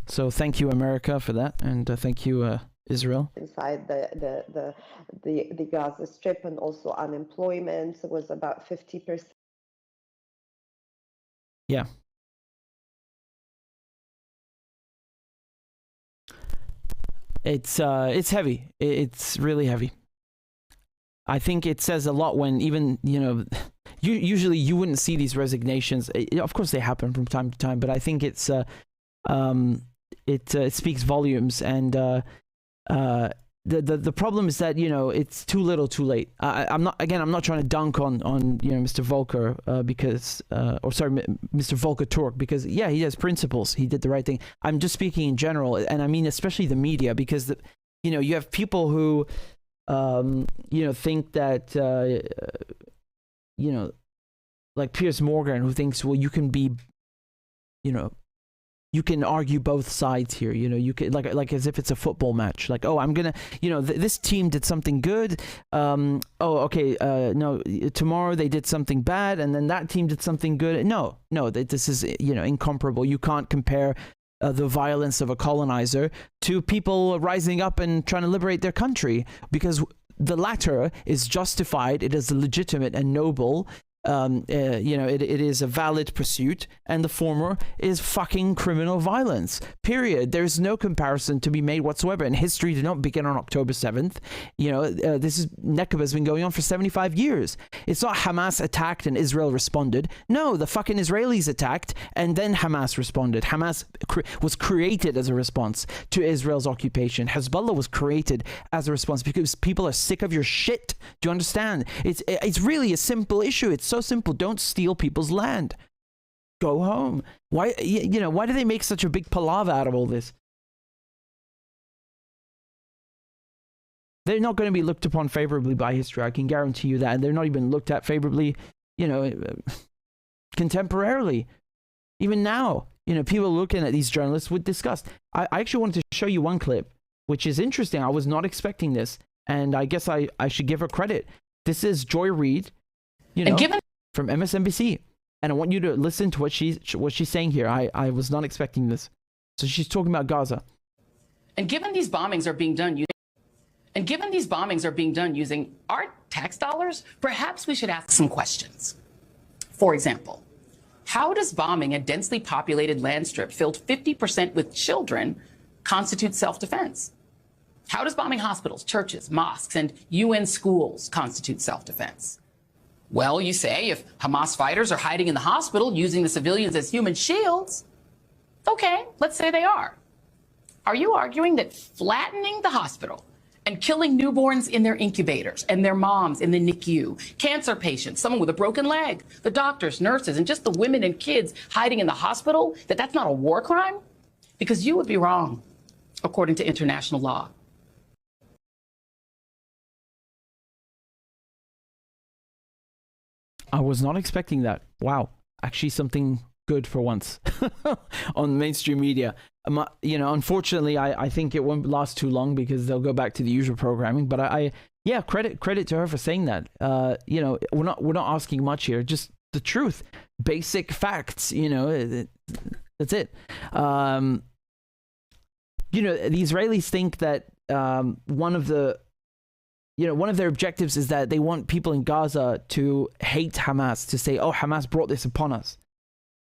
So thank you, America, for that, and thank you, Israel. Inside the Gaza Strip, and also unemployment was about 50%. Yeah. It's heavy. It's really heavy. I think it says a lot when even, usually you wouldn't see these resignations. Of course they happen from time to time, but I think it speaks volumes. And the problem is that, it's too little too late. I'm not trying to dunk on Mr. Volker Mr. Volker Turk, because he has principles. He did the right thing. I'm just speaking in general, and I mean especially the media, because you have people who think that like Piers Morgan, who thinks, well, you can be you can argue both sides here. You can like as if it's a football match. Like, oh, I'm gonna, this team did something good. No, tomorrow they did something bad, and then that team did something good. No, this is incomparable. You can't compare the violence of a colonizer to people rising up and trying to liberate their country, because the latter is justified. It is legitimate and noble. It is a valid pursuit, and the former is fucking criminal violence, period. There's no comparison to be made whatsoever, and history did not begin on October 7th. This Nakba has been going on for 75 years. It's not Hamas attacked and Israel responded. No, the fucking Israelis attacked and then Hamas responded. Hamas was created as a response to Israel's occupation. Hezbollah was created as a response because people are sick of your shit. Do you understand? It's really a simple issue. It's so simple. Don't steal people's land. Go home. Why do they make such a big palaver out of all this? They're not going to be looked upon favorably by history. I can guarantee you that. And they're not even looked at favorably, contemporarily. Even now, people looking at these journalists with disgust. I actually wanted to show you one clip, which is interesting. I was not expecting this, and I guess I should give her credit. This is Joy Reid, from MSNBC, and I want you to listen to what she's saying here. I was not expecting this. So she's talking about Gaza. And given these bombings are being done using our tax dollars, perhaps we should ask some questions. For example, how does bombing a densely populated land strip filled 50% with children constitute self-defense? How does bombing hospitals, churches, mosques, and UN schools constitute self-defense? Well, you say if Hamas fighters are hiding in the hospital using the civilians as human shields, okay, let's say they are. Are you arguing that flattening the hospital and killing newborns in their incubators and their moms in the NICU, cancer patients, someone with a broken leg, the doctors, nurses, and just the women and kids hiding in the hospital, that's not a war crime? Because you would be wrong, according to international law. I was not expecting that. Wow. Actually something good for once on mainstream media. Unfortunately, I think it won't last too long because they'll go back to the usual programming. But yeah, credit to her for saying that. We're not asking much here, just the truth, basic facts. That's it. The Israelis think that one of their objectives is that they want people in Gaza to hate Hamas, to say, oh, Hamas brought this upon us.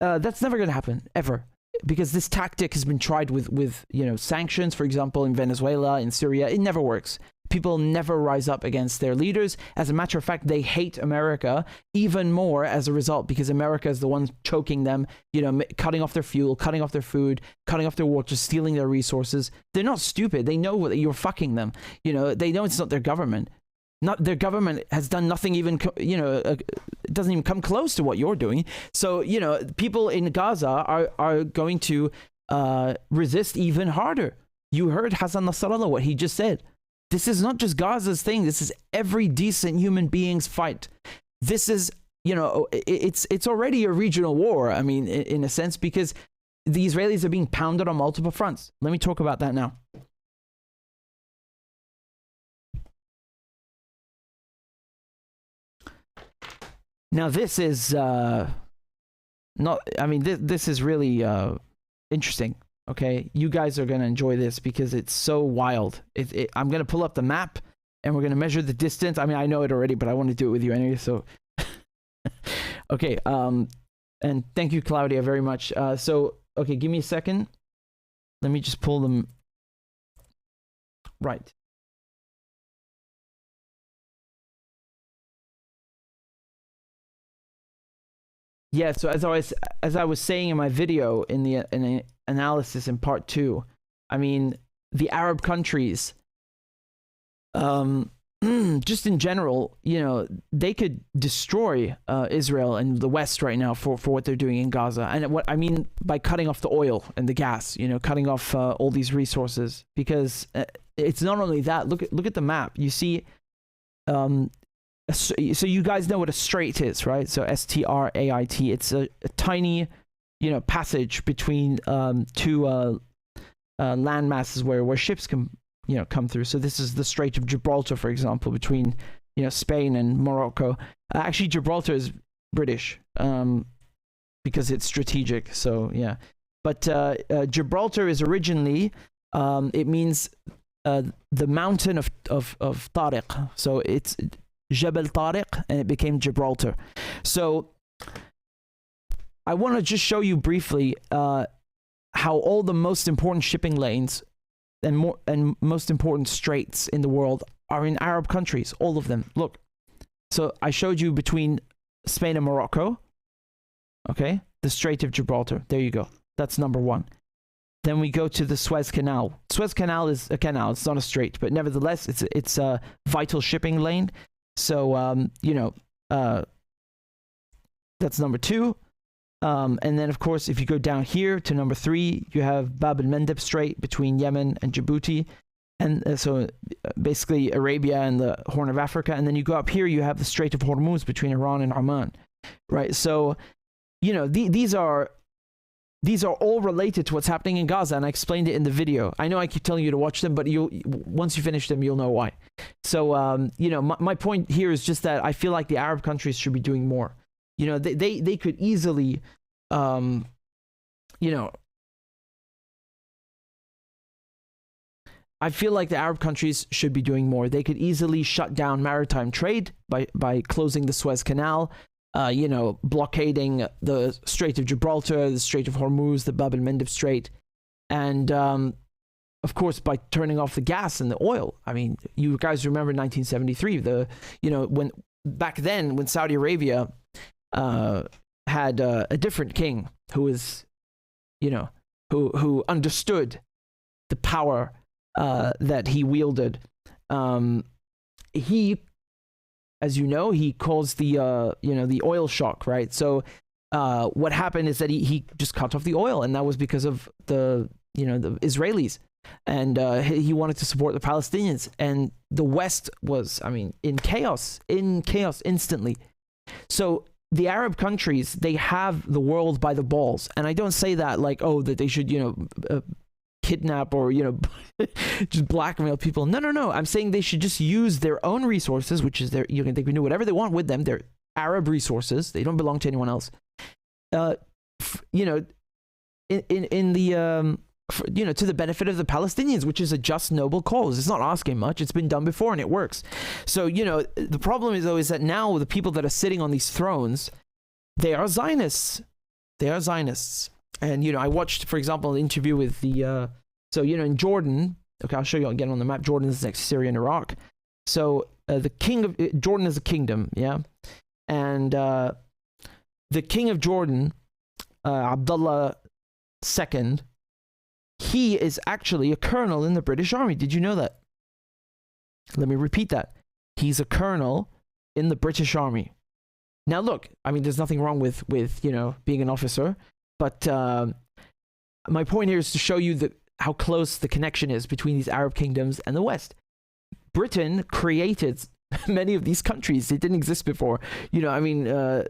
That's never going to happen, ever. Because this tactic has been tried with sanctions, for example, in Venezuela, in Syria. It never works. People never rise up against their leaders. As a matter of fact, they hate America even more as a result, because America is the one choking them, cutting off their fuel, cutting off their food, cutting off their water, stealing their resources. They're not stupid. They know that you're fucking them. They know it's not their government. Not their government has done nothing even, it doesn't even come close to what you're doing. So, people in Gaza are going to resist even harder. You heard Hassan Nasrallah, what he just said. This is not just Gaza's thing. This is every decent human being's fight. This is, it's already a regional war. I mean, in a sense, because the Israelis are being pounded on multiple fronts. Let me talk about that now. Now, this is this is really interesting. Okay, you guys are going to enjoy this because it's so wild. I'm going to pull up the map and we're going to measure the distance. I mean, I know it already, but I want to do it with you anyway. So, okay. And thank you, Claudia, very much. Okay, give me a second. Let me just pull them. Right. Yeah, so as I was saying in my video in the analysis in part 2, I mean, the Arab countries, just in general, they could destroy Israel and the West right now for what they're doing in Gaza. And what I mean by cutting off the oil and the gas, cutting off all these resources, because it's not only that. Look at the map. You see. So you guys know what a strait is, right? So strait. It's a tiny, passage between two land masses where ships can, come through. So this is the Strait of Gibraltar, for example, between, Spain and Morocco. Actually, Gibraltar is British because it's strategic. So yeah, but Gibraltar is originally it means the mountain of Tariq. So it's Jabal Tariq, and it became Gibraltar. So I want to just show you briefly how all the most important shipping lanes and most important straits in the world are in Arab countries, all of them. Look, so I showed you between Spain and Morocco, okay, the Strait of Gibraltar. There you go. That's number one. Then we go to the Suez Canal. Suez Canal is a canal. It's not a strait, but nevertheless, it's a vital shipping lane. So, that's number 2. And then, of course, if you go down here to number 3, you have Bab el-Mandeb Strait between Yemen and Djibouti. And so basically Arabia and the Horn of Africa. And then you go up here, you have the Strait of Hormuz between Iran and Oman. Right? So, these are all related to what's happening in Gaza, and I explained it in the video. I know I keep telling you to watch them, but once you finish them, you'll know why. So, my point here is just that I feel like the Arab countries should be doing more. They could easily, I feel like the Arab countries should be doing more. They could easily shut down maritime trade by closing the Suez Canal, blockading the Strait of Gibraltar, the Strait of Hormuz, the Bab el-Mandeb Strait, and of course by turning off the gas and the oil. I mean, you guys remember 1973, when back then when Saudi Arabia had a different king who was, who understood the power that he wielded. He, as you know, he caused the oil shock, right? So what happened is that he just cut off the oil, and that was because of the Israelis, and he wanted to support the Palestinians, and the West was, in chaos instantly. So the Arab countries, they have the world by the balls, and I don't say that like, that they should kidnap or just blackmail people. No. I'm saying they should just use their own resources, which is they can do whatever they want with them. They're Arab resources. They don't belong to anyone else. In the to the benefit of the Palestinians, which is a just, noble cause. It's not asking much. It's been done before and it works. So the problem is though is that now the people that are sitting on these thrones, they are Zionists. And, I watched, for example, an interview with the, in Jordan, okay, I'll show you again on the map. Jordan is next to Syria and Iraq. So the king of Jordan is a kingdom, yeah? And the king of Jordan, Abdullah II, he is actually a colonel in the British Army. Did you know that? Let me repeat that. He's a colonel in the British Army. Now, look, there's nothing wrong with being an officer. But my point here is to show you how close the connection is between these Arab kingdoms and the West. Britain created many of these countries. It didn't exist before. UAE,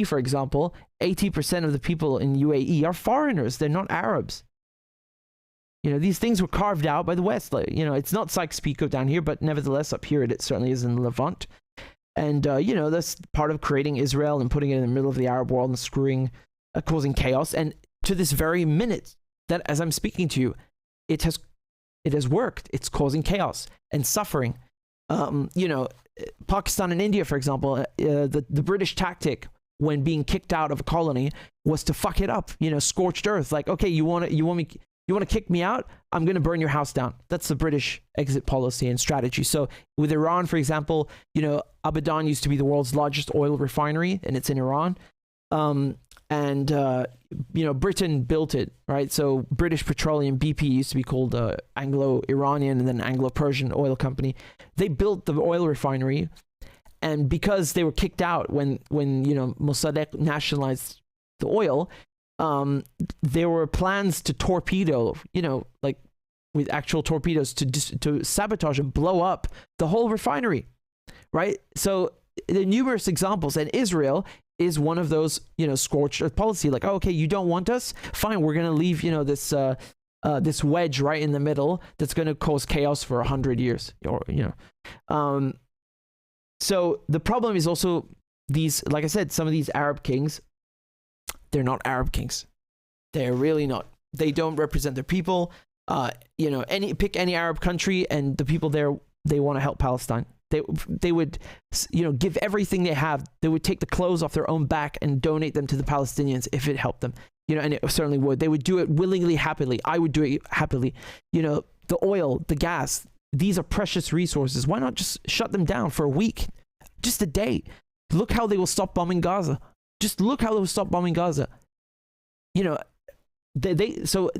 for example, 80% of the people in UAE are foreigners. They're not Arabs. These things were carved out by the West. It's not Sykes-Picot down here, but nevertheless, up here it certainly is in the Levant. And, that's part of creating Israel and putting it in the middle of the Arab world and causing chaos. And to this very minute that as I'm speaking to you, it has worked. It's causing chaos and suffering. Pakistan and India, for example, the British tactic when being kicked out of a colony was to fuck it up, scorched earth. Like, okay, you want to kick me out? I'm going to burn your house down. That's the British exit policy and strategy. So with Iran, for example, Abadan used to be the world's largest oil refinery, and it's in Iran. Britain built it, right? So British Petroleum, BP, used to be called Anglo-Iranian and then Anglo-Persian Oil Company. They built the oil refinery, and because they were kicked out when Mossadegh nationalized the oil, there were plans to torpedo, with actual torpedoes to sabotage and blow up the whole refinery, right? So there are numerous examples, and Israel is one of those, scorched earth policy. Like, okay, you don't want us? Fine, we're going to leave, this wedge right in the middle that's going to cause chaos for 100 years. So the problem is also these, like I said, some of these Arab kings, they're not Arab kings. They're really not. They don't represent their people. Pick any Arab country, and the people there, they want to help Palestine. They would, give everything they have. They would take the clothes off their own back and donate them to the Palestinians if it helped them. And it certainly would. They would do it willingly, happily. I would do it happily. The oil, the gas, these are precious resources. Why not just shut them down for a week? Just a day. Look how they will stop bombing Gaza. Just look how they will stop bombing Gaza. So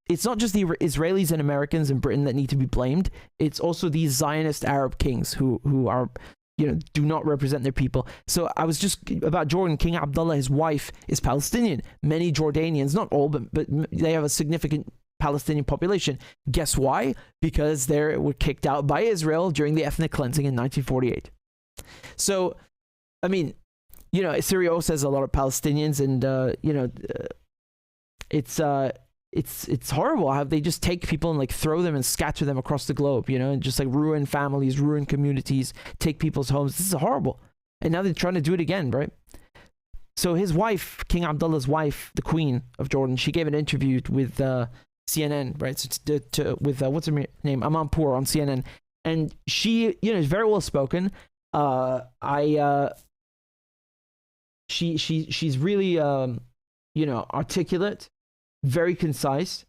it's not just the Israelis and Americans in Britain that need to be blamed. It's also these Zionist Arab kings who are, do not represent their people. So I was just about Jordan. King Abdullah, his wife, is Palestinian. Many Jordanians, not all, but they have a significant Palestinian population. Guess why? Because they were kicked out by Israel during the ethnic cleansing in 1948. So, Syria also has a lot of Palestinians, and it's horrible how they just take people and throw them and scatter them across the globe, and just ruin families, ruin communities, take people's homes. This is horrible. And now they're trying to do it again, right? So his wife, King Abdullah's wife, the Queen of Jordan, she gave an interview with CNN, right? So with what's her name? Amanpour on CNN, and she, is very well spoken. She's really articulate, very concise.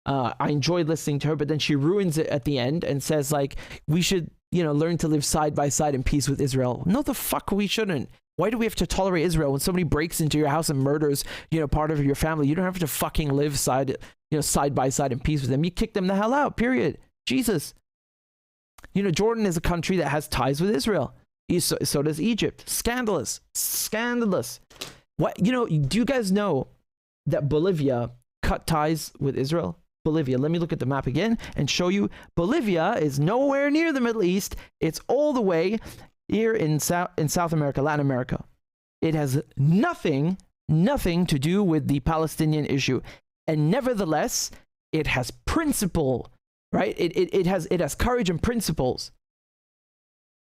I enjoyed listening to her, but then she ruins it at the end and says like we should learn to live side by side in peace with Israel. No, the fuck we shouldn't. Why do we have to tolerate Israel when somebody breaks into your house and murders part of your family? You don't have to fucking live side by side in peace with them. You kick them the hell out, period. Jesus. Jordan is a country that has ties with Israel. So does Egypt. Scandalous. What do you guys know that Bolivia cut ties with Israel? Bolivia. Let me look at the map again and show you. Bolivia is nowhere near the Middle East. It's all the way here in South America, Latin America. It has nothing to do with the Palestinian issue. And nevertheless, it has principle, right? It has courage and principles.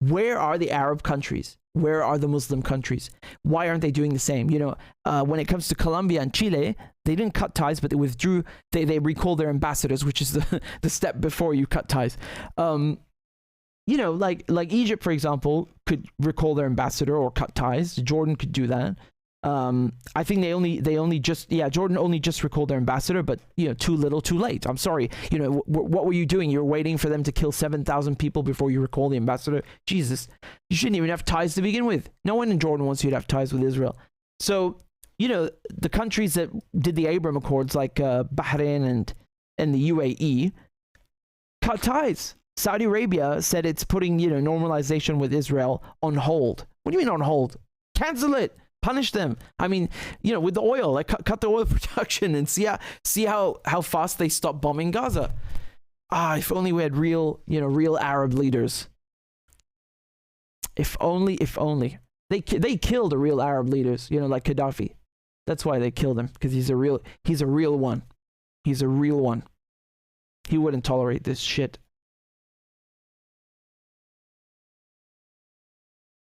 Where are the Arab countries? Where are the Muslim countries? Why aren't they doing the same? When it comes to Colombia and Chile, they didn't cut ties, but they withdrew. They recalled their ambassadors, which is the step before you cut ties. Like Egypt, for example, could recall their ambassador or cut ties. Jordan could do that. I think Jordan only just recalled their ambassador, but too little, too late. I'm sorry. What were you doing? You were waiting for them to kill 7,000 people before you recall the ambassador. Jesus, you shouldn't even have ties to begin with. No one in Jordan wants you to have ties with Israel. So the countries that did the Abraham Accords, like Bahrain and the UAE, cut ties. Saudi Arabia said it's putting normalization with Israel on hold. What do you mean on hold? Cancel it. Punish them. I mean, with the oil, like cut the oil production and see how fast they stop bombing Gaza. If only we had real Arab leaders. If only they killed the real Arab leaders, like Gaddafi. That's why they killed him, because he's a real one. He's a real one. He wouldn't tolerate this shit.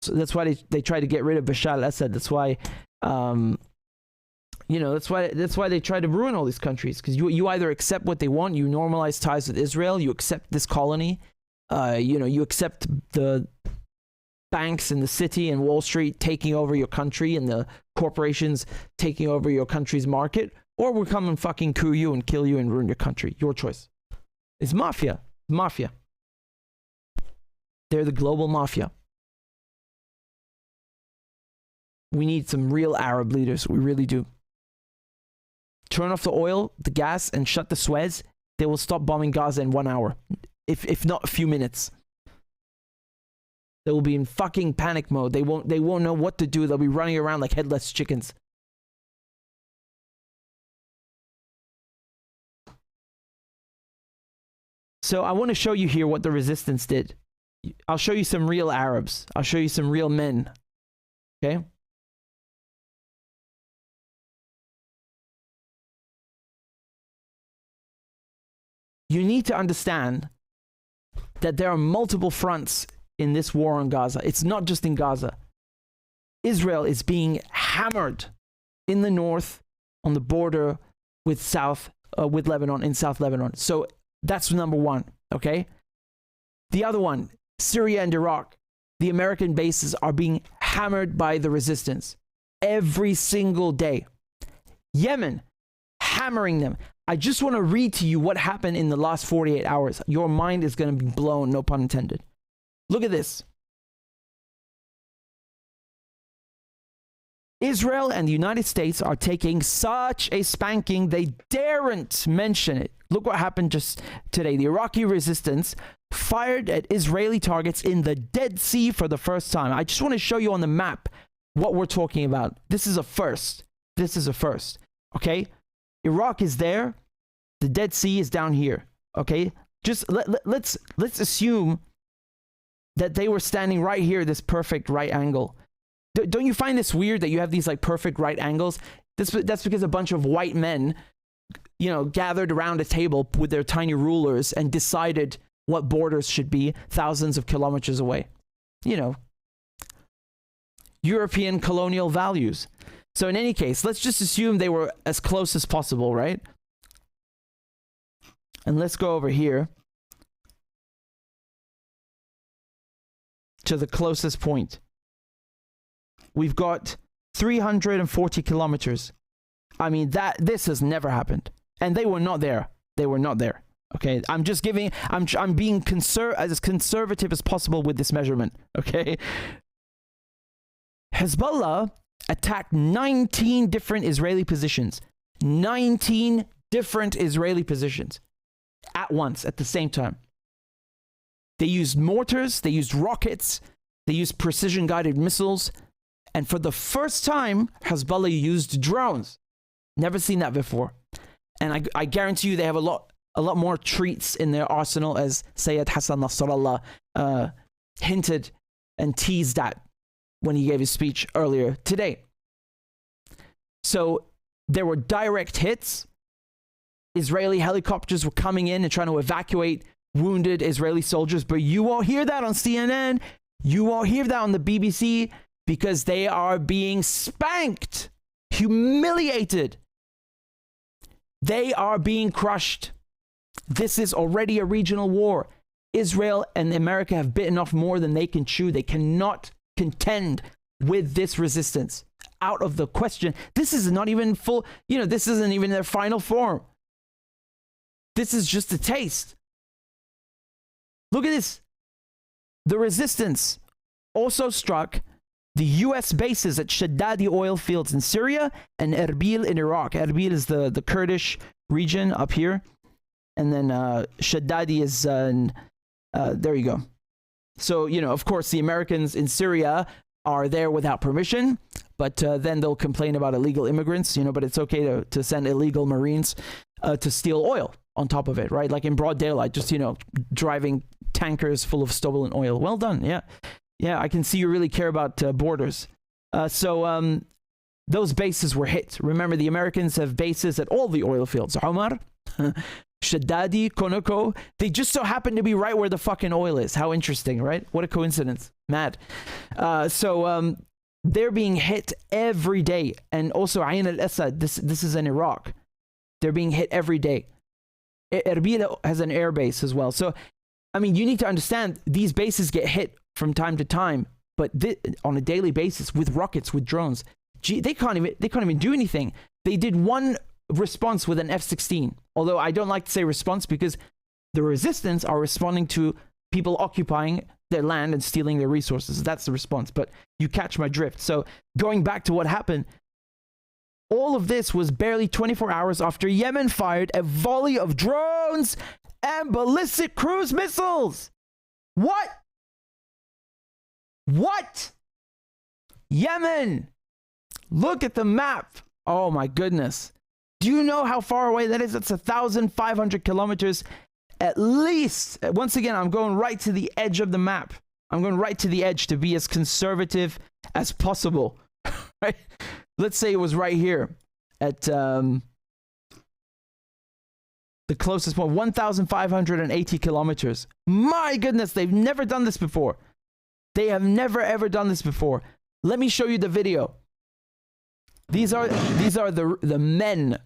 So that's why they try to get rid of Bashar al-Assad. That's why, that's why they try to ruin all these countries. Because you either accept what they want, you normalize ties with Israel, you accept this colony, you accept the banks in the city and Wall Street taking over your country and the corporations taking over your country's market, or we'll come and fucking coup you and kill you and ruin your country. Your choice. It's mafia. Mafia. They're the global mafia. We need some real Arab leaders. We really do. Turn off the oil, the gas, and shut the Suez. They will stop bombing Gaza in 1 hour. If not a few minutes. They will be in fucking panic mode. They won't know what to do. They'll be running around like headless chickens. So I want to show you here what the resistance did. I'll show you some real Arabs. I'll show you some real men. Okay? You need to understand that there are multiple fronts in this war on Gaza. It's not just in Gaza. Israel is being hammered in the north on the border with Lebanon, in South Lebanon. So that's number one, okay? The other one, Syria and Iraq. The American bases are being hammered by the resistance every single day. Yemen, hammering them. I just want to read to you what happened in the last 48 hours. Your mind is going to be blown, no pun intended. Look at this. Israel and the United States are taking such a spanking, they daren't mention it. Look what happened just today. The Iraqi resistance fired at Israeli targets in the Dead Sea for the first time. I just want to show you on the map what we're talking about. This is a first. This is a first. Okay? Iraq is there. The Dead Sea is down here. Okay? Just let's assume that they were standing right here, this perfect right angle. Don't you find this weird that you have these like perfect right angles? That's because a bunch of white men, gathered around a table with their tiny rulers and decided what borders should be thousands of kilometers away. European colonial values. So in any case, let's just assume they were as close as possible, right? And let's go over here to the closest point. We've got 340 kilometers. I mean, this has never happened. And they were not there. They were not there. Okay, I'm just giving, I'm being as conservative as possible with this measurement. Okay. Hezbollah attacked 19 different Israeli positions. 19 different Israeli positions at once, at the same time. They used mortars, they used rockets, they used precision-guided missiles, and for the first time, Hezbollah used drones. Never seen that before. And I guarantee you they have a lot more treats in their arsenal, as Sayyid Hassan Nasrallah hinted and teased at when he gave his speech earlier today. So there were direct hits. Israeli helicopters were coming in and trying to evacuate wounded Israeli soldiers, but you won't hear that on CNN. You won't hear that on the BBC because they are being spanked, humiliated. They are being crushed. This is already a regional war. Israel and America have bitten off more than they can chew. They cannot contend with this resistance. Out of the question. This is not even full, this isn't even their final form. This is just a taste. Look at this. The resistance also struck the US bases at Shaddadi oil fields in Syria and Erbil in Iraq. Erbil is the Kurdish region up here. And then Shaddadi is, there you go. So, of course, the Americans in Syria are there without permission, but then they'll complain about illegal immigrants, but it's okay to send illegal Marines to steal oil on top of it, right? Like in broad daylight, just, driving tankers full of stolen oil. Well done. Yeah. Yeah, I can see you really care about borders. So those bases were hit. Remember, the Americans have bases at all the oil fields. Omar, Shaddadi, Konoko. They just so happen to be right where the fucking oil is. How interesting, right? What a coincidence. Mad. So they're being hit every day. And also, Ain al-Assad, this is in Iraq. They're being hit every day. Erbil has an air base as well. So, I mean, you need to understand, these bases get hit from time to time, but on a daily basis with rockets, with drones. Gee, they can't even do anything. They did one response with an F-16. Although I don't like to say response because the resistance are responding to people occupying their land and stealing their resources. That's the response. But you catch my drift. So going back to what happened, all of this was barely 24 hours after Yemen fired a volley of drones and ballistic cruise missiles. What? What? Yemen. Look at the map. Oh my goodness. Do you know how far away that is? It's 1,500 kilometers at least. Once again, I'm going right to the edge of the map. I'm going right to the edge to be as conservative as possible. Right? Let's say it was right here at the closest point, 1,580 kilometers. My goodness, they've never done this before. They have never ever done this before. Let me show you the video. These are the men,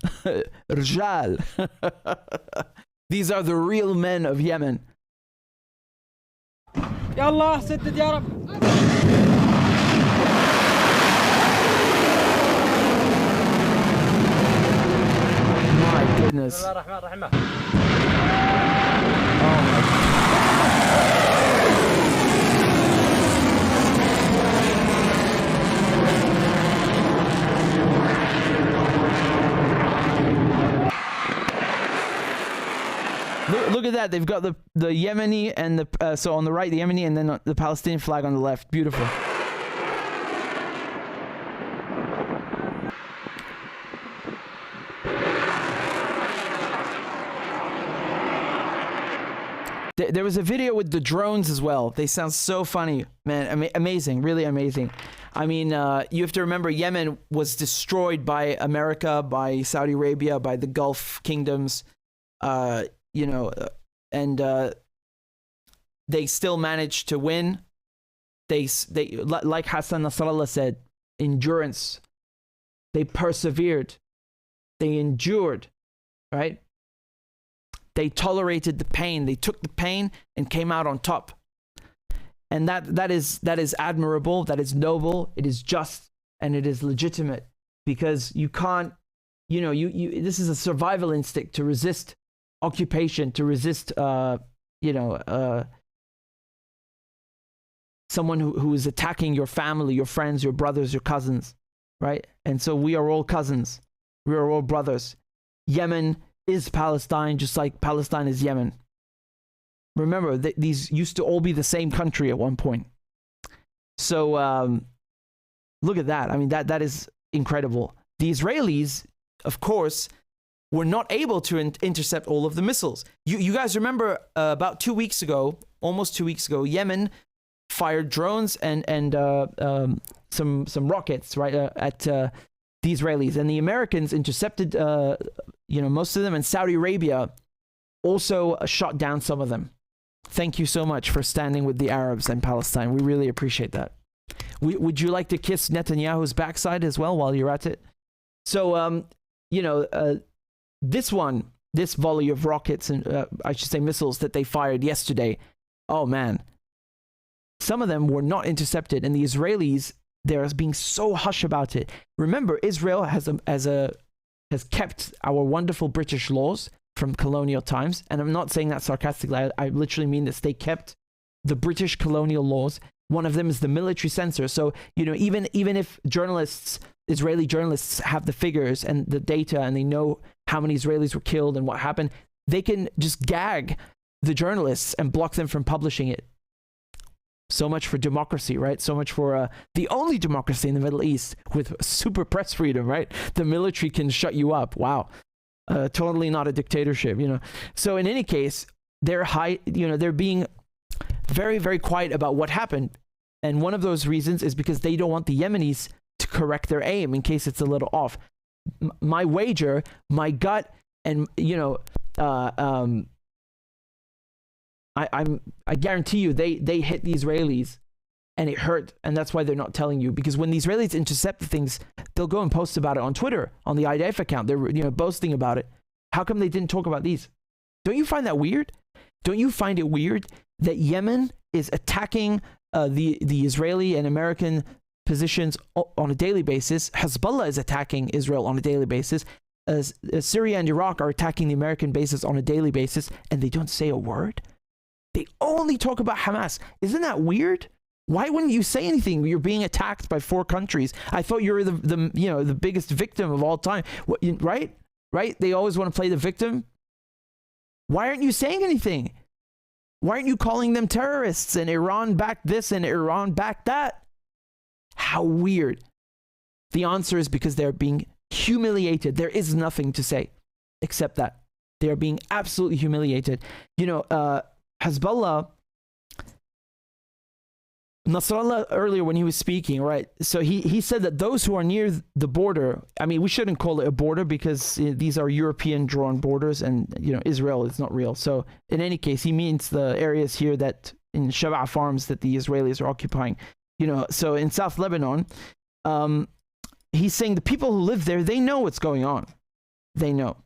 Rijal. These are the real men of Yemen. Yallah, سدد يا رب. My goodness. Oh my God. Look at that. They've got the Yemeni and the so on the right the Yemeni and then the Palestinian flag on the left. Beautiful. There was a video with the drones as well. They sound so funny, man. Amazing, really amazing. I mean, you have to remember Yemen was destroyed by America, by Saudi Arabia, by the Gulf kingdoms. And they still managed to win. They like Hassan Nasrallah said, endurance. They persevered. They endured, right? They tolerated the pain. They took the pain and came out on top. And that is admirable. That is noble. It is just, and it is legitimate, because you can't, this is a survival instinct to resist occupation, to resist, someone who is attacking your family, your friends, your brothers, your cousins, right? And so we are all cousins. We are all brothers. Yemen is Palestine, just like Palestine is Yemen. Remember, these used to all be the same country at one point. So look at that. I mean, that is incredible. The Israelis, of course, were not able to intercept all of the missiles. You guys remember about 2 weeks ago, almost 2 weeks ago, Yemen fired drones and some rockets, right, at the Israelis, and the Americans intercepted most of them, and Saudi Arabia also shot down some of them. Thank you so much for standing with the Arabs and Palestine. We really appreciate that. Would you like to kiss Netanyahu's backside as well while you're at it? So this volley of rockets and I should say missiles that they fired yesterday, oh man, some of them were not intercepted, and the Israelis, they're being so hush about it. Remember, Israel has kept our wonderful British laws from colonial times, and I'm not saying that sarcastically. I literally mean this. They kept the British colonial laws. One of them is the military censor. So even if Israeli journalists have the figures and the data, and they know how many Israelis were killed and what happened, they can just gag the journalists and block them from publishing it. So much for democracy, right? So much for the only democracy in the Middle East with super press freedom, right? The military can shut you up. Wow. Totally not a dictatorship, So in any case, they're being very, very quiet about what happened. And one of those reasons is because they don't want the Yemenis to correct their aim in case it's a little off. My wager, my gut, and I guarantee you they hit the Israelis and it hurt, and that's why they're not telling you, because when the Israelis intercept things, they'll go and post about it on Twitter, on the IDF account. They're boasting about it. How come they didn't talk about these? Don't you find that weird? Don't you find it weird that Yemen is attacking the Israeli and American positions on a daily basis? Hezbollah is attacking Israel on a daily basis. Syria and Iraq are attacking the American bases on a daily basis, and they don't say a word? They only talk about Hamas. Isn't that weird? Why wouldn't you say anything? You're being attacked by 4 countries. I thought you were the biggest victim of all time, right? Right? They always want to play the victim. Why aren't you saying anything? Why aren't you calling them terrorists and Iran backed this and Iran backed that? How weird. The answer is because they're being humiliated. There is nothing to say except that. They are being absolutely humiliated. Hezbollah, Nasrallah earlier when he was speaking, right? So he said that those who are near the border, I mean, we shouldn't call it a border because these are European drawn borders, and Israel is not real. So in any case, he means the areas here that in Shab'a farms that the Israelis are occupying. So in South Lebanon, he's saying the people who live there, they know what's going on. They know.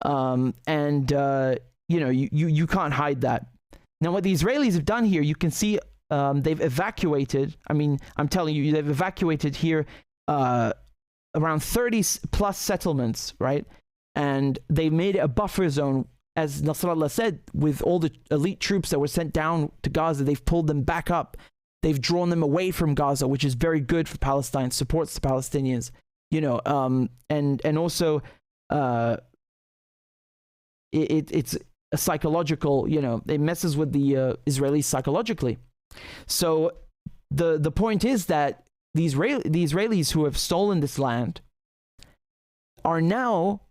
You can't hide that. Now, what the Israelis have done here, you can see they've evacuated. I mean, I'm telling you, they've evacuated here around 30 plus settlements, right? And they made it a buffer zone, as Nasrallah said, with all the elite troops that were sent down to Gaza. They've pulled them back up. They've drawn them away from Gaza, which is very good for Palestine, supports the Palestinians, and also it's a psychological, it messes with the Israelis psychologically. So the point is that the Israelis who have stolen this land are now,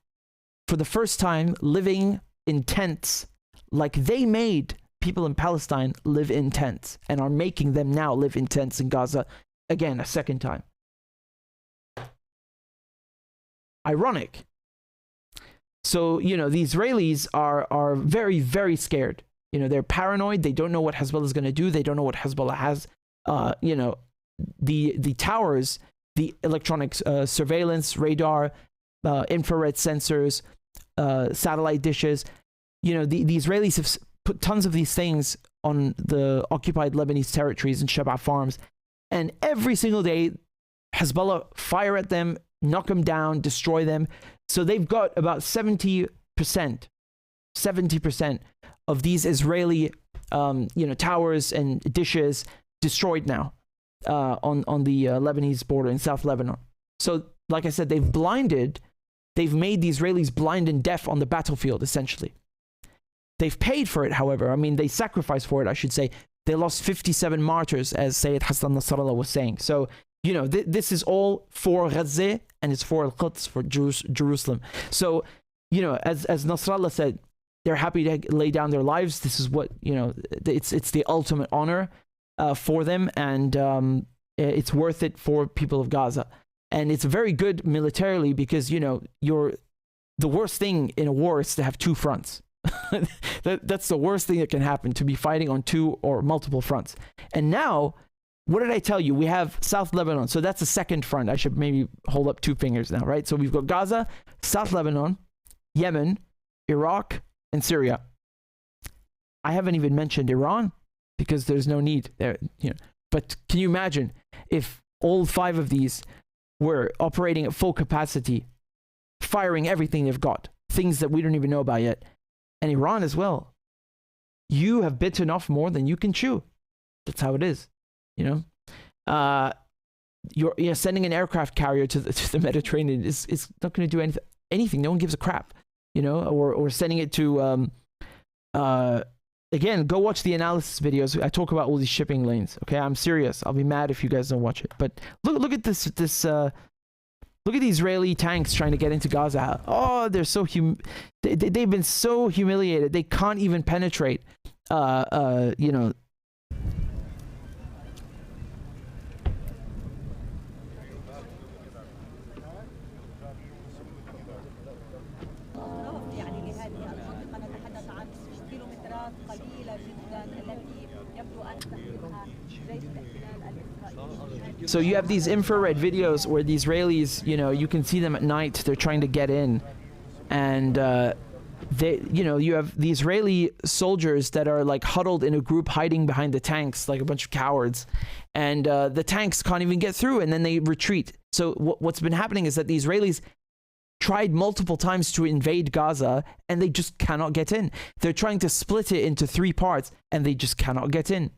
for the first time, living in tents like they made people in Palestine live in tents, and are making them now live in tents in Gaza again a second time. Ironic. So, the Israelis are very, very scared. They're paranoid. They don't know what Hezbollah is going to do. They don't know what Hezbollah has. The towers, the electronic surveillance, radar, infrared sensors, satellite dishes, you know, the Israelis have put tons of these things on the occupied Lebanese territories and Sheba farms, and every single day Hezbollah fire at them, knock them down, destroy them. So they've got about 70% of these Israeli towers and dishes destroyed now on the Lebanese border in South Lebanon. So like I said, they've made the Israelis blind and deaf on the battlefield, essentially. They've paid for it, however. I mean, they sacrificed for it, I should say. They lost 57 martyrs, as Sayyid Hassan Nasrallah was saying. So, you know, this is all for Gaza, and it's for Al-Quds, for Jerusalem. So, you know, as Nasrallah said, they're happy to lay down their lives. This is what, you know, it's the ultimate honor for them, and it's worth it for people of Gaza. And it's very good militarily because, you know, the worst thing in a war is to have two fronts. That's the worst thing that can happen, to be fighting on two or multiple fronts. And now, what did I tell you? We have South Lebanon. So that's the second front. I should maybe hold up two fingers now, right? So we've got Gaza, South Lebanon, Yemen, Iraq, and Syria. I haven't even mentioned Iran because there's no need there, you know. But can you imagine if all five of these were operating at full capacity, firing everything they've got, things that we don't even know about yet, and Iran as well? You have bitten off more than you can chew. That's how it is, you know. You're sending an aircraft carrier to the Mediterranean is not going to do anything. No one gives a crap, you know. Or sending it to again, go watch the analysis videos. I talk about all these shipping lanes. Okay, I'm serious. I'll be mad if you guys don't watch it. But look at this. Look at the Israeli tanks trying to get into Gaza. Oh, they're so they've been so humiliated. They can't even penetrate. You know. So you have these infrared videos where the Israelis, you know, you can see them at night. They're trying to get in, and you have the Israeli soldiers that are like huddled in a group, hiding behind the tanks like a bunch of cowards, and the tanks can't even get through, and then they retreat. So what's been happening is that the Israelis tried multiple times to invade Gaza, and they just cannot get in. They're trying to split it into 3 parts, and they just cannot get in.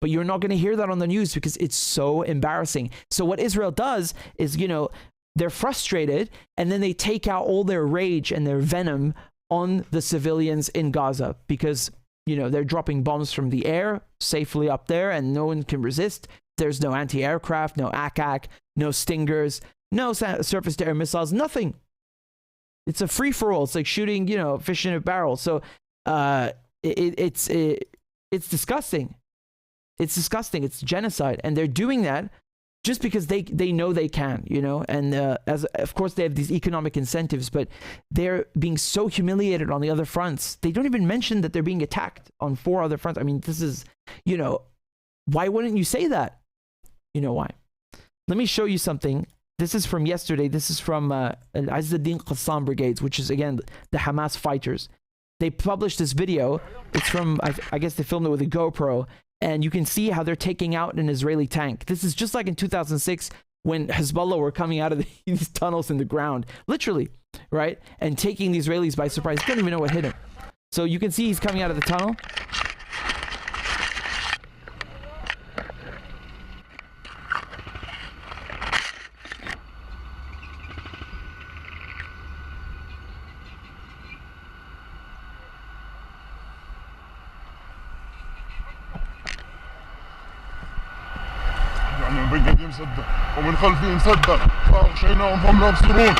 But you're not going to hear that on the news because it's so embarrassing. So what Israel does is, you know, they're frustrated, and then they take out all their rage and their venom on the civilians in Gaza because, you know, they're dropping bombs from the air safely up there and no one can resist. There's no anti-aircraft, no ACAC, no Stingers, no surface-to-air missiles, nothing. It's a free-for-all. It's like shooting, you know, fish in a barrel. So it's disgusting. It's disgusting. It's genocide. And they're doing that just because they know they can, you know, and as of course they have these economic incentives, but they're being so humiliated on the other fronts. They don't even mention that they're being attacked on 4 other fronts. I mean, this is, you know, why wouldn't you say that? You know why? Let me show you something. This is from yesterday. This is from Al-Azz-ad-Din Qassam Brigades, which is, again, the Hamas fighters. They published this video. It's from, I guess they filmed it with a GoPro. And you can see how they're taking out an Israeli tank. This is just like in 2006 when Hezbollah were coming out of these tunnels in the ground, literally, right? And taking the Israelis by surprise. They don't even know what hit him. So you can see he's coming out of the tunnel. من بين يدي مصدق ومن خلفي مصدق فأغشيناهم فهم لا يبصرون.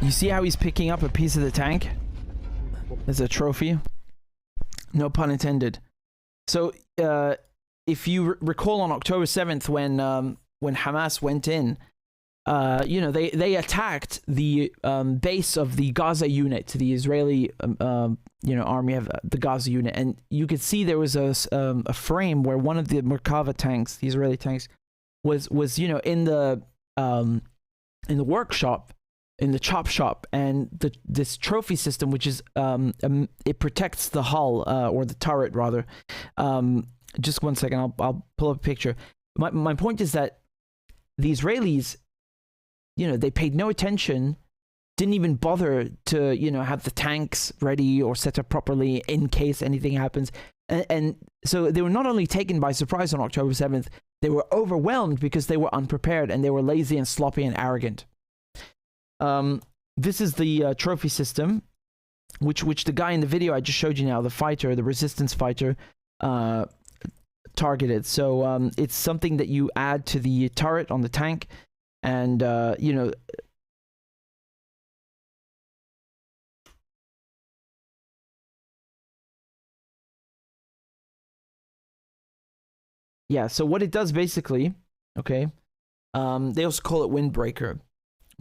You see how he's picking up a piece of the tank as a trophy? No pun intended. So, if you recall on October 7th when Hamas went in, you know, they attacked the base of the Gaza unit, the Israeli you know, army of the Gaza unit, and you could see there was a frame where one of the Merkava tanks, the Israeli tanks, was you know, in the workshop, in the chop shop, and this trophy system, which is it protects the hull or the turret rather. Just one second, I'll pull up a picture. My point is that the Israelis, you know, they paid no attention, didn't even bother to, you know, have the tanks ready or set up properly in case anything happens. And so they were not only taken by surprise on October 7th, they were overwhelmed because they were unprepared and they were lazy and sloppy and arrogant. This is the trophy system, which the guy in the video I just showed you now, the fighter, the resistance fighter, targeted. So it's something that you add to the turret on the tank, and you know, yeah, so what it does basically, okay, they also call it windbreaker,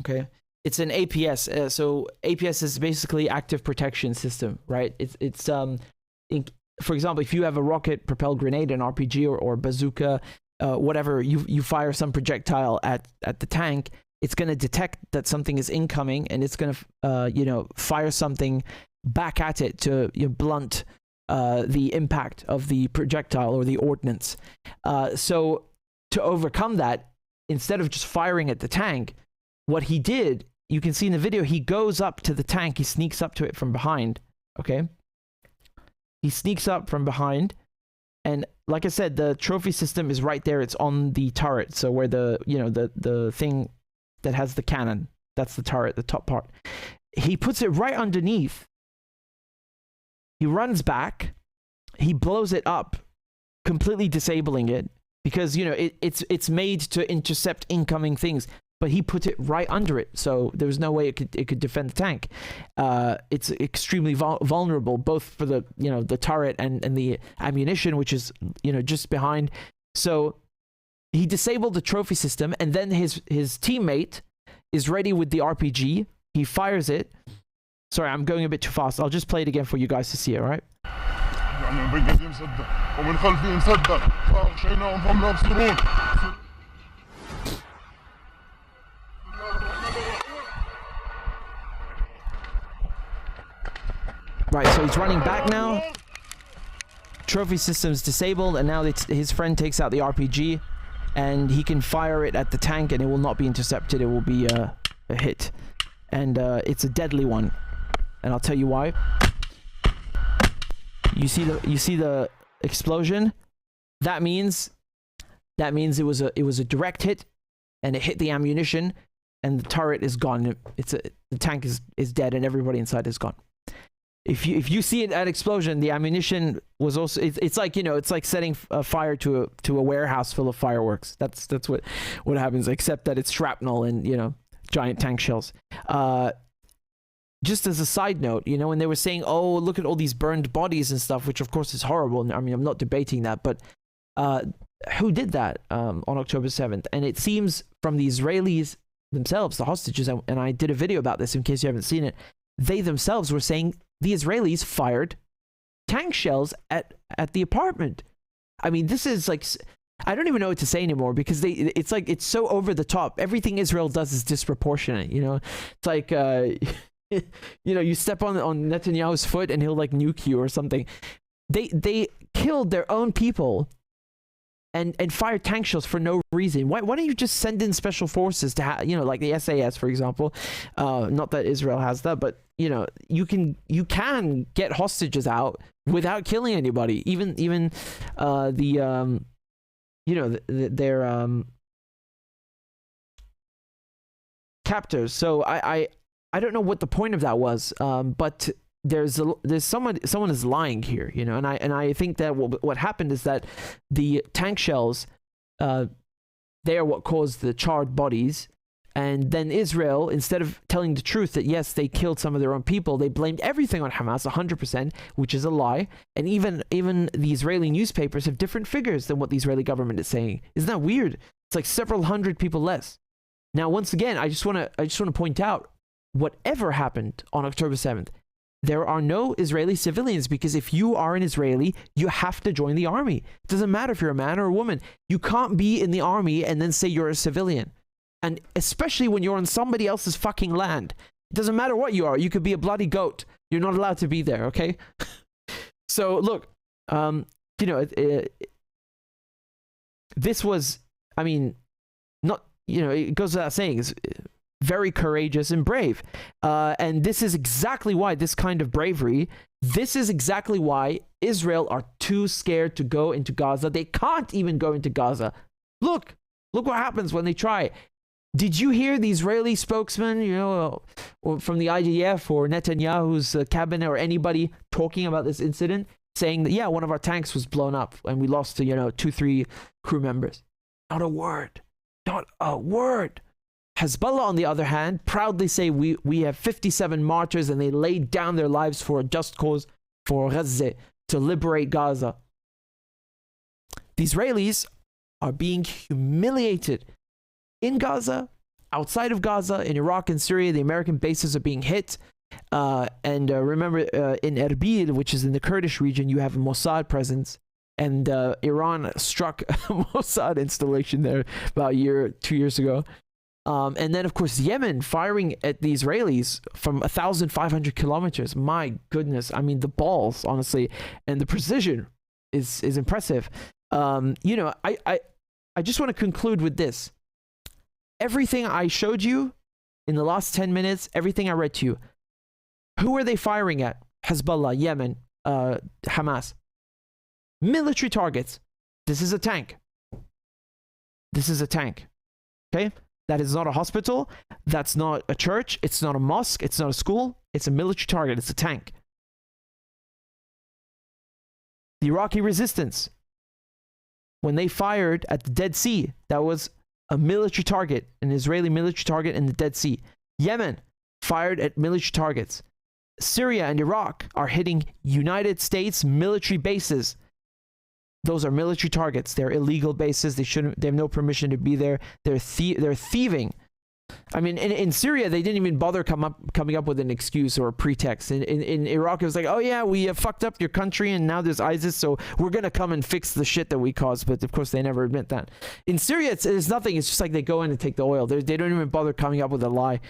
okay, it's an APS. So APS is basically active protection system, right? It's for example, if you have a rocket propelled grenade, an RPG or bazooka, whatever, you fire some projectile at the tank, it's going to detect that something is incoming, and it's going to you know, fire something back at it to, you know, blunt the impact of the projectile or the ordnance. So to overcome that, instead of just firing at the tank, what he did, you can see in the video, he goes up to the tank, he sneaks up to it from behind, okay? He sneaks up from behind, and like I said, the trophy system is right there, it's on the turret, so where the, you know, the thing that has the cannon, that's the turret, the top part. He puts it right underneath. He runs back, he blows it up, completely disabling it, because, you know, it's made to intercept incoming things, but he put it right under it, so there was no way it could defend the tank. It's extremely vulnerable, both for the, you know, the turret and the ammunition, which is, you know, just behind. So he disabled the trophy system, and then his teammate is ready with the RPG. He fires it. Sorry, I'm going a bit too fast. I'll just play it again for you guys to see it, all right? Right, so he's running back now. Trophy system's disabled, and now his friend takes out the RPG, and he can fire it at the tank, and it will not be intercepted. It will be a hit, and it's a deadly one, and I'll tell you why. You see the explosion? That means it was a direct hit, and it hit the ammunition, and the turret is gone. The tank is dead, and everybody inside is gone. If you see it at explosion, the ammunition was also, it's like, you know, it's like setting a fire to a warehouse full of fireworks. That's what happens, except that it's shrapnel and, you know, giant tank shells. Just as a side note, you know, when they were saying, oh, look at all these burned bodies and stuff, which of course is horrible. I mean, I'm not debating that, but who did that on October 7th? And it seems from the Israelis themselves, the hostages, and I did a video about this in case you haven't seen it, they themselves were saying the Israelis fired tank shells at the apartment. I mean, this is like, I don't even know what to say anymore, because it's like, it's so over the top. Everything Israel does is disproportionate, you know? It's like, you know, you step on Netanyahu's foot and he'll like nuke you or something. They killed their own people and fire tank shells for no reason. Why don't you just send in special forces to you know, like the SAS, for example? Not that Israel has that, but you know, you can get hostages out without killing anybody. Even the you know, their captors. So I don't know what the point of that was, but there's someone is lying here, you know, and I think that what happened is that the tank shells, they are what caused the charred bodies, And then Israel, instead of telling the truth that yes, they killed some of their own people, they blamed everything on Hamas 100%, which is a lie. And even the Israeli newspapers have different figures than what the Israeli government is saying. Isn't that weird? It's like several hundred people less. Now, once again, I just want to point out, whatever happened on October 7th, there are no Israeli civilians, because if you are an Israeli, you have to join the army. It doesn't matter if you're a man or a woman. You can't be in the army and then say you're a civilian. And especially when you're on somebody else's fucking land. It doesn't matter what you are. You could be a bloody goat. You're not allowed to be there, okay? So, look, this was, I mean, not, it goes without saying, it's very courageous and brave. And this is exactly why this kind of bravery, this is exactly why Israel are too scared to go into Gaza. They can't even go into Gaza. Look what happens when they try. Did you hear the Israeli spokesman, or from the IDF or Netanyahu's cabinet or anybody talking about this incident, saying that, yeah, one of our tanks was blown up and we lost, 2-3 crew members? Not a word. Not a word. Hezbollah, on the other hand, proudly say we have 57 martyrs and they laid down their lives for a just cause, for Gaza, to liberate Gaza. The Israelis are being humiliated in Gaza, outside of Gaza, in Iraq and Syria. The American bases are being hit. And remember, in Erbil, which is in the Kurdish region, you have a Mossad presence. And Iran struck a Mossad installation there about 2 years ago. And then, of course, Yemen firing at the Israelis from 1,500 kilometers. My goodness. I mean, the balls, honestly. And the precision is impressive. I just want to conclude with this. Everything I showed you in the last 10 minutes, everything I read to you, who are they firing at? Hezbollah, Yemen, Hamas. Military targets. This is a tank. This is a tank. Okay? That is not a hospital. That's not a church. It's not a mosque. It's not a school. It's a military target. It's a tank. The Iraqi resistance, when they fired at the Dead Sea, that was a military target, an Israeli military target in the Dead Sea. Yemen fired at military targets. Syria and Iraq are hitting United States military bases. Those are military targets. They're illegal bases. They have no permission to be there. They're thieving. I mean, in Syria, they didn't even bother coming up with an excuse or a pretext. In Iraq, it was like, oh yeah, we fucked up your country and now there's ISIS, so we're going to come and fix the shit that we caused. But of course, they never admit that. In Syria, it's nothing. It's just like they go in and take the oil. They don't even bother coming up with a lie.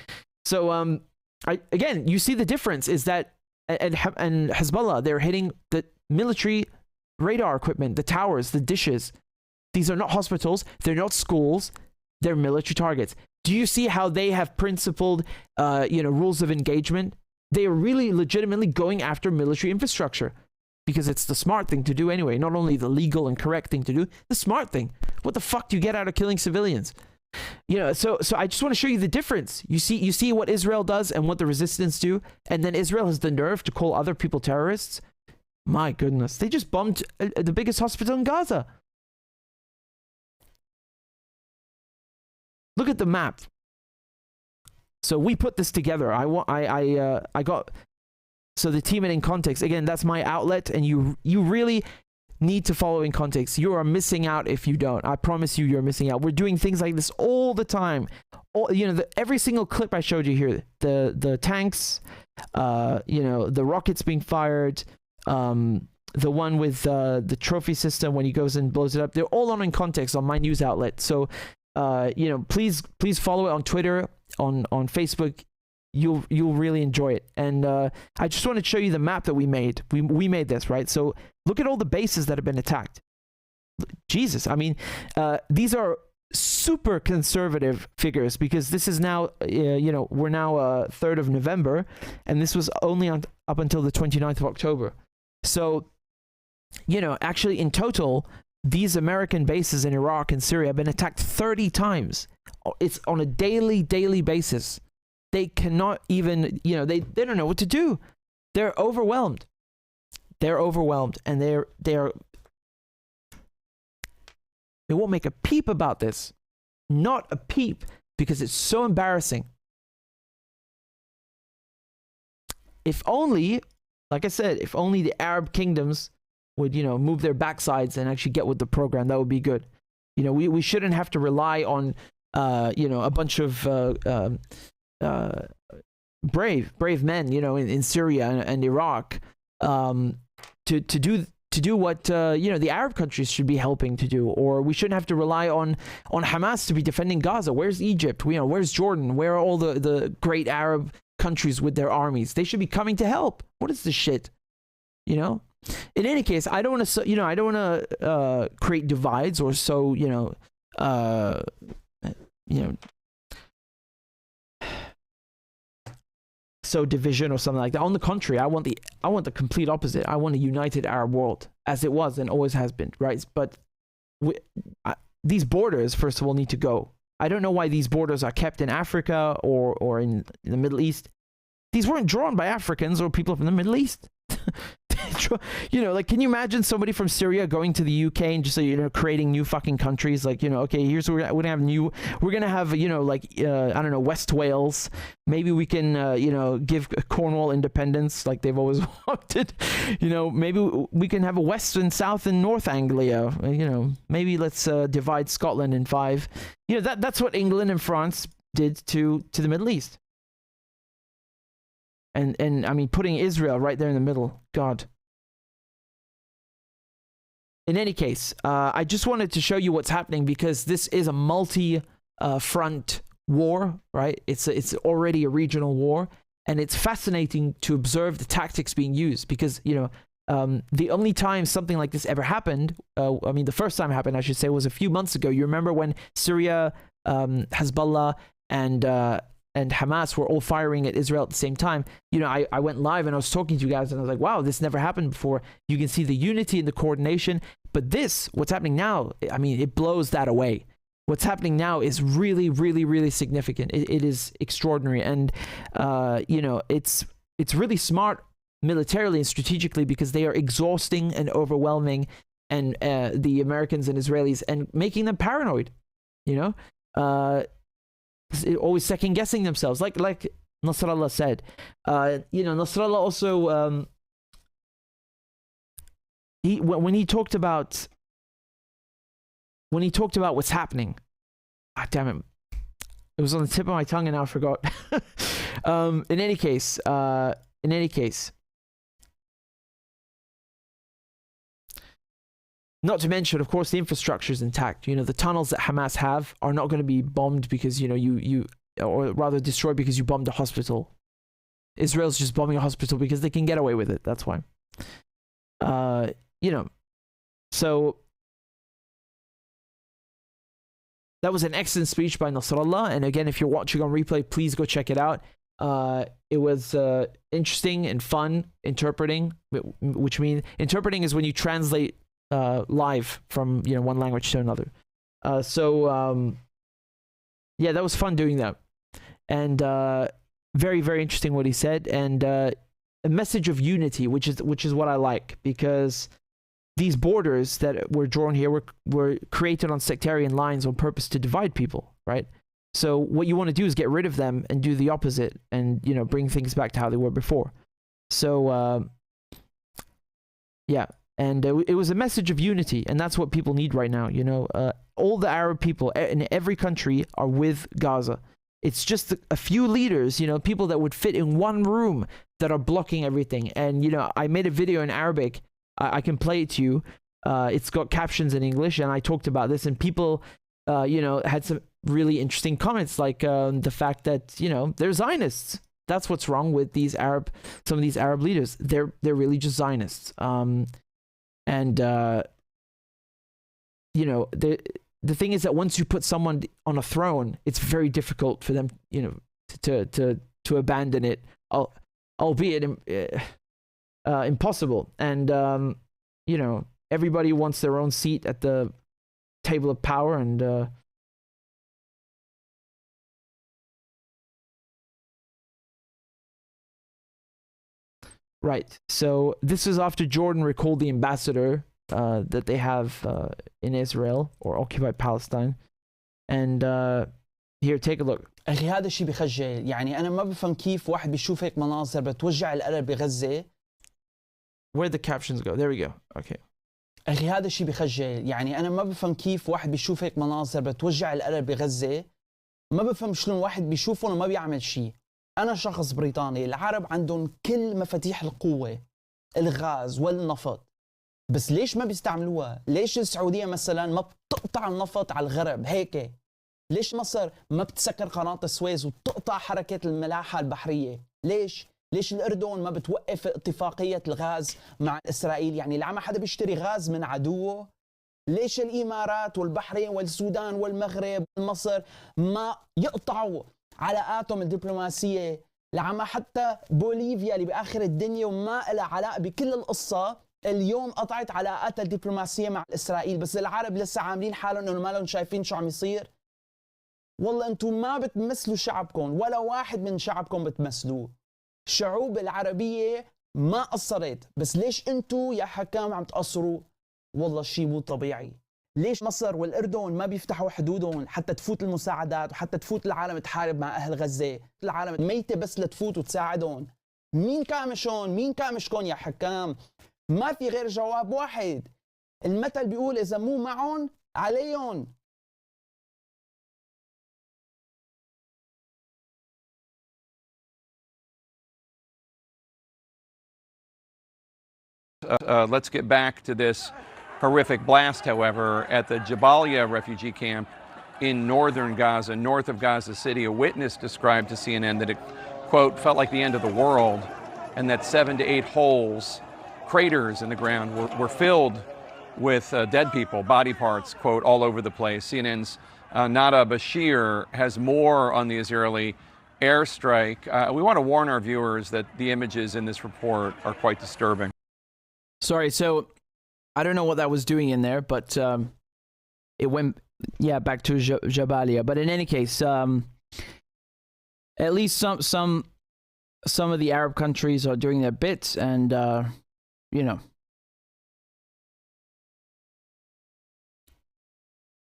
So, again, you see the difference is that, and Hezbollah, they're hitting the military radar equipment, the towers, the dishes. These are not hospitals. They're not schools. They're military targets. Do you see how they have principled, rules of engagement? They are really legitimately going after military infrastructure because it's the smart thing to do anyway. Not only the legal and correct thing to do, the smart thing. What the fuck do you get out of killing civilians? So I just want to show you the difference. You see what Israel does and what the resistance do, and then Israel has the nerve to call other people terrorists. My goodness, they just bombed the biggest hospital in Gaza. Look at the map. So we put this together. I got, so the team in context, again, that's my outlet, and you really need to follow in context. You are missing out if you don't. I promise you're missing out. We're doing things like this all the time. Every single clip I showed you here, the tanks, the rockets being fired, the one with the trophy system when he goes and blows it up, they're all on in context on my news outlet. So please follow it on Twitter, on Facebook. You'll really enjoy it. And I just want to show you the map that we made. We made this, right? So look at all the bases that have been attacked. Jesus, I mean, these are super conservative figures because this is now, we're now 3rd of November, and this was only up until the 29th of October. So, actually in total, these American bases in Iraq and Syria have been attacked 30 times. It's on a daily basis. They cannot even, they don't know what to do. They're overwhelmed. And they won't make a peep about this. Not a peep. because it's so embarrassing. If only, like I said, if only the Arab kingdoms would, move their backsides and actually get with the program, that would be good. We shouldn't have to rely on, a bunch of brave men, in Syria and Iraq, to do what the Arab countries should be helping to do, or we shouldn't have to rely on Hamas to be defending Gaza. Where's Egypt? Where's Jordan? Where are all the great Arab countries with their armies? They should be coming to help. What is this shit? In any case, I don't want to create divides or sow division or something like that. On the contrary, I want the complete opposite. I want a united Arab world, as it was and always has been, right? But these borders, first of all, need to go. I don't know why these borders are kept in Africa or in the Middle East. These weren't drawn by Africans or people from the Middle East. Can you imagine somebody from Syria going to the UK and just creating new fucking countries? Okay, here's where we're gonna have I don't know, West Wales. Maybe we can give Cornwall independence like they've always wanted. Maybe we can have a West and South and North Anglia. Maybe let's divide Scotland in 5. That's what England and France did to the Middle East. And I mean, putting Israel right there in the middle. God. In any case, I just wanted to show you what's happening because this is a multi-front war, right? It's already a regional war, and it's fascinating to observe the tactics being used because, the only time something like this ever happened, the first time it happened, I should say, was a few months ago. You remember when Syria, Hezbollah, and Hamas were all firing at Israel at the same time. I went live and I was talking to you guys and I was like, wow, this never happened before. You can see the unity and the coordination. But what's happening now, it blows that away. What's happening now is really, really, really significant. It is extraordinary. And, it's really smart militarily and strategically because they are exhausting and overwhelming and the Americans and Israelis and making them paranoid, always second guessing themselves, like Nasrallah said. Nasrallah also when he talked about what's happening. Ah, damn it! It was on the tip of my tongue and now I forgot. In any case, not to mention, of course, the infrastructure is intact. The tunnels that Hamas have are not going to be bombed because, or rather destroyed because you bombed a hospital. Israel's just bombing a hospital because they can get away with it. That's why. So that was an excellent speech by Nasrallah. And again, if you're watching on replay, please go check it out. It was interesting and fun interpreting, which means interpreting is when you translate live from one language to another. Yeah, that was fun doing that, and very, very interesting what he said, and a message of unity, which is what I like, because these borders that were drawn here were created on sectarian lines on purpose to divide people, right? So what you want to do is get rid of them and do the opposite, and bring things back to how they were before. So yeah. And it was a message of unity, and that's what people need right now. All the Arab people in every country are with Gaza. It's just a few leaders, people that would fit in one room that are blocking everything. And, I made a video in Arabic. I can play it to you. It's got captions in English, and I talked about this, and people, had some really interesting comments, like the fact that, they're Zionists. That's what's wrong with some of these Arab leaders. They're really just Zionists. And the thing is that once you put someone on a throne, it's very difficult for them, to abandon it, albeit impossible. And everybody wants their own seat at the table of power, and right. So this is after Jordan recalled the ambassador that they have in Israel or occupied Palestine, and Here, take a look. أخي هذا الشيء بخجل، يعني أنا ما بفهم كيف واحد بيشوف هيك مناظر بتوجع القلب بغزة. Where the captions go? There we go. Okay. أخي هذا الشيء بخجل، يعني أنا ما بفهم كيف واحد بيشوف هيك مناظر بتوجع القلب بغزة. ما بفهم شلون واحد بيشوفهم وما بيعمل شيء. أنا شخص بريطاني، العرب عندهم كل مفاتيح القوة، الغاز والنفط، بس ليش ما بيستعملوها؟ ليش السعودية مثلا ما بتقطع النفط على الغرب هيك؟ ليش مصر ما بتسكر قناة السويس وتقطع حركة الملاحة البحرية؟ ليش؟ ليش الأردن ما بتوقف اتفاقية الغاز مع إسرائيل؟ يعني لما حدا بيشتري غاز من عدوه؟ ليش الإمارات والبحرين والسودان والمغرب ومصر ما يقطعوا علاقاتهم الدبلوماسية؟ لما حتى بوليفيا اللي بآخر الدنيا وما لها علاقة بكل القصة اليوم قطعت علاقاتها الدبلوماسية مع إسرائيل، بس العرب لسه عاملين حالهم إنه ما لهم شايفين شو عم يصير. والله أنتم ما بتمثلوا شعبكم، ولا واحد من شعبكم بتمثلوه. الشعوب العربية ما قصرت، بس ليش أنتم يا حكام عم تقصروا؟ والله شيء مو طبيعي. ليش مصر والأردن ما بيفتحوا حدودهم حتى تفوت المساعدات وحتى تفوت العالم تحارب مع أهل غزة؟ العالم ميتة بس لتفوت وتساعدهم. مين كامشون؟ مين كامشكم يا حكام؟ ما في غير جواب واحد. المثل بيقول إذا مو معهم عليهم. Let's get back to this horrific blast, however, at the Jabalia refugee camp in northern Gaza, north of Gaza City. A witness described to CNN that it, quote, felt like the end of the world, and that 7 to 8 holes, craters in the ground were filled with dead people, body parts, quote, all over the place. CNN's Nada Bashir has more on the Israeli airstrike. We want to warn our viewers that the images in this report are quite disturbing. Sorry, so I don't know what that was doing in there, but it went, yeah, back to Jabalia. But in any case, at least some of the Arab countries are doing their bits, and you know,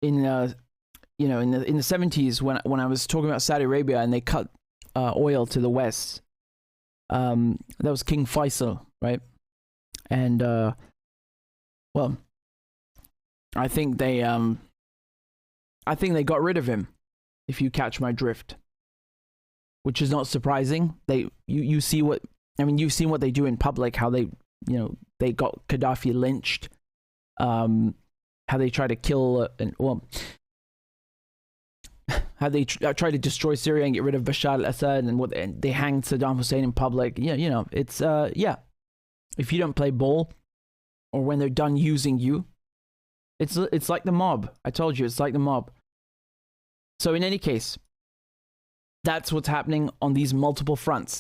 in the 70s when I was talking about Saudi Arabia and they cut oil to the west, that was King Faisal, right? And well, I think they got rid of him, if you catch my drift. Which is not surprising. You see what, I mean, you've seen what they do in public, how they got Gaddafi lynched, how they try to kill how they try to destroy Syria and get rid of Bashar al-Assad, and they hanged Saddam Hussein in public. Yeah, it's yeah. If you don't play ball, or when they're done using you, it's like the mob. I told you, it's like the mob. So in any case, that's what's happening on these multiple fronts.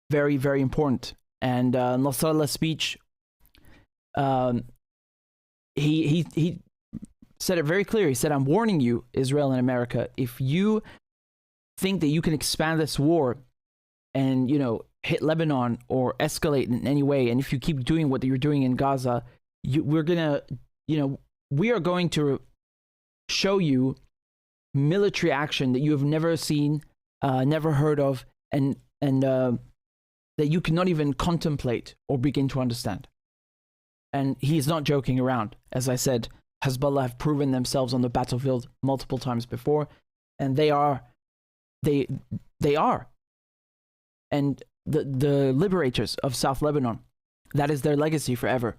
Very, very important. And Nasrallah's speech, he said it very clear. He said, "I'm warning you, Israel and America, if you think that you can expand this war and, hit Lebanon or escalate in any way, and if you keep doing what you're doing in Gaza, we are going to show you military action that you have never seen, never heard of, and that you cannot even contemplate or begin to understand." And he's not joking around. As I said, Hezbollah have proven themselves on the battlefield multiple times before, and they are. And the liberators of South Lebanon, that is their legacy forever.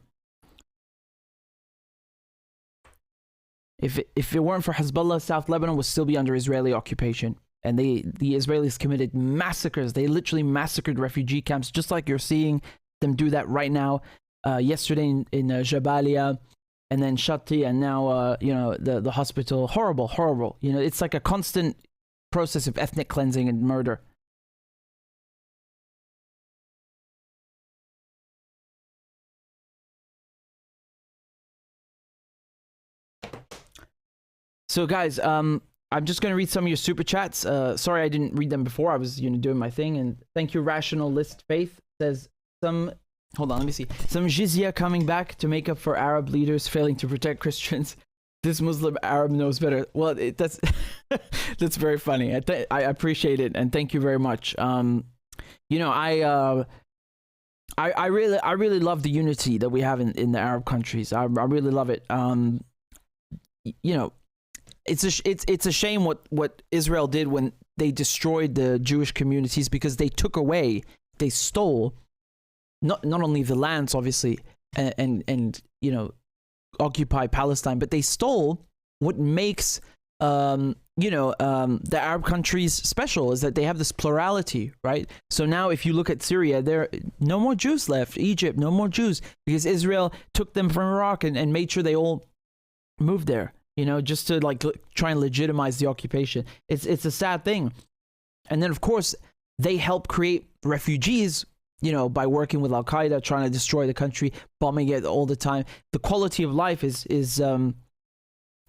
If it weren't for Hezbollah, South Lebanon would still be under Israeli occupation. And the Israelis committed massacres. They literally massacred refugee camps, just like you're seeing them do that right now. Yesterday in Jabalia, and then Shati, and now the hospital. Horrible. It's like a constant process of ethnic cleansing and murder. So guys, I'm just going to read some of your super chats. Sorry I didn't read them before. I was doing my thing. And thank you, Rational List Faith. Says hold on, let me see. Some jizya coming back to make up for Arab leaders failing to protect Christians. This Muslim Arab knows better. Well, that's that's very funny. I appreciate it, and thank you very much. You know, I really love the unity that we have in the Arab countries. I really love it. You know, it's a shame what Israel did when they destroyed the Jewish communities, because they stole not only the lands, obviously, and you know, occupy Palestine, but they stole what makes the Arab countries special, is that they have this plurality, right? So now if you look at Syria, there are no more Jews left. Egypt, no more Jews, because Israel took them from Iraq and made sure they all moved there, you know, just to like try and legitimize the occupation. It's a sad thing. And then of course they help create refugees, you know, by working with Al-Qaeda, trying to destroy the country, bombing it all the time. The quality of life is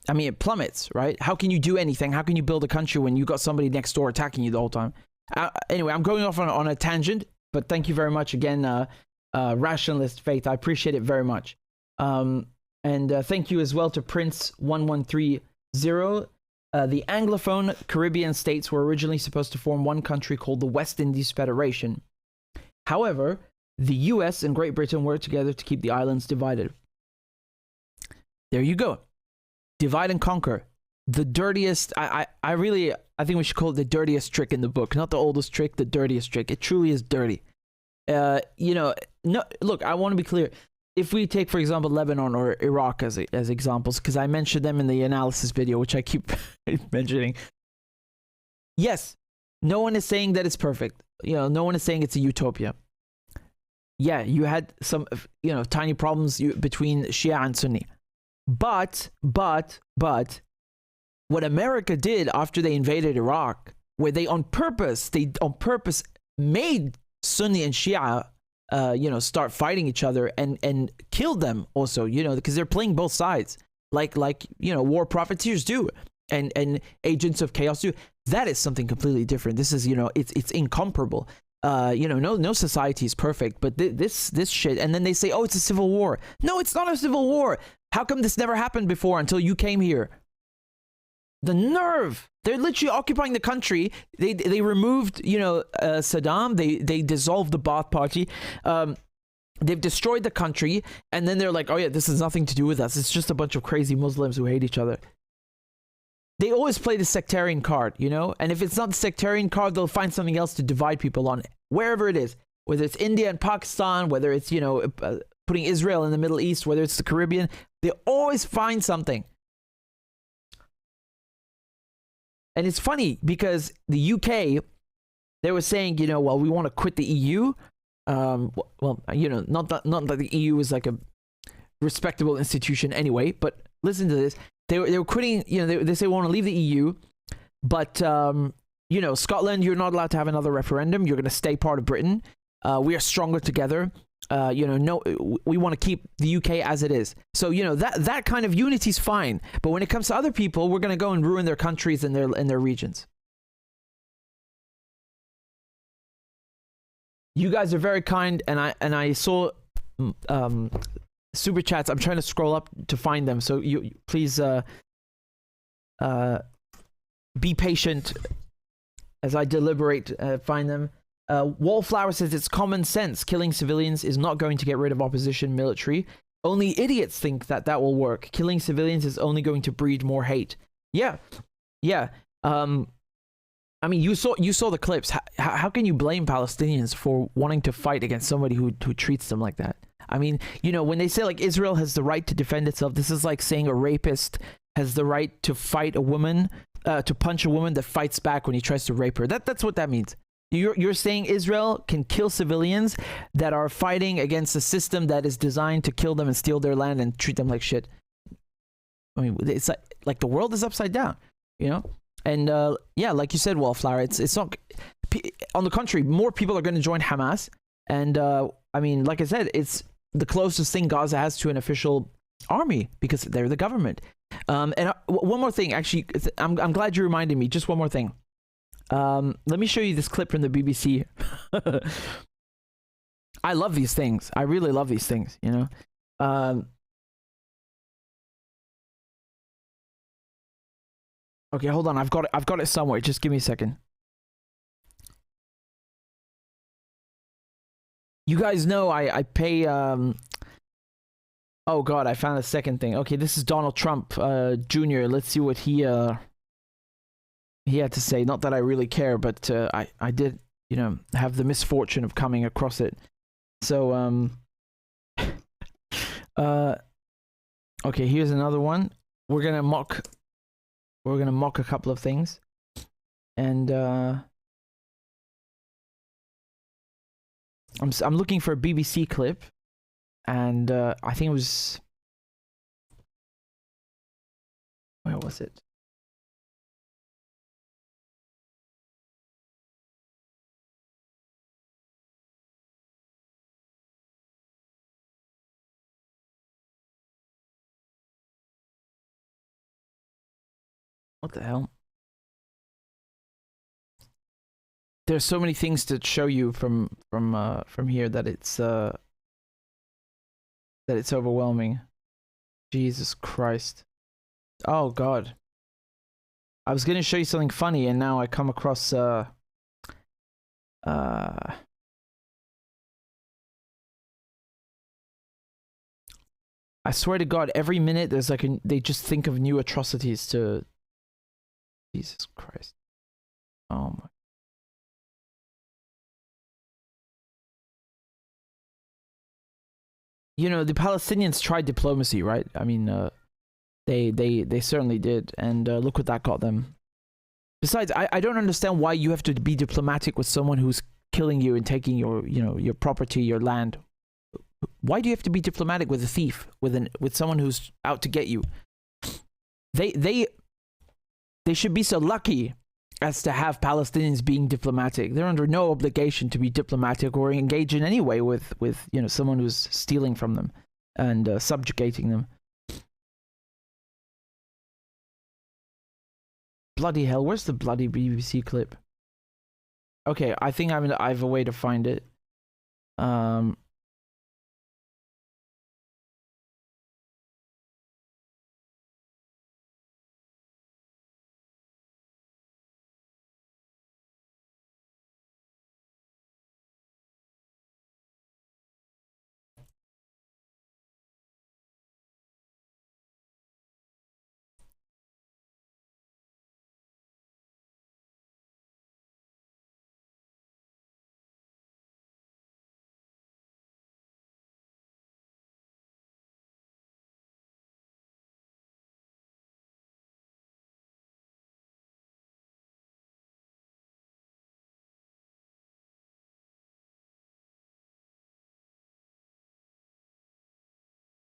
I mean, it plummets, right? How can you do anything? How can you build a country when you got somebody next door attacking you the whole time? Anyway, I'm going off on a tangent, but thank you very much again, Rationalist Faith. I appreciate it very much. And thank you as well to Prince1130. The Anglophone Caribbean states were originally supposed to form one country called the West Indies Federation. However, the US and Great Britain worked together to keep the islands divided. There you go. Divide and conquer. The dirtiest, I think we should call it the dirtiest trick in the book. Not the oldest trick, the dirtiest trick. It truly is dirty. You know, no, look, I want to be clear. If we take, for example, Lebanon or Iraq as examples, because I mentioned them in the analysis video, which I keep mentioning. Yes, no one is saying that it's perfect. You know, no one is saying it's a utopia. Yeah, you had some, you know, tiny problems between Shia and Sunni. But what America did after they invaded Iraq, where they on purpose made Sunni and Shia, start fighting each other and killed them also, you know, because they're playing both sides, like war profiteers do, and agents of chaos do. That is something completely different. This is, it's incomparable. No society is perfect, but this shit. And then they say, oh, it's a civil war. No, it's not a civil war. How come this never happened before until you came here? The nerve! They're literally occupying the country. They removed, Saddam. They dissolved the Ba'ath Party. They've destroyed the country, and then they're like, oh yeah, this has nothing to do with us. It's just a bunch of crazy Muslims who hate each other. They always play the sectarian card, and if it's not the sectarian card, they'll find something else to divide people on, wherever it is, whether it's India and Pakistan, whether it's, putting Israel in the Middle East, whether it's the Caribbean, they always find something. And it's funny because the UK, they were saying, well, we want to quit the EU. Not that the EU is like a respectable institution anyway, but listen to this. They were quitting, they say we want to leave the EU, but, Scotland, you're not allowed to have another referendum. You're going to stay part of Britain. We are stronger together. We want to keep the UK as it is. So, that kind of unity is fine. But when it comes to other people, we're going to go and ruin their countries and their regions. You guys are very kind, and I saw super chats. I'm trying to scroll up to find them, so you please be patient as I deliberate, find them. Wallflower says it's common sense. Killing civilians is not going to get rid of opposition military. Only idiots think that will work. Killing civilians is only going to breed more hate. Yeah. I mean, you saw the clips. How can you blame Palestinians for wanting to fight against somebody who treats them like that? I mean, when they say like Israel has the right to defend itself, this is like saying a rapist has the right to fight a woman, to punch a woman that fights back when he tries to rape her. That's what that means. You're saying Israel can kill civilians that are fighting against a system that is designed to kill them and steal their land and treat them like shit. I mean, it's like the world is upside down, And like you said, Wallflower, it's not. On the contrary, more people are going to join Hamas, and I mean, like I said, it's the closest thing Gaza has to an official army because they're the government. And one more thing, actually, I'm glad you reminded me. Just one more thing. Let me show you this clip from the BBC. I love these things. I really love these things, Okay, hold on. I've got it somewhere. Just give me a second. You guys know I pay oh god, I found a second thing. Okay, this is Donald Trump Jr. Let's see what he had to say. Not that I really care, but I did, you know, have the misfortune of coming across it. So okay, here's another one. We're gonna mock a couple of things, and I'm looking for a BBC clip, and I think it was, where was it? What the hell? There's so many things to show you from here that it's overwhelming. Jesus Christ. Oh god. I was gonna show you something funny, and now I come across I swear to God, every minute there's like they just think of new atrocities to. Jesus Christ. Oh my. You know, the Palestinians tried diplomacy, right? I mean, they certainly did, and look what that got them. Besides, I don't understand why you have to be diplomatic with someone who's killing you and taking your, you know, your property, your land. Why do you have to be diplomatic with a thief, with someone who's out to get you? They should be so lucky as to have Palestinians being diplomatic. They're under no obligation to be diplomatic or engage in any way with you know, someone who's stealing from them and subjugating them. Bloody hell, where's the bloody BBC clip? Okay, I think I have a way to find it.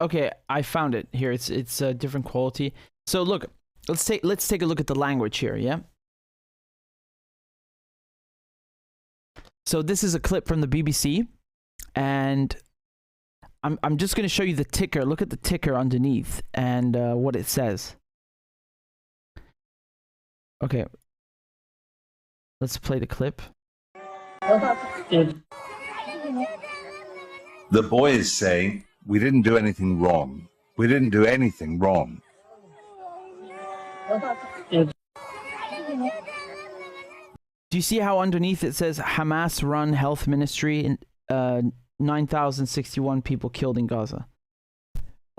Okay, I found it here. It's a different quality. So look, let's take a look at the language here, yeah? So this is a clip from the BBC, and I'm just going to show you the ticker. Look at the ticker underneath and what it says. Okay. Let's play the clip. The boy is saying, we didn't do anything wrong. We didn't do anything wrong. Do you see how underneath it says Hamas-run health ministry and 9,061 people killed in Gaza?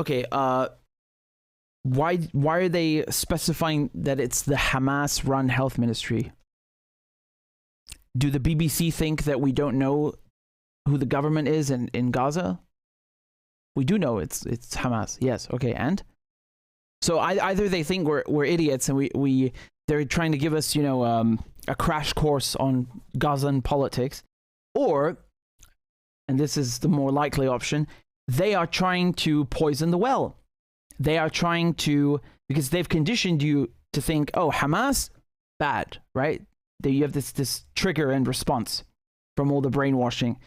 Okay, why are they specifying that it's the Hamas-run health ministry? Do the BBC think that we don't know who the government is in Gaza? We do know it's Hamas. Yes. Okay. And so either they think we're idiots and they're trying to give us, you know, a crash course on Gazan politics, or, and this is the more likely option, they are trying to poison the well. They are trying to, because they've conditioned you to think, oh, Hamas, bad, right? That you have this trigger and response from all the brainwashing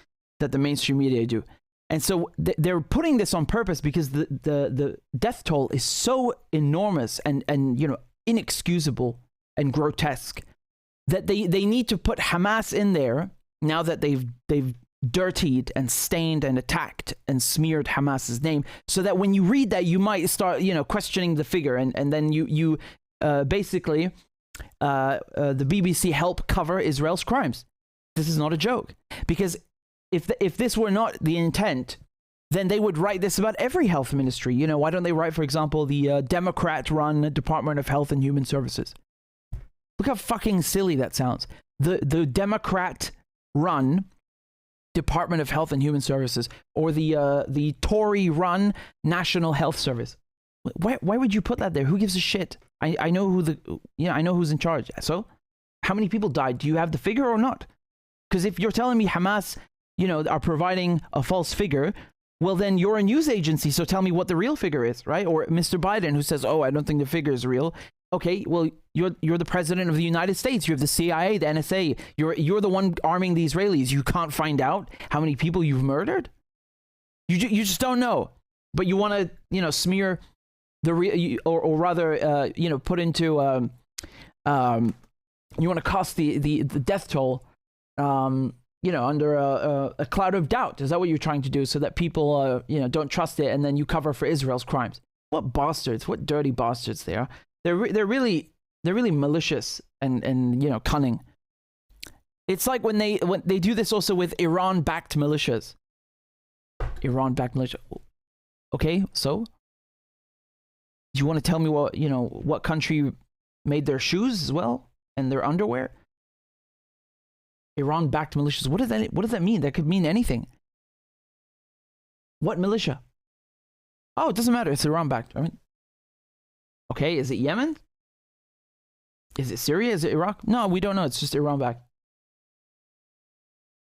that the mainstream media do. And so they're putting this on purpose because the death toll is so enormous and you know, inexcusable and grotesque that they need to put Hamas in there now that they've dirtied and stained and attacked and smeared Hamas's name, so that when you read that you might start, you know, questioning the figure, and then you basically the BBC help cover Israel's crimes. This is not a joke. Because if this were not the intent, then they would write this about every health ministry. You know, why don't they write, for example, the Democrat-run Department of Health and Human Services? Look how fucking silly that sounds. The Democrat-run Department of Health and Human Services, or the Tory-run National Health Service. Why would you put that there? Who gives a shit? I know I know who's in charge. So, how many people died? Do you have the figure or not? Because if you're telling me Hamas, are providing a false figure, well, then you're a news agency, so tell me what the real figure is, right? Or Mr. Biden, who says, oh, I don't think the figure is real. Okay, well, you're the president of the United States. You have the CIA, the NSA. You're the one arming the Israelis. You can't find out how many people you've murdered? You just don't know. But you want to, smear the real, or rather, put into, you want to cast the death toll, under a cloud of doubt. Is that what you're trying to do? So that people, don't trust it, and then you cover for Israel's crimes. What bastards! What dirty bastards they are. They're really malicious and cunning. It's like when they do this also with Iran-backed militias. Iran-backed militia. Okay, so do you want to tell me what country made their shoes as well and their underwear? Iran-backed militias. What does that mean? That could mean anything. What militia? Oh, it doesn't matter. It's Iran-backed. I mean, okay, is it Yemen? Is it Syria? Is it Iraq? No, we don't know. It's just Iran-backed.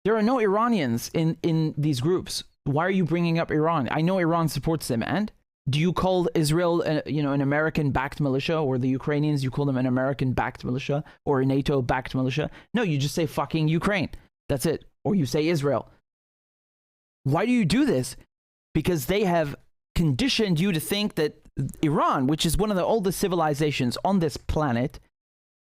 There are no Iranians in these groups. Why are you bringing up Iran? I know Iran supports them. And do you call Israel, an American-backed militia, or the Ukrainians, you call them an American-backed militia or a NATO-backed militia? No, you just say fucking Ukraine. That's it. Or you say Israel. Why do you do this? Because they have conditioned you to think that Iran, which is one of the oldest civilizations on this planet,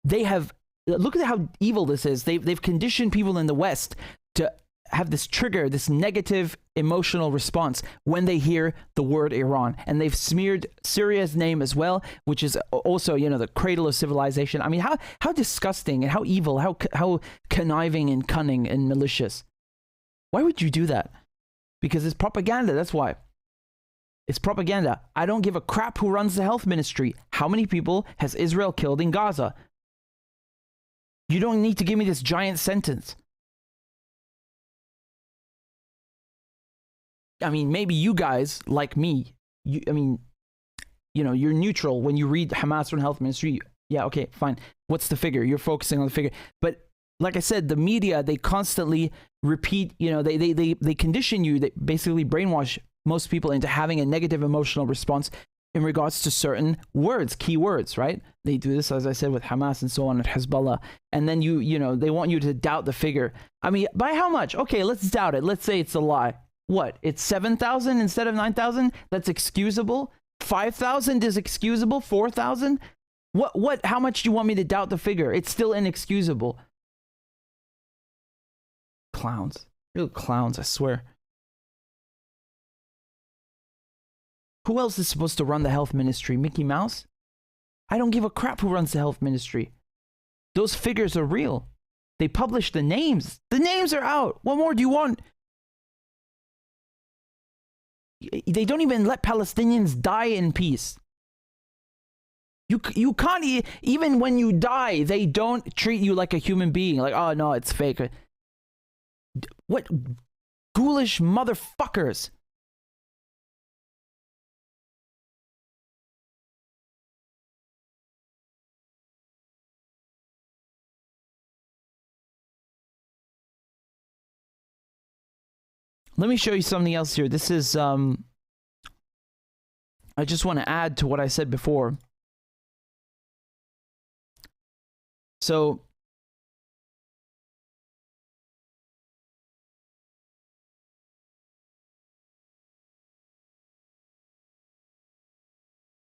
they have, look at how evil this is. They've conditioned people in the West to have this trigger, this negative emotional response when they hear the word Iran. And they've smeared Syria's name as well, which is also, the cradle of civilization. I mean, how disgusting and how evil, how conniving and cunning and malicious. Why would you do that? Because it's propaganda, that's why. It's propaganda. I don't give a crap who runs the health ministry. How many people has Israel killed in Gaza? You don't need to give me this giant sentence. I mean, maybe you guys, like me, you're neutral when you read Hamas on health ministry. Yeah, okay, fine. What's the figure? You're focusing on the figure. But like I said, the media, they constantly repeat, they condition you, they basically brainwash most people into having a negative emotional response in regards to certain words, key words, right? They do this, as I said, with Hamas and so on, and Hezbollah. And then they want you to doubt the figure. I mean, by how much? Okay, let's doubt it. Let's say it's a lie. What? It's 7,000 instead of 9,000? That's excusable? 5,000 is excusable? 4,000? What? How much do you want me to doubt the figure? It's still inexcusable. Clowns. Real clowns, I swear. Who else is supposed to run the health ministry? Mickey Mouse? I don't give a crap who runs the health ministry. Those figures are real. They publish the names. The names are out. What more do you want? They don't even let Palestinians die in peace. You can't, even when you die, they don't treat you like a human being. Like, oh no, it's fake. What ghoulish motherfuckers. Let me show you something else here. This is, I just want to add to what I said before. So,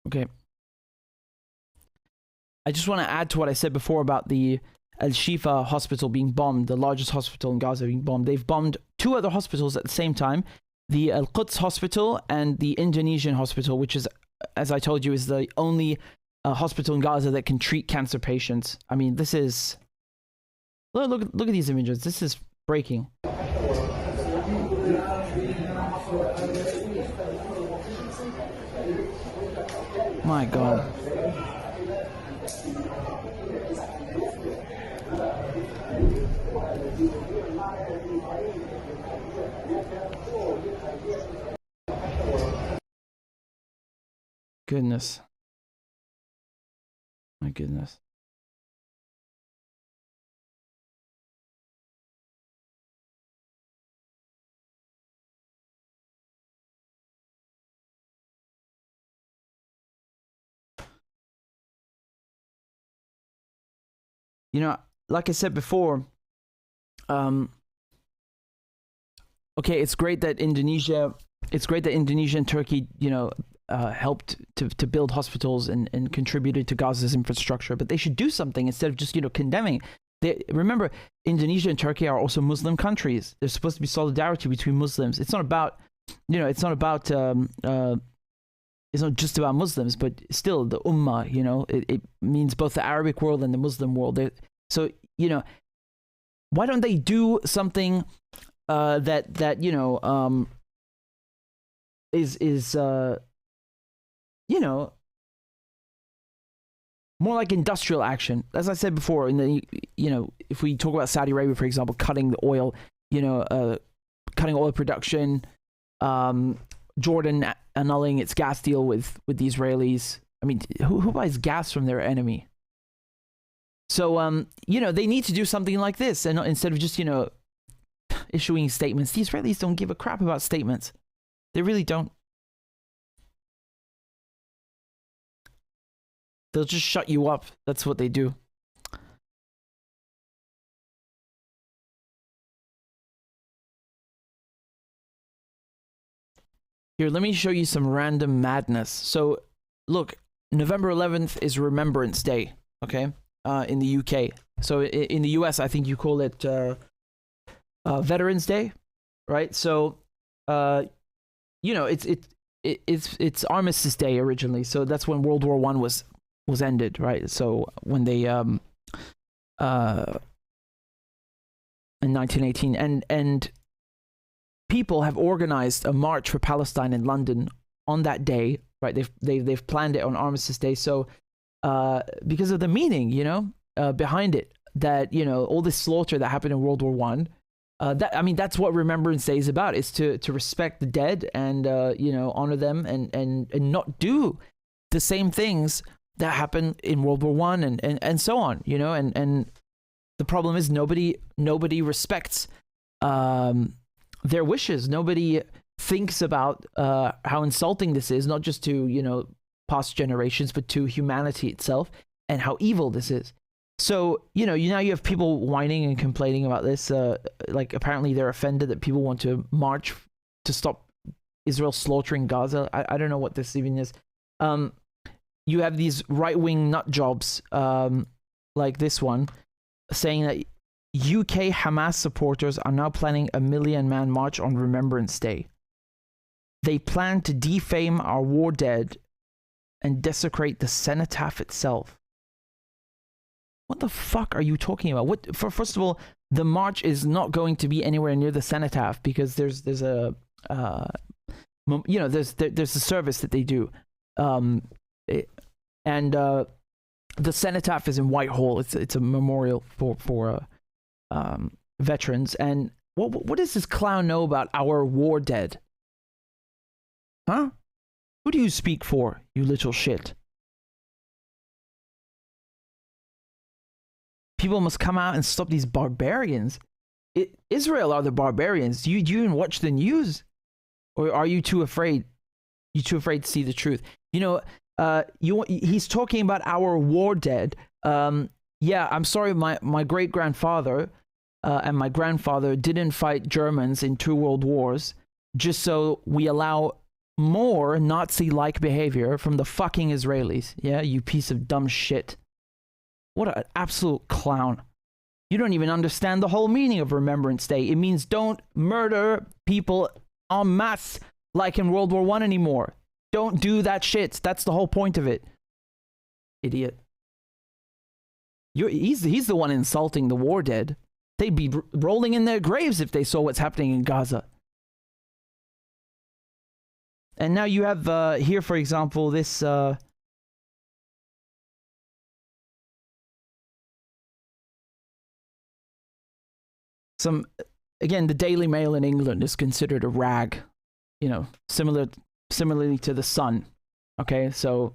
okay. I just want to add to what I said before about the Al-Shifa hospital being bombed, the largest hospital in Gaza being bombed. They've bombed two other hospitals at the same time, the Al-Quds hospital and the Indonesian hospital, which is, as I told you, is the only hospital in Gaza that can treat cancer patients. I mean, this is... Look at these images. This is breaking. My God. Goodness. My goodness. You know, like I said before, okay, it's great that Indonesia and Turkey, you know, helped to build hospitals and contributed to Gaza's infrastructure, but they should do something instead of just, you know, condemning. Remember, Indonesia and Turkey are also Muslim countries. There's supposed to be solidarity between Muslims. It's not about, you know, it's not just about Muslims, but still the Ummah, you know, it means both the Arabic world and the Muslim world. So, you know, why don't they do something that you know, is you know, more like industrial action. As I said before, you know, if we talk about Saudi Arabia, for example, cutting the oil, you know, cutting oil production, Jordan annulling its gas deal with the Israelis. I mean, who buys gas from their enemy? So, you know, they need to do something like this, and instead of just, you know, issuing statements. The Israelis don't give a crap about statements. They really don't. They'll just shut you up. That's what they do. Here, let me show you some random madness. So, look, November 11th is Remembrance Day, okay? In the UK. So, in the US, I think you call it Veterans Day, right? So, you know, it's Armistice Day originally. So that's when World War I was ended, right? So when they in 1918, and people have organized a march for Palestine in London on that day, right? They've planned it on Armistice Day. So because of the meaning, you know, behind it, that, you know, all this slaughter that happened in World War I. I mean, that's what Remembrance Day is about, is to respect the dead and, you know, honor them and not do the same things that happened in World War I and so on, you know, and the problem is nobody respects their wishes. Nobody thinks about how insulting this is, not just to, you know, past generations, but to humanity itself, and how evil this is. So, you know, now you have people whining and complaining about this. Like, apparently they're offended that people want to march to stop Israel slaughtering Gaza. I don't know what this even is. You have these right-wing nut jobs, like this one, saying that UK Hamas supporters are now planning a 1 million-man march on Remembrance Day. They plan to defame our war dead and desecrate the cenotaph itself. What the fuck are you talking about? First of all, the march is not going to be anywhere near the cenotaph, because there's a you know, there's a service that they do, and the cenotaph is in Whitehall. It's a memorial for veterans. And what does this clown know about our war dead? Huh? Who do you speak for, you little shit? People must come out and stop these barbarians. Israel are the barbarians. Do you even watch the news? Or are you too afraid? You too afraid to see the truth? You know, he's talking about our war dead. Yeah, I'm sorry, my great-grandfather and my grandfather didn't fight Germans in 2 world wars just so we allow more Nazi-like behavior from the fucking Israelis. Yeah, you piece of dumb shit. What an absolute clown. You don't even understand the whole meaning of Remembrance Day. It means don't murder people en masse like in World War I anymore. Don't do that shit. That's the whole point of it. Idiot. He's the one insulting the war dead. They'd be rolling in their graves if they saw what's happening in Gaza. And now you have here, for example, this again, the Daily Mail in England is considered a rag, you know, similarly to the Sun. Okay, so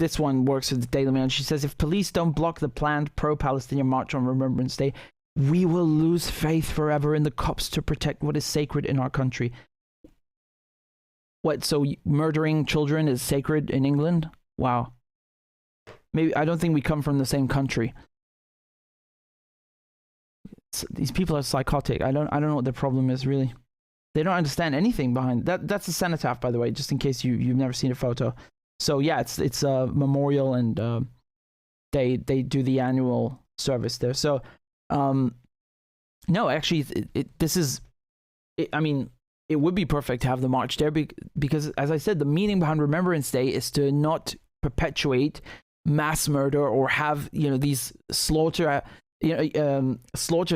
this one works with the Daily Mail. She says, if police don't block the planned pro-Palestinian march on Remembrance Day, we will lose faith forever in the cops to protect what is sacred in our country. What, so murdering children is sacred in England? Wow. Maybe, I don't think we come from the same country. These people are psychotic. I don't know what their problem is, really. They don't understand anything behind that. That's a cenotaph, by the way, just in case you've never seen a photo. So yeah, it's a memorial, and they do the annual service there. So no, actually, I mean, it would be perfect to have the march there because, as I said, the meaning behind Remembrance Day is to not perpetuate mass murder or have, you know, these slaughters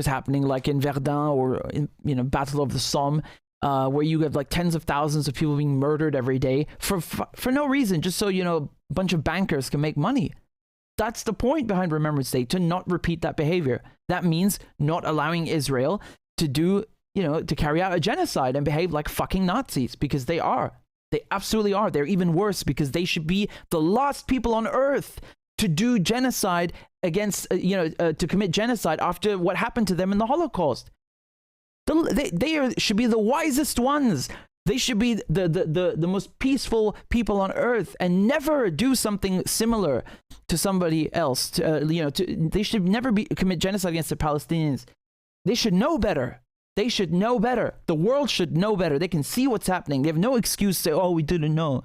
happening like in Verdun or in, you know, Battle of the Somme, where you have like tens of thousands of people being murdered every day for no reason, just so, you know, a bunch of bankers can make money. That's the point behind Remembrance Day, to not repeat that behavior. That means not allowing Israel to do, you know, to carry out a genocide and behave like fucking Nazis, because they are. They absolutely are. They're even worse because they should be the last people on earth to do genocide against, to commit genocide after what happened to them in the Holocaust. They should be the wisest ones. They should be the most peaceful people on earth and never do something similar to somebody else. They should never commit genocide against the Palestinians. They should know better. They should know better. The world should know better. They can see what's happening. They have no excuse to say, oh, we didn't know.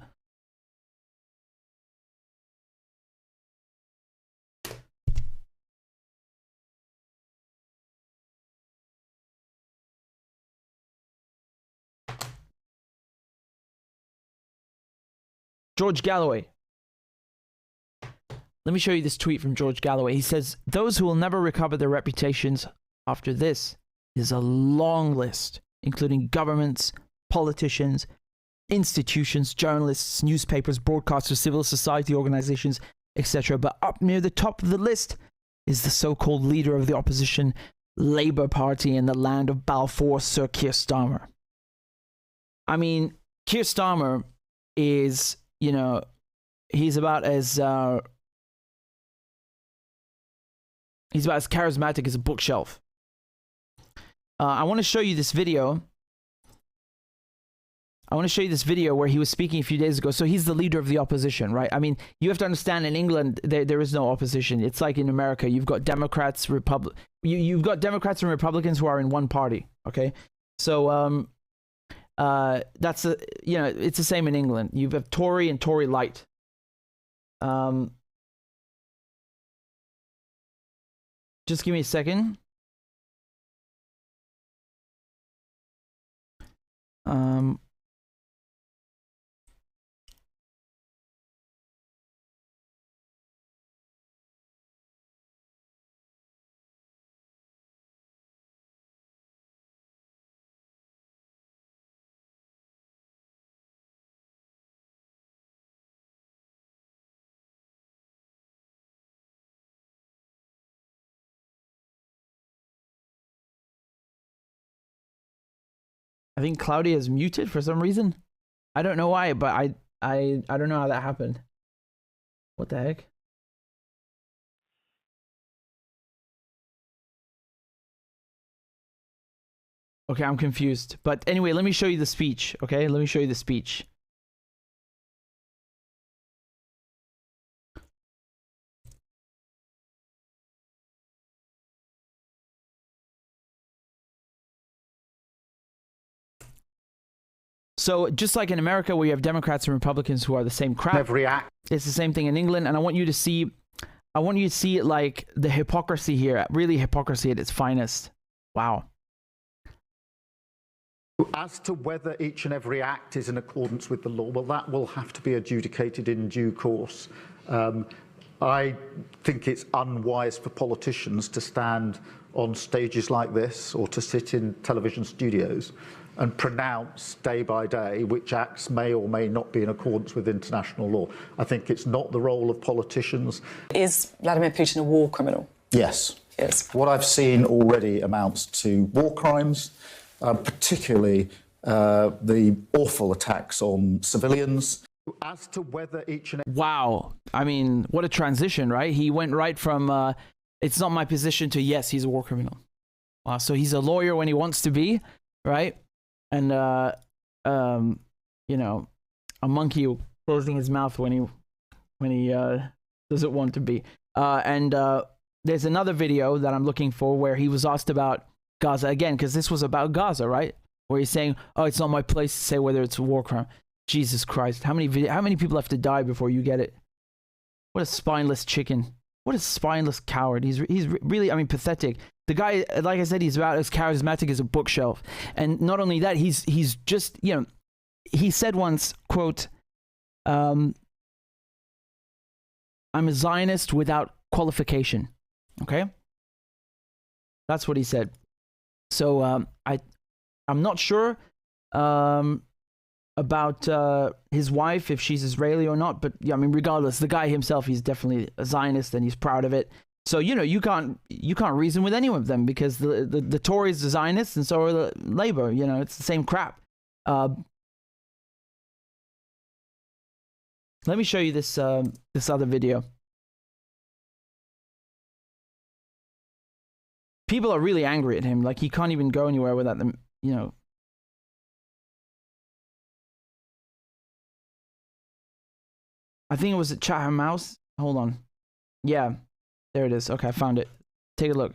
George Galloway. Let me show you this tweet from George Galloway. He says, those who will never recover their reputations after this is a long list, including governments, politicians, institutions, journalists, newspapers, broadcasters, civil society organizations, etc. But up near the top of the list is the so-called leader of the opposition Labour Party in the land of Balfour, Sir Keir Starmer. I mean, Keir Starmer is, you know, he's about as charismatic as a bookshelf. I want to show you this video. Where he was speaking a few days ago. So he's the leader of the opposition, right? I mean, you have to understand, in England, there is no opposition. It's like in America, you've got Democrats, you've got Democrats and Republicans who are in one party, okay? So that's it's the same in England. You have Tory and Tory light. Just give me a second. I think Claudia is muted for some reason. I don't know why, but I don't know how that happened. What the heck? Okay, I'm confused. But anyway, let me show you the speech, okay? Let me show you the speech. So just like in America, where you have Democrats and Republicans who are the same crap, it's the same thing in England. And I want you to see it like the hypocrisy here, really hypocrisy at its finest. Wow. As to whether each and every act is in accordance with the law, well, that will have to be adjudicated in due course. I think it's unwise for politicians to stand on stages like this or to sit in television studios and pronounce day by day which acts may or may not be in accordance with international law. I think it's not the role of politicians. Is Vladimir Putin a war criminal? Yes. Yes. What I've seen already amounts to war crimes, particularly the awful attacks on civilians. As to whether each and Wow. I mean, what a transition, right? He went right from, it's not my position to, yes, he's a war criminal. Wow. So he's a lawyer when he wants to be, right? And, you know, a monkey closing his mouth when he doesn't want to be. There's another video that I'm looking for where he was asked about Gaza again, because this was about Gaza, right? Where he's saying, oh, it's not my place to say whether it's a war crime. Jesus Christ. How many people have to die before you get it? What a spineless chicken. What a spineless coward. He's really, I mean, pathetic. The guy, like I said, he's about as charismatic as a bookshelf. And not only that, he's just, you know, he said once, quote, I'm a Zionist without qualification. Okay? That's what he said. So I'm not sure about his wife, if she's Israeli or not, but yeah, I mean, regardless, the guy himself, he's definitely a Zionist and he's proud of it. So, you know, you can't reason with any of them because the Tories are Zionists and so are the Labour. You know, it's the same crap. Let me show you this other video. People are really angry at him. Like, he can't even go anywhere without them, you know. I think it was at Chatham House. Hold on. Yeah, there it is. Okay, I found it. Take a look.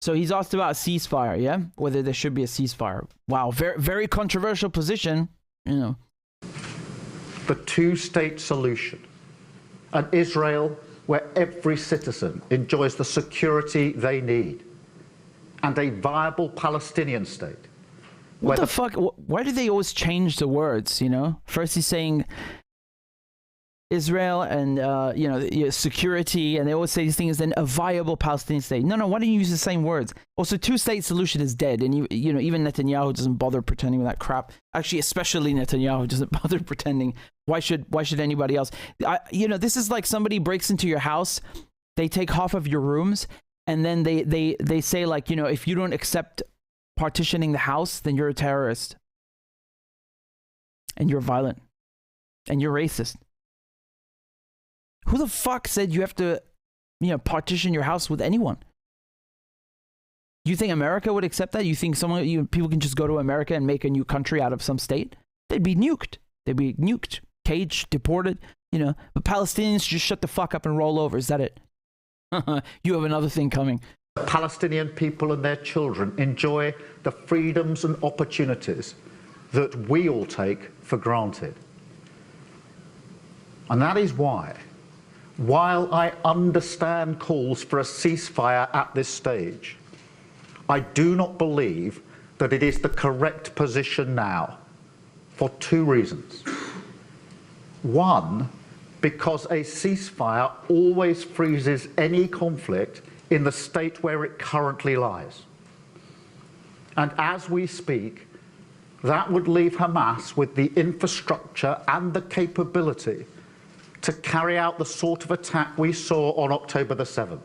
So he's asked about a ceasefire, yeah? Whether there should be a ceasefire. Wow, very, very controversial position, you know. The two-state solution. An Israel where every citizen enjoys the security they need. And a viable Palestinian state. What the fuck? Why do they always change the words, you know? First he's saying Israel and, you know, security, and they always say these things, then a viable Palestinian state. No, why don't you use the same words? Also, two-state solution is dead, and, you know, even Netanyahu doesn't bother pretending with that crap. Actually, especially Netanyahu doesn't bother pretending. Why should anybody else? You know, this is like somebody breaks into your house, they take half of your rooms, and then they say, like, you know, if you don't accept partitioning the house, then you're a terrorist. And you're violent. And you're racist. Who the fuck said you have to, you know, partition your house with anyone? You think America would accept that? You think people can just go to America and make a new country out of some state? They'd be nuked. Caged, deported, you know. But Palestinians just shut the fuck up and roll over. Is that it? You have another thing coming. The Palestinian people and their children enjoy the freedoms and opportunities that we all take for granted. And that is why, while I understand calls for a ceasefire at this stage, I do not believe that it is the correct position now, for two reasons. One, because a ceasefire always freezes any conflict in the state where it currently lies. And as we speak, that would leave Hamas with the infrastructure and the capability to carry out the sort of attack we saw on October the 7th.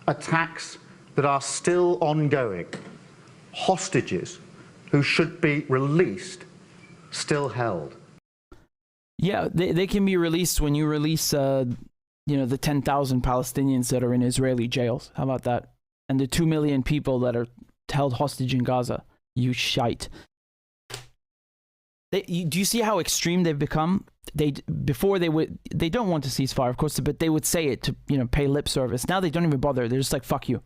Attacks that are still ongoing. Hostages who should be released, still held. Yeah, they can be released when you release, you know, the 10,000 Palestinians that are in Israeli jails. How about that? And the 2 million people that are held hostage in Gaza. You shite. Do you see how extreme they've become? They don't want to ceasefire, of course, but they would say it to, you know, pay lip service. Now they don't even bother. They're just like, fuck you.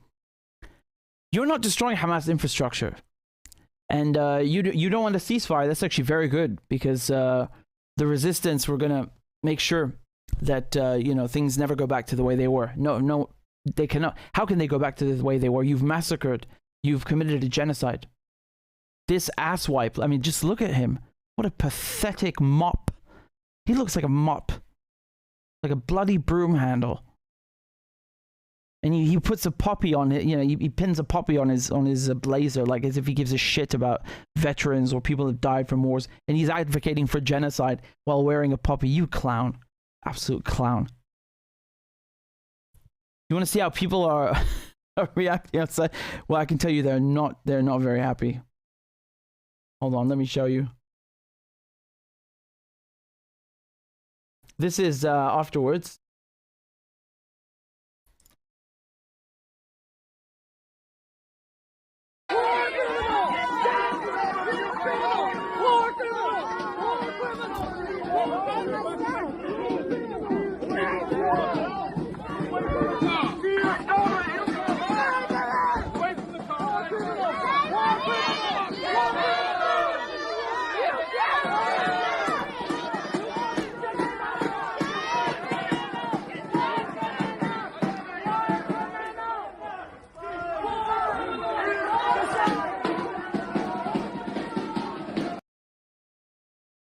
You're not destroying Hamas infrastructure. And you don't want a ceasefire. That's actually very good, because the resistance were going to make sure that, you know, things never go back to the way they were. No, they cannot. How can they go back to the way they were? You've massacred you've committed a genocide. This asswipe, I mean, just look at him. What a pathetic mop. He looks like a mop. Like a bloody broom handle. And he puts a poppy on it, you know, he pins a poppy on his blazer, like as if he gives a shit about veterans or people that died from wars. And he's advocating for genocide while wearing a poppy. You clown. Absolute clown. You want to see how people are reacting outside? Well, I can tell you they're not very happy. Hold on, let me show you. This is afterwards.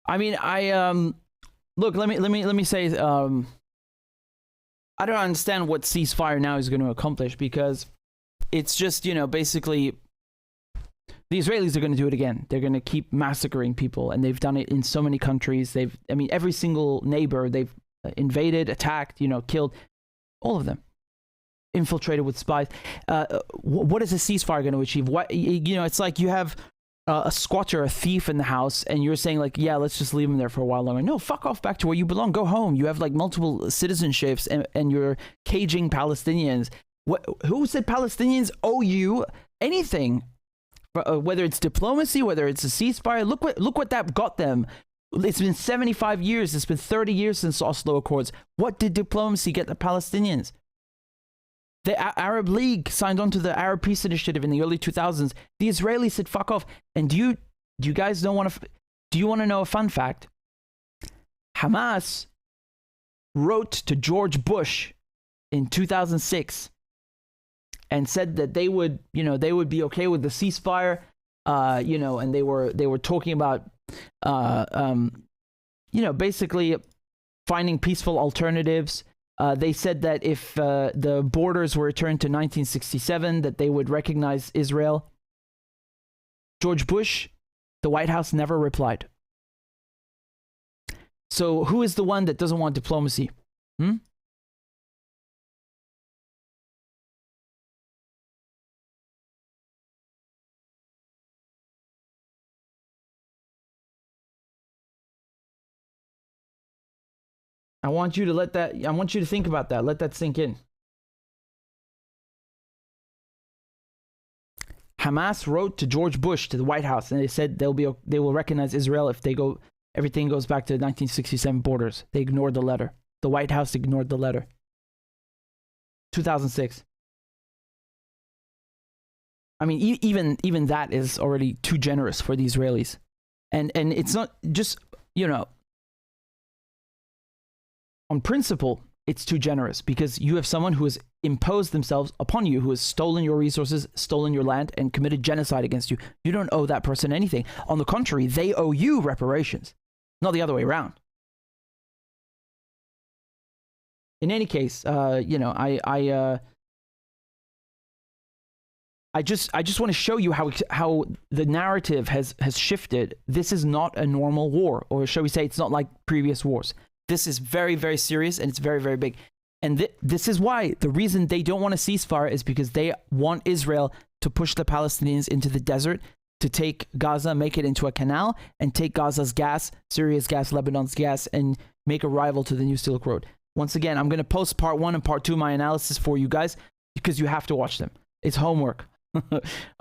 I mean, look, let me say, I don't understand what ceasefire now is going to accomplish, because it's just, you know, basically the Israelis are going to do it again. They're going to keep massacring people, and they've done it in so many countries. I mean, every single neighbor they've invaded, attacked, you know, killed, all of them, infiltrated with spies. What is a ceasefire going to achieve? What, you know, it's like you have a squatter, a thief in the house, and you're saying like, yeah, let's just leave him there for a while longer. No, fuck off back to where you belong. Go home. You have like multiple citizenships, and you're caging Palestinians. Who said Palestinians owe you anything? Whether it's diplomacy, whether it's a ceasefire, look what that got them. It's been 75 years. It's been 30 years since Oslo Accords. What did diplomacy get the Palestinians? The Arab League signed on to the Arab Peace Initiative in the early 2000s. The Israelis said, fuck off. And do you guys do you want to know a fun fact? Hamas wrote to George Bush in 2006 and said that they would be okay with the ceasefire, you know, and they were talking about, you know, basically finding peaceful alternatives. They said that if the borders were returned to 1967, that they would recognize Israel. George Bush, the White House, never replied. So who is the one that doesn't want diplomacy? I want you to think about that. Let that sink in. Hamas wrote to George Bush, to the White House, and they said they will recognize Israel if everything goes back to the 1967 borders. They ignored the letter. The White House ignored the letter. 2006. I mean, even that is already too generous for the Israelis. And it's not just, you know, on principle, it's too generous, because you have someone who has imposed themselves upon you, who has stolen your resources, stolen your land, and committed genocide against you. You don't owe that person anything. On the contrary, they owe you reparations, not the other way around. In any case, you know, I just want to show you how the narrative has shifted. This is not a normal war, or shall we say, it's not like previous wars. This is very, very serious, and it's very, very big. And this is why the reason they don't want a ceasefire is because they want Israel to push the Palestinians into the desert, to take Gaza, make it into a canal, and take Gaza's gas, Syria's gas, Lebanon's gas, and make a rival to the New Silk Road. Once again, I'm going to post part 1 and part 2 of my analysis for you guys, because you have to watch them. It's homework.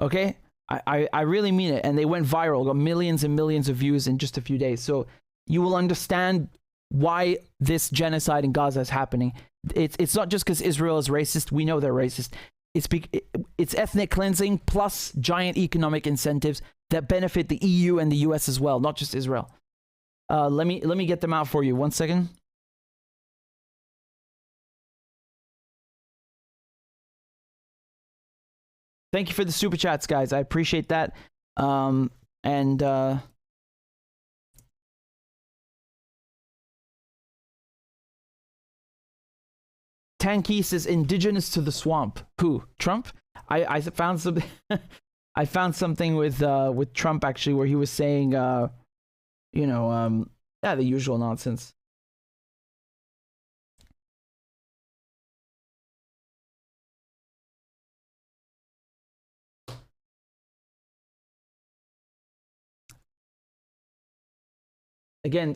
Okay? I really mean it. And they went viral, got millions and millions of views in just a few days. So you will understand why this genocide in Gaza is happening. It's not just because Israel is racist. We know they're racist. It's ethnic cleansing plus giant economic incentives that benefit the EU and the US as well, not just Israel. Let me get them out for you. 1 second. Thank you for the super chats, guys. I appreciate that. Tanky says indigenous to the swamp. Who? Trump? I found some. I found something with Trump actually, where he was saying, the usual nonsense. Again,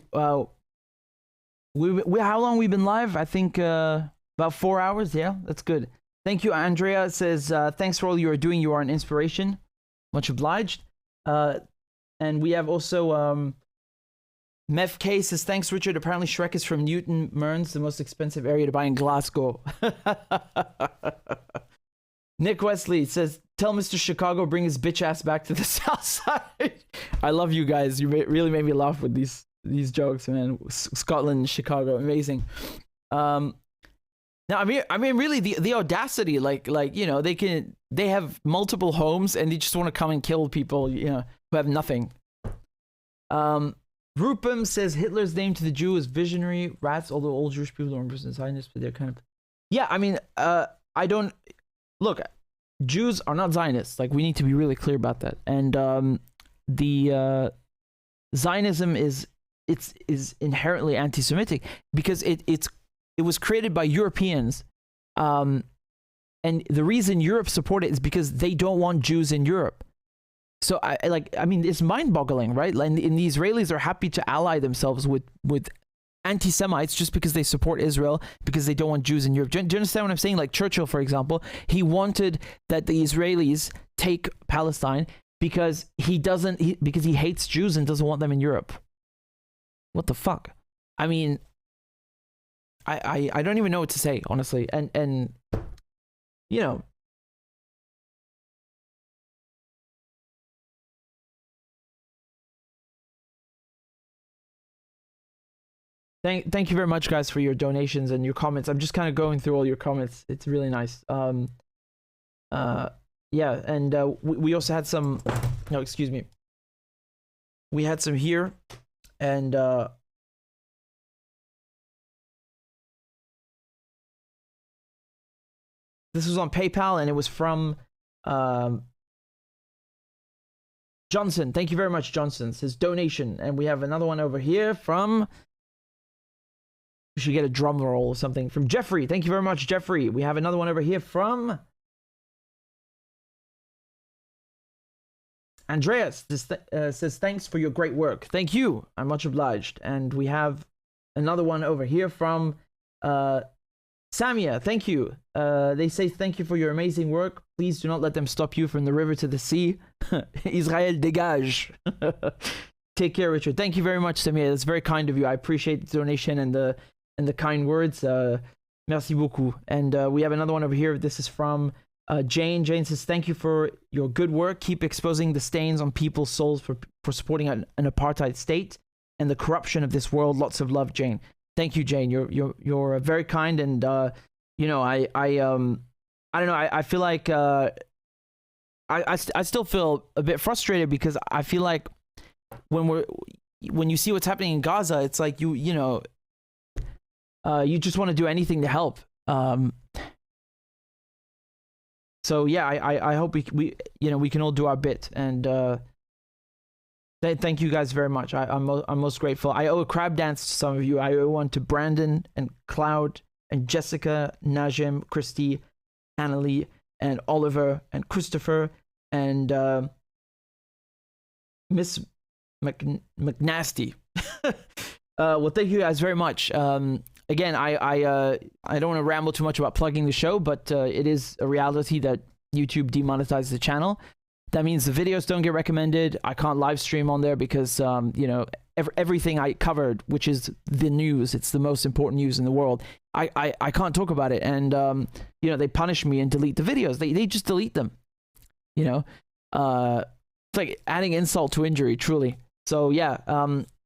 we how long we've been live? I think about 4 hours. Yeah, that's good. Thank you, Andrea. Says thanks for all you are doing. You are an inspiration. Much obliged. And we have also Mev K says thanks, Richard. Apparently Shrek is from Newton Mearns, the most expensive area to buy in Glasgow. Nick Wesley says, tell Mr. Chicago bring his bitch ass back to the south side. I love you guys. You really made me laugh with these jokes, man. Scotland, Chicago, amazing. Now, I mean, really, the audacity, like they have multiple homes and they just want to come and kill people, who have nothing. Rupam says Hitler's name to the Jew is visionary rats, although all Jewish people don't represent Zionists, but they're kind of. Yeah, I mean, I don't look. Jews are not Zionists. Like, we need to be really clear about that. And the Zionism is inherently anti-Semitic because it was created by Europeans, and the reason Europe support it is because they don't want Jews in Europe. So I mean, it's mind-boggling, right? And the Israelis are happy to ally themselves with anti-Semites just because they support Israel, because they don't want Jews in Europe. Do you understand what I'm saying? Like Churchill, for example, he wanted that the Israelis take Palestine because because he hates Jews and doesn't want them in Europe. What the fuck? I mean, I don't even know what to say, honestly. And Thank you very much, guys, for your donations and your comments. I'm just kind of going through all your comments. It's really nice. Yeah, and we also had some. No, excuse me. We had some here, and this was on PayPal, and it was from Johnson. Thank you very much, Johnson. His donation, and we have another one over here from. We should get a drum roll or something from Jeffrey. Thank you very much, Jeffrey. We have another one over here from Andreas. This says thanks for your great work. Thank you. I'm much obliged. And we have another one over here from Samia. Thank you. They say thank you for your amazing work. Please do not let them stop you from the river to the sea. Israel dégage. Take care, Richard. Thank you very much, Samia. That's very kind of you. I appreciate the donation and the kind words. Merci beaucoup. And we have another one over here. This is from Jane. Jane says, thank you for your good work. Keep exposing the stains on people's souls for supporting an apartheid state and the corruption of this world. Lots of love, Jane. Thank you, Jane. You're very kind. And I don't know. I feel like I still feel a bit frustrated because I feel like when you see what's happening in Gaza, it's like you just want to do anything to help. So yeah, I hope we can all do our bit, and thank you guys very much. I'm most grateful. I owe a crab dance to some of you. I owe one to Brandon and Cloud and Jessica, Najim, Christy, Annalie, and Oliver and Christopher and Miss McNasty. Well, thank you guys very much. Again, I don't want to ramble too much about plugging the show, but it is a reality that YouTube demonetizes the channel. That means the videos don't get recommended. I can't live stream on there because everything I covered, which is the news, it's the most important news in the world. I can't talk about it, and they punish me and delete the videos. They just delete them. It's like adding insult to injury, truly. So yeah.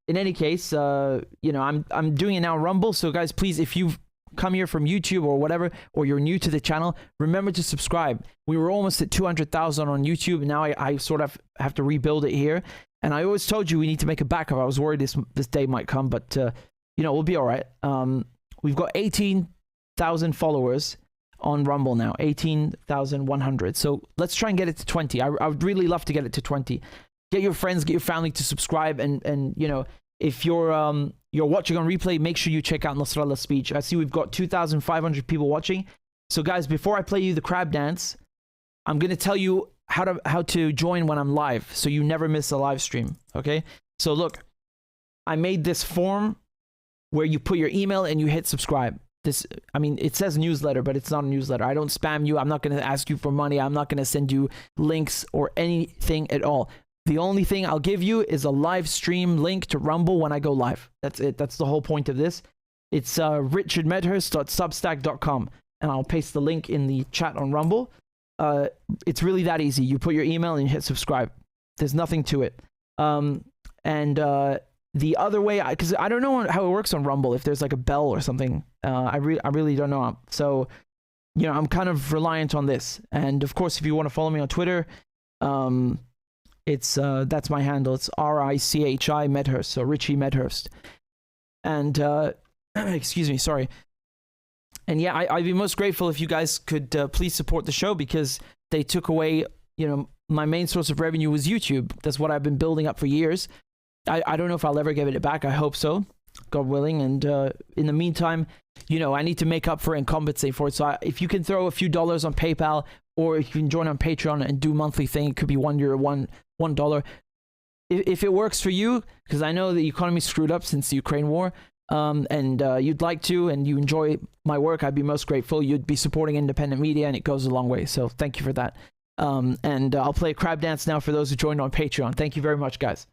In any case, I'm doing it now on Rumble. So guys, please, if you've come here from YouTube or whatever, or you're new to the channel, remember to subscribe. We were almost at 200,000 on YouTube, and now I sort of have to rebuild it here. And I always told you we need to make a backup. I was worried this day might come, but you know, we'll be all right. We've got 18,000 followers on Rumble now, 18,100. So let's try and get it to 20. I would really love to get it to 20. Get your friends, get your family to subscribe, and you know, if you're watching on replay, make sure you check out Nasrallah's speech. I see we've got 2,500 people watching. So guys, before I play you the crab dance, I'm gonna tell you how to join when I'm live, so you never miss a live stream. Okay? So look, I made this form where you put your email and you hit subscribe. This, I mean, it says newsletter, but it's not a newsletter. I don't spam you. I'm not going to ask you for money. I'm not going to send you links or anything at all. The only thing I'll give you is a live stream link to Rumble when I go live. That's it. That's the whole point of this. It's richardmedhurst.substack.com, and I'll paste the link in the chat on Rumble. It's really that easy. You put your email and you hit subscribe. There's nothing to it. The other way, because I don't know how it works on Rumble, if there's like a bell or something. I really don't know. So, you know, I'm kind of reliant on this. And of course, if you want to follow me on Twitter, it's that's my handle. It's RICHI Medhurst, so Richie Medhurst. And excuse me, sorry. And yeah, I'd be most grateful if you guys could please support the show, because they took away, you know, my main source of revenue was YouTube. That's what I've been building up for years. I don't know if I'll ever give it back. I hope so, God willing. And in the meantime, you know, I need to make up for it and compensate for it. So if you can throw a few dollars on PayPal, or if you can join on Patreon and do monthly thing, it could be €1, $1. If it works for you, because I know the economy screwed up since the Ukraine war, and you'd like to, and you enjoy my work, I'd be most grateful. You'd be supporting independent media, and it goes a long way. So thank you for that. And I'll play a crab dance now for those who joined on Patreon. Thank you very much, guys.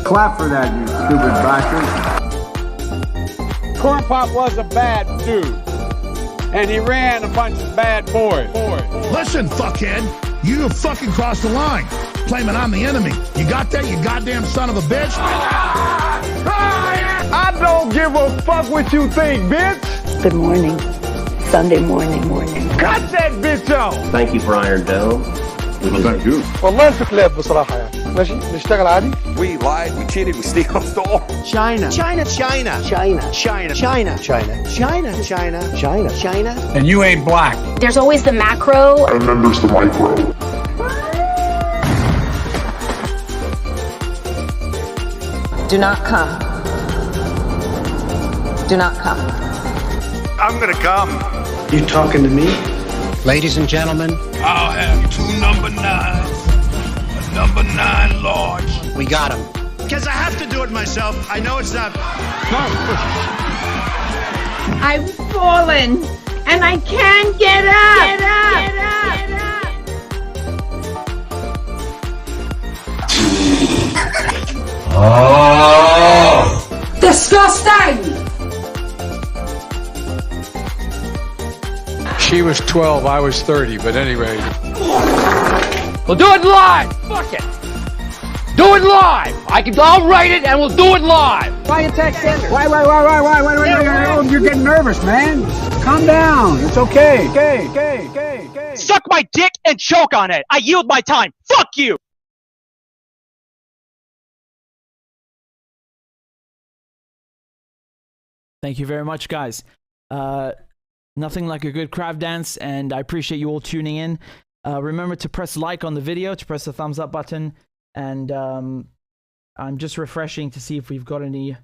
Clap for that, you stupid bastard. Corn Pop was a bad dude, and he ran a bunch of bad boys. Listen, fuckhead, you have fucking crossed the line, claiming I'm the enemy. You got that, you goddamn son of a bitch? I don't give a fuck what you think, bitch. Good morning. Sunday morning. Cut that bitch off. Thank you for Iron Dome. Thank you. والله انت كلاب بصراحة يعني. ماشي نشتغل عادي. We lied, we cheated, we stole. China. And you ain't black. There's always the macro. And then there's the micro. Do not come. Do not come. I'm gonna come. You talking to me? Ladies and gentlemen, I'll have 2 number 9s. A number 9 large. we got him. Because I have to do it myself. I know it's not. I've fallen and I can't get up. Disgusting! She was 12, I was 30, but anyway. We'll do it live! Fuck it! Do it live! I'll write it and we'll do it live! Why you text Sanders? Why? You're getting nervous, man. Calm down. It's okay. Okay. Suck my dick and choke on it. I yield my time. Fuck you! Thank you very much, guys. Nothing like a good crab dance, and I appreciate you all tuning in. Remember to press like on the video, to press the thumbs up button, and I'm just refreshing to see if we've got any.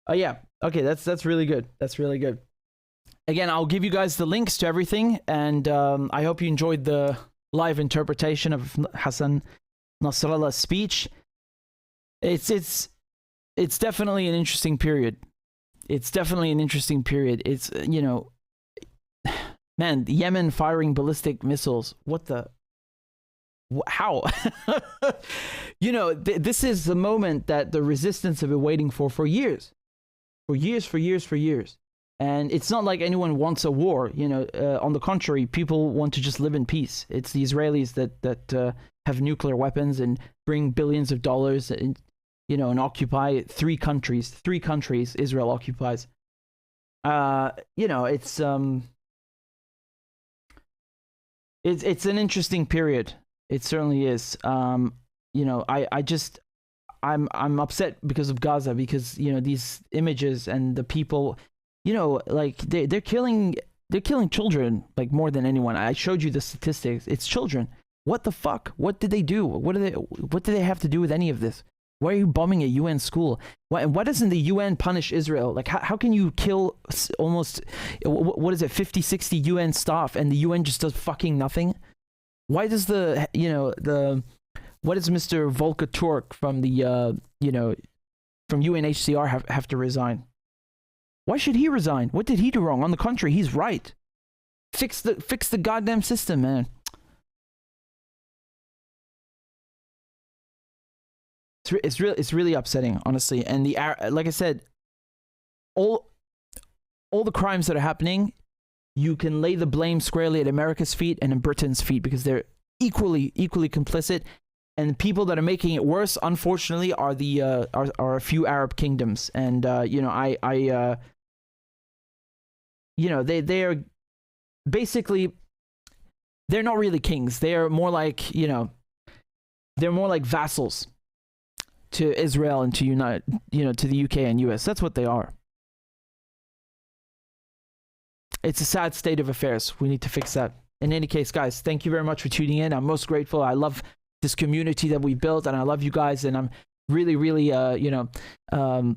Oh yeah, okay, that's really good. That's really good. Again, I'll give you guys the links to everything, and I hope you enjoyed the live interpretation of Hassan Nasrallah's speech. It's definitely an interesting period. It's definitely an interesting period. It's, you know, man, Yemen firing ballistic missiles. What the? How? You know, this is the moment that the resistance have been waiting for years. For years. And it's not like anyone wants a war. You know, on the contrary, people want to just live in peace. It's the Israelis that have nuclear weapons and bring billions of dollars. And, you know, and occupy 3 countries. 3 countries Israel occupies. You know, it's an interesting period. It certainly is. You know, I'm upset because of Gaza, because, you know, these images and the people, you know, like they're killing children like more than anyone. I showed you the statistics. It's children. What the fuck? What did they do? What do they have to do with any of this? Why are you bombing a UN school? Why doesn't the UN punish Israel? Like, how can you kill almost, what is it, 50, 60 UN staff and the UN just does fucking nothing? Why does what does Mr. Volker Turk from the, you know, from UNHCR have to resign? Why should he resign? What did he do wrong? On the contrary, he's right. Fix the goddamn system, man. It's really upsetting, honestly. And like I said, all the crimes that are happening, you can lay the blame squarely at America's feet and in Britain's feet, because they're equally complicit. And the people that are making it worse, unfortunately, are are a few Arab kingdoms. And you know, you know, they are basically, they're not really kings. They are more like, you know, they're more like vassals to Israel and to to the UK and US. That's what they are. It's a sad state of affairs. We need to fix that. In any case, guys, thank you very much for tuning in. I'm most grateful. I love this community that we built, and I love you guys, and I'm really you know, I'm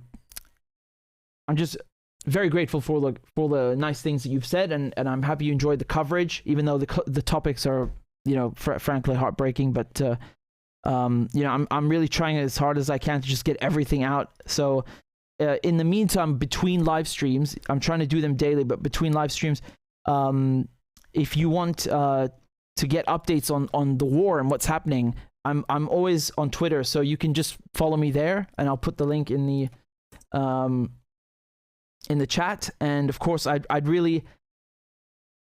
just very grateful for the nice things that you've said, and I'm happy you enjoyed the coverage, even though the topics are, you know, frankly heartbreaking. But you know, I'm really trying as hard as I can to just get everything out. So in the meantime, between live streams, I'm trying to do them daily, but between live streams, if you want to get updates on the war and what's happening, I'm always on Twitter, so you can just follow me there, and I'll put the link in the chat. And of course, I'm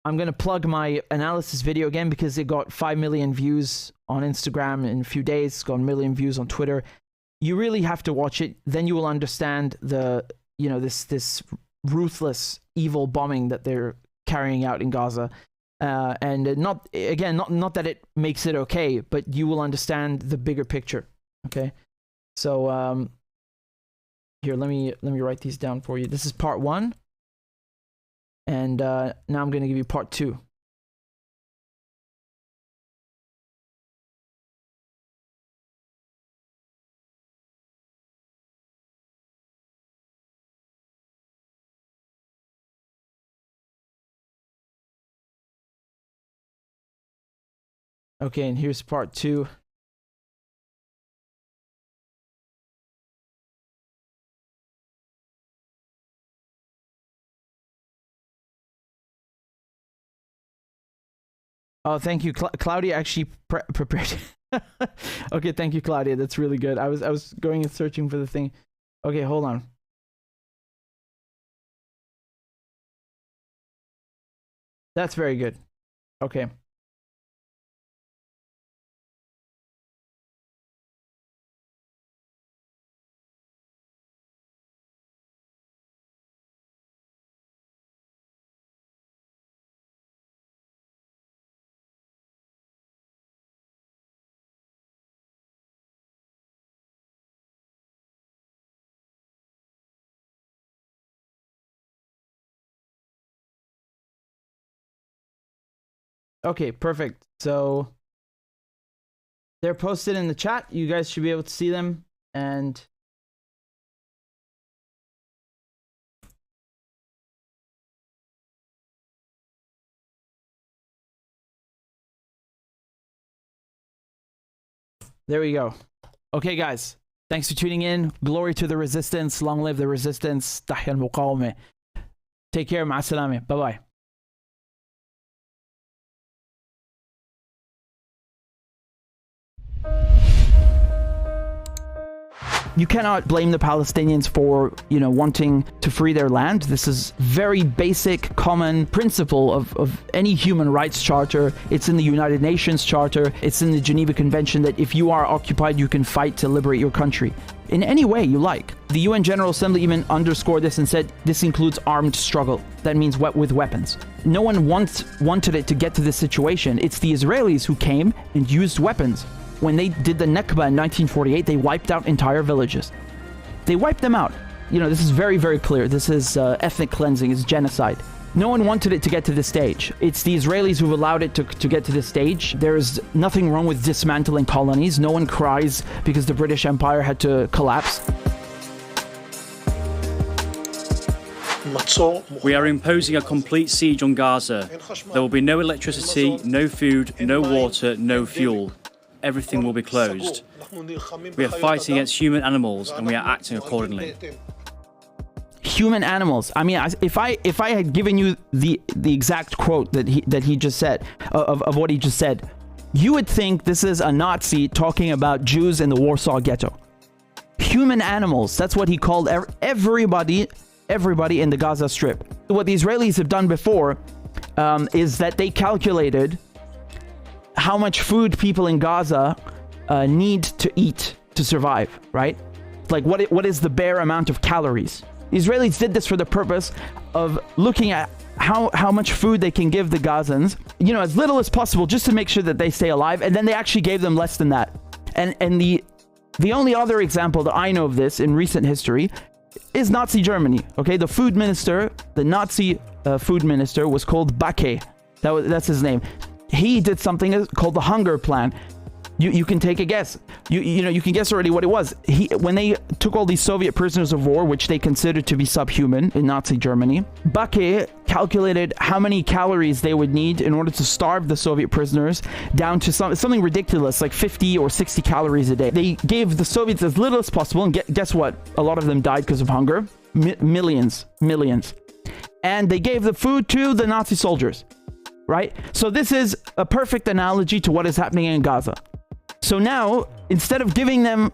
gonna plug my analysis video again, because it got 5 million views on Instagram in a few days. It's got 1 million views on Twitter. You really have to watch it. Then you will understand this ruthless, evil bombing that they're carrying out in Gaza. And not that it makes it okay, but you will understand the bigger picture. Okay, so here, let me write these down for you. This is part 1, and now I'm going to give you part 2. Okay, and here's part 2. Oh, thank you, Claudia. Actually prepared. Okay, thank you, Claudia. That's really good. I was going and searching for the thing. Okay, hold on. That's very good. Okay. Okay, perfect. So they're posted in the chat. You guys should be able to see them. And there we go. Okay, guys. Thanks for tuning in. Glory to the resistance. Long live the resistance. تحيا المقاومة. Take care. مع السلامة. Bye-bye. You cannot blame the Palestinians for, wanting to free their land. This is very basic, common principle of any human rights charter. It's in the United Nations Charter. It's in the Geneva Convention that if you are occupied, you can fight to liberate your country in any way you like. The UN General Assembly even underscored this and said this includes armed struggle. That means with weapons. No one wanted it to get to this situation. It's the Israelis who came and used weapons. When they did the Nakba in 1948, they wiped out entire villages. They wiped them out. This is very, very clear. This is ethnic cleansing. It's genocide. No one wanted it to get to this stage. It's the Israelis who've allowed it to get to this stage. There's nothing wrong with dismantling colonies. No one cries because the British Empire had to collapse. We are imposing a complete siege on Gaza. There will be no electricity, no food, no water, no fuel. Everything will be closed. We are fighting against human animals and we are acting accordingly. Human animals. I mean, if I had given you the exact quote that he just said of what he just said, you would think this is a Nazi talking about Jews in the Warsaw Ghetto. Human animals. That's what he called everybody in the Gaza Strip. What the Israelis have done before is that they calculated how much food people in Gaza need to eat to survive, right? Like what is the bare amount of calories? The Israelis did this for the purpose of looking at how much food they can give the Gazans, as little as possible, just to make sure that they stay alive. And then they actually gave them less than that. And the only other example that I know of this in recent history is Nazi Germany. Okay, the Nazi food minister was called Backe. That's his name. He did something called the hunger plan. You can take a guess. You can guess already what it was. When they took all these Soviet prisoners of war, which they considered to be subhuman in Nazi Germany, Backe calculated how many calories they would need in order to starve the Soviet prisoners down to something ridiculous, like 50 or 60 calories a day. They gave the Soviets as little as possible, and guess what? A lot of them died because of hunger. Millions. And they gave the food to the Nazi soldiers, right? So this is a perfect analogy to what is happening in Gaza. So now, instead of giving them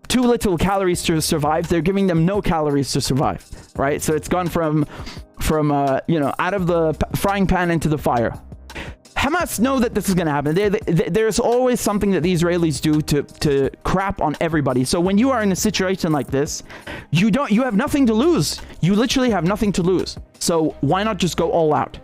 too little calories to survive, they're giving them no calories to survive, right? So it's gone from out of the frying pan into the fire. Hamas know that this is going to happen. There's always something that the Israelis do to crap on everybody. So when you are in a situation like this, you have nothing to lose. You literally have nothing to lose. So why not just go all out?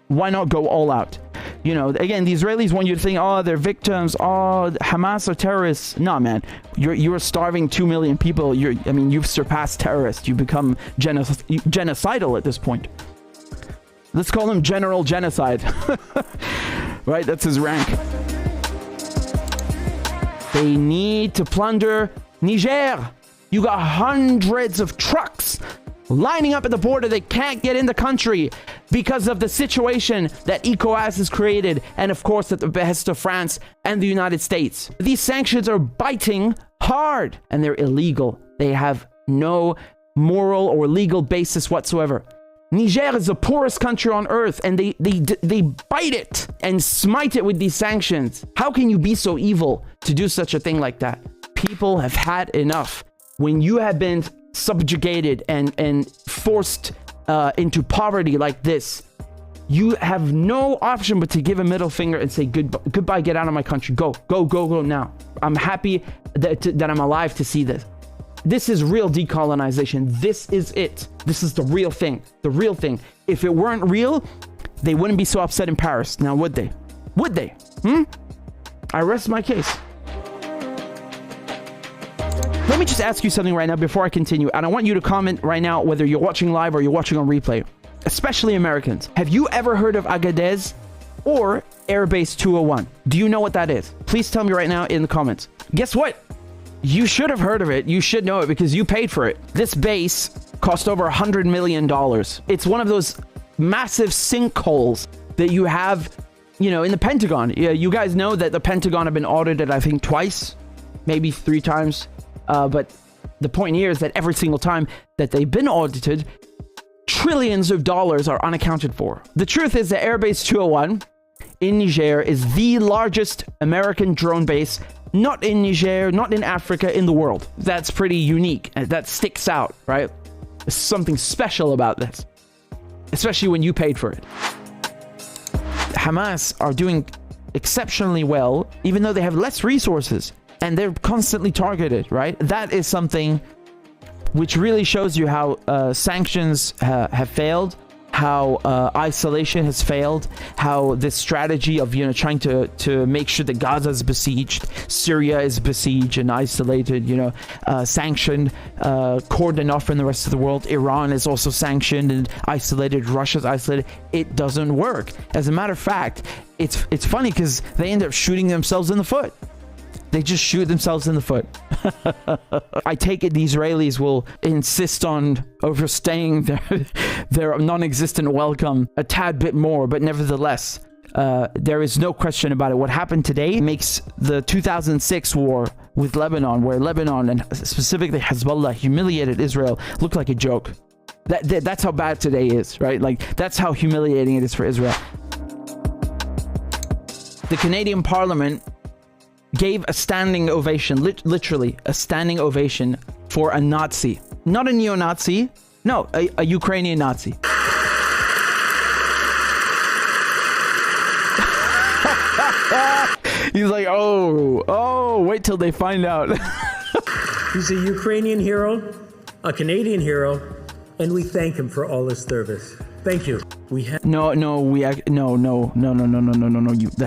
Why not go all out? Again, the Israelis want you to think, oh, they're victims. Oh, Hamas are terrorists. No, man. You're starving 2 million people. You've surpassed terrorists. You become genocidal at this point. Let's call him General Genocide. Right? That's his rank. They need to plunder Niger. You got hundreds of trucks lining up at the border. They can't get in the country because of the situation that ECOWAS has created, and of course at the behest of France and the United States. These sanctions are biting hard and they're illegal. They have no moral or legal basis whatsoever. Niger is the poorest country on earth, and they bite it and smite it with these sanctions. How can you be so evil to do such a thing like that? People have had enough. When you have been subjugated and forced into poverty like this, you have no option but to give a middle finger and say goodbye, get out of my country, go now. I'm happy that I'm alive to see this. This is real decolonization. This is it. This is the real thing. The real thing. If it weren't real, they wouldn't be so upset in Paris. Now, would they? Would they? I rest my case. Let me just ask you something right now before I continue. And I want you to comment right now whether you're watching live or you're watching on replay. Especially Americans. Have you ever heard of Agadez or Airbase 201? Do you know what that is? Please tell me right now in the comments. Guess what? You should have heard of it. You should know it because you paid for it. This base cost over $100 million. It's one of those massive sinkholes that you have, in the Pentagon. Yeah, you guys know that the Pentagon have been audited, I think, twice, maybe 3 times. But the point here is that every single time that they've been audited, trillions of dollars are unaccounted for. The truth is that Airbase 201 in Niger is the largest American drone base Not in Niger, not in Africa, in the world. That's pretty unique. That sticks out, right? There's something special about this, especially when you paid for it. Hamas are doing exceptionally well, even though they have less resources and they're constantly targeted, right? That is something which really shows you how sanctions have failed, how isolation has failed, how this strategy of, you know, trying to make sure that Gaza is besieged, Syria is besieged and isolated, you know, sanctioned, cordoned off from the rest of the world. Iran is also sanctioned and isolated. Russia's isolated. It doesn't work. As a matter of fact, it's funny because they end up shooting themselves in the foot. They just shoot themselves in the foot. I take it the Israelis will insist on overstaying their non-existent welcome a tad bit more, but nevertheless, there is no question about it. What happened today makes the 2006 war with Lebanon, where Lebanon and specifically Hezbollah humiliated Israel, look like a joke. That's how bad today is, right? Like, that's how humiliating it is for Israel. The Canadian Parliament gave a standing ovation, literally a standing ovation for a Nazi. Not a neo-Nazi, no, a Ukrainian Nazi. He's like, oh, wait till they find out. He's a Ukrainian hero, a Canadian hero, and we thank him for all his service. Thank you. No, the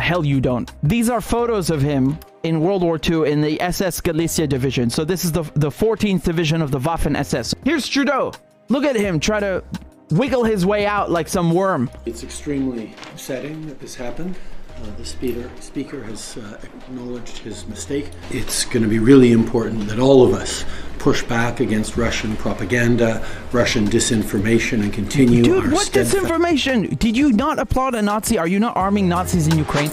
hell you don't. These are photos of him in World War II in the SS Galicia division. So this is the 14th division of the Waffen-SS. Here's Trudeau. Look at him try to wiggle his way out like some worm. It's extremely upsetting that this happened. The speaker has acknowledged his mistake. It's going to be really important that all of us push back against Russian propaganda, Russian disinformation, and continue. Dude, what disinformation? Did you not applaud a Nazi? Are you not arming Nazis in Ukraine?